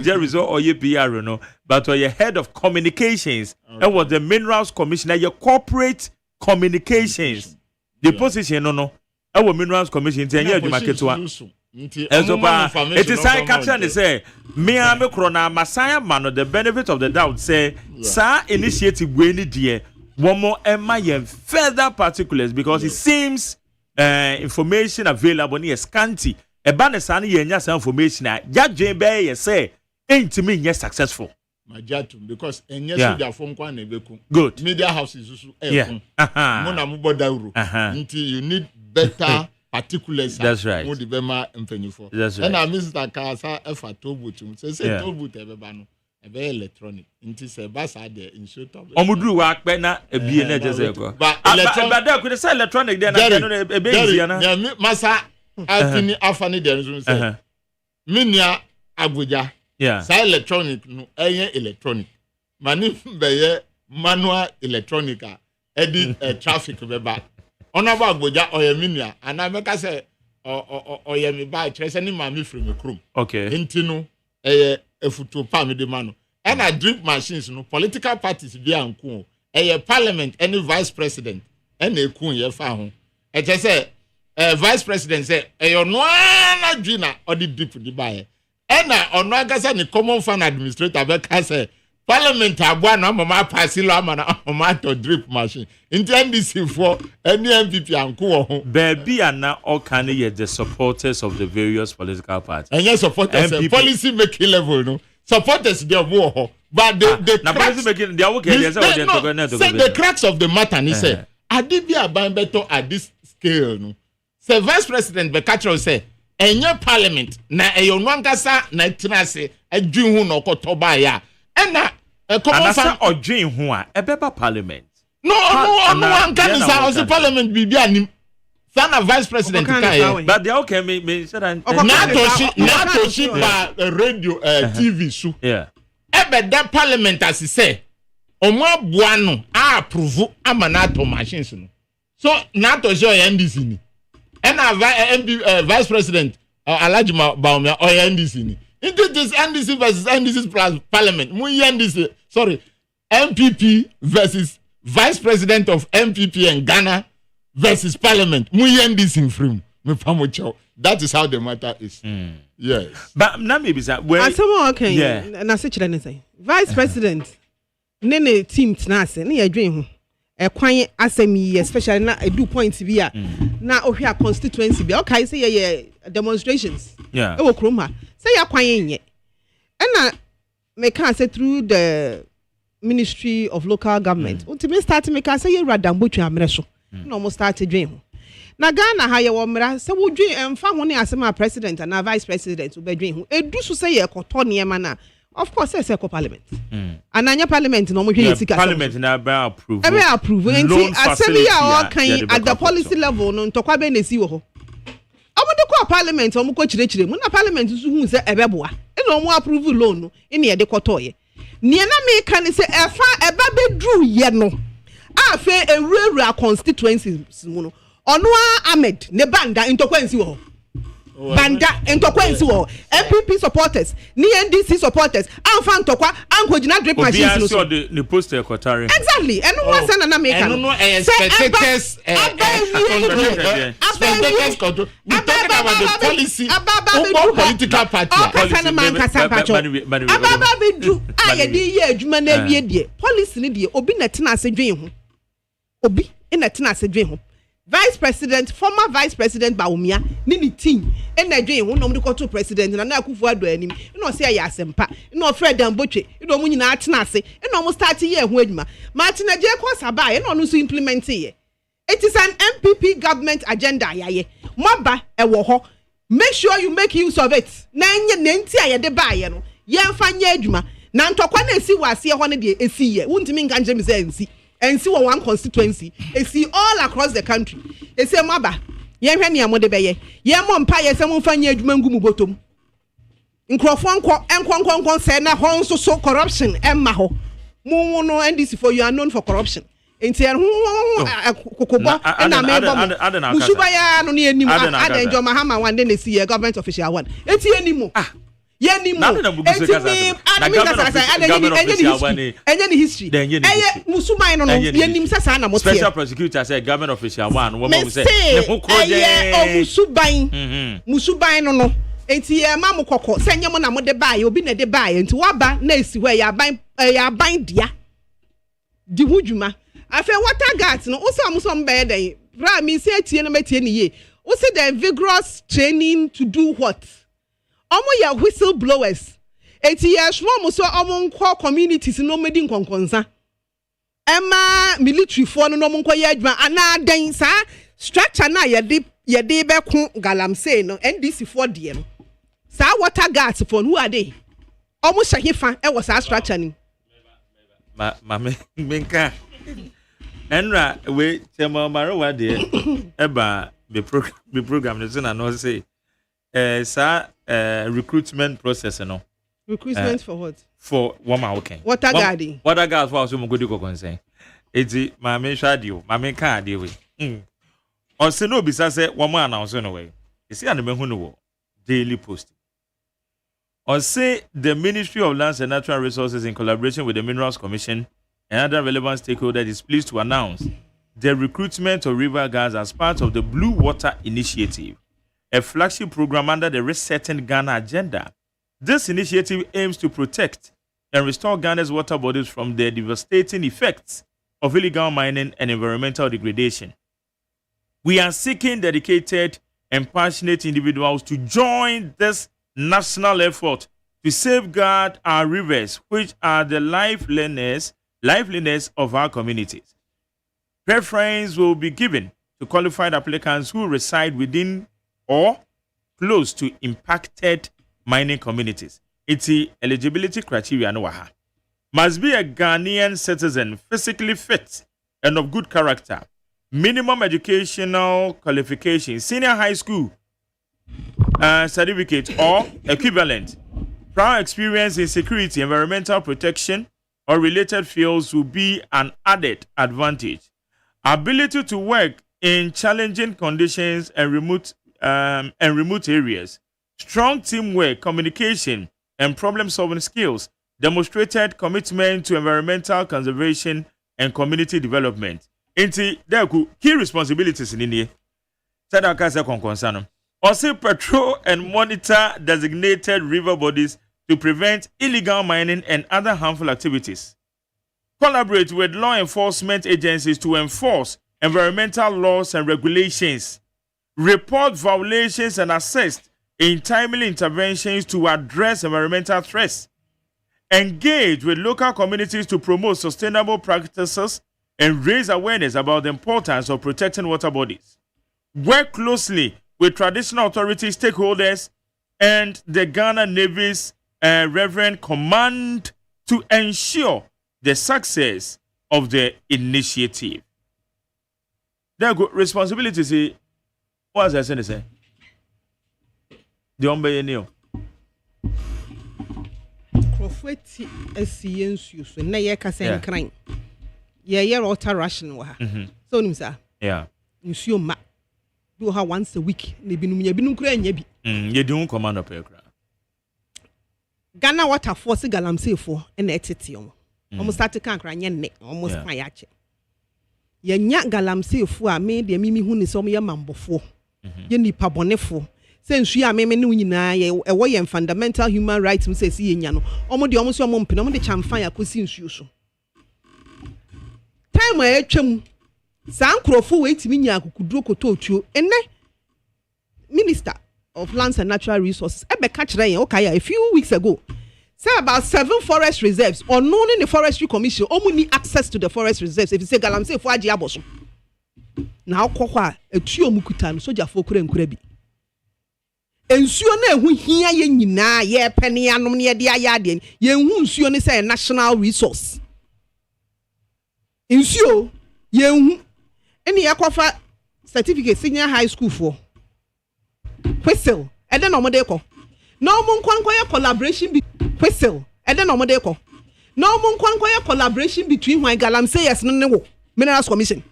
Jerry so or ye PR no but or your head of communications and was the minerals commissioner your corporate communications the position no our minerals commission enti enya adwuma ketwa it is I capture and say me am krona masaya man the benefit of the doubt say sir initiative we ni die one more further particulars because it seems information available near scanty e ba ne san ye nya information a jadwen be ye say ain't me yes successful my jatu because enye so dia form kwa na beku good media houses so mo na mo bodauro until you need better particulars. That's right. Mo di be ma mpanyifo that's right and Mr. Kasa efa tobutum say tobut e be ba no e be electronic until say ba sa de insure top omuduru wa akpe na ebie na jese ko but that could say electronic then na no e be easy na masa afini afani de nso say minia abuja say electronic no eye electronic mani be ye manual electronic edi traffic be ba onaba abuja oye minia ana meka say oye mi ba trese ni mami free me krum okay intino eye efutu pa me de mano and a drip machines no political parties bi anko eye parliament any vice president and e kun ye fa ho e je say vice president say eye no na dwina or the drip di bae and ono agasa ni common fund administrator be ka say parliament agwa na mama pasilo amana mama to drip machine intend this for any MPP anko ho baby ana all can ye the supporters of the various political parties and yes supporters policy making level no supporters they war but the na policy making they are okay they say the cracks of the matter ni say adibia ban beto at this scale no say vice president be catch say enye parliament na eyo nwangasa na tinase adwin hu na okotoba ya ena common fan odwin hu a ebeba parliament no one can say parliament bibia anim sana vice president kai but they okay me said nato shi ba radio TV su ebe da parliament as say omo aboa no approve amanato machines no so nato show NDC ni ena vice president Alajima Baumia or NDC ni into this NDC versus NDC plus parliament mu NDC sorry MPP versus vice president of MPP in Ghana versus parliament mu NDC in free me pamocho that is how the matter is yes but na maybe say when okay na se kire ne say vice president ne team tnase ne yadwen ho kwan asemi especially na edu point bi a na ohwe a constituency bi okay say ye demonstrations e wo kroma say ya kwan yenye na me can say through the Ministry of Local Government ultimate start me can say ye radambotwa amre so na almost start dwen ho na Ghana ha ye wo mra say wo dwen emfa ho ne asema president na vice president wo bedwen ho edu so say ye koto ne ma na of course say parliament ananya parliament no mo hwe yesika parliament na ba approve enti asemi ya all kan at the policy level no ntokwa be na si wo ho omodo ko parliament omo ko chire mu na parliament su hu se ebeboa e no mo approve loan no e ne ye de koto ye ne na me kan se efa eba bedru ye no afa ewurawura constituencies mu no ono Ahmed ne banda ntokwa nsi wo banda ntokwa nsi wo MPP supporters ni NDC supporters amfa ntokwa ankojina drip machines no so the poster kotare exactly eno wa sana na make no spectators spectators control we talking about the policy of political party akasa man kasa pacho ababa bedu ayedi ye adwuma na wie die policy ni die obi na tena asedwen ho obi na tena asedwen ho former vice president Baumia ni team and adwen ho no mde to president na Akufo Addo anim no say ya asempa no Fred Ambotwe no mu nyina atena ase no mo start ye ho adwuma Martin Aje Kwasaba ye no no so implement ye. It is an MPP government agenda yaye moba ewo ho. Make sure you make use of it na nye nenti aye de ba ye no ye mfa nye adwuma na ntokwa na esi wase ho ne de esi ye wuntimi nka njem se ensi ensi wo one constituency esi all across the country esi moba ye hwe ne amode be ye mo mpa ye se mo mfa nye adwuma ngu mu botom nkrofo enko se na ho nso so corruption emma ho mu no NDC for you are known for corruption enti kokobo na mebo musuba ya no ne anim adenjo mahama wande ne si government official one enti animu ye nimu enti history musuba no ye nim sasa na motie special prosecutor say government official one wo mo say ne ho musuba no enti ye ma mo kokko se nyem na mo de bae obi na de bae enti waba na esi hɔ ya ban dia di hudwuma afa water gas no usom be den bra mi se tie no metie ne ye wo se the vigorous training to do what omo ya whistle blowers enti ya shwo mo so omo nko communities no medi nkonkonsa ema military for no mo nko ya adwuma ana den sa structure na ye de be ko galamsey no NDC for de no sa water gas for who are they omo shahifa e wo sa structure ni ma menka enra we tema marowa de eba be program no na no say recruitment process no recruitment for what for woman okay water guarding water guards for so mo go dey concern eti ma me hwa de o ma me ka de we on se no bisa say woman announce no we isi an me hu no daily post on say the Ministry of Lands and Natural Resources in collaboration with the Minerals Commission and other relevant stakeholders is pleased to announce the recruitment of river guards as part of the Blue Water Initiative, a flagship program under the Resetting Ghana agenda. This initiative aims to protect and restore Ghana's water bodies from the devastating effects of illegal mining and environmental degradation. We are seeking dedicated and passionate individuals to join this national effort to safeguard our rivers, which are the liveliness of our communities. Preference will be given to qualified applicants who reside within or close to impacted mining communities. It's the eligibility criteria no waha. Must be a Ghanaian citizen, physically fit and of good character. Minimum educational qualification, senior high school certificate or equivalent. Prior experience in security, environmental protection, or related fields will be an added advantage. Ability to work in challenging conditions and remote areas. Strong teamwork, communication, and problem-solving skills. Demonstrated commitment to environmental conservation and community development. Inti there could key responsibilities in India. Sada kasa concern. Also patrol and monitor designated river bodies to prevent illegal mining and other harmful activities. Collaborate with law enforcement agencies to enforce environmental laws and regulations. Report violations and assist in timely interventions to address environmental threats. Engage with local communities to promote sustainable practices and raise awareness about the importance of protecting water bodies. Work closely with traditional authority stakeholders and the Ghana Navy's Reverend Command to ensure the success of the initiative. There go responsibility. What's I saying? The ombe new. Profeti esiensu so na ye ka sen kran. Ye water ration wa. So nim sa. Yeah. Nsuo ma. do her once a week ne binum nya binum kura nya bi ye di un command up ekra Ghana water force galamsey for na etete omo omo start kan kra nya ne omo span ya che ye nya galamsey fo a me de mimi hu ni so omo ye mambofo ye nipa bonefo se nsu a me ne nyina ye ewo ye fundamental human rights se si ye nya no omo de omo so omo mpene omo de chamfan ya kosi nsuo so time a etwam sankrofo we timi nya akukuduro kototuo ene minister of lands and natural resources ebe catch yen okay a few weeks ago say about 7 forest reserves or known in the forestry commission omu need access to the forest reserves if you say galamsey fo agi aboso na akokwa a etuo mu kuta no soja fo kura nkura bi ensuo na ehu hia ye nyina ye pene anom ne ye de ayade ye hu nsuo ne say national resource ensuo ye hu eni yakofa certificate senior high school for whistle and then omo dey ko no mo nkwankwa ya collaboration be whistle and then omo dey ko no mo nkwankwa ya collaboration between why galamsey yes no ne wo minerals commission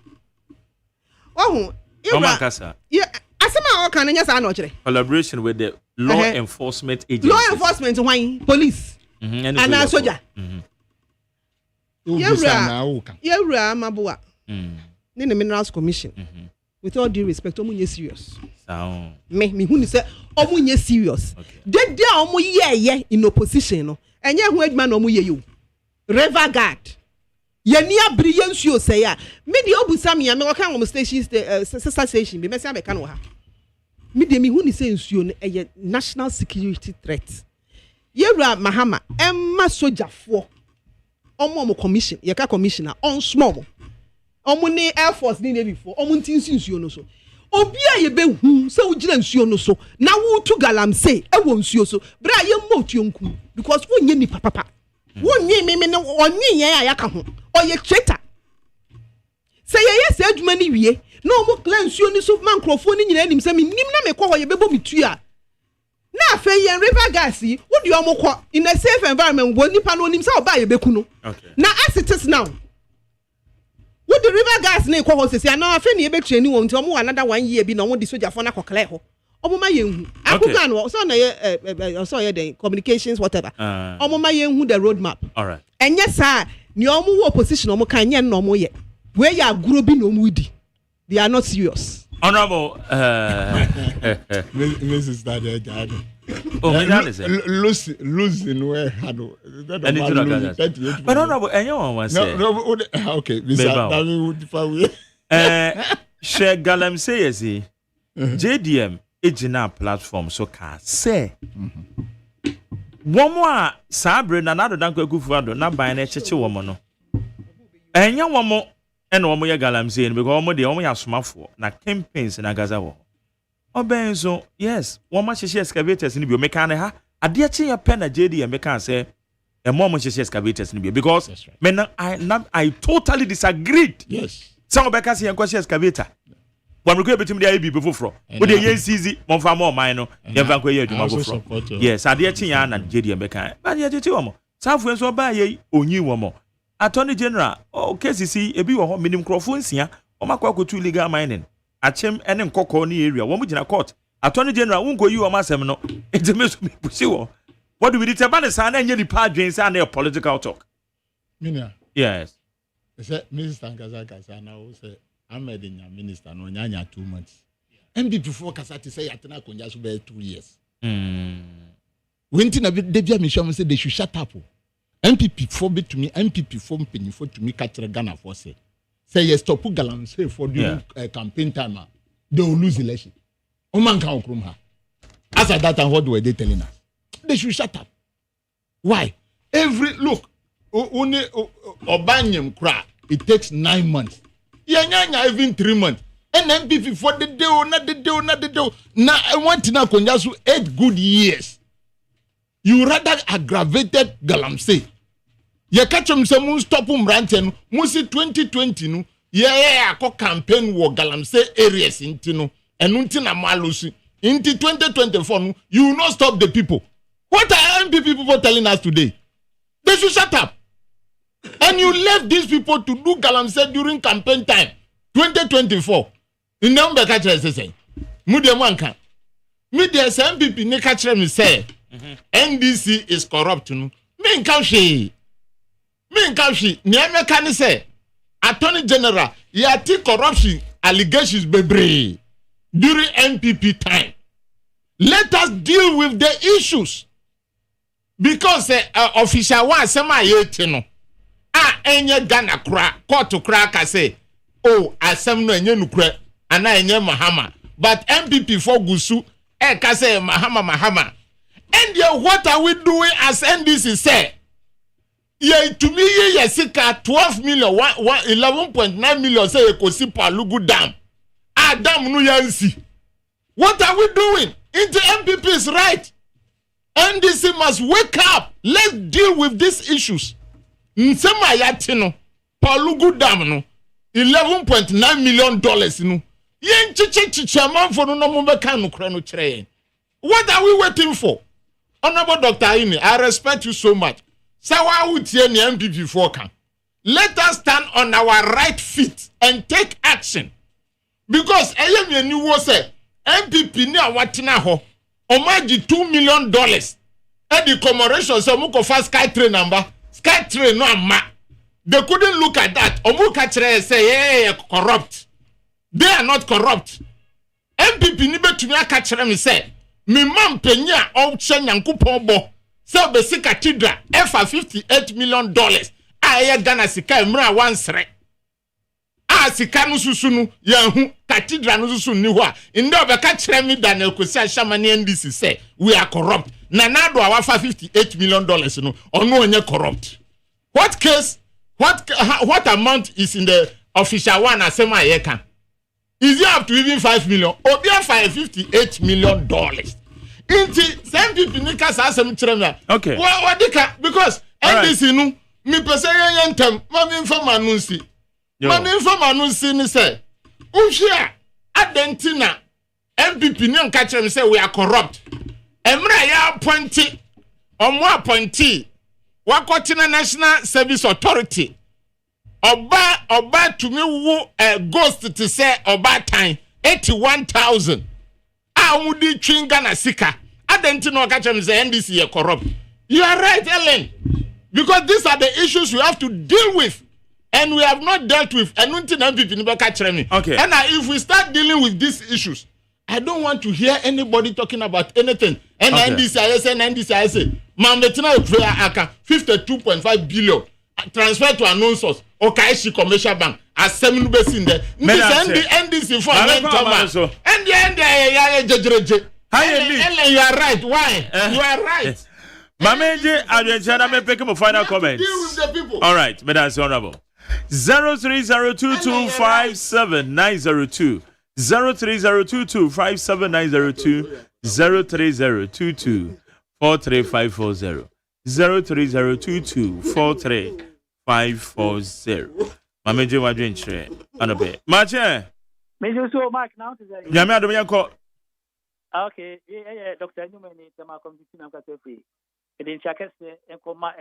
oh yeah asema o kan nya sa na o kire collaboration with the law enforcement agencies law enforcement why police and a soldier yeah mabuwa ni the minerals commission with all due respect omunye serious me hu ni say omunye serious dey omu ye in opposition no enye hu aduma na omu ye yo river guard ye ni abri ye nsuo say ya me de obusa me ya me waka am station sister station be me say abeka no ha me de me hu ni say nsuo no eye national security threat yewura mahama emma sojafo omo commission ye ka commissioner on small omo ni air force ni navy for omo ntinsi nsuo no so obi a ye be hu se ugina nsuo no so na wo tu galamsey e wo nsuo so bra ye motu nku because wonye ni papa wonye meme no onye yen aya ka ho oye traitor se ye se adwuma ni wie na omo clan nsuo ni so man krofo ni nyina anim se nim na me kɔ hɔ ye bebo mitu a na afa yen river gas yi wo de omo kɔ in a safe environment wo nipa no nim se oba ye beku no na as it is now with the river gas na ikwo hosisi ana afa na ebe training won nti omo another 1 year bi na omo di soldier for na kokle ho omo ma yenhu akuga no so na ye so ye the communications whatever omo ma yenhu the road map all right enye sa ni omo wo opposition omo kan nye na omo ye we ya aguro bi na omo di they are not serious honorable Mrs. Dada Dada losing where hado but honorable anyone was no okay share galamsey yesi JDM ejina platform so ka say womo a sabre na nado danko akufu ado na ban na cheche womo no enya womo ena womo ye galamsey no because womo de womo ya somafo na campaigns na gaza wo obenzo yes womo cheche excavators ni bi o meka na ha ade che ya pen na JDM meka say e mo cheche excavators ni bi because I totally disagreed yes some obeka say enko cheche excavator when we go betim dey be before we dey yen easy mo fa mo man no ye fa ko ye aduma before yes ade che ya na JDM meka ba ye cheche womo safu enso ba ye onyi womo attorney general o KCC ebi wo ho minim crofo nsia o makwa kotu illegal mining achem ene nkokọ ni area wo mu gina court attorney general wonko yi wo masem no etemeso mi pusi wo what do we need to ban sa na nye di padwen sa na political talk minia yes say minister Kasa na wo say Ahmed nya minister no nya 2 months MPP for Kasa to say atena konja so be 2 years wenti na Devia Michel say they should shut up MPP for be to me MPP for mpeni for to me catch Ghana for say yes stop galamsey for the campaign time they will lose election man can okrum ha as at that time what were they telling us they should shut up why every look only obanyem kra it takes 9 months yanya even 3 months and MPP for the day na I want na konjasu 8 good years you rather aggravated galamsey ye catch him some stop mranten musi 2020 no akọ campaign wo galamsey areas intino enunti na malusi into 2024 no you will not stop the people. What are MPP people telling us today? They should shut up. And you left these people to do galamsey during campaign time 2024 in number catch say Mude manka. Me the MPP ne ka kire me say NDC is corrupt no. Me nka hwe. Ne me ka ne say Attorney General yati corruption allegations bebre during MPP time. Let us deal with the issues. Because official one sema yeti no. Enye Ghana kra, court kra ka say, oh, asem no enye nukre, ana enye Mahama. But MPP for Gusu, ka say Mahama. And what are we doing as NDC say? Ye to me ye sika 12 million, 11.9 million say ekosi Palugu Dam. Dam no yansi. What are we doing? Into MPP is right. NDC must wake up. Let's deal with these issues. Nsema yati no Palugu Dam no $11.9 million no yen chiche man for no mo beka no kra no kire. What are we waiting for? Honorable Dr. Aini, I respect you so much. Sawa utie ni MPP for kan. Let us stand on our right feet and take action. Because eye me ni wo say MPP ni awatina ho omaji $2 million e the commemoration so mo ko fast sky train number. Sky train no ama. They couldn't look at that. Omuka chere say hey corrupt. They are not corrupt. MPP ni betumi aka chere me say me mam penya o che nyankopon bo. Say be si cathedral for $58 million. Aye Ghana sika emra wansre. Sika no susu no yahu cathedral no susu ni ho a. Inde obeka chere me Daniel Kosi Ashamani NDC say we are corrupt. Nanado our $58 million no ono onye corrupt. What case? What amount is in the official one asema yeka? Is it up to even 5 million? Or be $58 million? Inti some people nika sa asem kire me. Okay. What because NDC no me pese yentem mami informa anunsi. Mami informa anunsi ni say unhia adentina MPP ni nka kire me say we are corrupt. Emra ya appointee Wakotina National Service Authority. Oba to me wo ghost to say oba time 81,000. Wudi Chingana Sika. I didn't know catch them say NDC are corrupt. You are right, Ellen. Because these are the issues we have to deal with. And we have not dealt with. And okay. And if we start dealing with these issues, I don't want to hear anybody talking about anything. And okay. NDC, Mambetina aka 52.5 billion transfer to announcers. Okaishi Commercial Bank. As 7 base in there. NDC for and you are right. Why? You are right. Mamenje, Adriana, may pick up a final comment. Deal with the people. All right, but that's honorable. 03022579002. 03022579002. 03022435540. 03022435540. Mamenje wadwenche anobe. Mache. Mejo so Mark now to say. Nyame adom yanko. Okay, yeah, Dr. Newman is my committee na katefi. Edin chakese enkoma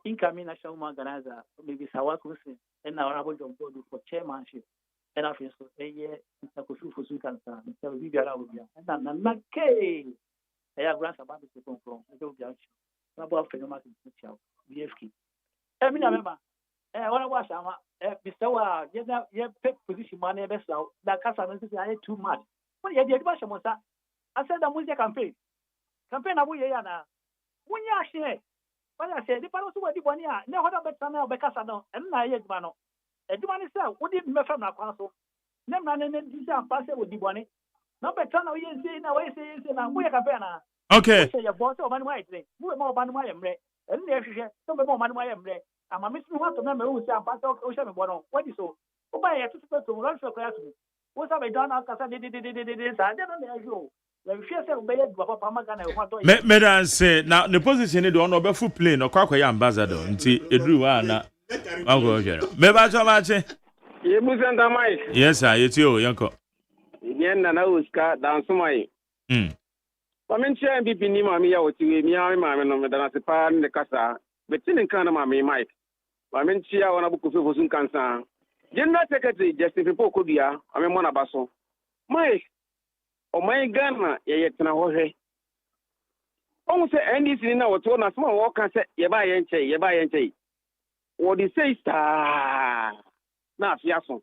incoming national organizer maybe Sawakusi and our honorable John Board for chairmanship. And I feel so Ntakosu for Sukansa, Mr. Viviara Ubia. And I'm not gay. I have grants about the from the about Phenomatic BFK. I mean, I remember. When I was Mr. You pick position money best out that Casa I too much. When you did Bashamosa, I said the music campaign. Campaign of Wayana. When you are share. But I said, the panels were the 1 year, no other better now because I know, and I yet mano. And the man itself, what did me from our council? Never and then this are passing with the money. No better now, you say, now I say, we are a okay. Say your boss or man white, move more than my embrace, and there she some more man my embrace. I'm a missing one to remember who say I'm part of Ocean. What is so? Oh, by a to run for class. What's up? I done after I did. I don't know. Medan say now the position is on over full plane or quack ambassador until everyone. Meba Jamache. Yes, sir, it's you, Yanko. Yen na uska dance my. Pamenche bi ni mami ya woti we mi mami no medana se pa ne kasa. Betin kan na mami Mike. Pamenche ya wana buku fe fosun kansa. General Secretary Justin Pokodua, ame mona baso. Mike ɔman Ghana yɛyɛ tena hɔ hwɛ ɔhu sɛ NDC ni na wɔte na asɛm a wɔka sɛ yɛbaa yɛ nkyɛn wɔde sei saa na afe aso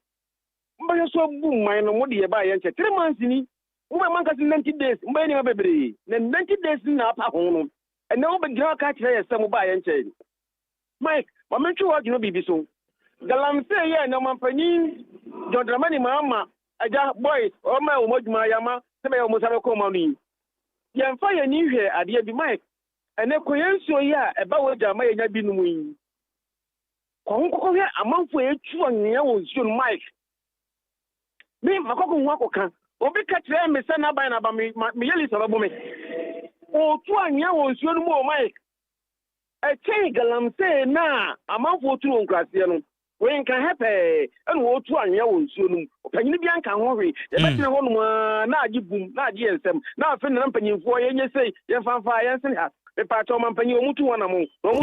mbɛhwɛ so abu man no mode yɛbaa yɛ nkyɛn 3 months ni wobɛ manka sɛ 90 days mbɛyɛ nneɛma bebree na 90 days na apa ho no ɛnɛ wobɛgyina ka kyerɛ yɛ sɛ mobaa yɛ nkyɛn Mike mamentwe wɔ adwene biribi so galamsey yɛ nneɛma mpanyin John Dramani Mahama agya boys ɔma wɔn adwuma yama sɛ bɛyɛ wɔn sáré kɔn mu no yi yɛmfa yɛn ni hwɛ adeɛ bi Mike ɛnɛ kɔyɛ nsuo yi a ɛba wɔ gya ama yɛnya bi nom yi kɔn kɔkɔ hwɛ amanfo etu ɔnyɛ wɔ nsuo no Mike me makɔkɔ hu akɔka obi ka kyerɛ me sɛ n'aban n'aba me yɛ lisa bɛbɔ me otu ɔnyɛ wɔ nsuo no mu wɔ Mike ɛkyɛn galamsey na amanfo tu wɔ nkraseɛ no wɔn nka hɛpɛɛ ɛna wɔtu anyɛ wɔ nsuo no mu ɔpanyin bi anka ho hwee yɛbɛtena hɔ nom na agye bum na agye yɛn nsɛm na afei na mpanyinfoɔ yɛnyɛ sei yɛmfanfa yɛnsen ha mepaakyɛ ɔma mpanyin ɔmo tu hɔ nam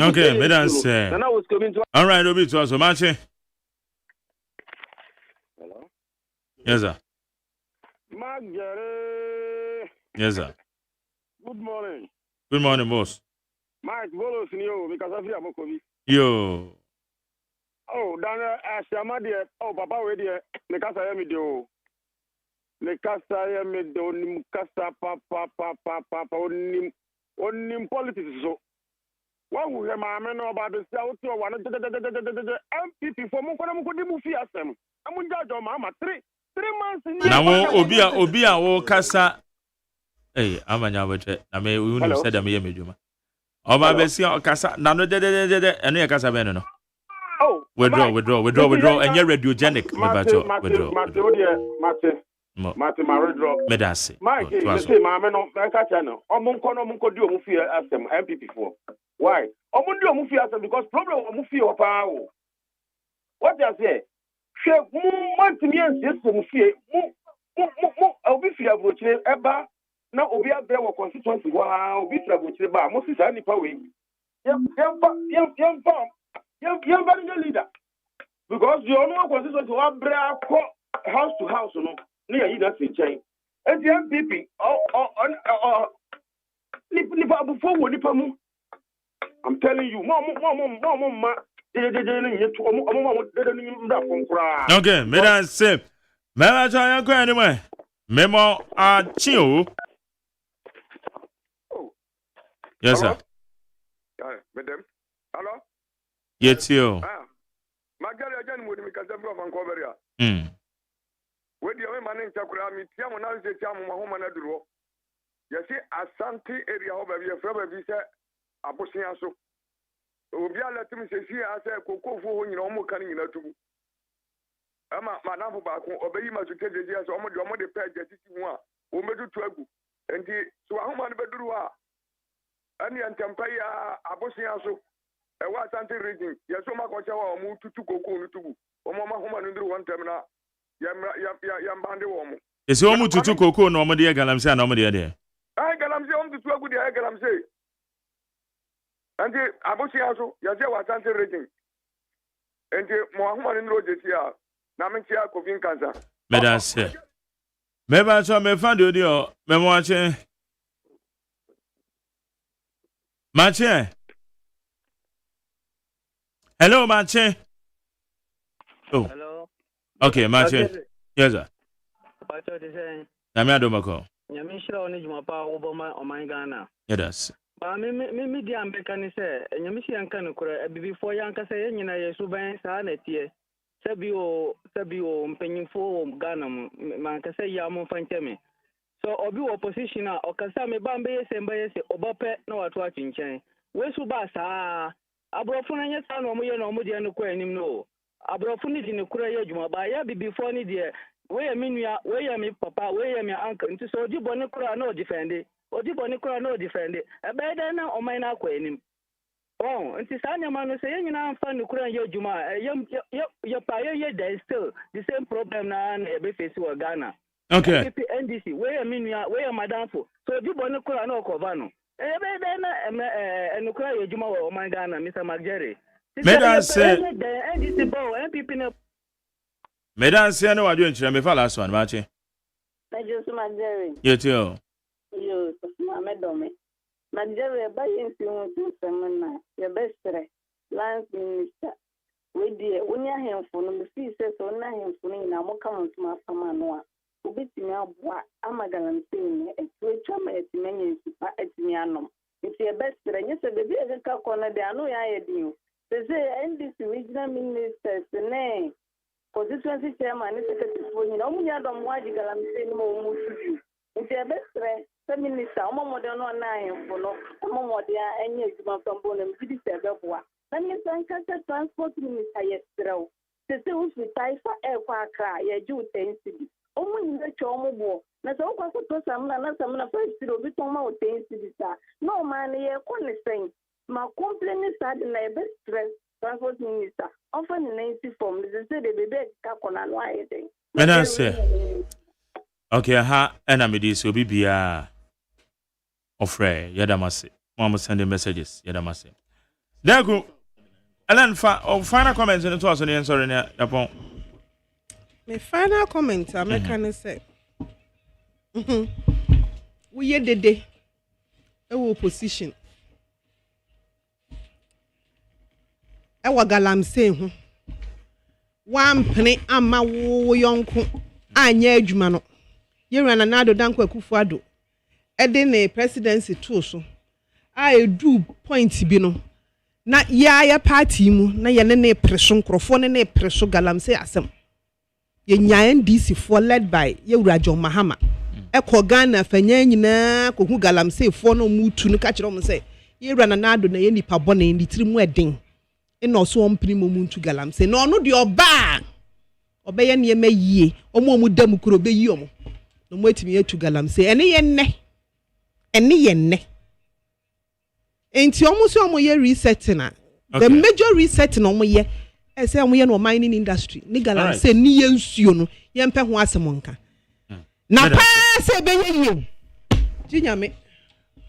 okay medans na wɔ sika bi nto all right obi to so mache hello yes sir Magere yes sir good morning boss Mike Bolos ni o because of you amokobi yo oh dan asama de oh papa we de me kasa ya me de o me kasa ya me de onim kasa papa onim politics so wa wu he ma me no ba be sia wo to wa no MPP for mo kono mo di mu fi asem amu njajo ma 3 months ni na wo obi a wo kasa amanya weche na me unu said am ye meduma oba be sia kasa na no de eno ye kasa be no oh withdraw and you're radiogenic withdraw Mate ma withdraw medase Mike say ma me no ka channel omunko di omu fi asem MPP for why omu di omu fi asem because problem omu fi opa o what you say she mu mantimi anse mu fi mu obi fi abrochire eba na obi abre wo constituency wa obi fi abrochire ba mo si sa nipa we yem leader because the only constituency wa abre akọ house to house no na yi that chain and the MPP nipa before wo nipa mu I'm telling you mo ma okay medase mema cha yan ko anyway memo chi o yes sir madam hello yetio magari ajani mo mi kaza bro fan ko beria we dia we manin chakura mi tiamo na se tiamo ma ho mana duro yesi Asante area ho ba bi e fra ba bi se abosia so obi ala tim se si ase kokofo ho nyina omo kan nyina tubu ama manafo ba ko obeyi ma su keje ase omo de page titi hu a o metutu agu enti so ahoma ne beduru a ani antampa ya abosia so e wa Asante region yeso ma ko chawa omo tutu koko no tubu omo ma homa no nduru one time na ya mbande wo mo ese omo tutu koko no omo de galamsey na omo de de ai galamsey omo tutu agu de ai galamsey ante abosia so ya se wa Asante region ente mo ahoma no nduru jesia na mentia covid cancer medase meba so me fa de odi o me mo ache mache hello mache oh hello okay mache yes sir pacho de say na me adomako nyame shira oni juma pa oboma oman Ghana yes ba me di ambeka ni say nyame shi anka no kora before yanka say nyina yesu ban sa na tie sabi o mpanyinfo Ghana man ka say ya mo fancheme so obi opposition a okasa me ba mbe yese obope na watu achinchen wesu ba saa abrofo na nyesa na omoye na omode no kwa anim no abrofo ni di ne kura ye adwuma ba ya before ni de we ya minua we ya mi papa we ya mi uncle nti so odi bone kura na o defend ebe den na oman na kwa anim oh nti sa nyama no se yenyina amfa ne kura ye adwuma ye pa ye there still the same problem na ebe face wa Ghana okay NDC we ya minua we ya madamfo so odi bone kura na okova no ebe den na enukura ye adwuma wa oman Ghana Mr. Magere medase NDC bo MPP na medase no wadwe nchira me fa last one mache na Joseph Jerry. You too. Yo, Mama Dome. Na Jerry, by influence semana, your best friend, Lance Minister. We dear, when you have for no see says on him for me, now more come to my famanoa. Who beat me up what Amagalan saying, a twitch at many at Miano. It's your best friend, yes, the baby as a corner, they are no idea. They say, and this regional ministers, the name. Constituency chairman is secretary for you. Only Adam Wajigal and say no more to you. It's your best friend, the minister, Momo de no nine for no, Momo de any from Bonham, City Server. Let me thank the transport minister yesterday. They say we tie for air cry, a Jew 10 cities. Only in the Chomo. Now, so what to some first to be Tomo 10 cities. No man, a corner saying, my complaint is that my best friend. Transport minister often in nancy form they say the baby kakona no ayede And I say okay ha na me dis obi bia ofre yadamase mama send messages yadamase dagu alan final comment in to us on sorry na yapon my final comment I make can say we ye dede e wo opposition ewa galamse hu wampene ama wo yonko anya adwuma no yewura na nado danko akufuado ede ne presidency to so a edu point bi no na ya party mu na ye ne preso nkrofo ne preso galamse asem ye nyaa NDC for led by yewura John Mahama ekọ Ghana fanya nyina kohu galamse fo no mutu no ka kire mo se yewura na nado na ye nipa bone ndi tirimu eden ino so ompini momuntu galamse no no de oba obeye ne yema yie omo dam kuro be yi omo no mo etimi etu galamse ene ye nne enti omo so omo ye reset na the major reset na omo ye ese omo ye no mining industry ni galamse ni ye nsuo no ye mpe ho asem nka na pa se be ye yie jinyame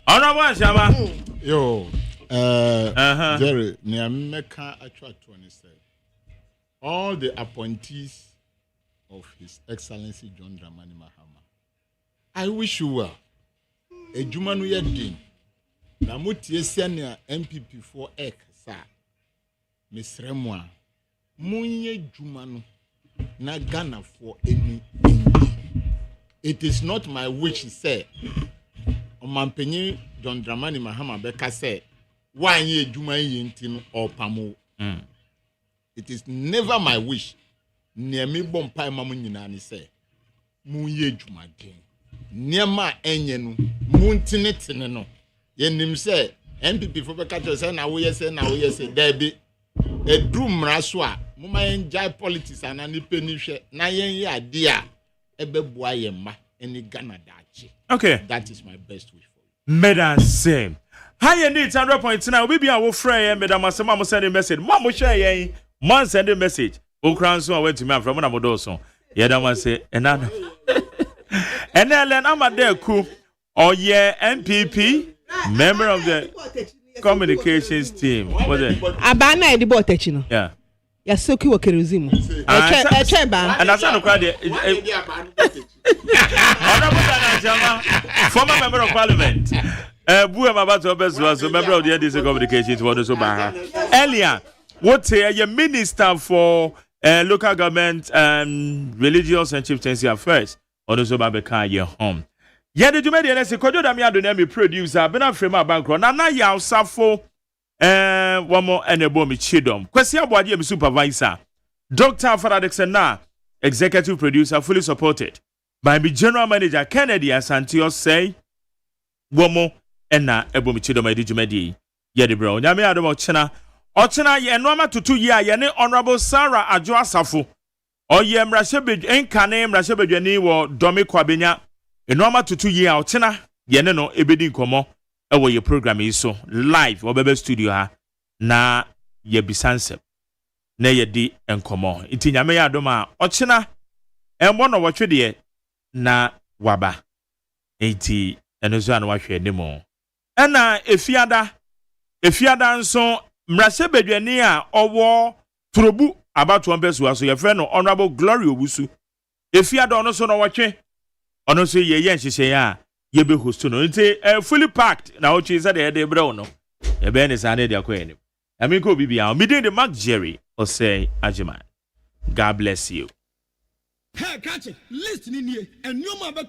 ona wa shama yo Jerry, Niameka actually said all the appointees of His Excellency John Dramani Mahama. I wish you well. A Jumanu Yadin. Namuti Senior MPP for Ek, sir. Miss Remwa. Munye Jumanu. Na Ghana for any. It is not my wish, sir. Omanpenyi John Dramani Mahama Beka said. Why ye juma yintin or pamo? It is never my wish. Near me bompai mamunina ni say. Munye juma gen. Near ma enyenu. Muntinetino. Yenim say. MPP for Bekato say na we say Debbie. A drum raswa. Muma enjoy politics and any penny share. Na yen idea. Ebe boyema. Any Ghana dachi. Okay. That is my best wish for you. Medan same. High indeed, 100.9. We be our friend, Madam Masama send a message. Mama share, man send a message. Okran so went to me from Namodoso. Yadama say, another. And then I'm a there cool. Oh, yeah, MPP, member of the communications team. What's it? Abana edi botechino. Yeah. Ya soki wa keruzimu. Echeba. And that's not quite former member of parliament. Who am about to best was a member of the NDC communications for the Sobaha. Earlier, what's a minister for local government and religious and chieftaincy affairs on the Sobabeka year home. Yeah, did you make the NSC? Could you name me producer? Been a frame of bankroll. Nana Yao Safo, one more and a bomb chidom. Question about your supervisor, Dr. Faradexen na executive producer, fully supported by the general manager Kennedy Asantio say, one more. Ena ebomichido ma edijumedi ye de bro nyame adom ochena ye noma tutu ye ye ne honorable Sarah Ajo Asafo oye mrashebe enkane mrashebedwani wo domi kwabenya enoma tutu ye ochena ye ne no ebedi nkomo ewo ye program yi so live obebe studio ha na ye bisanse na ye di enkomo nti nyame ya adom a ochena embo no wotwede na waba enti enozo an wahwe ne mo ena efiada nso mrashebedwani a owo turobu about one person so your friend honorable Glory Obusu efiada ono so no watwe ono so ye nhyehyɛ a ye be host no nti fully packed na o chi say de brɛ no ye be ne sa na de akɔ anim I mean ko bibia me dey the Mark Jerry OSEI AGYEMAN. God bless you. Hey, catch it. Listen in here. And you man better